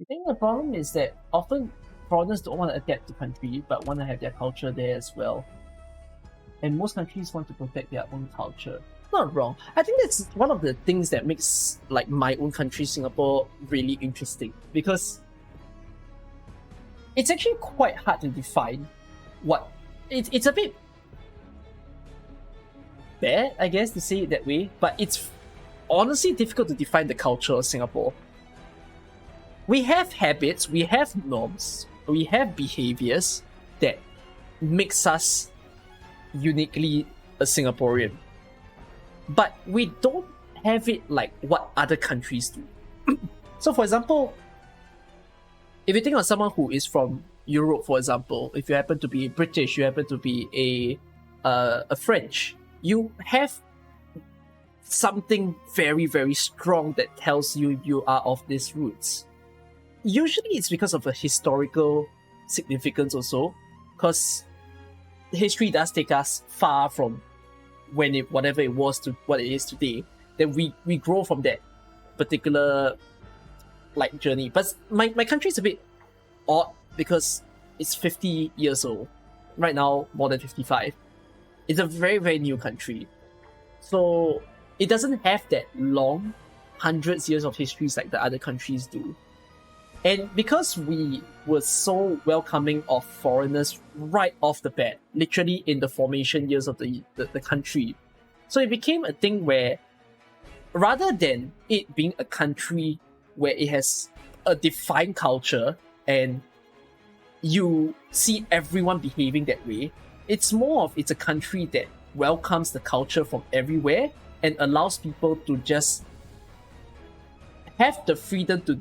I think the problem is that often foreigners don't want to adapt to country, but want to have their culture there as well. And most countries want to protect their own culture. Not wrong. I think that's one of the things that makes like my own country, Singapore, really interesting, because it's actually quite hard to define what it's a bit bad, I guess, to say it that way, but it's honestly difficult to define the culture of Singapore. We have habits, we have norms, we have behaviors that makes us uniquely a Singaporean. But we don't have it like what other countries do. So for example, if you think of someone who is from Europe, for example, if you happen to be British, you happen to be a French, you have something very, very strong that tells you you are of these roots. Usually it's because of a historical significance also, because history does take us far from whatever it was to what it is today. Then we grow from that particular like journey. But my country is a bit odd because it's 50 years old. Right now, more than 55. It's a very, very new country. So it doesn't have that long, hundreds years of histories like the other countries do. And because we were so welcoming of foreigners right off the bat, literally in the formation years of the country, so it became a thing where rather than it being a country where it has a defined culture and you see everyone behaving that way, it's more of it's a country that welcomes the culture from everywhere and allows people to just have the freedom to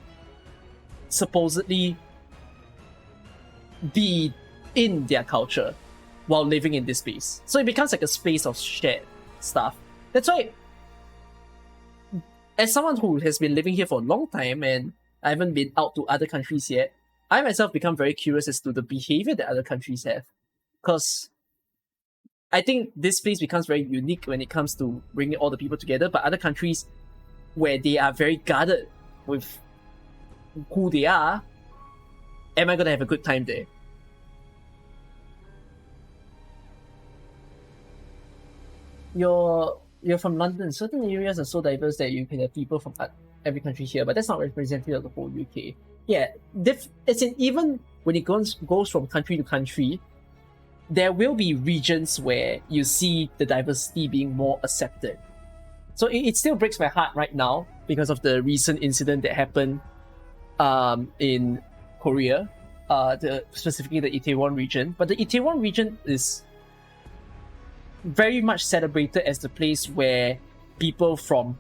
supposedly be in their culture while living in this space. So it becomes like a space of shared stuff. That's why, as someone who has been living here for a long time and I haven't been out to other countries yet, I myself become very curious as to the behavior that other countries have. Because I think this place becomes very unique when it comes to bringing all the people together, but other countries where they are very guarded with who they are, am I gonna have a good time there? You're from London. Certain areas are so diverse that you can have people from every country here, but that's not representative of the whole UK. Yeah, as in even when it goes from country to country, there will be regions where you see the diversity being more accepted. So it still breaks my heart right now because of the recent incident that happened in Korea, specifically the Itaewon region. But the Itaewon region is very much celebrated as the place where people from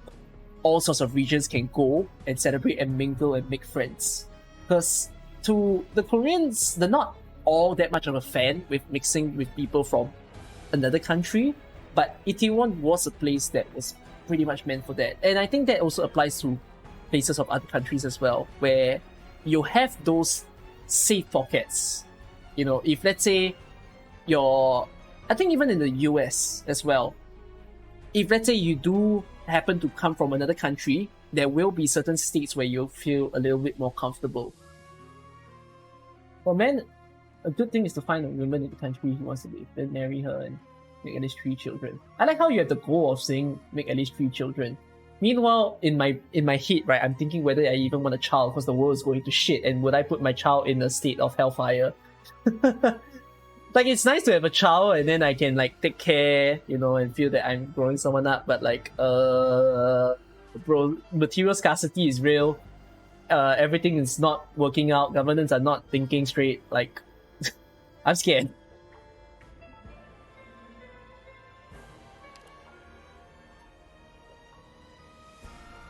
all sorts of regions can go and celebrate and mingle and make friends. Because to the Koreans, they're not all that much of a fan with mixing with people from another country, but Itaewon was a place that was pretty much meant for that. And I think that also applies to places of other countries as well, where you have those safe pockets. You know, if let's say I think even in the US as well, if let's say you do happen to come from another country, there will be certain states where you'll feel a little bit more comfortable. For men, a good thing is to find a woman in the country who wants to live, then marry her and make at least 3 children. I like how you have the goal of saying make at least 3 children. Meanwhile, in my head, right, I'm thinking whether I even want a child because the world is going to shit, and would I put my child in a state of hellfire? Like, it's nice to have a child and then I can like take care, you know, and feel that I'm growing someone up, but like, bro, material scarcity is real. Everything is not working out. Governments are not thinking straight. Like, I'm scared.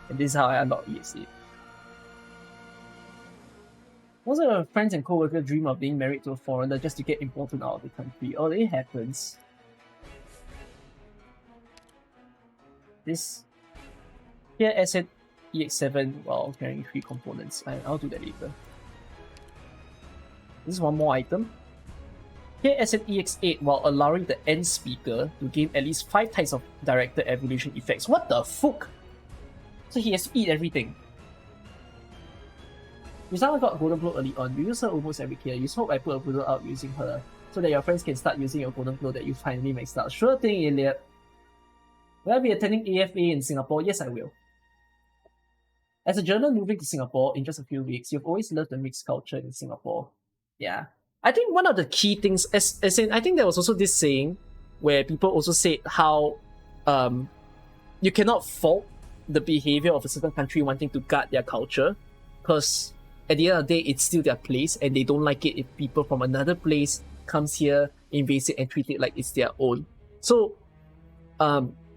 And this is how I unlock ESA. Most of my friends and co-workers dream of being married to a foreigner just to get important out of the country. Oh, it happens. This here asset EX7 while carrying 3 components. I'll do that later. This is one more item. Here asset EX8 while allowing the end speaker to gain at least 5 types of director evolution effects. What the fuck? So he has to eat everything. You someone got Golden Glow early on. You use her almost every kill. You hope I put a Buddha out using her so that your friends can start using your Golden Glow that you finally maxed out. Sure thing, Elliot. Will I be attending AFA in Singapore? Yes, I will. As a German moving to Singapore in just a few weeks, you've always loved the mixed culture in Singapore. Yeah. I think one of the key things, as in, I think there was also this saying where people also said how you cannot fault the behavior of a certain country wanting to guard their culture, because at the end of the day, it's still their place, and they don't like it if people from another place comes here, invades it, and treat it like it's their own. So,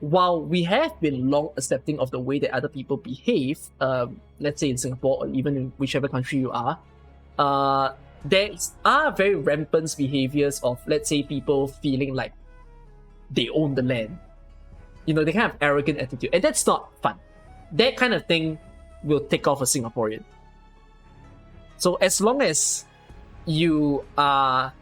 while we have been long accepting of the way that other people behave, let's say in Singapore or even in whichever country you are, there are very rampant behaviors of, let's say, people feeling like they own the land. You know, they kind of arrogant attitude, and that's not fun. That kind of thing will take off a Singaporean. So as long as you are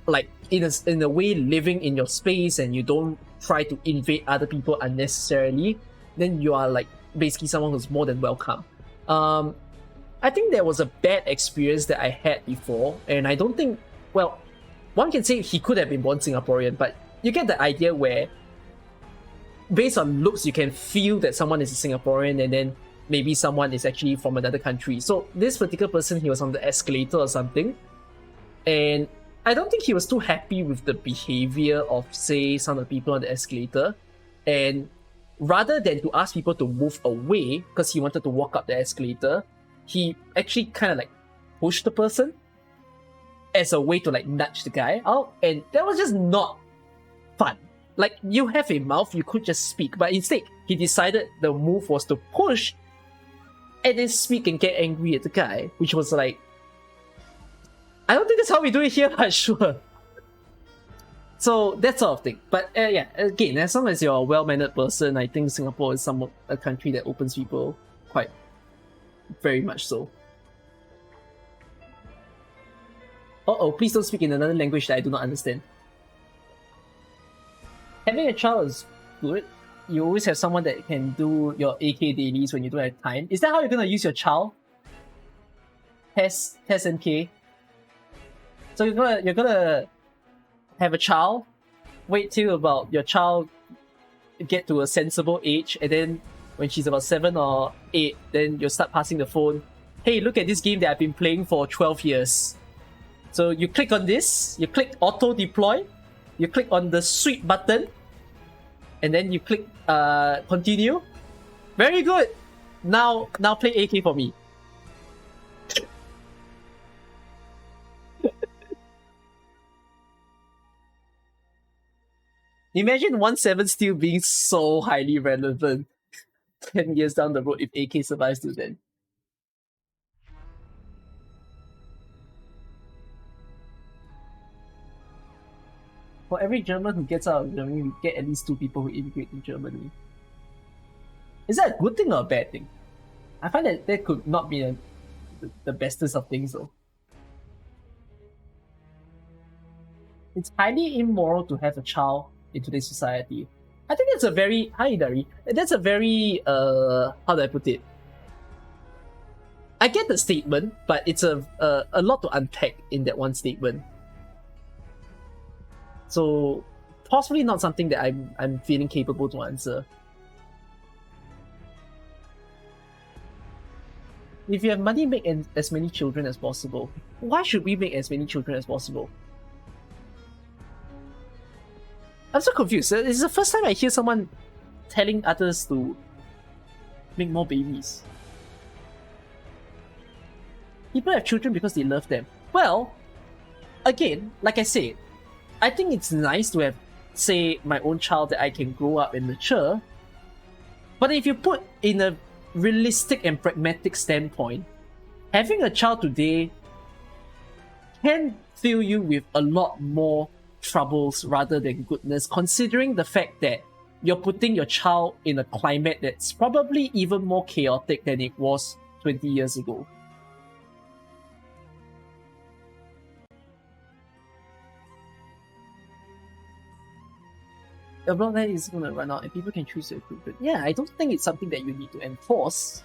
like in a way living in your space and you don't try to invade other people unnecessarily, then you are like basically someone who's more than welcome. I think there was a bad experience that I had before, and I don't think, well, one can say he could have been born Singaporean, but you get the idea where based on looks you can feel that someone is a Singaporean and then maybe someone is actually from another country. So this particular person, he was on the escalator or something, and I don't think he was too happy with the behavior of, say, some of the people on the escalator, and rather than to ask people to move away because he wanted to walk up the escalator, he actually kind of like pushed the person as a way to like nudge the guy out, and that was just not fun. Like, you have a mouth, you could just speak, but instead he decided the move was to push and then speak and get angry at the guy, which was like, I don't think that's how we do it here, but sure. So that sort of thing. But yeah, again, as long as you're a well-mannered person, I think Singapore is a country that opens people quite very much so. Uh-oh, please don't speak in another language that I do not understand. Having a child is good. You always have someone that can do your AK dailies when you don't have time. Is that how you're gonna use your child? Test NK. So you're gonna have a child, wait till about your child get to a sensible age, and then when she's about 7 or 8, then you'll start passing the phone. Hey, look at this game that I've been playing for 12 years. So you click on this, you click auto deploy, you click on the sweet button, and then you click continue. Very good. Now play AK for me. Imagine 1.7 still being so highly relevant 10 years down the road if AK survives to then. For every German who gets out of Germany, we get at least 2 people who immigrate to Germany. Is that a good thing or a bad thing? I find that that could not be the bestest of things though. It's highly immoral to have a child in today's society. I think that's a very that's a very how do I put it? I get the statement, but it's a lot to unpack in that one statement. So possibly not something that I'm feeling capable to answer. If you have money, make as many children as possible. Why should we make as many children as possible? I'm so confused. This is the first time I hear someone telling others to make more babies. People have children because they love them. Well, again, like I said, I think it's nice to have, say, my own child that I can grow up and mature. But if you put in a realistic and pragmatic standpoint, having a child today can fill you with a lot more troubles rather than goodness, considering the fact that you're putting your child in a climate that's probably even more chaotic than it was 20 years ago. The bloodline is going to run out and people can choose to equip it. Yeah, I don't think it's something that you need to enforce.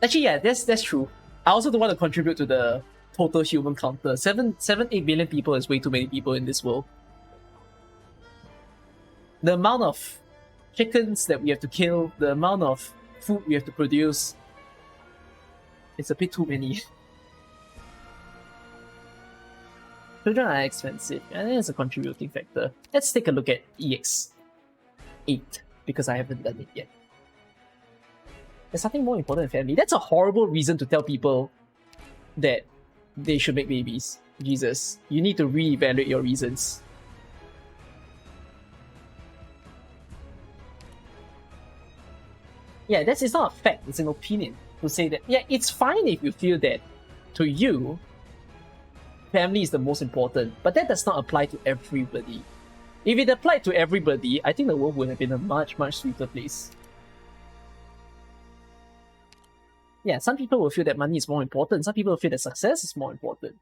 Actually, yeah, that's true. I also don't want to contribute to the total human counter. 8 billion people is way too many people in this world. The amount of chickens that we have to kill, the amount of food we have to produce, it's a bit too many. Children are expensive. I think it's a contributing factor. Let's take a look at EX8 because I haven't done it yet. There's nothing more important than family. That's a horrible reason to tell people that they should make babies. Jesus, you need to reevaluate your reasons. Yeah, it's not a fact, it's an opinion to say that, yeah, it's fine if you feel that to you, family is the most important, but that does not apply to everybody. If it applied to everybody, I think the world would have been a much, much sweeter place. Yeah, some people will feel that money is more important, some people will feel that success is more important.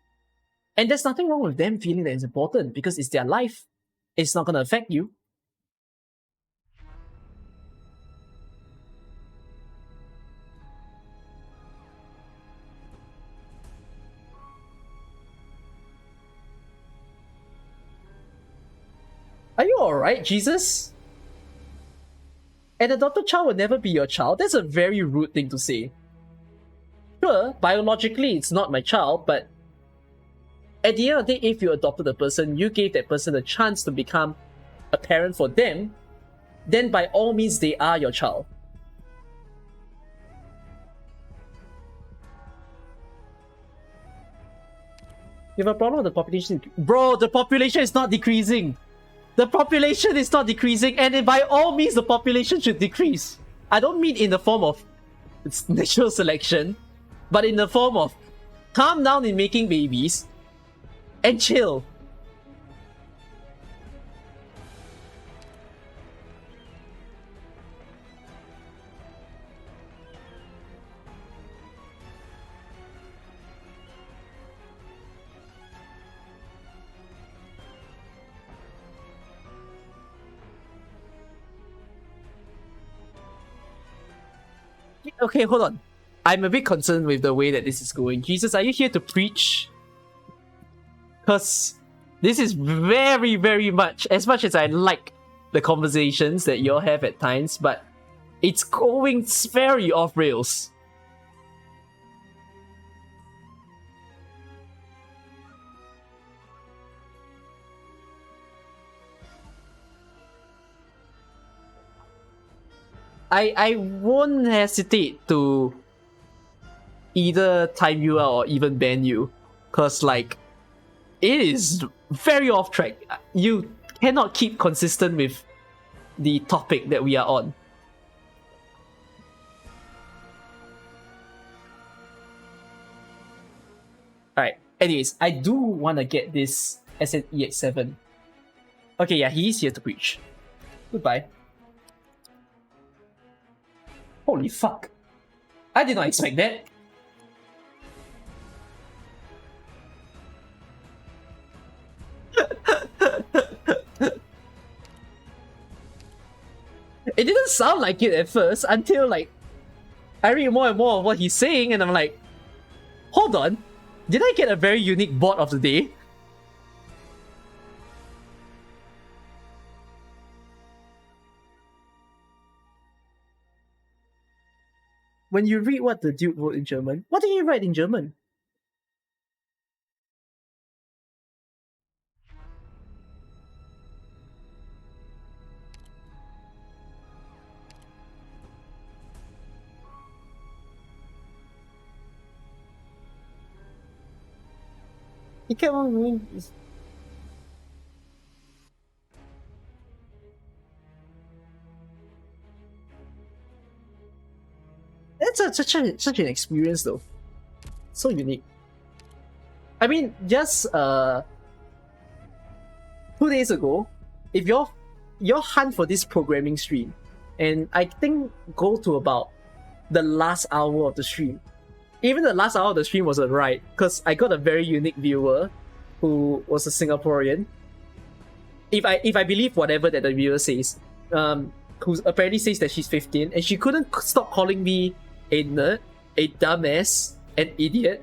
And there's nothing wrong with them feeling that it's important because it's their life. It's not going to affect you. Are you alright, Jesus? An adopted child will never be your child. That's a very rude thing to say. Sure, biologically it's not my child, but at the end of the day, if you adopted a person, you gave that person a chance to become a parent for them, then by all means they are your child. You have a problem with the population? Bro, the population is not decreasing. The population is not decreasing, and by all means the population should decrease. I don't mean in the form of it's natural selection, but in the form of calm down in making babies and chill. Okay, hold on. I'm a bit concerned with the way that this is going. Jesus, are you here to preach? Because this is very, very much as I like the conversations that you all have at times, but it's going very off rails. I won't hesitate to either time you out or even ban you, cause like it is very off track. You cannot keep consistent with the topic that we are on. Alright, anyways, I do want to get this SNEX7. Okay, yeah, he is here to preach. Goodbye. Holy fuck. I did not expect that. It didn't sound like it at first until like I read more and more of what he's saying and I'm like, hold on, did I get a very unique bot of the day? When you read what the Duke wrote in German, what did he write in German? He kept on doing this. It's such an experience though. So unique. I mean, just 2 days ago, if your hunt for this programming stream, and I think go to about the last hour of the stream. Even the last hour of the stream was a ride, because I got a very unique viewer who was a Singaporean. If I believe whatever that the viewer says, who apparently says that she's 15 and she couldn't stop calling me a nerd, a dumbass, an idiot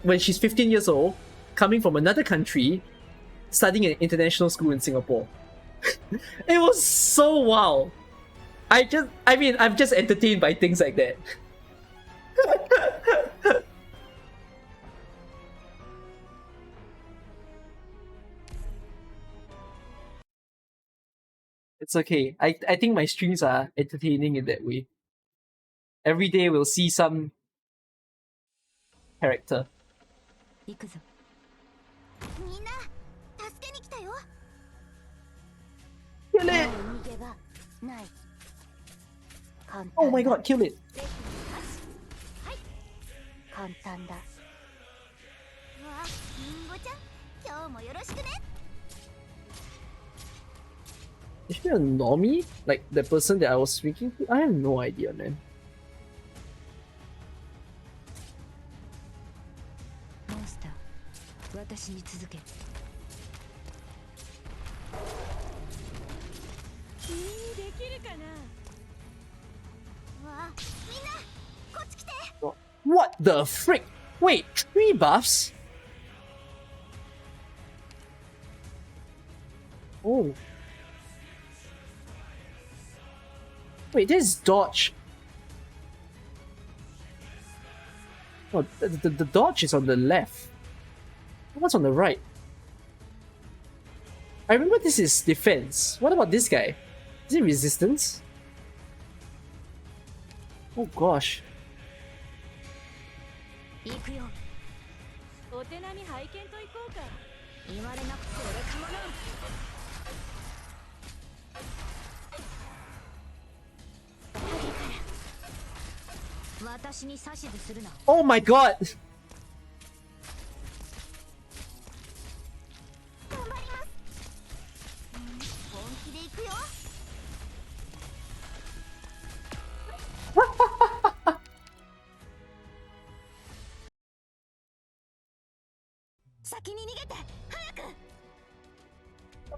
when she's 15 years old, coming from another country, studying at an international school in Singapore. It was so wow. I'm just entertained by things like that. It's okay. I think my streams are entertaining in that way. Every day we'll see some character. Kill it! Oh my god, kill it! Is she a normie? Like the person that I was speaking to? I have no idea, man. What the frick? Wait, 3 buffs? Oh. Wait, this is dodge. Oh, the dodge is on the left. What's on the right? I remember this is defense. What about this guy? Is it resistance? Oh gosh. Oh my god!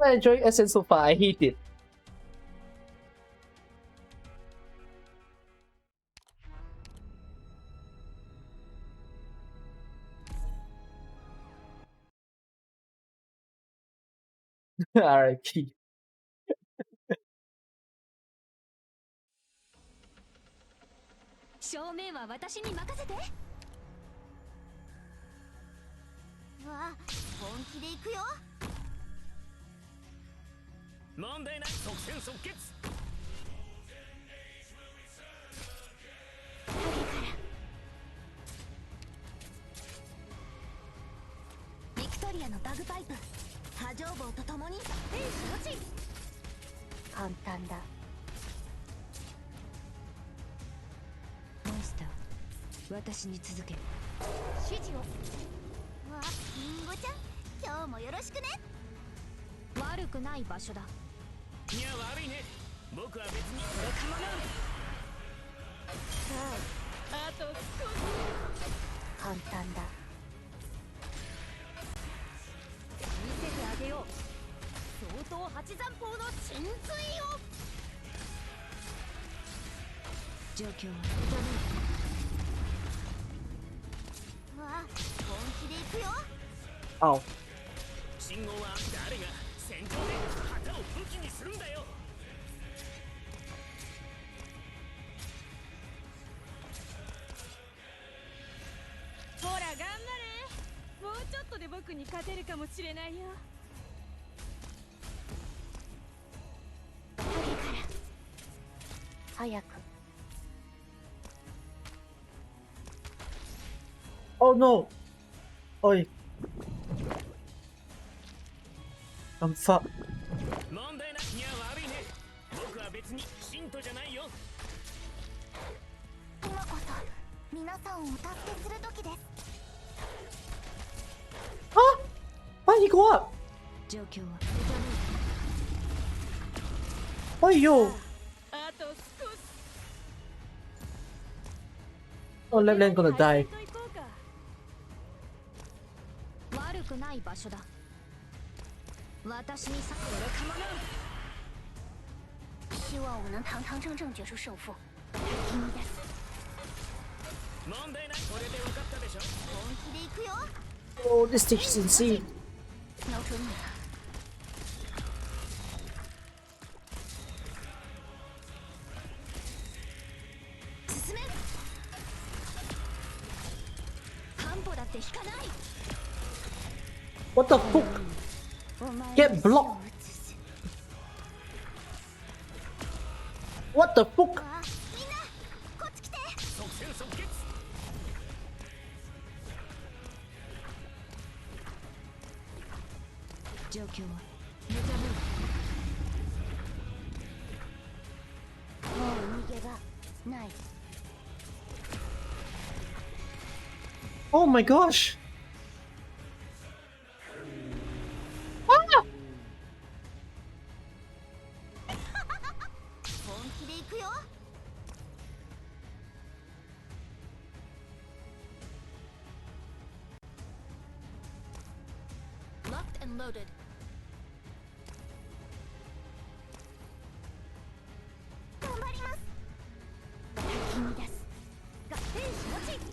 I enjoy SN so far, I hate it. RIP. 簡単だ。見せてあげよう。相当八山砲の鎮水を。状況はうわ、本気で行くよ。Oh. 信号は誰が戦場で旗を武器にするんだよ。ほら頑張れ。もうちょっとで僕に勝てるかもしれないよ。影から早く。Oh no! Oi. I'm fucked. 問題なきには悪いね。僕は別に信徒じゃないよ。今こそ皆さんをお助けする時です。Huh? Why did he go up? 状況は Oi yo! あと少し。 Oh, left lane gonna die. 悪くない場所だ。私にさこれかもな。希望我能堂堂正正决出胜负。君です。問題ない。これで分かったでしょ。本気で行くよ。 Oh, this stage is insane. 瞄准你了。進め。半歩だって引かない。 What the fuck? Get blocked. What the fuck? みんなこっち来て。即戦即決。状況はメタブー。もう逃げ場ない。 Oh my gosh! Ah! 本気で行くよ。Locked and loaded. 頑張ります。君です。が兵士持ち。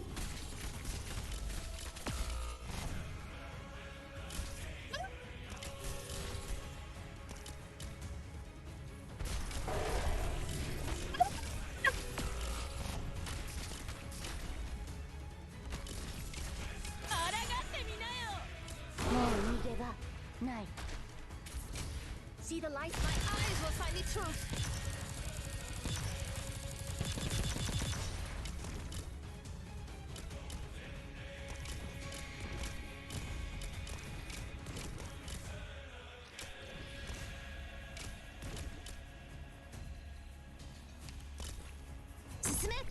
ない。See the light, my eyes will find the truth. 進め。ワ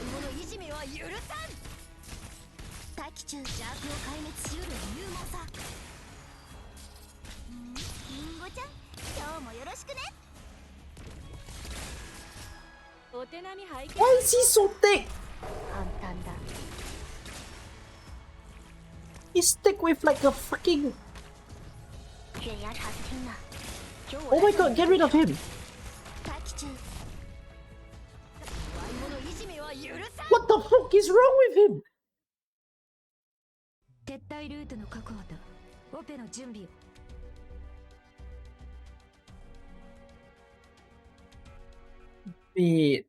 イモのいじめは許さん。 大気中邪悪を壊滅しうる勇猛さ。リンゴちゃん、今日もよろしくね。お手並み拝見。 Why is he so thick? 簡単だ。 He's thick with like a fucking. 血压查斯汀呢？ Oh my god, get rid of him! 大気中。ワイモのいじめは許さん。 What the fuck is wrong with him? 撤退ルートの確保とオペの準備を。 Wait.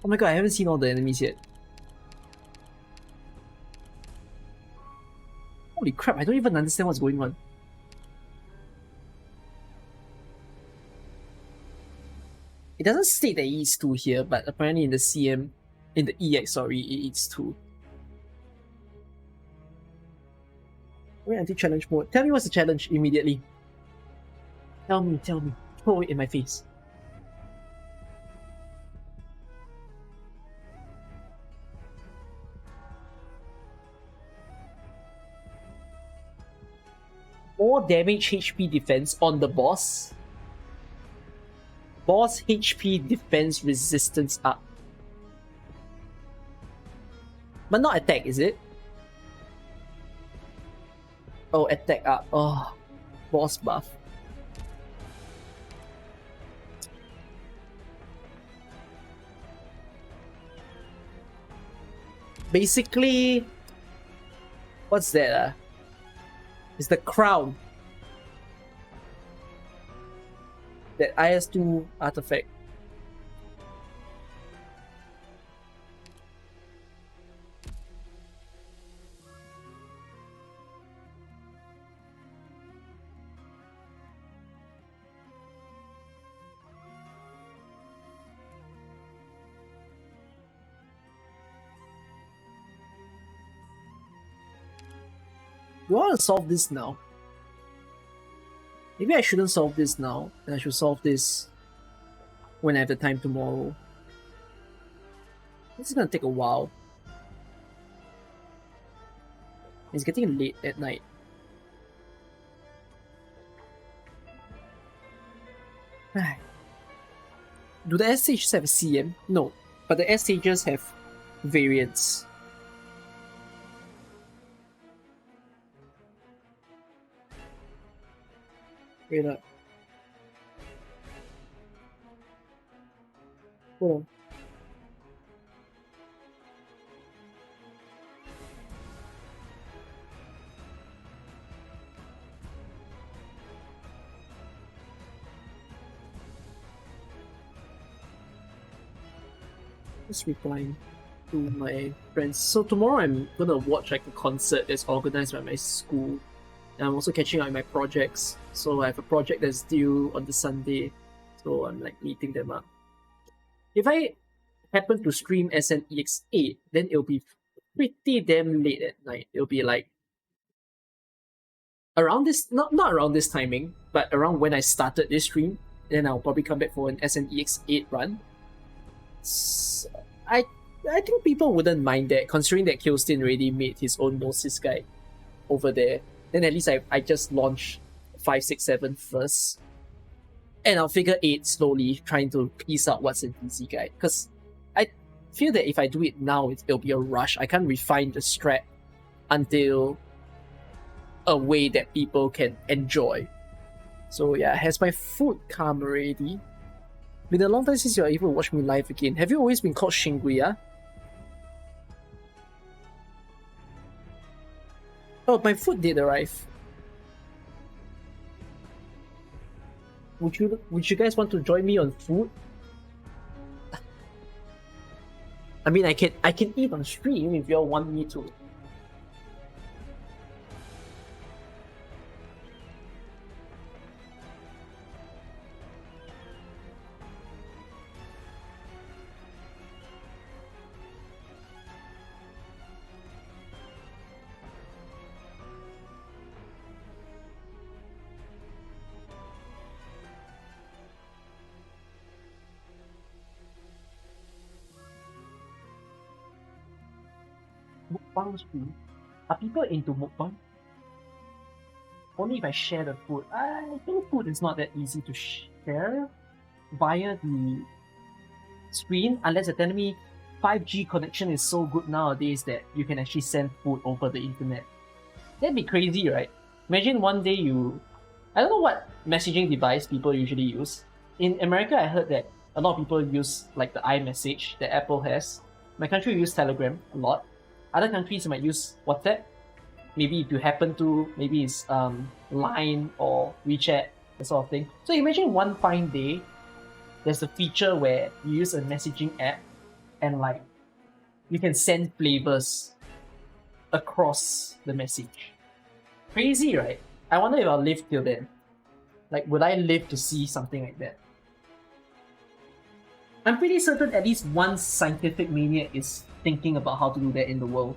Oh my god, I haven't seen all the enemies yet. Holy crap, I don't even understand what's going on. It doesn't state that it eats 2 here, but apparently in the CM, in the EX, sorry, it eats 2. Wait, anti-challenge mode. Tell me what's the challenge immediately. Tell me. Throw it in my face. More damage HP defense on the boss. Boss HP defense resistance up. But not attack, is it? Oh, attack up. Oh, boss buff. Basically, what's that? It's the crown. That IS2 artifact. Do I want to solve this now? Maybe I shouldn't solve this now, and I should solve this when I have the time tomorrow. This is gonna take a while. It's getting late at night. Do the SHs have CM? No, but the SHs have variants. Wait up. Hold on. Just replying to my friends. So tomorrow I'm gonna watch like a concert that's organized by my school. And I'm also catching up on my projects. So I have a project that's due on the Sunday. So I'm like meeting them up. If I happen to stream SNEX8, then it'll be pretty damn late at night. It'll be like around this, not around this timing, but around when I started this stream. Then I'll probably come back for an SNEX8 run. So I think people wouldn't mind that, considering that Killstin already made his own Gnosis guide over there. Then at least I just launched 5, 6, 7 first. And I'll figure 8 slowly, trying to piece out what's in PC guide. Because I feel that if I do it now, it'll be a rush. I can't refine the strat until a way that people can enjoy. So yeah, has my food come already? Been a long time since you're able to watch me live again. Have you always been called Shingui? Oh, my food did arrive. Would you guys want to join me on food? I mean, I can eat on stream if y'all want me to. Mukbang stream? Are people into mukbang? Only if I share the food. I think food is not that easy to share via the screen, unless you're telling me 5G connection is so good nowadays that you can actually send food over the internet. That'd be crazy, right? Imagine one day I don't know what messaging device people usually use. In America, I heard that a lot of people use like the iMessage that Apple has. My country, we use Telegram a lot. Other countries might use WhatsApp. Maybe if you happen to, maybe it's Line or WeChat, that sort of thing. So imagine one fine day, there's a feature where you use a messaging app and like you can send flavors across the message. Crazy, right? I wonder if I'll live till then. Like, would I live to see something like that? I'm pretty certain at least one scientific maniac is thinking about how to do that in the world.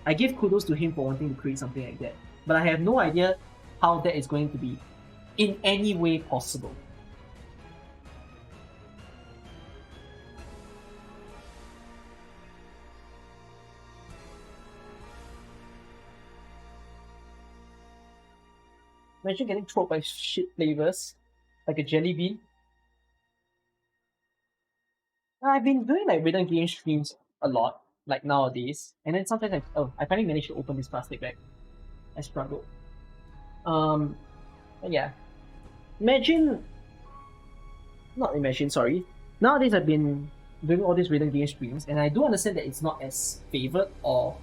I give kudos to him for wanting to create something like that, but I have no idea how that is going to be in any way possible. Imagine getting trolled by shit flavors, like a jelly bean. I've been doing like rhythm game streams a lot, like nowadays, and then sometimes I finally managed to open this plastic bag. I struggled. But yeah. Sorry. Nowadays I've been doing all these rhythm game streams, and I do understand that it's not as favored or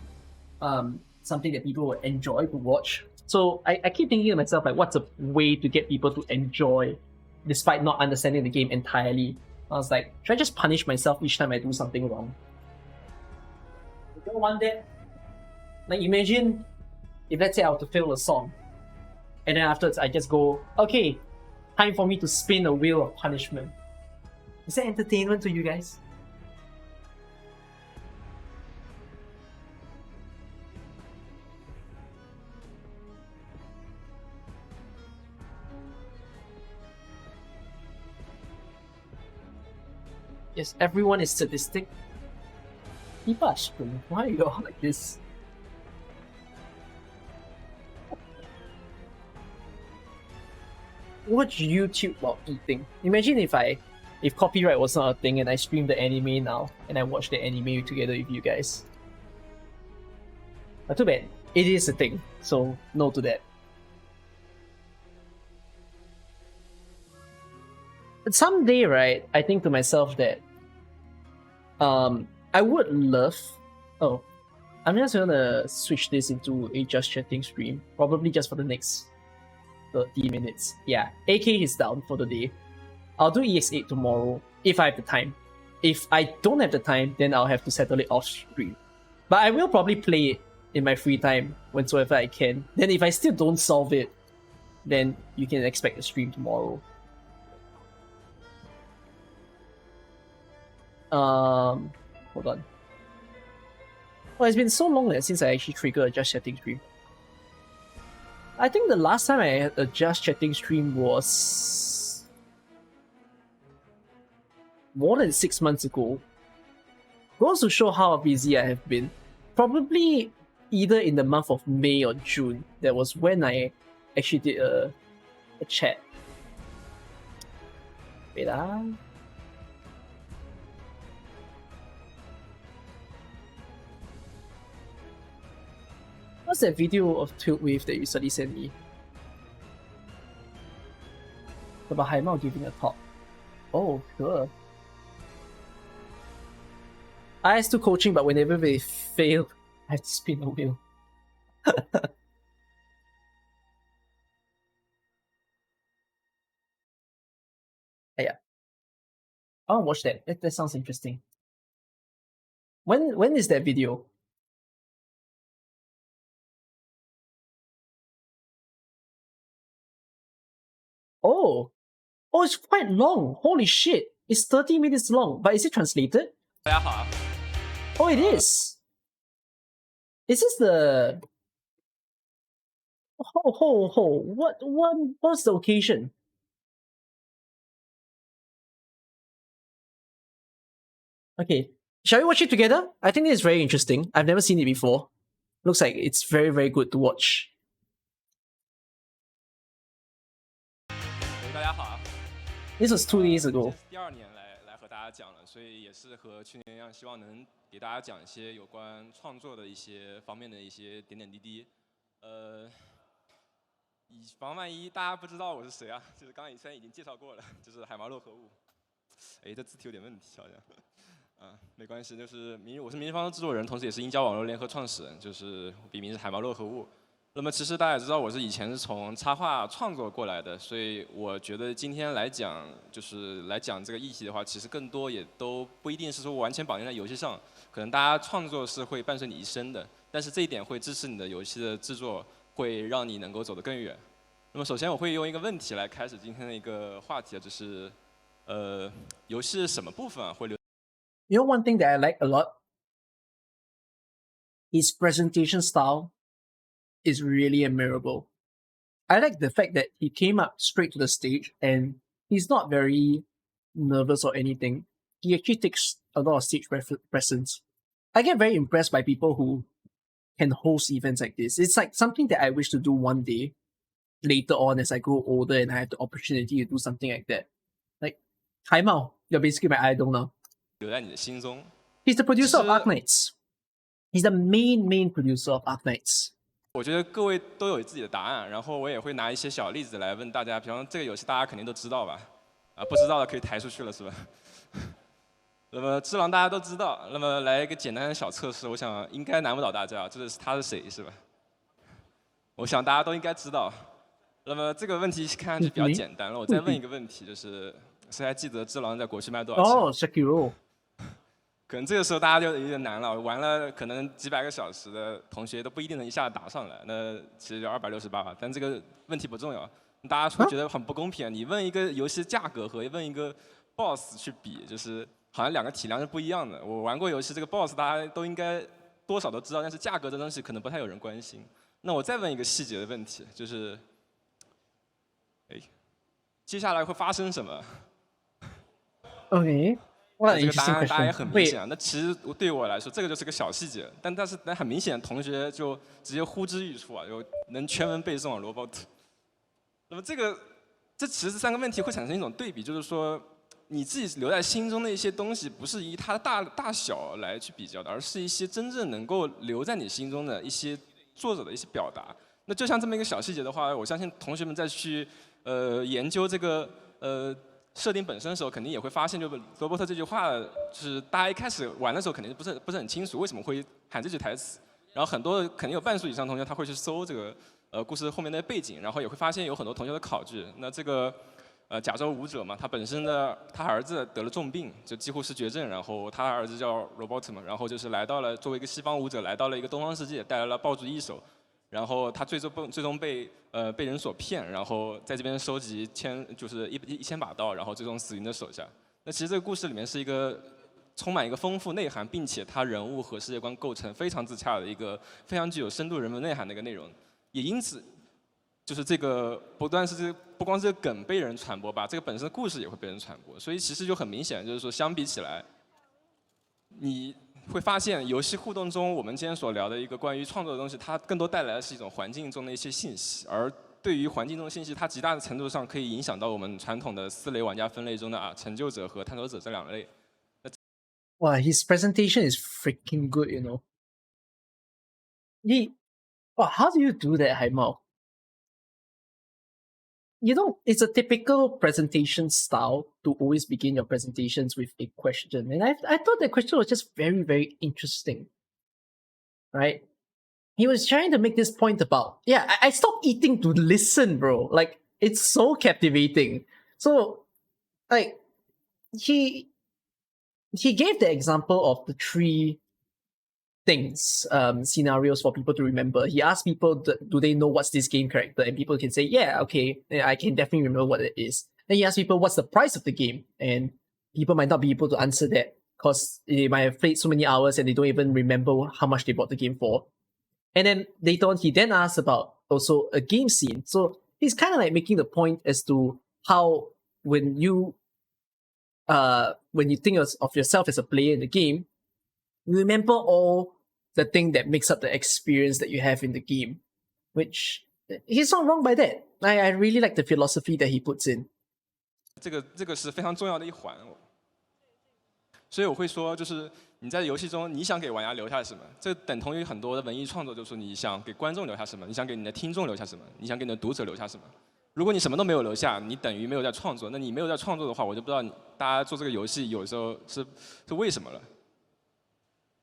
something that people would enjoy to watch. So I keep thinking to myself, like, what's a way to get people to enjoy despite not understanding the game entirely? I was like, should I just punish myself each time I do something wrong? You don't want that? Like, imagine if, let's say, I were to fail a song, and then afterwards I just go, okay, time for me to spin a wheel of punishment. Is that entertainment to you guys? Yes, everyone is sadistic. People are strange. Why are you all like this? Watch YouTube while eating. Imagine if copyright was not a thing and I stream the anime now and I watch the anime together with you guys. But too bad. It is a thing, so no to that. But someday, right, I think to myself that I would love. Oh, I'm just gonna switch this into a just chatting stream, probably just for the next 30 minutes. Yeah, AK is down for the day. I'll do EX8 tomorrow if I have the time. If I don't have the time, then I'll have to settle it off stream. But I will probably play it in my free time whensoever I can. Then if I still don't solve it, then you can expect a stream tomorrow. Hold on. Well, it's been so long since I actually triggered a just chatting stream. I think the last time I had a just chatting stream was more than 6 months ago. Goes to show how busy I have been. Probably either in the month of May or June. That was when I actually did a chat. Wait ah. What's that video of Tilt Wave that you suddenly sent me? About Haimao giving a talk. Oh, sure. I still coaching, but whenever they fail, I have to spin a wheel. Yeah. I want to watch that. That sounds interesting. When is that video? Oh, it's quite long. Holy shit! It's 30 minutes long, but is it translated? Oh, it is. Is this the? What's the occasion? Okay, shall we watch it together? I think this is very interesting. I've never seen it before. Looks like it's very, very good to watch. This was 2 days ago. 第2年来和大家讲了，所以也是和去年一样，希望能给大家讲一些有关创作的一些方面的一些点点滴滴。以防万一大家不知道我是谁啊，就是刚刚以前已经介绍过了，就是海毛肉合物。哎，这字体有点问题好像。没关系，就是我是明日方舟制作人，同时也是鹰角网络联合创始人，就是笔名是海毛肉合物。那么其实大家也知道，我是以前是从插画创作过来的，所以我觉得今天来讲，就是来讲这个议题的话，其实更多也都不一定是说完全绑定在游戏上，可能大家创作是会伴随你一生的，但是这一点会支持你的游戏的制作，会让你能够走得更远。那么首先我会用一个问题来开始今天的一个话题，就是游戏什么部分会留？ You know one thing that I like a lot? His presentation style is really admirable. I like the fact that he came up straight to the stage and he's not very nervous or anything. He actually takes a lot of stage presence. I get very impressed by people who can host events like this. It's like something that I wish to do one day later on as I grow older and I have the opportunity to do something like that. Like, Haimao, you're basically my idol now. 留在你的心中。 He's the producer of Arknights. He's the main producer of Arknights. 我觉得各位都有自己的答案，然后我也会拿一些小例子来问大家。比方这个游戏大家肯定都知道吧？不知道的可以抬出去了，是吧？那么《只狼》大家都知道，那么来一个简单的小测试，我想应该难不倒大家。这是他是谁，是吧？我想大家都应该知道。那么这个问题看上去比较简单了，我再问一个问题，就是谁还记得《只狼》在国区卖多少钱？哦 Sekiro。可能这个时候大家就有点难了，玩了可能几百个小时的同学都不一定能一下打上来，那其实就268吧。但这个问题不重要，大家会觉得很不公平。你问一个游戏价格和问一个 BOSS 去比，就是好像两个体量是不一样的。我玩过游戏，这个 BOSS 大家都应该多少都知道，但是价格这东西可能不太有人关心。那我再问一个细节的问题，就是，接下来会发生什么 ？OK。这个答案大家也很明显。那其实对于我来说，这个就是个小细节，但很明显，同学就直接呼之欲出啊，就能全文背诵啊罗伯特。那么这其实3个问题会产生一种对比，就是说你自己留在心中的一些东西，不是以它的大小来去比较的，而是一些真正能够留在你心中的一些作者的一些表达。那就像这么一个小细节的话，我相信同学们再去研究这个设定本身的时候，肯定也会发现，就罗伯特这句话，就是大家一开始玩的时候肯定不是很清楚为什么会喊这句台词，然后很多肯定有半数以上同学他会去搜这个故事后面的背景，然后也会发现有很多同学的考据。那这个甲州舞者嘛，他本身他儿子得了重病，就几乎是绝症，然后他儿子叫 Robot 嘛，然后就是作为一个西方舞者来到了一个东方世界，带来了爆竹一手。然后他最终被人所骗，然后在这边收集就是1000把刀，然后最终死于你的手下。那其实这个故事里面是一个充满一个丰富内涵，并且它人物和世界观构成非常自洽的一个非常具有深度人文内涵的一个内容。也因此，就是这个不光是这个梗被人传播吧，这个本身的故事也会被人传播。所以其实就很明显，就是说相比起来，你会发现游戏互动中，我们今天所聊的一个关于创作的东西，它更多带来的是一种环境中的一些信息，而对于环境中的信息，它极大的程度上可以影响到我们传统的4类玩家分类中的成就者和探索者这2类。Wow, his presentation is freaking good, you know. How do you do that, Haimao? You know, it's a typical presentation style to always begin your presentations with a question. And I thought that question was just very, very interesting. Right? He was trying to make this point about, I stopped eating to listen, bro. Like, it's so captivating. So, like, he gave the example of the 3 things, scenarios for people to remember. He asked people, do they know what's this game character? And people can say, yeah, okay, I can definitely remember what it is. Then he asked people, what's the price of the game? And people might not be able to answer that because they might have played so many hours and they don't even remember how much they bought the game for. And then later on, he then asked about also a game scene. So he's kind of like making the point as to how when you think of yourself as a player in the game, you remember all the thing that makes up the experience that you have in the game, which he's not wrong by that. I really like the philosophy that he puts in. 这个是非常重要的一环，所以我会说，就是你在游戏中你想给玩家留下什么，这等同于很多的文艺创作，就是你想给观众留下什么，你想给你的听众留下什么，你想给你的读者留下什么。如果你什么都没有留下，你等于没有在创作。那你没有在创作的话，我就不知道大家做这个游戏有时候是为什么了。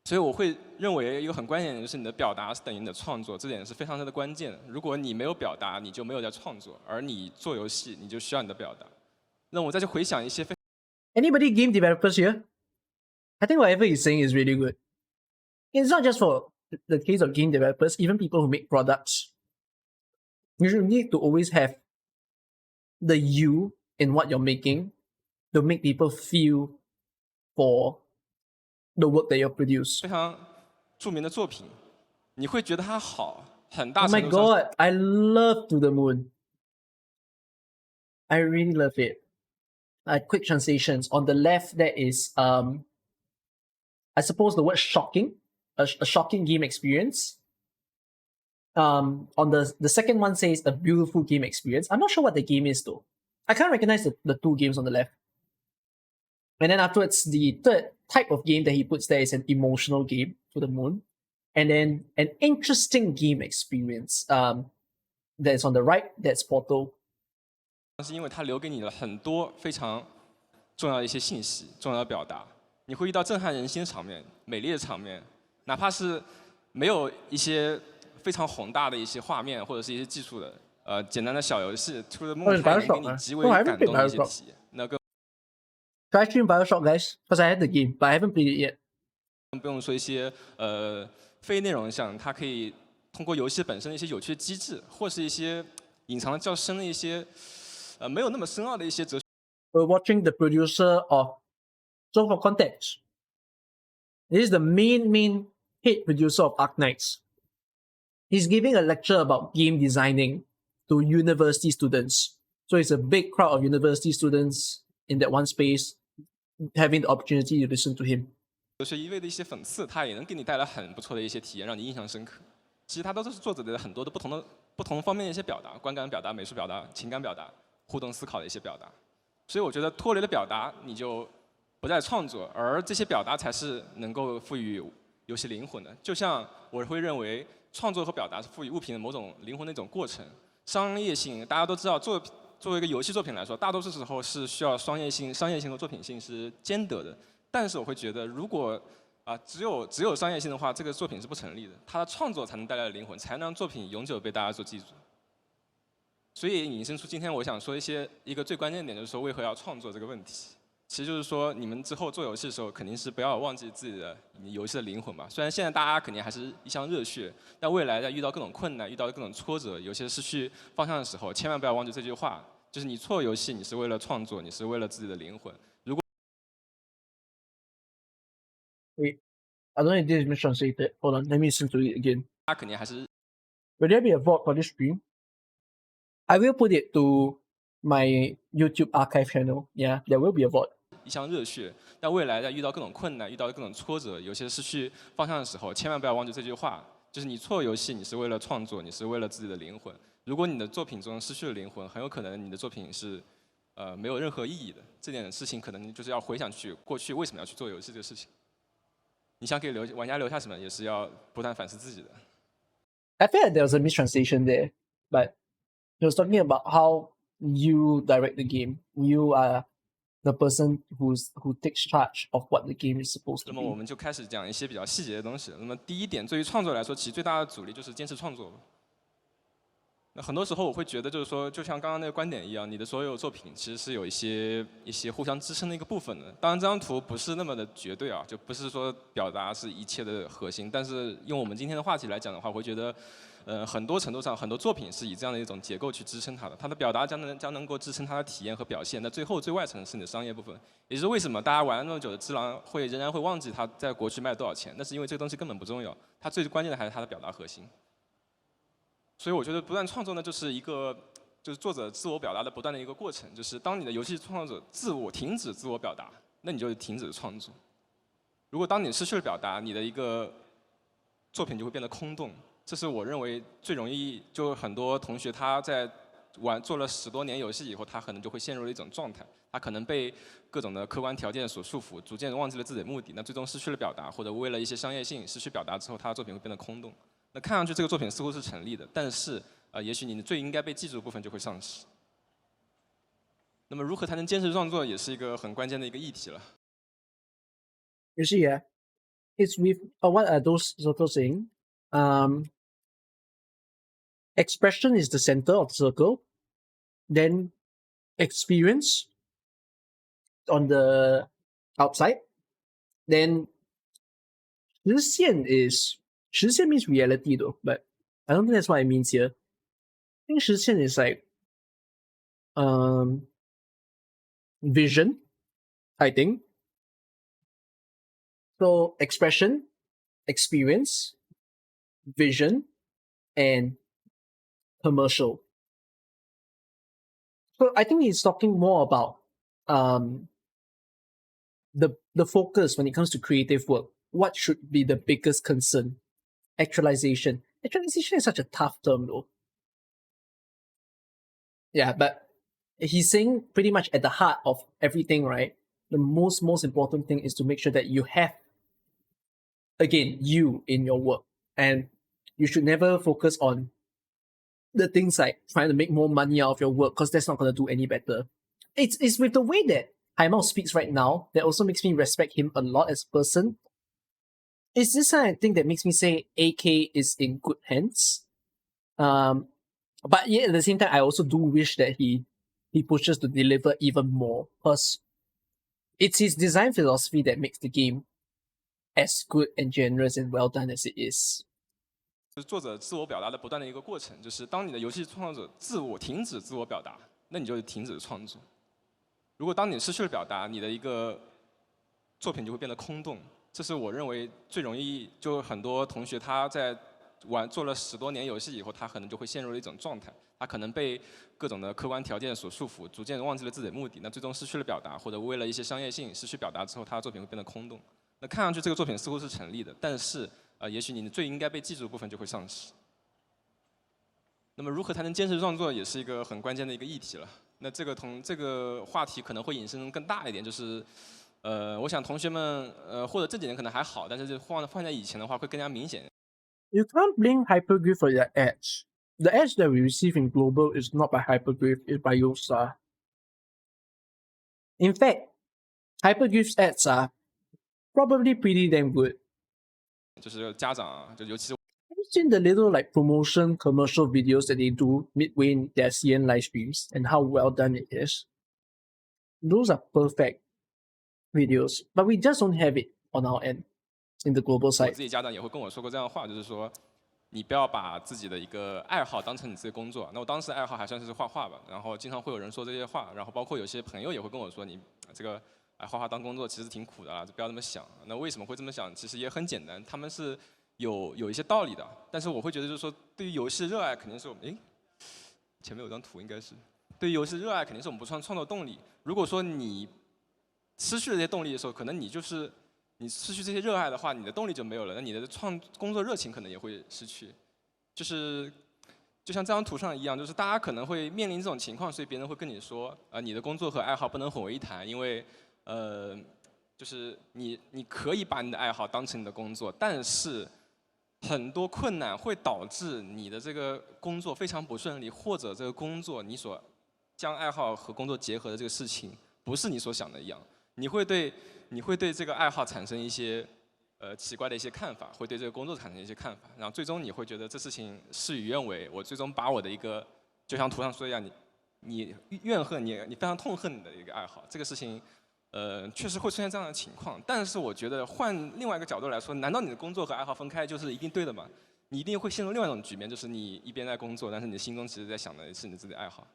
所以我会认为一个很关键的就是你的表达是等于你的创作，这点是非常的关键的。如果你没有表达，你就没有在创作，而你做游戏，你就需要你的表达。那我再去回想一些。Anybody game developers here? I think whatever he's saying is really good. It's not just for the case of game developers, even people who make products. You should need to always have the you in what you're making to make people feel for the work that you produce. 非常著名的作品，你会觉得它好，很大 Oh 程 my 度上。god, I love To the Moon. I really love it. Quick translations. On the left, there is I suppose the word shocking, a shocking game experience. On the second one says a beautiful game experience. I'm not sure what the game is though. I can't recognize the 2 games on the left. And then afterwards, the third type of game that he puts there is an emotional game to the moon, and then an interesting game experience. That's on the right. That's Portal. 是因为它留给你了很多非常重要的一些信息、重要的表达。你会遇到震撼人心的场面、美丽的场面，哪怕是没有一些非常宏大的一些画面或者是一些技术的，简单的小游戏，出了幕它也能给你极为感动的一些体验。那个 Try stream Bioshock, guys, because I had the game, but I haven't played it yet. 不用说一些非内容项，它可以通过游戏本身的一些有趣的机制，或是一些隐藏的较深的一些没有那么深奥的一些哲学。We're watching the producer of. So for context, this is the main head producer of Arknights. He's giving a lecture about game designing to university students. So it's a big crowd of university students in that one space having the opportunity to listen to him. 哲学一味的一些讽刺，它也能给你带来很不错的一些体验，让你印象深刻。其实它都是作者的很多的不同方面的一些表达，观感表达、美术表达、情感表达、互动思考的一些表达。所以我觉得脱离了表达，你就不再创作，而这些表达才是能够赋予游戏灵魂的。就像我会认为，创作和表达是赋予物品的某种灵魂的一种过程。商业性大家都知道，作为一个游戏作品来说，大多数时候是需要商业性和作品性是兼得的。但是我会觉得，如果只有商业性的话，这个作品是不成立的。它的创作才能带来灵魂，才能让作品永久被大家所记住。所以引申出今天我想说一个最关键的点，就是说为何要创作这个问题。其实就是说，你们之后做游戏的时候，肯定是不要忘记自己的游戏的灵魂吧。虽然现在大家肯定还是一腔热血，但未来在遇到各种困难、遇到各种挫折、有些失去方向的时候，千万不要忘记这句话：就是你做游戏，你是为了创作，你是为了自己的灵魂。如果 Wait, I don't know if this is mistranslated. Hold on, let me listen to it again. 他肯定还是 Will there be a VOD for this stream? I will put it to my YouTube archive channel. Yeah, there will be a VOD. 一腔热血，但未来在遇到各种困难、遇到各种挫折、有些失去方向的时候，千万不要忘记这句话：就是你做游戏，你是为了创作，你是为了自己的灵魂。如果你的作品中失去了灵魂，很有可能你的作品是没有任何意义的。这件事情可能就是要回想去过去为什么要去做游戏这个事情。你想给玩家留下什么，也是要不断反思自己的。I feel like there was a mistranslation there, but he was talking about how you direct the game. You are the person who takes charge of what the game is supposed to 那么我 be. 们就开始讲一些比较细节的东西。那么第一点，对于创作来说，其实最大的阻力就是坚持创作。那很多时候我会觉得，就是说，就像刚刚那个观点一样，你的所有作品其实是有一些互相支撑的一个部分的。当然，这张图不是那么的绝对啊，就不是说表达是一切的核心。但是用我们今天的话题来讲的话，我会觉得，很多程度上，很多作品是以这样的一种结构去支撑它的。它的表达将能够支撑它的体验和表现。那最后最外层是你的商业部分，也就是为什么大家玩了那么久的《只狼》仍然会忘记它在国区卖了多少钱？那是因为这个东西根本不重要，它最关键的还是它的表达核心。所以我觉得不断创作呢，就是作者自我表达的不断的一个过程。就是当你的游戏创作者停止自我表达，那你就停止创作。如果当你失去了表达，你的一个作品就会变得空洞。这是我认为最容易，就很多同学他在做了10多年游戏以后，他可能就会陷入了一种状态，他可能被各种的客观条件所束缚，逐渐忘记了自己的目的，那最终失去了表达，或者为了一些商业性失去表达之后，他的作品会变得空洞。那看上去这个作品似乎是成立的，但是也许你最应该被记住的部分就会丧失。那么如何才能坚持创作，也是一个很关键的一个议题了。You see, yeah, it's with what are those circles saying? Expression is the center of the circle, then experience on the outside, then 实现 means reality though, but I don't think that's what it means here. I think 实现 is like vision, I think. So expression, experience, vision, and commercial. So I think he's talking more about the focus when it comes to creative work. What should be the biggest concern? Actualization. Actualization is such a tough term though. Yeah, but he's saying pretty much at the heart of everything, right, the most important thing is to make sure that you have, again, you in your work. And you should never focus on the things like trying to make more money out of your work, because that's not going to do any better. It's with the way that Haimao speaks right now that also makes me respect him a lot as a person. It's this kind of thing that makes me say AK is in good hands. But yet at the same time, I also do wish that he pushes to deliver even more, because it's his design philosophy that makes the game as good and generous and well done as it is. 就是作者自我表达的不断的一个过程，就是当你的游戏创作者停止自我表达，那你就停止创作。如果当你失去了表达，你的一个作品就会变得空洞。这是我认为最容易，就很多同学他在做了10多年游戏以后，他可能就会陷入了一种状态，他可能被各种的客观条件所束缚，逐渐忘记了自己的目的，那最终失去了表达，或者为了一些商业性失去表达之后，他的作品会变得空洞。那看上去这个作品似乎是成立的，但是也许你最应该被记住的部分就会丧失。那么如何才能坚持创作，也是一个很关键的一个议题了。那这个话题可能会引申更大一点，就是我想同学们或者这几年可能还好，但是放在以前的话会更加明显。You can't blame Hyperglyph for that edge. The edge that we receive in Global is not by Hyperglyph, it's by Yosa. In fact, Hyperglyph's ads are probably pretty damn good. 就是家长啊，就尤其是 Have you seen the little like promotion commercial videos that they do midway in their CN live streams and how well done it is? Those are perfect videos, but we just don't have it on our end in the global 我 side. 自己家长也会跟我说过这样的话，就是说，你不要把自己的一个爱好当成你自己的工作。那我当时爱好还算是画画吧，然后经常会有人说这些话，然后包括有些朋友也会跟我说，你这个画画当工作其实挺苦的啊，就不要这么想。那为什么会这么想？其实也很简单，他们是有一些道理的。但是我会觉得就是说，对于游戏热爱肯定是我们，前面有张图应该是，对于游戏热爱肯定是我们不创作动力。如果说你失去了这些动力的时候，可能你失去这些热爱的话，你的动力就没有了，那你的工作热情可能也会失去。就像这张图上一样，就是大家可能会面临这种情况，所以别人会跟你说，你的工作和爱好不能混为一谈，因为就是你可以把你的爱好当成你的工作，但是很多困难会导致你的这个工作非常不顺利，或者这个工作你所将爱好和工作结合的这个事情不是你所想的一样，你会对这个爱好产生一些奇怪的一些看法，会对这个工作产生一些看法，然后最终你会觉得这事情事与愿违，我最终把我的一个就像图上说一样，你怨恨你非常痛恨你的一个爱好，这个事情确实会出现这样的情况。但是我觉得换另外一个角度来说，难道你的工作和爱好分开就是一定对的吗？你一定会陷入另外一种局面，就是你一边在工作，但是你心中其实在想的是你自己的爱好。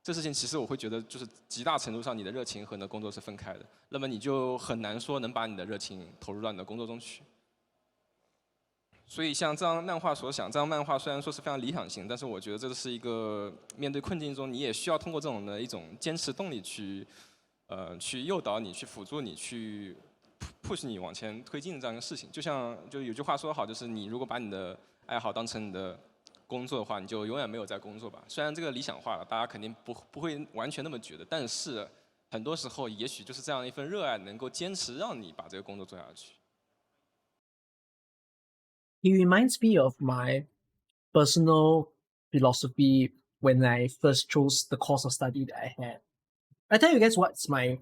这事情其实我会觉得就是极大程度上你的热情和你的工作是分开的，那么你就很难说能把你的热情投入到你的工作中去。所以像这张漫画所想，这张漫画虽然说是非常理想型，但是我觉得这是一个面对困境中，你也需要通过这种的一种坚持动力去诱导你，去辅助你，去 push 你往前推进的这样一个事情。就有句话说得好，就是你如果把你的爱好当成你的工作的话，你就永远没有在工作吧。虽然这个理想化了，大家肯定不会完全那么觉得，但是很多时候也许就是这样一份热爱能够坚持让你把这个工作做下去。He reminds me of my personal philosophy when I first chose the course of study that I had. I tell you guys what's my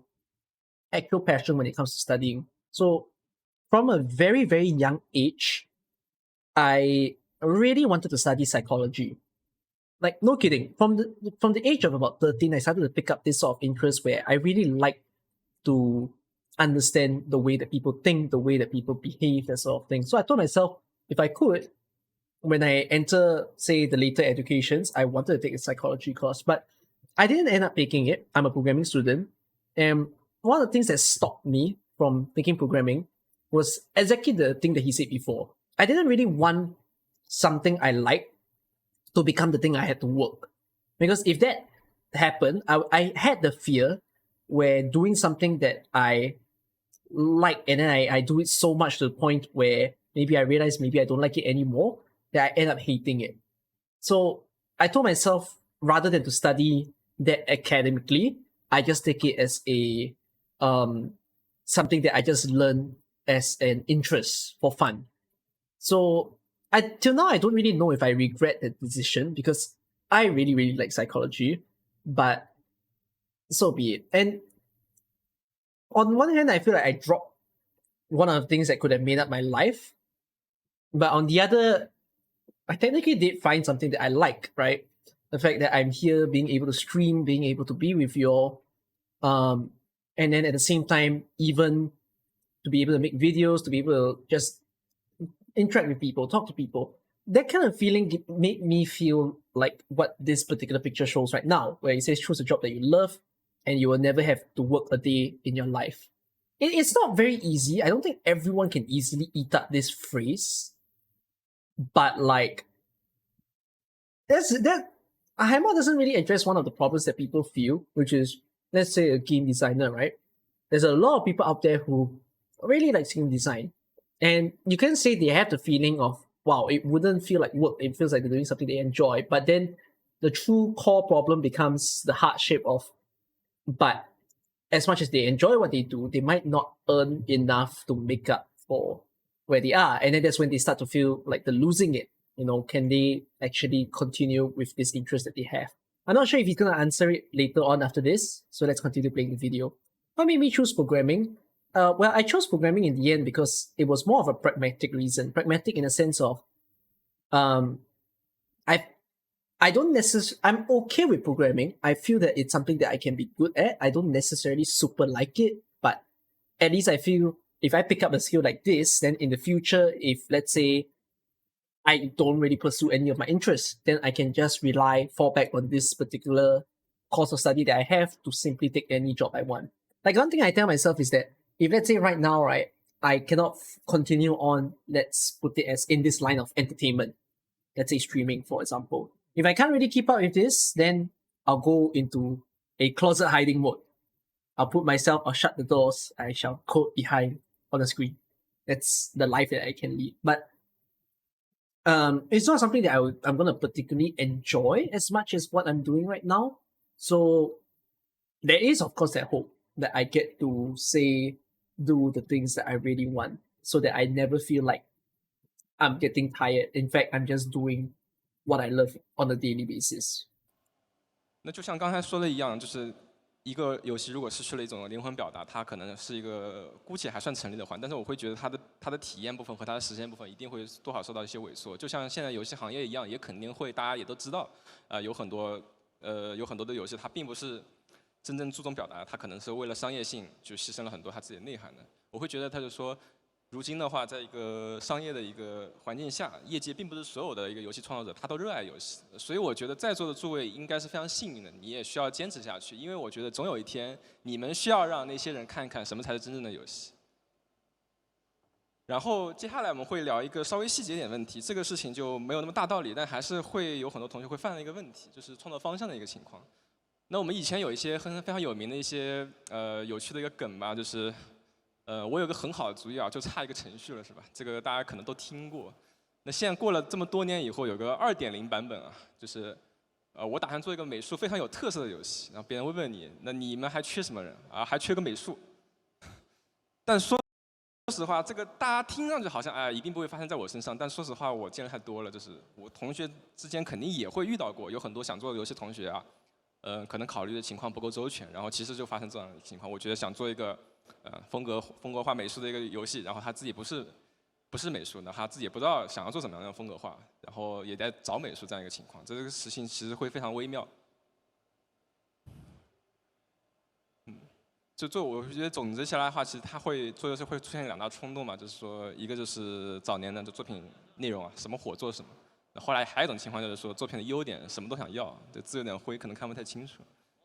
actual passion when it comes to studying. So, from a very, very young age, I really wanted to study psychology. Like, no kidding. From the age of about 13, I started to pick up this sort of interest where I really like to understand the way that people think, the way that people behave, that sort of thing. So I told myself, if I could, when I enter, say, the later educations, I wanted to take a psychology course, but I didn't end up taking it. I'm a programming student. And one of the things that stopped me from taking programming was exactly the thing that he said before. I didn't really want something I liked to become the thing I had to work. Because if that happened, I had the fear where doing something that I like and then I do it so much to the point where maybe I realize maybe I don't like it anymore, that I end up hating it. So I told myself, rather than to study that academically, I just take it as a something that I just learned as an interest for fun. So till now I don't really know if I regret that decision because I really, really like psychology, but so be it. And on one hand, I feel like I dropped one of the things that could have made up my life. But on the other, I technically did find something that I like, right? The fact that I'm here, being able to stream, being able to be with you all, and then at the same time, even to be able to make videos, to be able to just interact with people, talk to people. That kind of feeling made me feel like what this particular picture shows right now, where it says choose a job that you love and you will never have to work a day in your life. It's not very easy. I don't think everyone can easily eat up this phrase. But like, Haimon doesn't really address one of the problems that people feel, which is, let's say, a game designer, right? There's a lot of people out there who really like game design. And you can say they have the feeling of, wow, it wouldn't feel like work. It feels like they're doing something they enjoy. But then the true core problem becomes the hardship of, but as much as they enjoy what they do, they might not earn enough to make up for where they are. And then that's when they start to feel like they're losing it. You know, can they actually continue with this interest that they have? I'm not sure if he's going to answer it later on after this. So let's continue playing the video. What made me choose programming? Well, I chose programming in the end because it was more of a pragmatic reason. Pragmatic in a sense of, I don't necessarily, I'm okay with programming. I feel that it's something that I can be good at. I don't necessarily super like it, but at least I feel if I pick up a skill like this, then in the future, if let's say I don't really pursue any of my interests, then I can just fall back on this particular course of study that I have to simply take any job I want. Like one thing I tell myself is that if let's say right now, right, I cannot continue on, let's put it as in this line of entertainment, let's say streaming, for example. If I can't really keep up with this, then I'll go into a closet hiding mode. I'll shut the doors, I shall code behind on the screen. That's the life that I can lead. But it's not something that I'm going to particularly enjoy as much as what I'm doing right now. So there is, of course, that hope that I get to do the things that I really want so that I never feel like I'm getting tired. In fact, I'm just doing what I love on a daily basis. 那就像刚才说的一样，就是一个游戏如果失去了一种灵魂表达，它可能是一个姑且还算成立的环，但是我会觉得它的体验部分和它的实现部分一定会多少受到一些萎缩。就像现在游戏行业一样，也肯定会大家也都知道，有很多的游戏它并不是真正注重表达，它可能是为了商业性就牺牲了很多它自己的内涵的。我会觉得他就说。 如今的话，在一个商业的一个环境下，业界并不是所有的一个游戏创作者他都热爱游戏，所以我觉得在座的诸位应该是非常幸运的，你也需要坚持下去，因为我觉得总有一天你们需要让那些人看看什么才是真正的游戏。然后接下来我们会聊一个稍微细节点问题，这个事情就没有那么大道理，但还是会有很多同学会犯的一个问题，就是创作方向的一个情况。那我们以前有一些非常有名的一些有趣的一个梗吧，就是。 我有个很好的主意啊，就差一个程序了，是吧？这个大家可能都听过。那现在过了这么多年以后，有个2.0版本啊，就是我打算做一个美术非常有特色的游戏，然后别人会问你，那你们还缺什么人啊？还缺个美术。但说实话，这个大家听上去好像一定不会发生在我身上，但说实话，我见的太多了，就是我同学之间肯定也会遇到过，有很多想做的游戏同学啊，可能考虑的情况不够周全，然后其实就发生这样的情况。我觉得想做一个。 风格化美术的一个游戏，然后他自己不是美术，那他自己也不知道想要做什么样的风格化，然后也在找美术这样一个情况，这个事情其实会非常微妙。我觉得总结下来的话，其实他会做游戏会出现2大冲动嘛，就是说一个就是早年的作品内容啊，什么火做什么，后来还有一种情况就是说作品的优点什么都想要，这字有点灰，可能看不太清楚，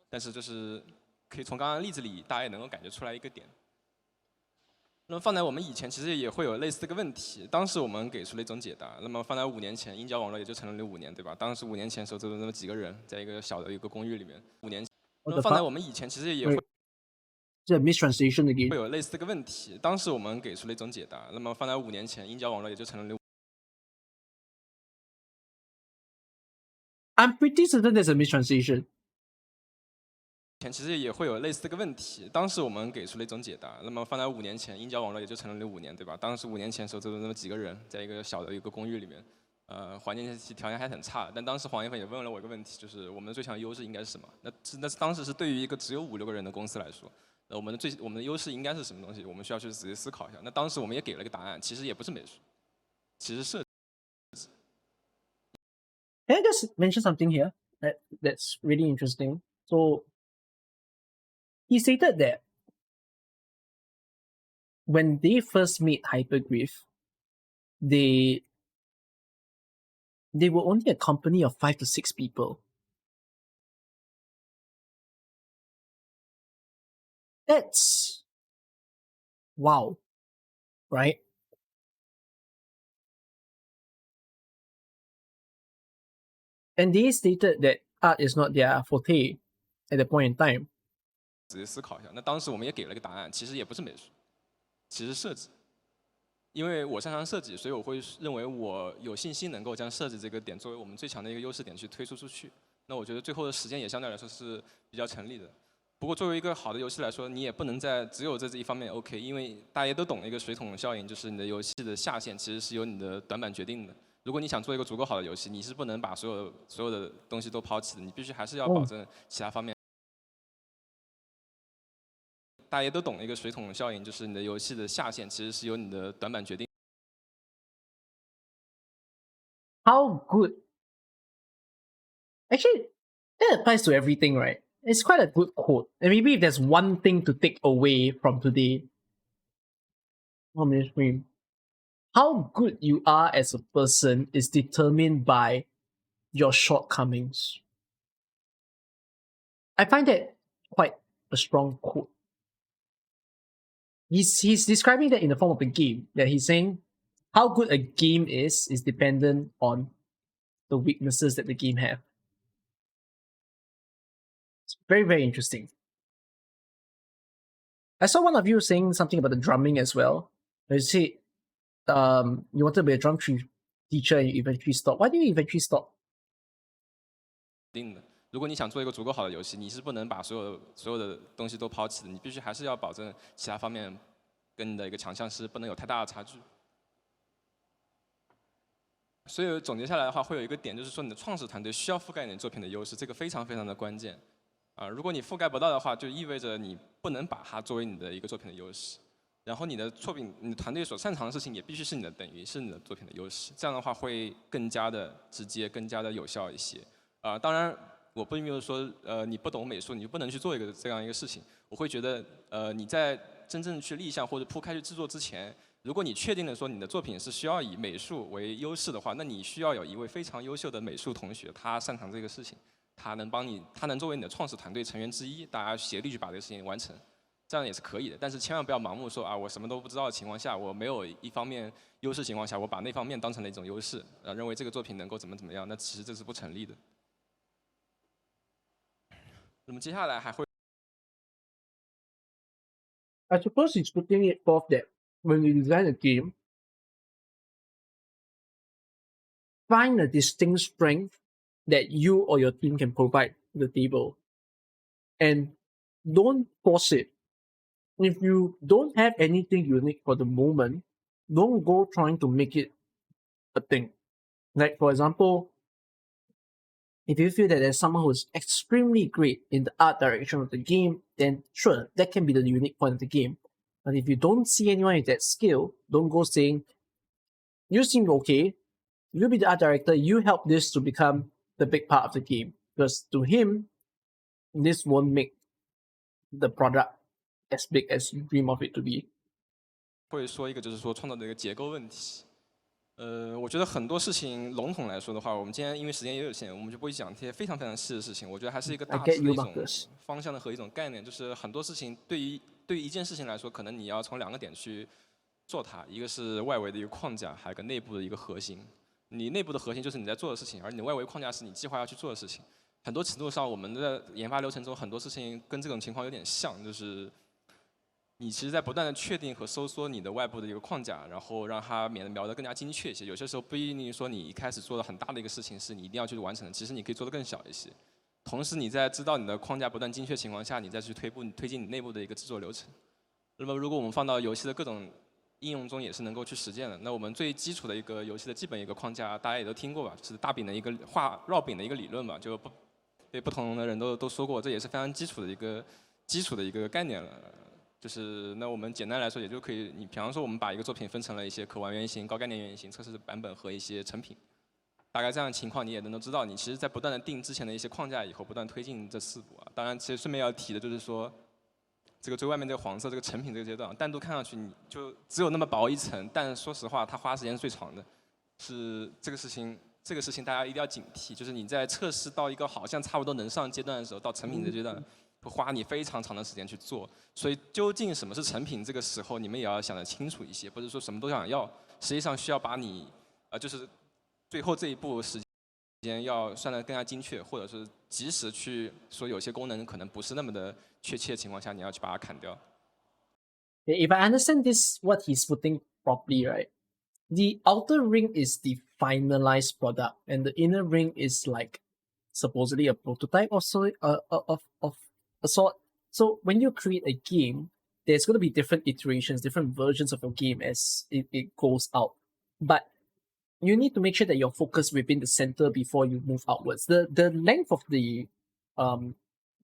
但是就是可以从刚刚例子里大家也能够感觉出来一个点。 那么放在我们以前，其实也会有类似这个问题。当时我们给出了一种解答。那么放在5年前，鹰角网络也就成立了5年，对吧？当时5年前的时候，只有那么几个人，在一个小的一个公寓里面。5年前，那么放在我们以前，其实也会这 mistranslation again 会有类似这个问题。当时我们给出了一种解答。那么放在5年前，鹰角网络也就成立了。I'm pretty certain there's a mistranslation. 前其实也会有类似这个问题，当时我们给出了一种解答。那么放在5年前，鹰角网络也就成立了5年，对吧？当时5年前的时候，只有那么几个人，在一个小的一个公寓里面，环境条件还很差。但当时黄一芬也问了我一个问题，就是我们的最强优势应该是什么？那当时是对于一个只有5、6个人的公司来说，我们的优势应该是什么东西？我们需要去仔细思考一下。那当时我们也给了一个答案，其实也不是美术，其实设计。Can I just mention something here that's really interesting? So he stated that when they first made Hypergriff, they were only a company of 5 to 6 people. That's wow, right? And they stated that art is not their forte at the point in time. 仔细思考一下，那当时我们也给了一个答案，其实也不是美术，其实设计。因为我擅长设计，所以我会认为我有信心能够将设计这个点作为我们最强的一个优势点去推出去。那我觉得最后的时间也相对来说是比较成立的。不过作为一个好的游戏来说，你也不能只有在这一方面 OK， 因为大家都懂一个水桶效应，就是你的游戏的下限其实是由你的短板决定的。如果你想做一个足够好的游戏，你是不能把所有的东西都抛弃的，你必须还是要保证其他方面。大家都懂一个水桶效应，就是你的游戏的下限其实是由你的短板决定。How good? Actually, that applies to everything, right? It's quite a good quote. And maybe if there's one thing to take away from today, on this stream, how good you are as a person is determined by your shortcomings. I find that quite a strong quote. He's describing that in the form of a game, that he's saying how good a game is dependent on the weaknesses that the game have. It's very, very interesting. I saw one of you saying something about the drumming as well. You said you wanted to be a drum teacher and you eventually stopped. Why did you eventually stop? 定的。如果你想做一个足够好的游戏，你是不能把所有的东西都抛弃的，你必须还是要保证其他方面跟你的一个强项是不能有太大的差距。所以总结下来的话，会有一个点，就是说你的创始团队需要覆盖你作品的优势，这个非常非常的关键。如果你覆盖不到的话，就意味着你不能把它作为你的一个作品的优势。然后你的团队所擅长的事情也必须是你的是你的作品的优势，这样的话会更加的直接，更加的有效一些。当然，我并没有说你不懂美术，你就不能去做这样一个事情。我会觉得你在真正去立项或者铺开去制作之前，如果你确定了说你的作品是需要以美术为优势的话，那你需要有一位非常优秀的美术同学，他擅长这个事情，他能作为你的创始团队成员之一，大家协力去把这个事情完成。这样也是可以的，但是千万不要盲目说我什么都不知道的情况下，我没有一方面优势情况下，我把那方面当成了一种优势，认为这个作品能够怎么样，那其实这是不成立的。那么接下来还会 I suppose he's putting it forth that when you design a game, find a distinct strength that you or your team can provide to the table. And don't force it. If you don't have anything unique for the moment, don't go trying to make it a thing. Like, for example, if you feel that there's someone who's extremely great in the art direction of the game, then sure, that can be the unique point of the game. But if you don't see anyone with that skill, don't go saying, you seem okay, you be the art director, you help this to become the big part of the game. Because to him, this won't make the product as big as you dream of it to be. 会说一个就是说创造的一个结构问题。我觉得很多事情笼统来说的话，我们今天因为时间也有限，我们就不会讲这些非常非常细的事情。我觉得还是一个大致的一种方向的和一种概念，就是很多事情对于一件事情来说，可能你要从2个点去做它，一个是外围的一个框架，还有一个内部的一个核心。你内部的核心就是你在做的事情，而你的外围框架是你计划要去做的事情。很多程度上，我们的研发流程中很多事情跟这种情况有点像，就是你其实在不断的确定和收缩你的外部的一个框架，然后让它描得更加精确一些。有些时候不一定说你一开始做的很大的一个事情是你一定要去完成的，其实你可以做得更小一些。同时你在知道你的框架不断精确情况下，你再去推进你内部的一个制作流程。那么如果我们放到游戏的各种应用中，也是能够去实践的。那我们最基础的一个游戏的基本一个框架，大家也都听过吧，就是大饼的一个绕饼的一个理论吧，就被不同的人都说过，这也是非常基础的一个概念了。就是那我们简单来说，也就可以，你比方说我们把一个作品分成了一些可玩原型、高概念原型、测试版本和一些成品。大概这样的情况，你也能够知道，你其实在不断的定之前的一些框架以后，不断推进这4步啊。当然，其实顺便要提的就是说，这个最外面这个黄色这个成品这个阶段，单独看上去你就只有那么薄一层，但说实话，它花时间最长的是这个事情。这个事情大家一定要警惕，就是你在测试到一个好像差不多能上阶段的时候，到成品的阶段，会花你非常长的时间去做。所以究竟什么是成品，这个时候你们也要想得清楚一些，不是说什么都想要，实际上需要把你就是最后这一步时间要算得更加精确，或者是及时去说有些功能可能不是那么的确切的情况下，你要去把它砍掉。If I understand this, what he's putting properly, right? The outer ring is the finalized product, and the inner ring is like supposedly a prototype of a sort. So when you create a game, there's going to be different iterations, different versions of your game as it goes out. But you need to make sure that you're focused within the center before you move outwards. The length of the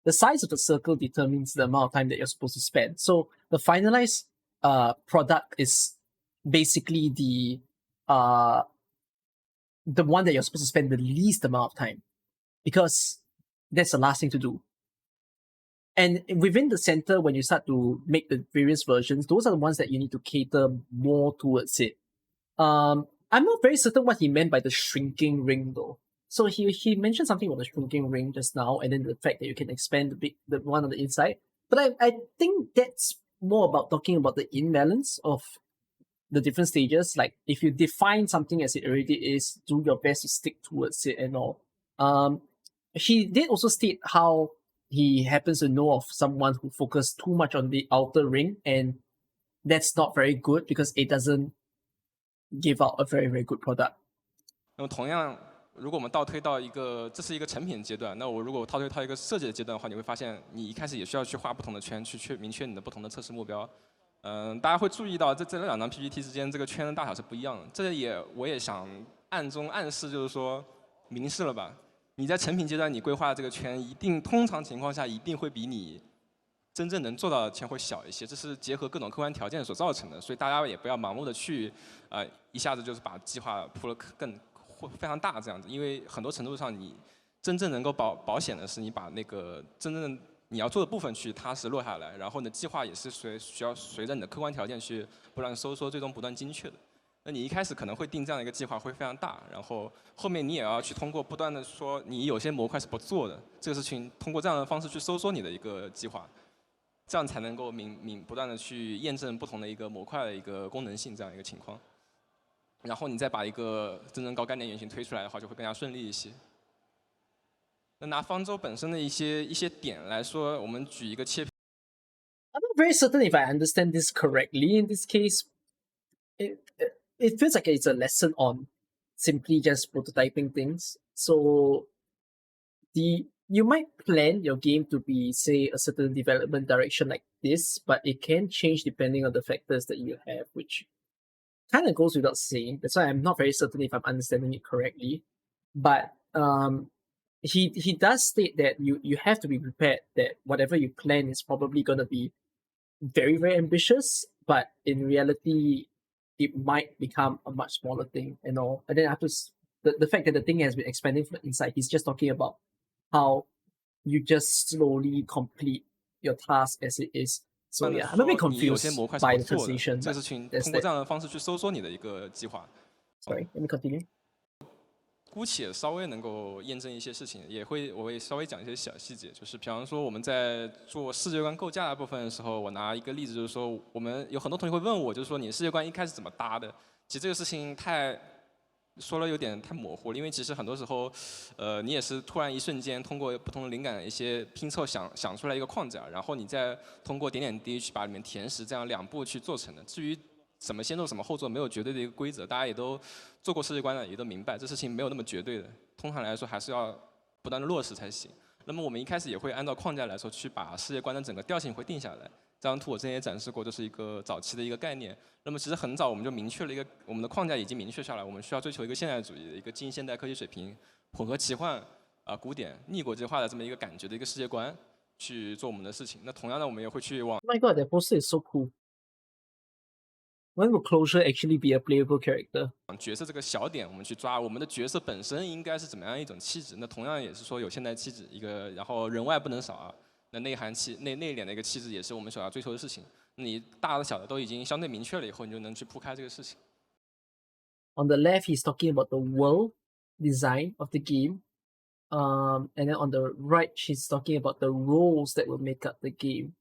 size of the circle determines the amount of time that you're supposed to spend. So the finalized product is basically the one that you're supposed to spend the least amount of time, because that's the last thing to do. And within the center, when you start to make the various versions, those are the ones that you need to cater more towards it. I'm not very certain what he meant by the shrinking ring though. So he mentioned something about the shrinking ring just now, and then the fact that you can expand the one on the inside. But I think that's more about talking about the imbalance of the different stages. Like if you define something as it already is, do your best to stick towards it and all. He did also state how he happens to know of someone who focused too much on the outer ring, and that's not very good because it doesn't give out a very, very good product. 那么同样，如果我们倒推到这是一个成品阶段，那我如果倒推到一个设计的阶段的话，你会发现你一开始也需要去画不同的圈，去明确你的不同的测试目标。大家会注意到这2张 PPT 之间这个圈的大小是不一样的。我也想暗中暗示，就是说明示了吧。你在成品阶段你规划的这个圈，通常情况下一定会比你真正能做到的圈会小一些，这是结合各种客观条件所造成的。所以大家也不要盲目的去一下子就是把计划铺了非常大这样子，因为很多程度上你真正能够保险的是你把那个真正你要做的部分去踏实落下来，然后你的计划也是需要随着你的客观条件去不断收缩，最终不断精确的。那你一开始可能会定这样一个计划会非常大，然后后面你也要去通过不断的说你有些模块是不做的，这个事情通过这样的方式去收缩你的一个计划，这样才能够不断的去验证不同的一个模块的一个功能性这样一个情况。然后你再把一个真正高概念原型推出来的话，就会更加顺利一些。那拿方舟本身的一些点来说，我们举一个切。I'm not very certain if I understand this correctly. In this case, it feels like it's a lesson on simply just prototyping things. So you might plan your game to be, say, a certain development direction like this, but it can change depending on the factors that you have, which kind of goes without saying. That's why I'm not very certain if I'm understanding it correctly. But he does state that you have to be prepared that whatever you plan is probably going to be very, very ambitious, but in reality, it might become a much smaller thing and all. And then after the fact that the thing has been expanding from the inside, he's just talking about how you just slowly complete your task as it is. So yeah, I'm a bit confused by the translation. 这个事情通过这样的方式去收缩你的一个计划。Sorry, let me continue. 姑且稍微能够验证一些事情，我会稍微讲一些小细节，就是比方说我们在做世界观构架的部分的时候，我拿一个例子，就是说我们有很多同学会问我，就是说你的世界观一开始怎么搭的？其实这个事情说了有点太模糊了，因为其实很多时候，你也是突然一瞬间通过不同的灵感一些拼凑想出来一个框架，然后你再通过点点滴去把里面填实，这样2步去做成的。至于什么先做什么后做，没有绝对的一个规则，大家也都做过世界观的，也都明白这事情没有那么绝对的。通常来说还是要不断的落实才行。那么我们一开始也会按照框架来说去把世界观的整个调性会定下来。这张图我之前也展示过，就是一个早期的一个概念。那么其实很早我们就明确了一个我们的框架已经明确下来，我们需要追求一个现代主义的一个近现代科技水平，混合奇幻古典逆国际化的这么一个感觉的一个世界观去做我们的事情。那同样的，我们也会去往 Oh my god, that poster is so cool. When will Closure actually be a playable character? 角色这个小点，我们去抓我们的角色本身应该是怎么样一种气质。那同样也是说有现代气质一个，然后人外不能少啊。那内涵内敛的一个气质也是我们所要追求的事情。你大的小的都已经相对明确了以后，你就能去铺开这个事情。On the left, he's talking about the world design of the game. And then on the right, she's talking about the roles that will make up the game.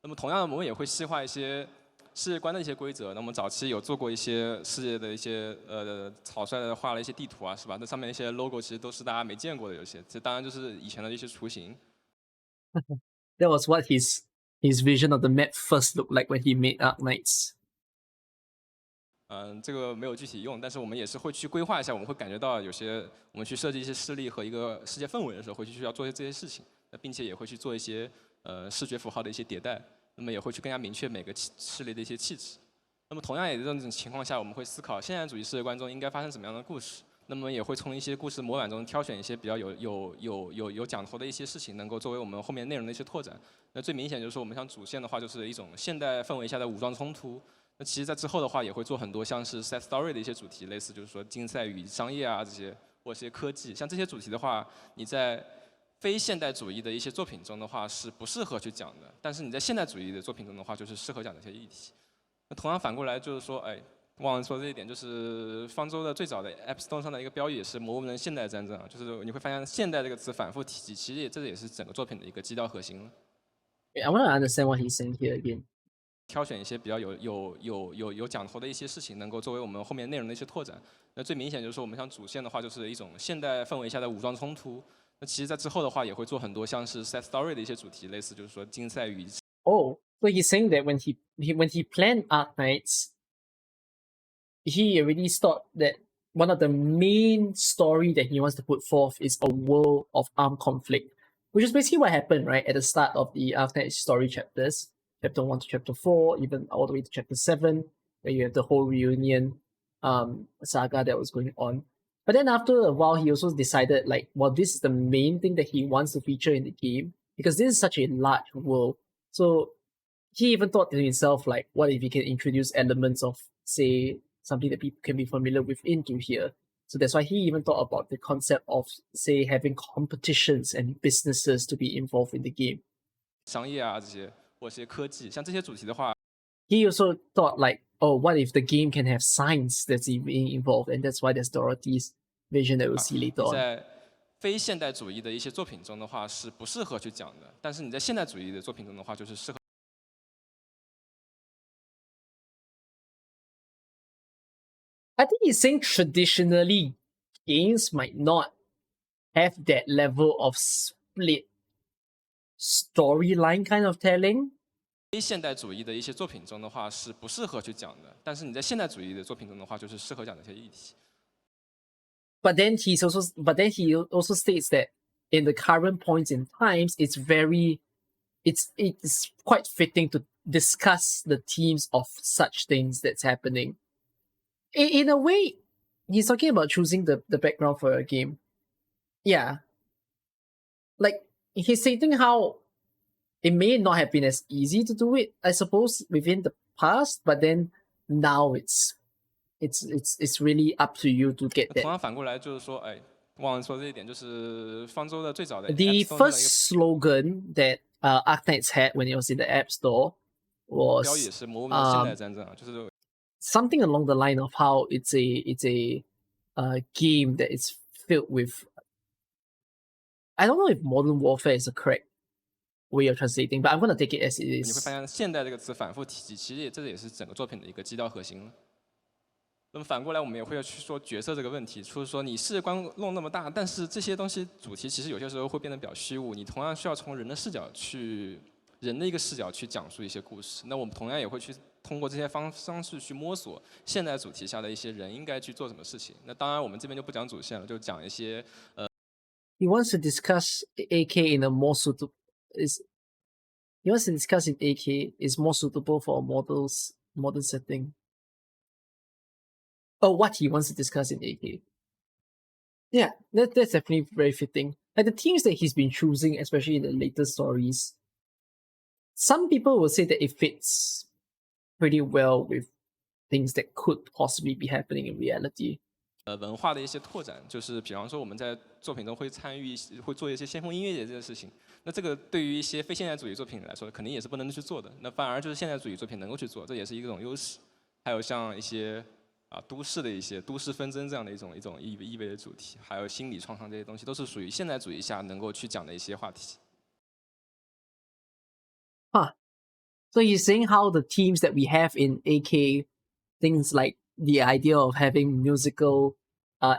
那么同样，我们也会细化一些世界观的一些规则。那么早期有做过一些世界的一些草率的画了一些地图啊，是吧？那上面一些 logo 其实都是大家没见过的，有些这当然就是以前的一些雏形。That was what his vision of the map first looked like when he made Arknights. 这个没有具体用，但是我们也是会去规划一下，我们会感觉到有些我们去设计一些势力和一个世界氛围的时候，会去需要做这些事情，并且也会去做一些视觉符号的一些迭代，那么也会去更加明确每个势力的一些气质。那么同样也在这种情况下，我们会思考现代主义世界观中应该发生什么样的故事，那么也会从一些故事模板中挑选一些比较有讲头的一些事情，能够作为我们后面内容的一些拓展。那最明显就是说，我们像主线的话，就是一种现代氛围下的武装冲突。那其实，在之后的话，也会做很多像是 set story 的一些主题，类似就是说竞赛与商业啊这些，或者一些科技，像这些主题的话，你在非现代主义的一些作品中的话是不适合去讲的，但是你在现代主义的作品中的话，就是适合讲这些议题。那同样反过来就是说，忘了说这一点，就是方舟的最早的 App Store 上的一个标语也是魔物人现代战争啊，就是你会发现现代这个词反复提及，其实这也是整个作品的一个基调核心了。I want to understand what he's saying here again. 挑选一些比较有讲头的一些事情，能够作为我们后面内容的一些拓展。那最明显就是说，我们像主线的话，就是一种现代氛围下的武装冲突。那其实，在之后的话，也会做很多像是 set story 的一些主题，类似就是说竞赛与。Oh, so he's saying that when he planned Arknights, he already thought that one of the main story that he wants to put forth is a world of armed conflict, which is basically what happened right at the start of the Arknights story chapters. Chapter 1 to Chapter 4, even all the way to Chapter 7, where you have the whole reunion saga that was going on. But then after a while, he also decided, like, well, this is the main thing that he wants to feature in the game, because this is such a large world. So he even thought to himself, like, what if he can introduce elements of, say, something that people can be familiar with into here? So that's why he even thought about the concept of, say, having competitions and businesses to be involved in the game. 商业啊这些。或些科技，像这些主题的话 ，he also thought like, oh, what if the game can have science that's being involved, and that's why there's Dorothy's vision that we'll see later on. 在非现代主义的一些作品中的话是不适合去讲的，但是你在现代主义的作品中的话就是适合。I think he's saying traditionally games might not have that level of split storyline kind of telling. 非现代主义的一些作品中的话是不适合去讲的，但是你在现代主义的作品中的话就是适合讲这些议题。But then he also states that in the current points in times, it's quite fitting to discuss the themes of such things that's happening. In a way, he's talking about choosing the background for a game. Yeah. Like, he's stating how it may not have been as easy to do it, I suppose, within the past, but then now it's really up to you to get that. 同样反过来就是说，忘了说这一点，就是方舟的最早的 The first slogan that Arknights had when it was in the App Store was 标语也是魔物们的现代战争啊，就是 something along the line of how it's a game that is filled with. I don't know if modern warfare is the correct way of translating, but I'm going to take it as it is. 你会发现“现代”这个词反复提及，其实这也是整个作品的一个基调核心了。那么反过来，我们也会要去说角色这个问题，就是说你世界观弄那么大，但是这些东西主题其实有些时候会变得比较虚无，你同样需要从人的视角去，人的一个视角去讲述一些故事。那我们同样也会去通过这些方式去摸索现代主题下的一些人应该去做什么事情。那当然，我们这边就不讲主线了，就讲一些 He wants to discuss AK in a more suitable is. He wants to discuss in AK is more suitable for a modern setting. Oh, what he wants to discuss in AK. Yeah, that's definitely very fitting. Like the themes that he's been choosing, especially in the later stories, some people will say that it fits pretty well with things that could possibly be happening in reality. 文化的一些拓展，就是比方说我们在作品中会参与会做一些先锋音乐节这件事情。那这个对于一些非现代主义作品来说，肯定也是不能去做的。那反而就是现代主义作品能够去做，这也是一种优势。还有像一些都市的一些都市纷争这样的一种意味的主题，还有心理创伤这些东西，都是属于现代主义下能够去讲的一些话题。So he's saying how the themes that we have in AK, things like the idea of having musical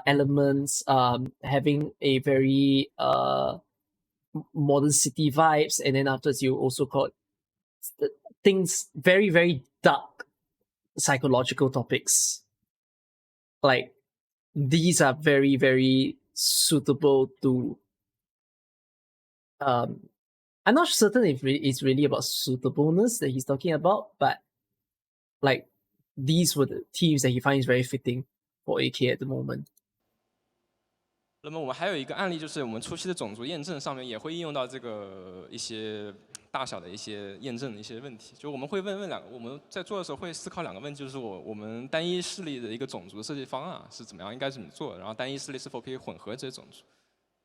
elements, having a very modern city vibes, and then afterwards you also got things very, very dark psychological topics. Like these are very, very suitable to I'm not certain if it's really about suitableness that he's talking about, but like these were the themes that he finds very fitting for AK at the moment. 那么我们还有一个案例，就是我们初期的种族验证上面也会应用到这个一些大小的一些验证的一些问题。就我们会问两个，我们在做的时候会思考两个问题，就是我们单一势力的一个种族设计方案是怎么样，应该怎么做，然后单一势力是否可以混合这些种族。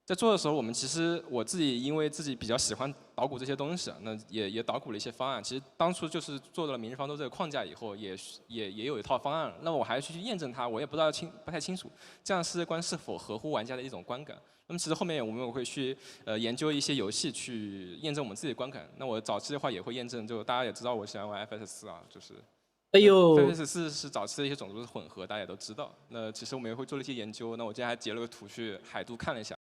在做的时候，我自己因为自己比较喜欢捣鼓这些东西，那也捣鼓了一些方案。其实当初就是做到了明日方舟这个框架以后，也有一套方案了。那么我还去验证它，我也不太清楚这样世界观是否合乎玩家的一种观感。那么其实后面我们会去研究一些游戏去验证我们自己的观感。那我早期的话也会验证，就大家也知道我喜欢玩 FS4啊，就是。哎呦 ，FS4是早期的一些种族是混合，大家也都知道。那其实我们也会做了一些研究。那我今天还截了个图去海度看了一下。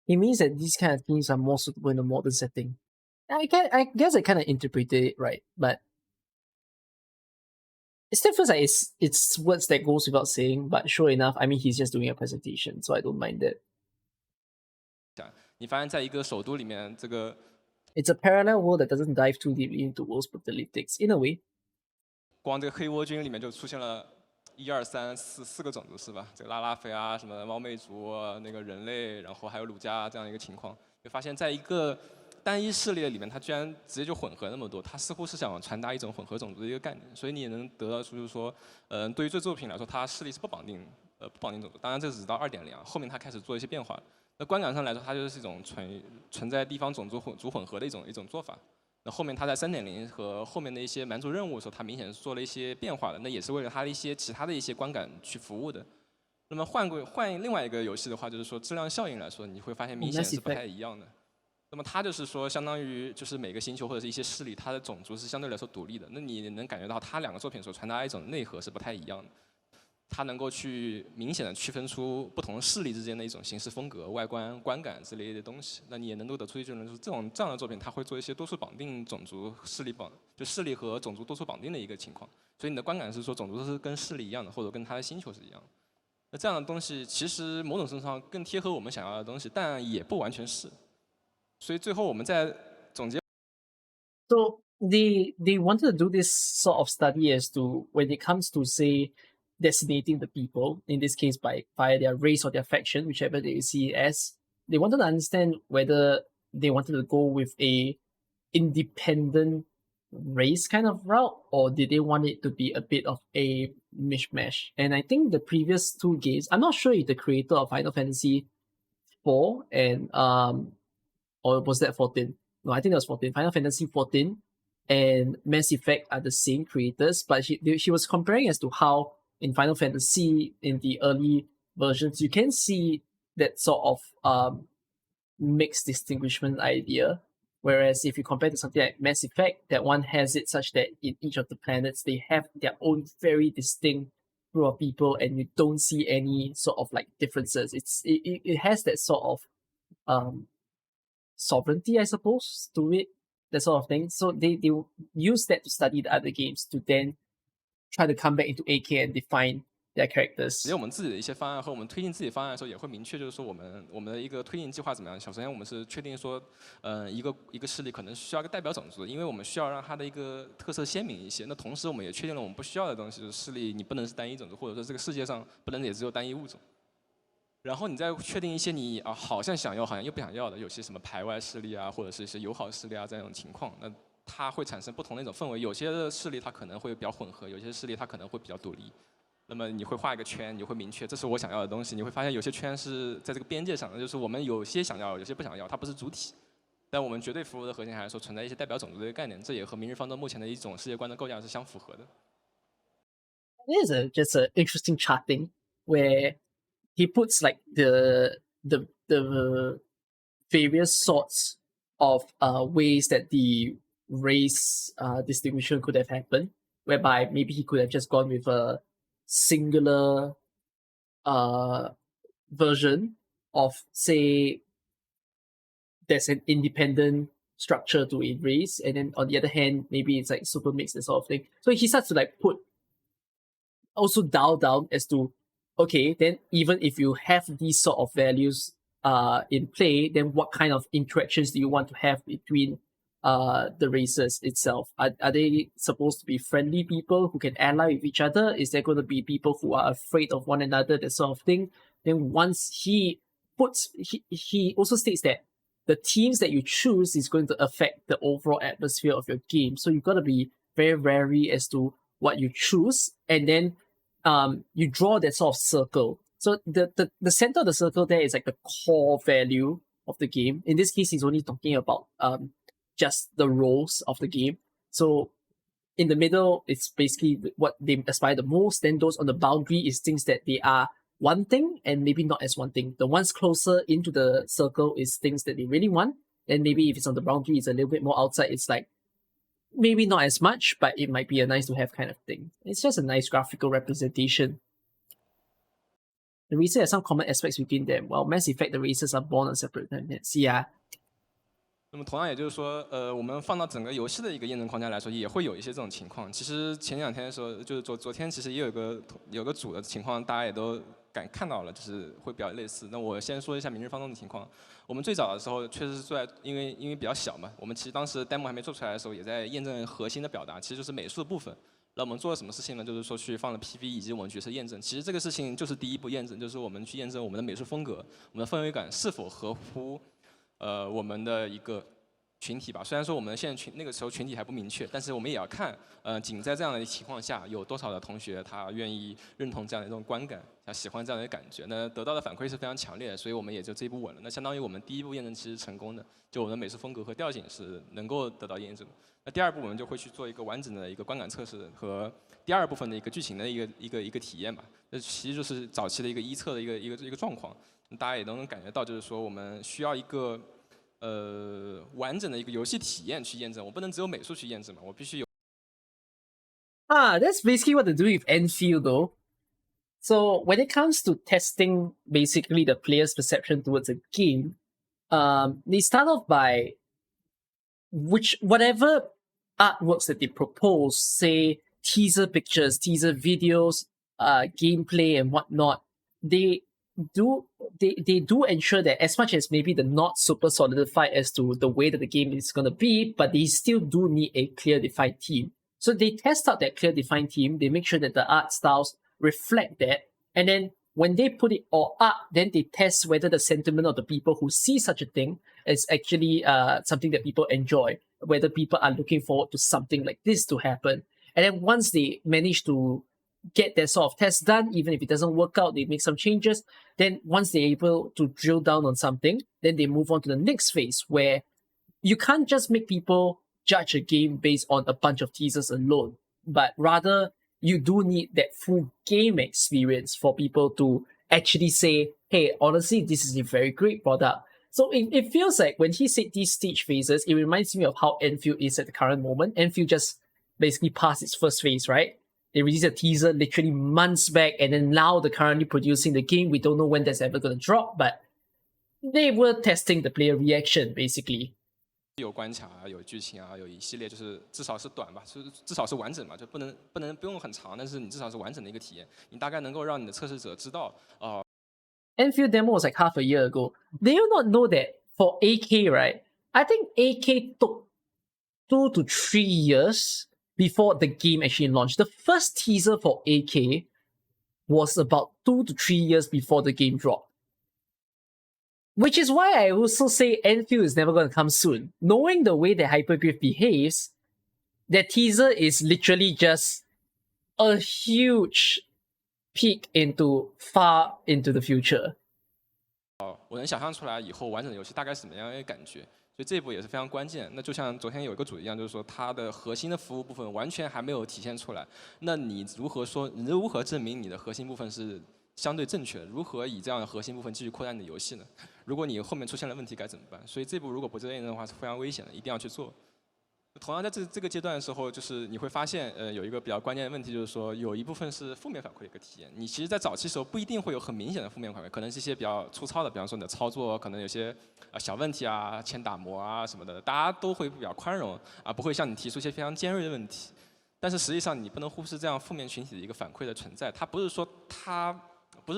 It means that these kind of themes are more suitable in a modern setting. I guess I kind of interpreted it right, but it still feels like it's words that goes without saying. But sure enough, I mean he's just doing a presentation, so I don't mind that. 你发现在一个首都里面，这个 It's a parallel world that doesn't dive too deep into world's politics in a way. 光这个黑倭军里面就出现了1、2、3、4个种族是吧？这个拉拉菲啊，什么猫魅族、那个人类，然后还有鲁加这样一个情况，就发现在一个单一势力里面，它居然直接就混合那么多，它似乎是想传达一种混合种族的一个概念，所以你也能得到出就是说，对于这作品来说，它势力是不绑定种族，当然这只到2.0，后面它开始做一些变化。那观感上来说，它就是一种存在地方种族混合的一种做法。那后面它在3.0和后面的一些蛮族任务的时候，它明显是做了一些变化的，那也是为了它的一些其他的一些观感去服务的。那么换另外一个游戏的话，就是说质量效应来说，你会发现明显是不太一样的。那么它就是说，相当于就是每个星球或者是一些势力，它的种族是相对来说独立的。那你能感觉到它两个作品所传达一种内核是不太一样的。它能够去明显的区分出不同势力之间的一种形式风格、外观、观感之类的东西。那你也能够得出一种就是这样的作品，它会做一些多数绑定种族势力和种族多数绑定的一个情况。所以你的观感是说种族是跟势力一样的，或者跟它的星球是一样的。那这样的东西其实某种程度上更贴合我们想要的东西，但也不完全是。所以最后我们在总结。So they wanted to do this sort of study as to when it comes to say designating the people, in this case via their race or their faction, whichever they see it as. They wanted to understand whether they wanted to go with a independent race kind of route, or did they want it to be a bit of a mishmash? And I think the previous two games, I'm not sure if the creator of Final Fantasy 4 and or was that 14? No, I think that was 14. Final Fantasy 14 and Mass Effect are the same creators, but she was comparing as to how in Final Fantasy, in the early versions, you can see that sort of mixed distinguishment idea. Whereas if you compare to something like Mass Effect, that one has it such that in each of the planets, they have their own very distinct group of people and you don't see any sort of like differences. It has that sort of sovereignty, I suppose, to it, that sort of thing. So they use that to study the other games to then try to come back into AK and define their characters. 其实我们自己的一些方案和我们推进自己方案的时候，也会明确，就是说我们的一个推进计划怎么样。首先我们是确定说，一个势力可能需要一个代表种族，因为我们需要让它的一个特色鲜明一些。那同时我们也确定了我们不需要的东西，就是势力你不能是单一种族，或者说这个世界上不能也只有单一物种。然后你再确定一些你好像想要，好像又不想要的，有些什么排外势力啊，或者是一些友好势力啊这种情况，那它会产生不同的一种氛围。有些的势力它可能会比较混合，有些势力它可能会比较独立。那么你会画一个圈，你会明确这是我想要的东西。你会发现有些圈是在这个边界上的，就是我们有些想要，有些不想要，它不是主体。但我们绝对服务的核心还是说存在一些代表种族的一个概念，这也和明日方舟目前的一种世界观的构架是相符合的。It is just an interesting charting where he puts like the various sorts of ways that the race distinction could have happened, whereby maybe he could have just gone with a singular version of, say, there's an independent structure to a race, and then on the other hand, maybe it's like super mixed, that sort of thing. So he starts to like also dial down as to, okay, then even if you have these sort of values in play, then what kind of interactions do you want to have between the races itself? Are they supposed to be friendly people who can ally with each other? Is there going to be people who are afraid of one another, that sort of thing? Then once he also states that the teams that you choose is going to affect the overall atmosphere of your game. So you've got to be very wary as to what you choose, and then you draw that sort of circle. So the center of the circle there is like the core value of the game. In this case, he's only talking about just the roles of the game. So in the middle, it's basically what they aspire the most. Then those on the boundary is things that they are one thing and maybe not as one thing. The ones closer into the circle is things that they really want. And maybe if it's on the boundary, it's a little bit more outside. It's like maybe not as much, but it might be a nice to have kind of thing. It's just a nice graphical representation. The races have some common aspects between them. While Mass Effect, the races are born on separate planets. Yeah. 那么同样也就是说，我们放到整个游戏的一个验证框架来说，也会有一些这种情况。其实前2天的时候，就是昨天其实也有个组的情况，大家也都看到了，就是会比较类似。那我先说一下明日方舟的情况。我们最早的时候确实是在，因为比较小嘛，我们其实当时 demo 还没做出来的时候，也在验证核心的表达，其实就是美术的部分。那我们做了什么事情呢？就是说去放了 PV 以及我们角色验证。其实这个事情就是第一步验证，就是我们去验证我们的美术风格、我们的氛围感是否合乎我们的一个群体吧。虽然说我们现在那个时候群体还不明确，但是我们也要看，仅在这样的情况下，有多少的同学他愿意认同这样的一种观感，他喜欢这样的感觉。那得到的反馈是非常强烈的，所以我们也就这一步稳了。那相当于我们第一步验证其实成功的，就我们的美术风格和调性是能够得到验证。那第二步我们就会去做一个完整的一个观感测试和第二部分的一个剧情的一个体验吧。那其实就是早期的一个1测的一个状况，大家也都能感觉到，就是说我们需要一个完整的一个游戏体验去验证，我不能只有美术去验证嘛，我必须有。That's basically what they do with Enfield though. So when it comes to testing basically the player's perception towards a game, they start off by whatever artworks that they propose, say teaser pictures, teaser videos, gameplay and whatnot, they do ensure that as much as maybe they're not super solidified as to the way that the game is going to be, but they still do need a clear defined theme. So they test out that clear defined theme, they make sure that the art styles reflect that, and then when they put it all up, then they test whether the sentiment of the people who see such a thing is actually something that people enjoy, whether people are looking forward to something like this to happen. And then once they manage to get that sort of test done, even if it doesn't work out, they make some changes. Then once they're able to drill down on something, then they move on to the next phase where you can't just make people judge a game based on a bunch of teasers alone, but rather you do need that full game experience for people to actually say, hey, honestly, this is a very great product. So it feels like when he said these stage phases, it reminds me of how Enfield is at the current moment. Enfield just basically passed its first phase, right? They released a teaser literally months back, and then now they're currently producing the game. We don't know when that's ever going to drop, but they were testing the player reaction, basically. 有关卡啊，有剧情啊，有一系列就是至少是短吧，就是至少是完整嘛，就不用很长，但是你至少是完整的一个体验，你大概能够让你的测试者知道Enfield demo was like half a year ago. Do you not know that for AK, right? I think AK took 2 to 3 years before the game actually launched. The first teaser for AK was about 2 to 3 years before the game dropped. Which is why I also say Enfield is never going to come soon. Knowing the way that Hypergriff behaves, that teaser is literally just a huge peek into far into the future. 我能想象出来以后完整的游戏大概是什么样的一个感觉，所以这一步也是非常关键。那就像昨天有一个主题一样，就是说它的核心的服务部分完全还没有体现出来。那你如何证明你的核心部分是相对正确的？如何以这样的核心部分继续扩展你的游戏呢？如果你后面出现了问题该怎么办？所以这步如果不这样的话是非常危险的，一定要去做。同样在这个阶段的时候，就是你会发现，有一个比较关键的问题，就是说有一部分是负面反馈的一个体验。你其实，在早期时候不一定会有很明显的负面反馈，可能是一些比较粗糙的，比方说你的操作可能有些小问题啊、欠打磨啊什么的，大家都会比较宽容啊，不会向你提出一些非常尖锐的问题。但是实际上你不能忽视这样负面群体的一个反馈的存在，它不是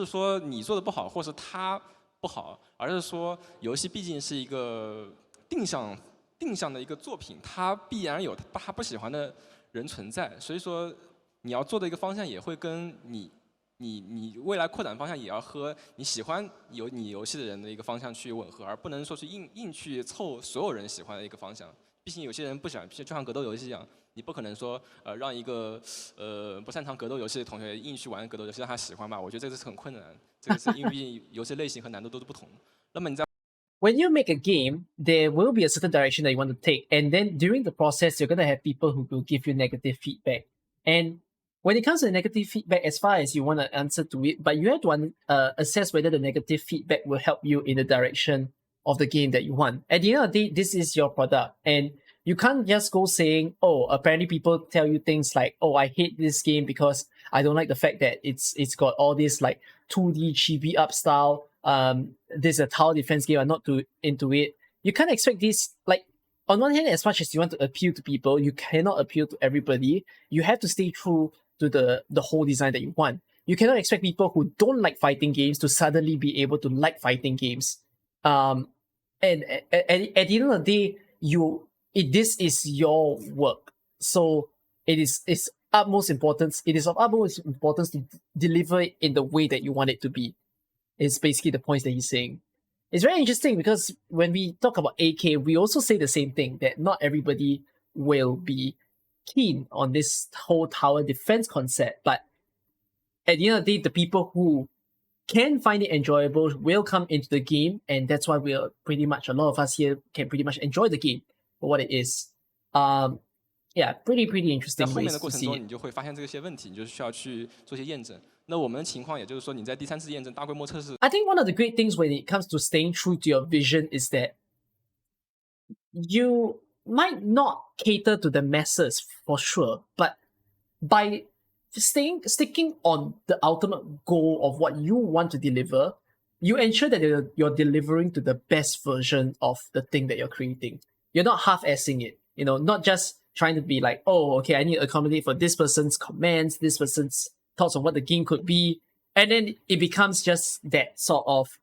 说你做的不好，或是他不好，而是说游戏毕竟是一个定向的一个作品，它必然有他不喜欢的人存在，所以说你要做的一个方向也会跟你未来扩展方向也要和你喜欢你游戏的人的一个方向去吻合，而不能说是硬去凑所有人喜欢的一个方向。毕竟有些人不喜欢，就像格斗游戏一样，你不可能说让一个不擅长格斗游戏的同学硬去玩格斗游戏让他喜欢吧，我觉得这个是很困难，这个是因为游戏类型和难度都是不同。那么你在 When you make a game, there will be a certain direction that you want to take. And then during the process, you're going to have people who will give you negative feedback. And when it comes to negative feedback, as far as you want to answer to it, but you have to assess whether the negative feedback will help you in the direction of the game that you want. At the end of the day, this is your product. And you can't just go saying, oh, apparently people tell you things like, oh, I hate this game because I don't like the fact that it's got all this like 2D chibi up style. This is a tower defense game. I'm not too into it. You can't expect this. Like on one hand, as much as you want to appeal to people, you cannot appeal to everybody. You have to stay true to the whole design that you want. You cannot expect people who don't like fighting games to suddenly be able to like fighting games. And at the end of the day, this is your work, so it's utmost importance. It is of utmost importance to deliver it in the way that you want it to be. Is basically the points that he's saying. It's very interesting because when we talk about AK, we also say the same thing, that not everybody will be keen on this whole tower defense concept, but at the end of the day, the people who can find it enjoyable will come into the game, and that's why we're pretty much, a lot of us here can pretty much enjoy the game for what it is. Yeah, pretty 在 interesting 后面 ways 的 to 过程 see 中， it. 你就会发现这些问题，你就需要去做一些验证。那我们的情况，也就是说，你在第3次验证大规模测试 I think one of the great things when it comes to staying true to your vision is that you might not cater to the masses for sure, but by sticking on the ultimate goal of what you want to deliver, you ensure that you're delivering to the best version of the thing that you're creating. You're not half-assing it, not just trying to be like, oh, okay, I need to accommodate for this person's comments, this person's thoughts on what the game could be, and then it becomes just that sort of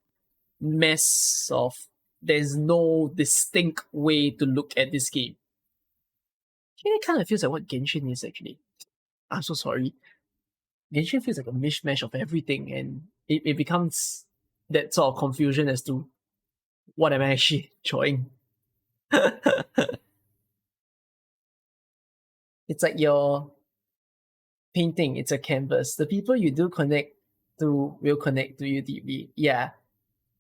mess of there's no distinct way to look at this game. It kind of feels like what Genshin is actually. I'm so sorry. Genshin feels like a mishmash of everything, and it becomes that sort of confusion as to what am I actually enjoying. It's like your painting, it's a canvas. The people you do connect to will connect to you deeply. Yeah.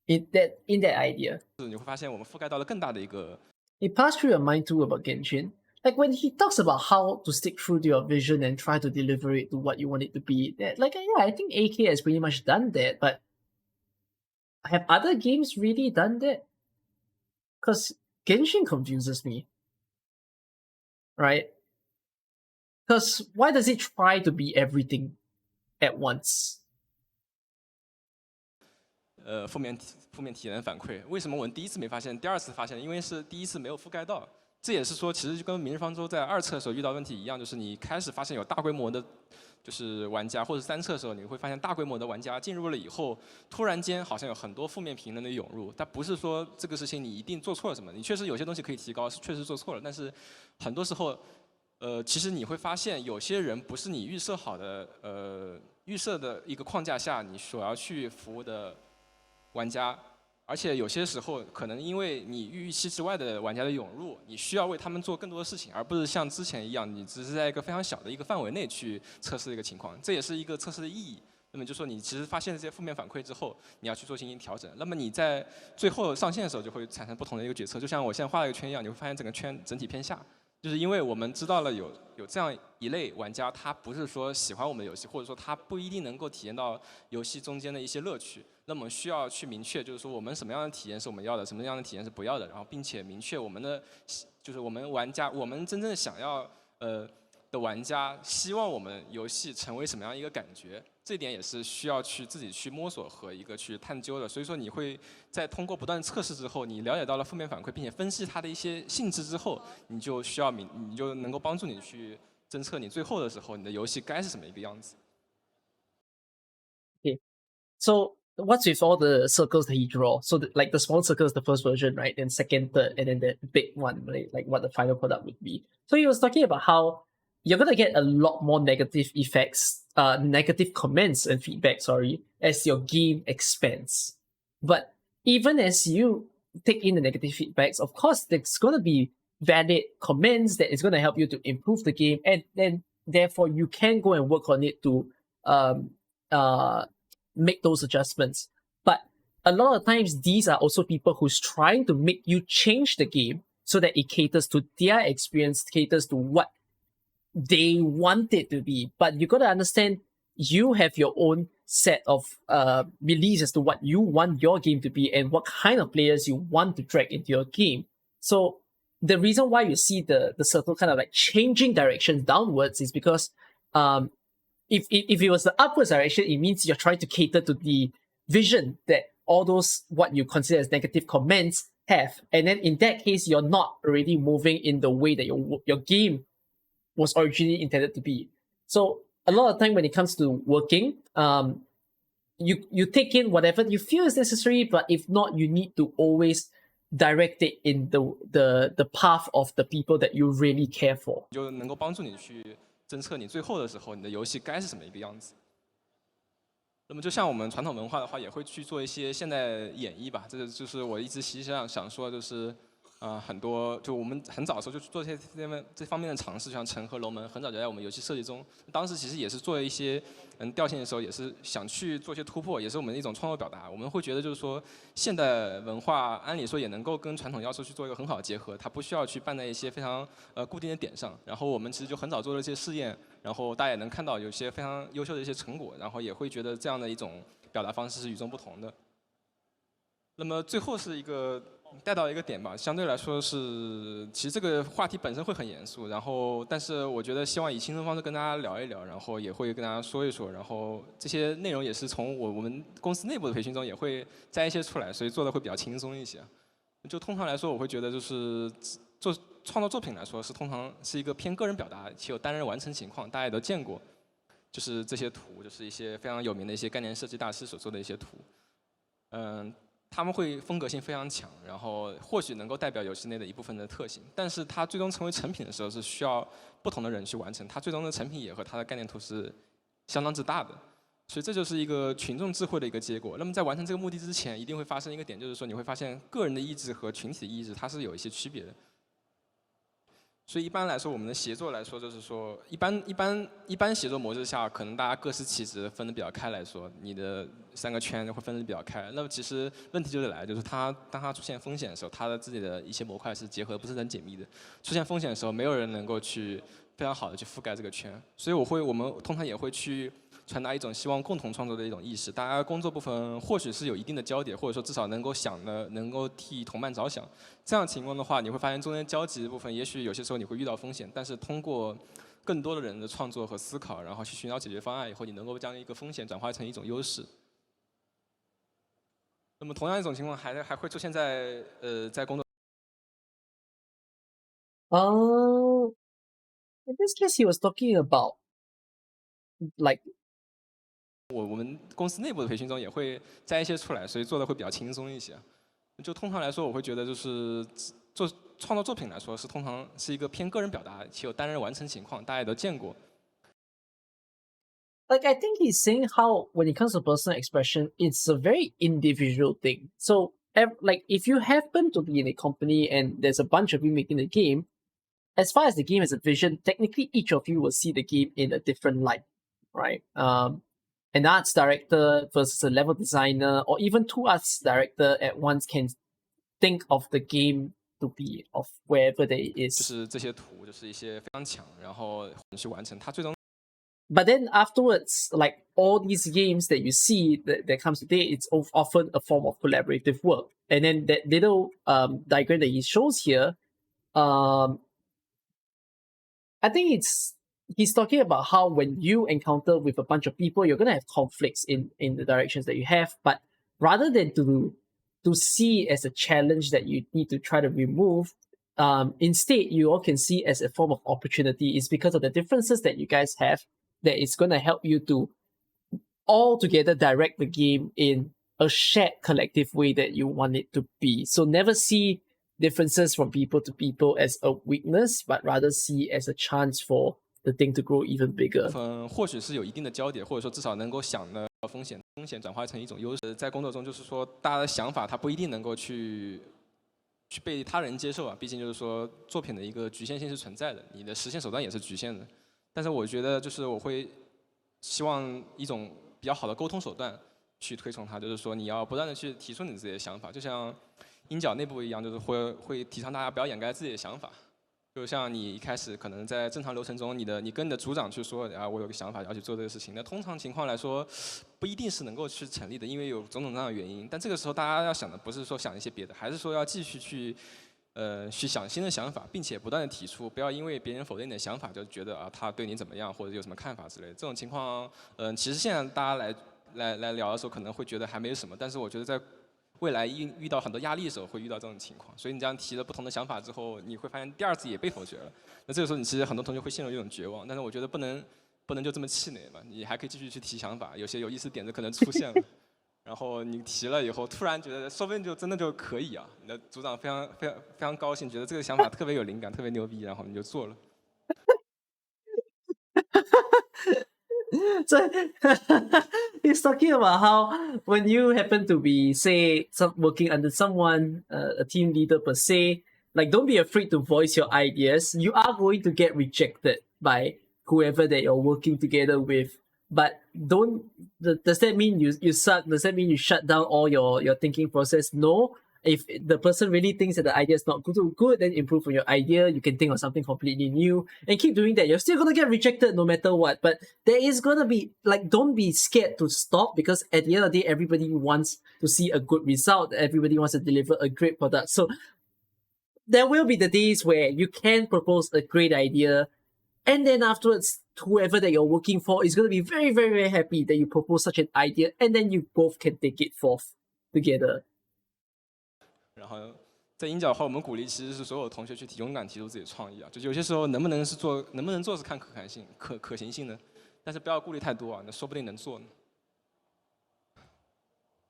In that idea. 你会发现我们覆盖到了更大的一个 It passed through your mind too about Genshin. Like when he talks about how to stick true to your vision and try to deliver it to what you want it to be. I think AK has pretty much done that, but have other games really done that? Because Genshin confuses me. Right? Because why does it try to be everything at once? 负面体验的反馈。为什么我们第一次没发现，第二次发现？因为是第一次没有覆盖到。这也是说，其实就跟《明日方舟》在2测的时候遇到问题一样，就是你开始发现有大规模的，就是玩家，或者3测的时候，你会发现大规模的玩家进入了以后，突然间好像有很多负面评论的涌入。但不是说这个事情你一定做错了什么，你确实有些东西可以提高，确实做错了，但是很多时候，其实你会发现有些人不是你预设好的，预设的一个框架下你所要去服务的玩家。而且有些时候，可能因为你预期之外的玩家的涌入，你需要为他们做更多的事情，而不是像之前一样，你只是在一个非常小的一个范围内去测试一个情况。这也是一个测试的意义。那么就说你其实发现了这些负面反馈之后，你要去做进行调整。那么你在最后上线的时候，就会产生不同的一个决策。就像我现在画了一个圈一样，你会发现整个圈整体偏下。就是因为我们知道了有这样一类玩家，他不是说喜欢我们的游戏，或者说他不一定能够体验到游戏中间的一些乐趣。那么需要去明确，就是说我们什么样的体验是我们要的，什么样的体验是不要的，然后并且明确我们的，就是我们玩家，我们真正想要的玩家希望我们游戏成为什么样一个感觉，这点也是需要去自己去摸索和一个去探究的。所以说你会在通过不断测试之后，你了解到了负面反馈，并且分析它的一些性质之后，你就能够帮助你去侦测你最后的时候你的游戏该是什么一个样子。Okay, so what's with all the circles that he draw? So like the small circle is the first version, right? Then second, third, and then the big one, right? Like what the final product would be. So he was talking about how you're gonna get a lot more negative effects, negative comments and feedback, as your game expands. But even as you take in the negative feedbacks, of course, there's gonna be valid comments that is gonna help you to improve the game, and then therefore you can go and work on it to make those adjustments. But a lot of times, these are also people who's trying to make you change the game so that it caters to their experience, caters to what they want it to be. But you got to understand, you have your own set of beliefs as to what you want your game to be and what kind of players you want to drag into your game. So the reason why you see the circle kind of like changing directions downwards is because if it was the upwards direction, it means you're trying to cater to the vision that all those what you consider as negative comments have. And then in that case, you're not already moving in the way that your game was originally intended to be. So a lot of time when it comes to working, you take in whatever you feel is necessary, but if not, you need to always direct it in the path of the people that you really care for. 就能够帮助你去侦测你最后的时候，你的游戏该是什么一个样子。那么就像我们传统文化的话，也会去做一些现代演绎吧。这个就是我一直其实想说，就是很多就我们很早的时候就做这方面的尝试，像城和龙门，很早就在我们游戏设计中。当时其实也是做一些调性的时候，也是想去做一些突破，也是我们的一种创作表达。我们会觉得就是说，现代文化按理说也能够跟传统要素去做一个很好的结合，它不需要去办在一些非常固定的点上。然后我们其实就很早做了一些试验，然后大家也能看到有些非常优秀的一些成果，然后也会觉得这样的一种表达方式是与众不同的。那么最后是一个带到一个点吧，相对来说是，其实这个话题本身会很严肃，然后但是我觉得希望以轻松方式跟大家聊一聊，然后也会跟大家说一说，然后这些内容也是从我们公司内部的培训中也会摘一些出来，所以做的会比较轻松一些。就通常来说，我会觉得就是做创作作品来说，通常是一个偏个人表达且有单人完成情况，大家也都见过，就是这些图，就是一些非常有名的一些概念设计大师所做的一些图，他们会风格性非常强，然后或许能够代表游戏内的一部分的特性，但是它最终成为成品的时候是需要不同的人去完成，它最终的成品也和它的概念图是相当之大的，所以这就是一个群众智慧的一个结果。那么在完成这个目的之前，一定会发生一个点，就是说你会发现个人的意志和群体的意志它是有一些区别的。所以一般来说，我们的协作来说，就是说一般协作模式下，可能大家各司其职，分得比较开来说，你的3个圈会分得比较开。那么其实问题就是来，就是当它出现风险的时候，它的自己的一些模块是结合得不是很紧密的。出现风险的时候，没有人能够去非常好的去覆盖这个圈。所以我们通常也会去传达一种希望共同创作的一种意识。大家工作部分或许是有一定的交叠，或者说至少能够替同伴着想。这样情况的话，你会发现中间交集的部分，也许有些时候你会遇到风险，但是通过更多的人的创作和思考，然后去寻找解决方案以后，你能够将一个风险转化成一种优势。那么同样一种情况还会出现在在工作。In this case, he was talking about like 我们公司内部的培训中也会摘一些出来，所以做的会比较轻松一些。就通常来说，我会觉得就是做创作作品来说，通常是一个偏个人表达且有单人完成情况，大家也都见过。Like, I think he's saying how when it comes to personal expression, it's a very individual thing. So, like, if you happen to be in a company and there's a bunch of you making the game, as far as the game has a vision, technically each of you will see the game in a different light, right? An arts director versus a level designer, or even two arts director at once can think of the game to be of wherever there is. 就是这些图，就是一些非常强，然后去完成它最终。But then afterwards, like all these games that you see that comes today, it's often a form of collaborative work. And then that little diagram that he shows here, I think he's talking about how when you encounter with a bunch of people, you're gonna have conflicts in the directions that you have. But rather than to see as a challenge that you need to try to remove, instead you all can see as a form of opportunity. It's because of the differences that you guys have that it's gonna help you to all together direct the game in a shared collective way that you want it to be. So never see differences from people to people as a weakness, but rather see as a chance for the thing to grow even bigger. 或许是有一定的交叠，或者说至少能够想的风险转化成一种优势。在工作中，就是说大家的想法它不一定能够去被他人接受啊，毕竟就是说作品的一个局限性是存在的，你的实现手段也是局限的。但是我觉得就是我会希望一种比较好的沟通手段去推崇它，就是说你要不断的去提出你自己的想法，就像鹰角内部一样，就是会提倡大家不要掩盖自己的想法。就像你一开始可能在正常流程中，你跟你的组长去说啊，我有个想法要去做这个事情，那通常情况来说不一定是能够去成立的，因为有种种各样的原因。但这个时候大家要想的不是说想一些别的，还是说要继续去想新的想法，并且不断的提出，不要因为别人否定你的想法就觉得啊他对你怎么样或者有什么看法之类的。这种情况，其实现在大家来聊的时候可能会觉得还没有什么，但是我觉得在未来遇到很多压力的时候会遇到这种情况，所以你这样提了不同的想法之后，你会发现第二次也被否决了。那这个时候你其实很多同学会陷入一种绝望，但是我觉得不能就这么气馁嘛，你还可以继续去提想法，有些有意思点子可能出现了，然后你提了以后，突然觉得说不定就真的就可以啊，你的组长非常高兴，觉得这个想法特别有灵感，特别牛逼，然后你就做了。So he's talking about how when you happen to be, say, working under someone, a team leader per se, like don't be afraid to voice your ideas. You are going to get rejected by whoever that you're working together with. But does that mean you suck? Does that mean you shut down all your thinking process? No. If the person really thinks that the idea is not good, then improve on your idea. You can think of something completely new and keep doing that. You're still gonna get rejected no matter what. But there is gonna be don't be scared to stop, because at the end of the day, everybody wants to see a good result. Everybody wants to deliver a great product. So there will be the days where you can propose a great idea, and then afterwards, whoever that you're working for is gonna be very, very, very happy that you propose such an idea, and then you both can take it forth together. 然后在鹰角的话，我们鼓励其实是所有同学去勇敢提出自己的创意啊，就有些时候能不能做是看可行性的，但是不要顾虑太多啊，那说不定能做呢。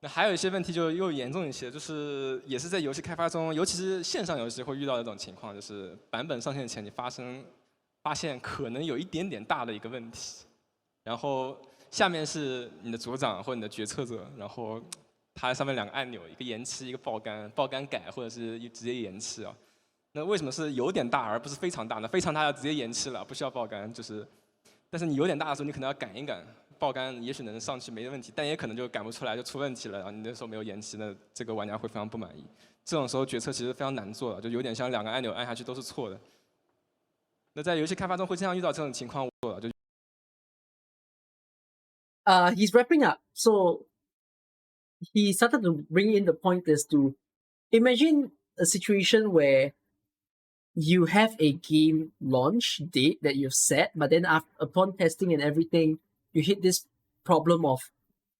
那还有一些问题就又严重一些，就是也是在游戏开发中，尤其是线上游戏会遇到的这种情况，就是版本上线前你发现可能有一点点大的一个问题，然后下面是你的组长或者你的决策者，然后它上面两个按钮，一个延期，一个爆肝改，或者是直接延期啊。那为什么是有点大而不是非常大呢？非常大要直接延期了，不需要爆肝，就是，但是你有点大的时候，你可能要赶一赶，爆肝也许能上去没问题，但也可能就赶不出来就出问题了，然后你那时候没有延期，那这个玩家会非常不满意。这种时候决策其实非常难做的，就有点像两个按钮按下去都是错的。那在游戏开发中会经常遇到这种情况，就。He's wrapping up. So he started to bring in the point as to imagine a situation where you have a game launch date that you've set, but then upon testing and everything, you hit this problem of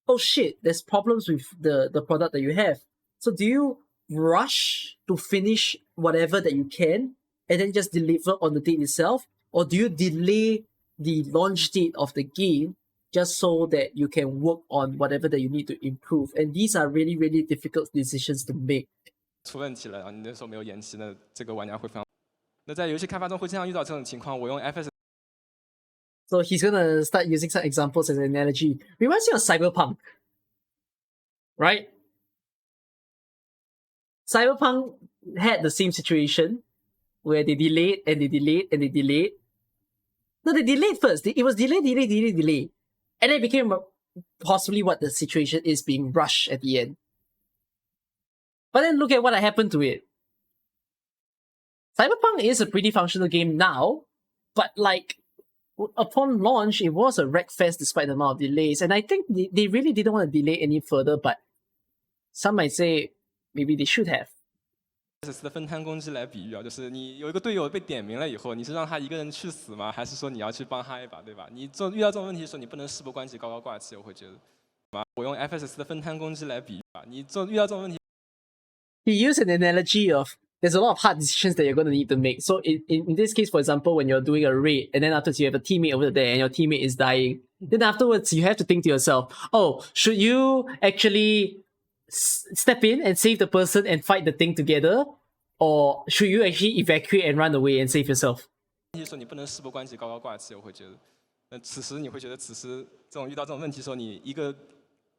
oh shit, there's problems with the product that you have. So do you rush to finish whatever that you can and then just deliver on the date itself? Or do you delay the launch date of the game just so that you can work on whatever that you need to improve? And these are really, really difficult decisions to make. 出问题了，然后你那时候没有延期，那这个玩家会非常。那在游戏开发中会经常遇到这种情况，我用 FS。So he's gonna start using some examples as an analogy. Reminds me of Cyberpunk, right? Cyberpunk had the same situation where they delayed and they delayed and they delayed. No, they delayed first. It was delayed, and then it became possibly what the situation is, being rushed at the end. But then look at what happened to it. Cyberpunk is a pretty functional game now, but like upon launch, it was a wreckfest despite the amount of delays. And I think they really didn't want to delay any further, but some might say maybe they should have. 的分摊攻击来比喻啊，就是你有一个队友被点名了以后，你是让他一个人去死吗？还是说你要去帮他一把，对吧？你遇到这种问题的时候，你不能事不关己高高挂起，我会觉得。我用 FSS 的分摊攻击来比喻啊，你遇到这种问题。He used an analogy of there's a lot of hard decisions that you're going to need to make. So in this case, for example, when you're doing a raid and then afterwards you have a teammate over there and your teammate is dying, then afterwards you have to think to yourself, oh, should you actually step in and save the person and fight the thing together? Or should you actually evacuate and run away and save yourself? 说你不能事不关己高高挂起，我会觉得。那此时你会觉得，此时遇到这种问题的时候，你一个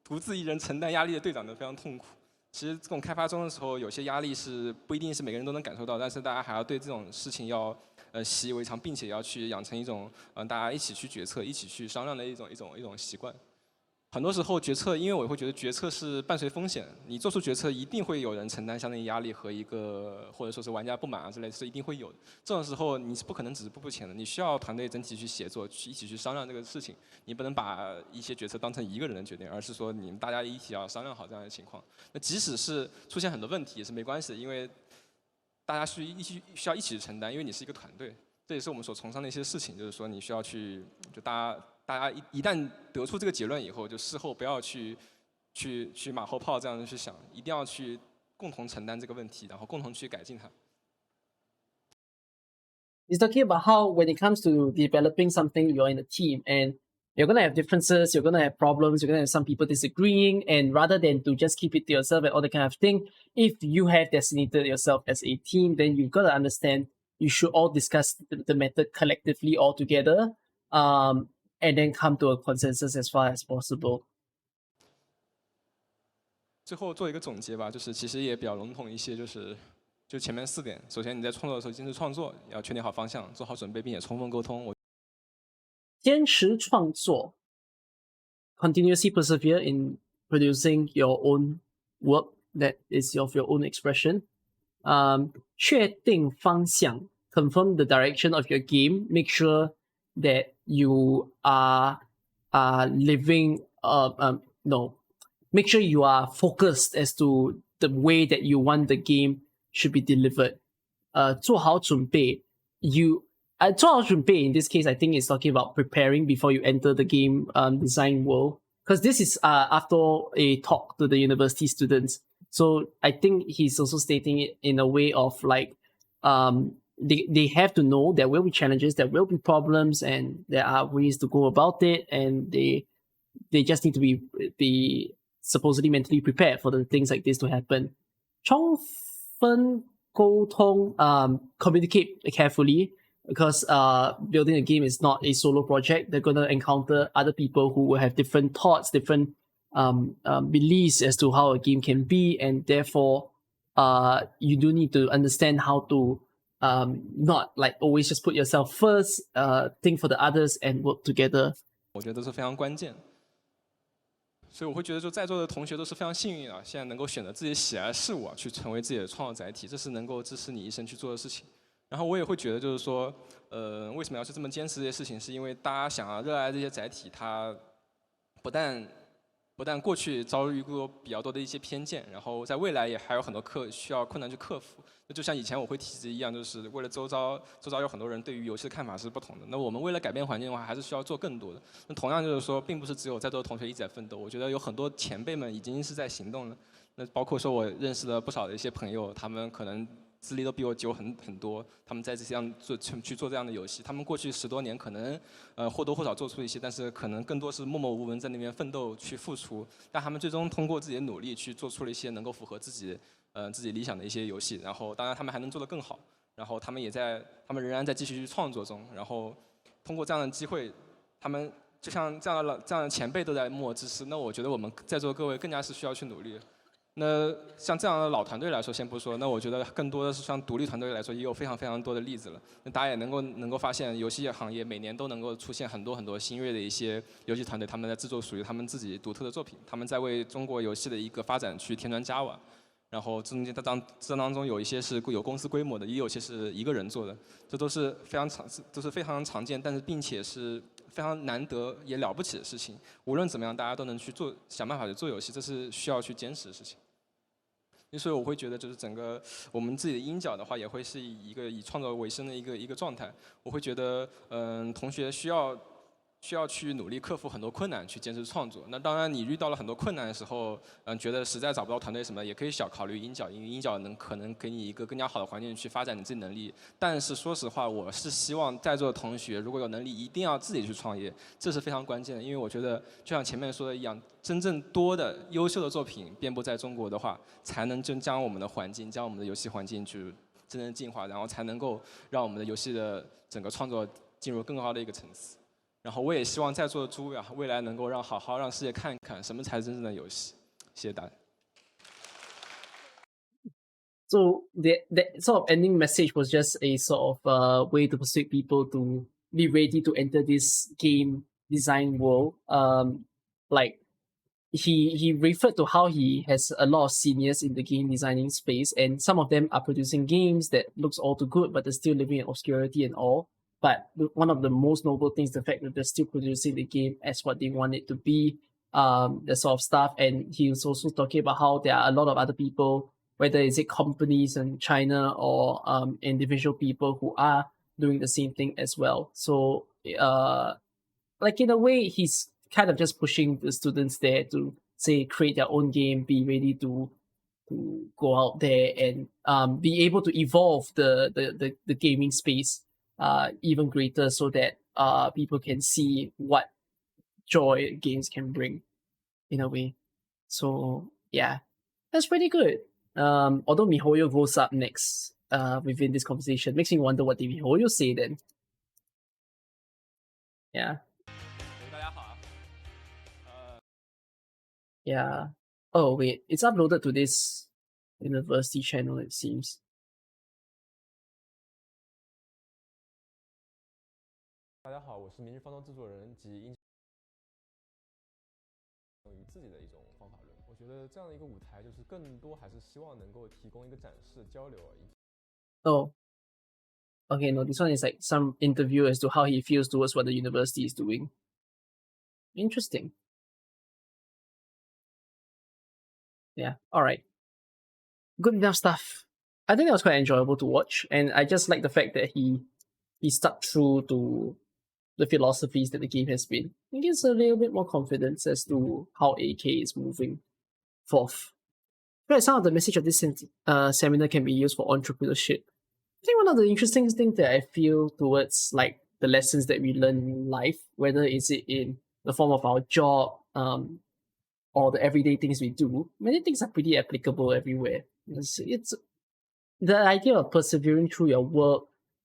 独自一人承担压力的队长就非常痛苦。其实这种开发中的时候，有些压力是不一定是每个人都能感受到，但是大家还要对这种事情要习以为常，并且要去养成一种大家一起去决策、一起去商量的一种习惯。很多时候决策，因为我会觉得决策是伴随风险，你做出决策一定会有人承担相应压力和一个或者说是玩家不满啊之类的，是一定会有的。这种时候你是不可能只是步步前的，你需要团队整体去协作，一起去商量这个事情。你不能把一些决策当成一个人的决定，而是说你们大家一起要商量好这样的情况。那即使是出现很多问题也是没关系的，因为大家需要一起承担，因为你是一个团队。这也是我们所崇尚的一些事情，就是说你需要去就大家一旦得出这个结论以后，就事后不要去马后炮这样的去想，一定要去共同承担这个问题，然后共同去改进它。He's talking about how when it comes to developing something, you're in a team and you're going to have differences, you're going to have problems, you're going to have some people disagreeing, and rather than to just keep it to yourself and all that kind of thing, if you have designated yourself as a team, then you've got to understand you should all discuss the matter collectively all together, and then come to a consensus as far as possible. 最后做一个总结吧，就是其实也比较笼统一些，就前面4点。首先你在创作的时候坚持创作，要确定好方向，做好准备，并且充分沟通。坚持创作 continuously persevere in producing your own work that is of your own expression. 确定方向 confirm the direction of your game. Make sure that you are living make sure you are focused as to the way that you want the game should be delivered. 做好准备 做好准备 in this case I think is talking about preparing before you enter the game design world, because this is after a talk to the university students. So I think he's also stating it in a way of like they have to know there will be challenges, there will be problems, and there are ways to go about it, and they just need to be supposedly mentally prepared for the things like this to happen. 充分沟通 communicate carefully, because building a game is not a solo project. They're going to encounter other people who will have different thoughts, different beliefs as to how a game can be, and therefore you do need to understand how to not like always just put yourself first, think for the others and work together. 我觉得是非常关键。所以我会觉得，就在座的同学都是非常幸运啊，现在能够选择自己喜爱的事物啊，去成为自己的创造载体，这是能够支持你一生去做的事情。然后我也会觉得，就是说，为什么要去这么坚持这些事情，是因为大家想要热爱这些载体，它不但不但过去遭遇过比较多的一些偏见，然后在未来也还有很多需要困难去克服。那就像以前我会提及一样，就是为了周遭有很多人对于游戏的看法是不同的。那我们为了改变环境的话，还是需要做更多的。那同样就是说，并不是只有在座的同学一直在奋斗，我觉得有很多前辈们已经是在行动了。那包括说我认识了不少的一些朋友，他们可能资历都比我久很多，他们在这样去做这样的游戏，他们过去10多年可能或多或少做出一些，但是可能更多是默默无闻在那边奋斗去付出，但他们最终通过自己的努力去做出了一些能够符合自己理想的一些游戏，然后当然他们还能做得更好，然后他们仍然在继续去创作中，然后通过这样的机会，他们就像这样的前辈都在默默支持，那我觉得我们在座各位更加是需要去努力。那像这样的老团队来说，先不说，那我觉得更多的是像独立团队来说，也有非常多的例子了。那大家也能够发现，游戏行业每年都能够出现很多新锐的一些游戏团队，他们在制作属于他们自己独特的作品，他们在为中国游戏的一个发展去添砖加瓦。然后这当中有一些是有公司规模的，也有些是一个人做的，这都是非常常见，但是并且是非常难得也了不起的事情。无论怎么样，大家都能去想办法去做游戏，这是需要去坚持的事情。所以我会觉得，就是整个我们自己的鹰角的话，也会是一个以创作为生的一个状态。我会觉得，同学需要去努力克服很多困难，去坚持创作。那当然，你遇到了很多困难的时候，觉得实在找不到团队什么，也可以小考虑鹰角，因为鹰角可能给你一个更加好的环境去发展你自己能力。但是说实话，我是希望在座的同学如果有能力，一定要自己去创业，这是非常关键的。因为我觉得，就像前面说的一样，真正多的优秀的作品遍布在中国的话，才能将我们的环境，将我们的游戏环境去真正进化，然后才能够让我们的游戏的整个创作进入更高的一个层次。然后我也希望在座的诸位啊，未来能够好好让世界看一看什么才是真正的游戏。谢谢大家。So that sort of ending message was just a sort of way to persuade people to be ready to enter this game design world. Like he referred to how he has a lot of seniors in the game designing space, and some of them are producing games that looks all too good, but they're still living in obscurity and all. But one of the most noble things, the fact that they're still producing the game as what they want it to be, the sort of stuff. And he was also talking about how there are a lot of other people, whether it's companies in China or individual people who are doing the same thing as well. So, like in a way, he's kind of just pushing the students there to say create their own game, be ready to go out there and be able to evolve the gaming space even greater, so that people can see what joy games can bring in a way. So yeah, that's pretty good. Although MiHoYo goes up next within this conversation, makes me wonder what did MiHoYo say then. Yeah. Yeah. Oh wait, it's uploaded to this university channel, it seems. 大家好，我是明日方舟制作人及英于自己的一种方法论。我觉得这样的一个舞台，就是更多还是希望能够提供一个展示、交流而已。Oh. Okay, no, this one is like some interview as to how he feels towards what the university is doing. Interesting. Yeah, alright. Good enough stuff. I think that was quite enjoyable to watch, and I just like the fact that he stuck true to the philosophies that the game has been. It gives a little bit more confidence as to how AK is moving forth. Right, some of the message of this seminar can be used for entrepreneurship. I think one of the interesting things that I feel towards like the lessons that we learn in life, whether is it in the form of our job, or the everyday things we do, many things are pretty applicable everywhere. It's the idea of persevering through your work,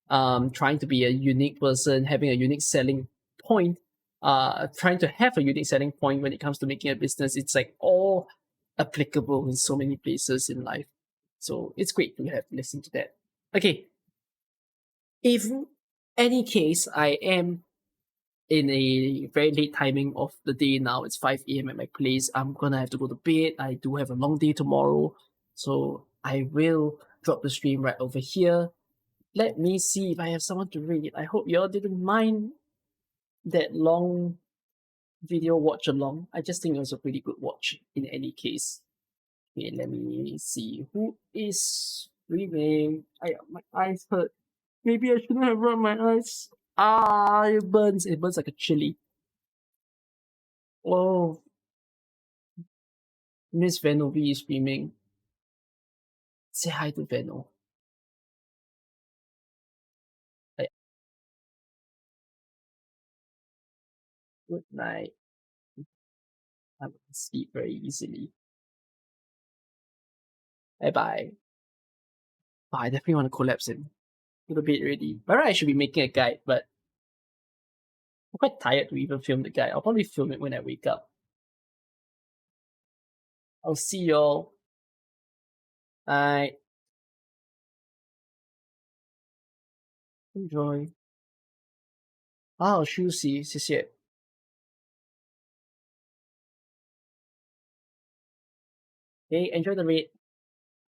trying to be a unique person, having a unique selling point, trying to have a unique selling point when it comes to making a business. It's like all applicable in so many places in life. So it's great to have listened to that. Okay. If any case, I am in a very late timing of the day now. It's 5 a.m. at my place. I'm gonna have to go to bed. I do have a long day tomorrow. So I will drop the stream right over here. Let me see if I have someone to read. I hope y'all didn't mind that long video watch along. I just think it was a pretty good watch in any case. Okay, let me see who is streaming. My eyes hurt. Maybe I shouldn't have rubbed my eyes. Ah, it burns. It burns like a chili. Oh, Miss Venovi is streaming. Say hi to Veno. Good night. I will sleep very easily. Bye bye. Oh, I definitely want to collapse him. Go to bed already. By right, I should be making a guide, but I'm quite tired to even film the guide. I'll probably film it when I wake up. I'll see y'all. Bye. Enjoy. 好好休息，谢谢。Okay, enjoy the raid.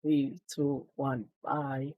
3, 2, 1, bye.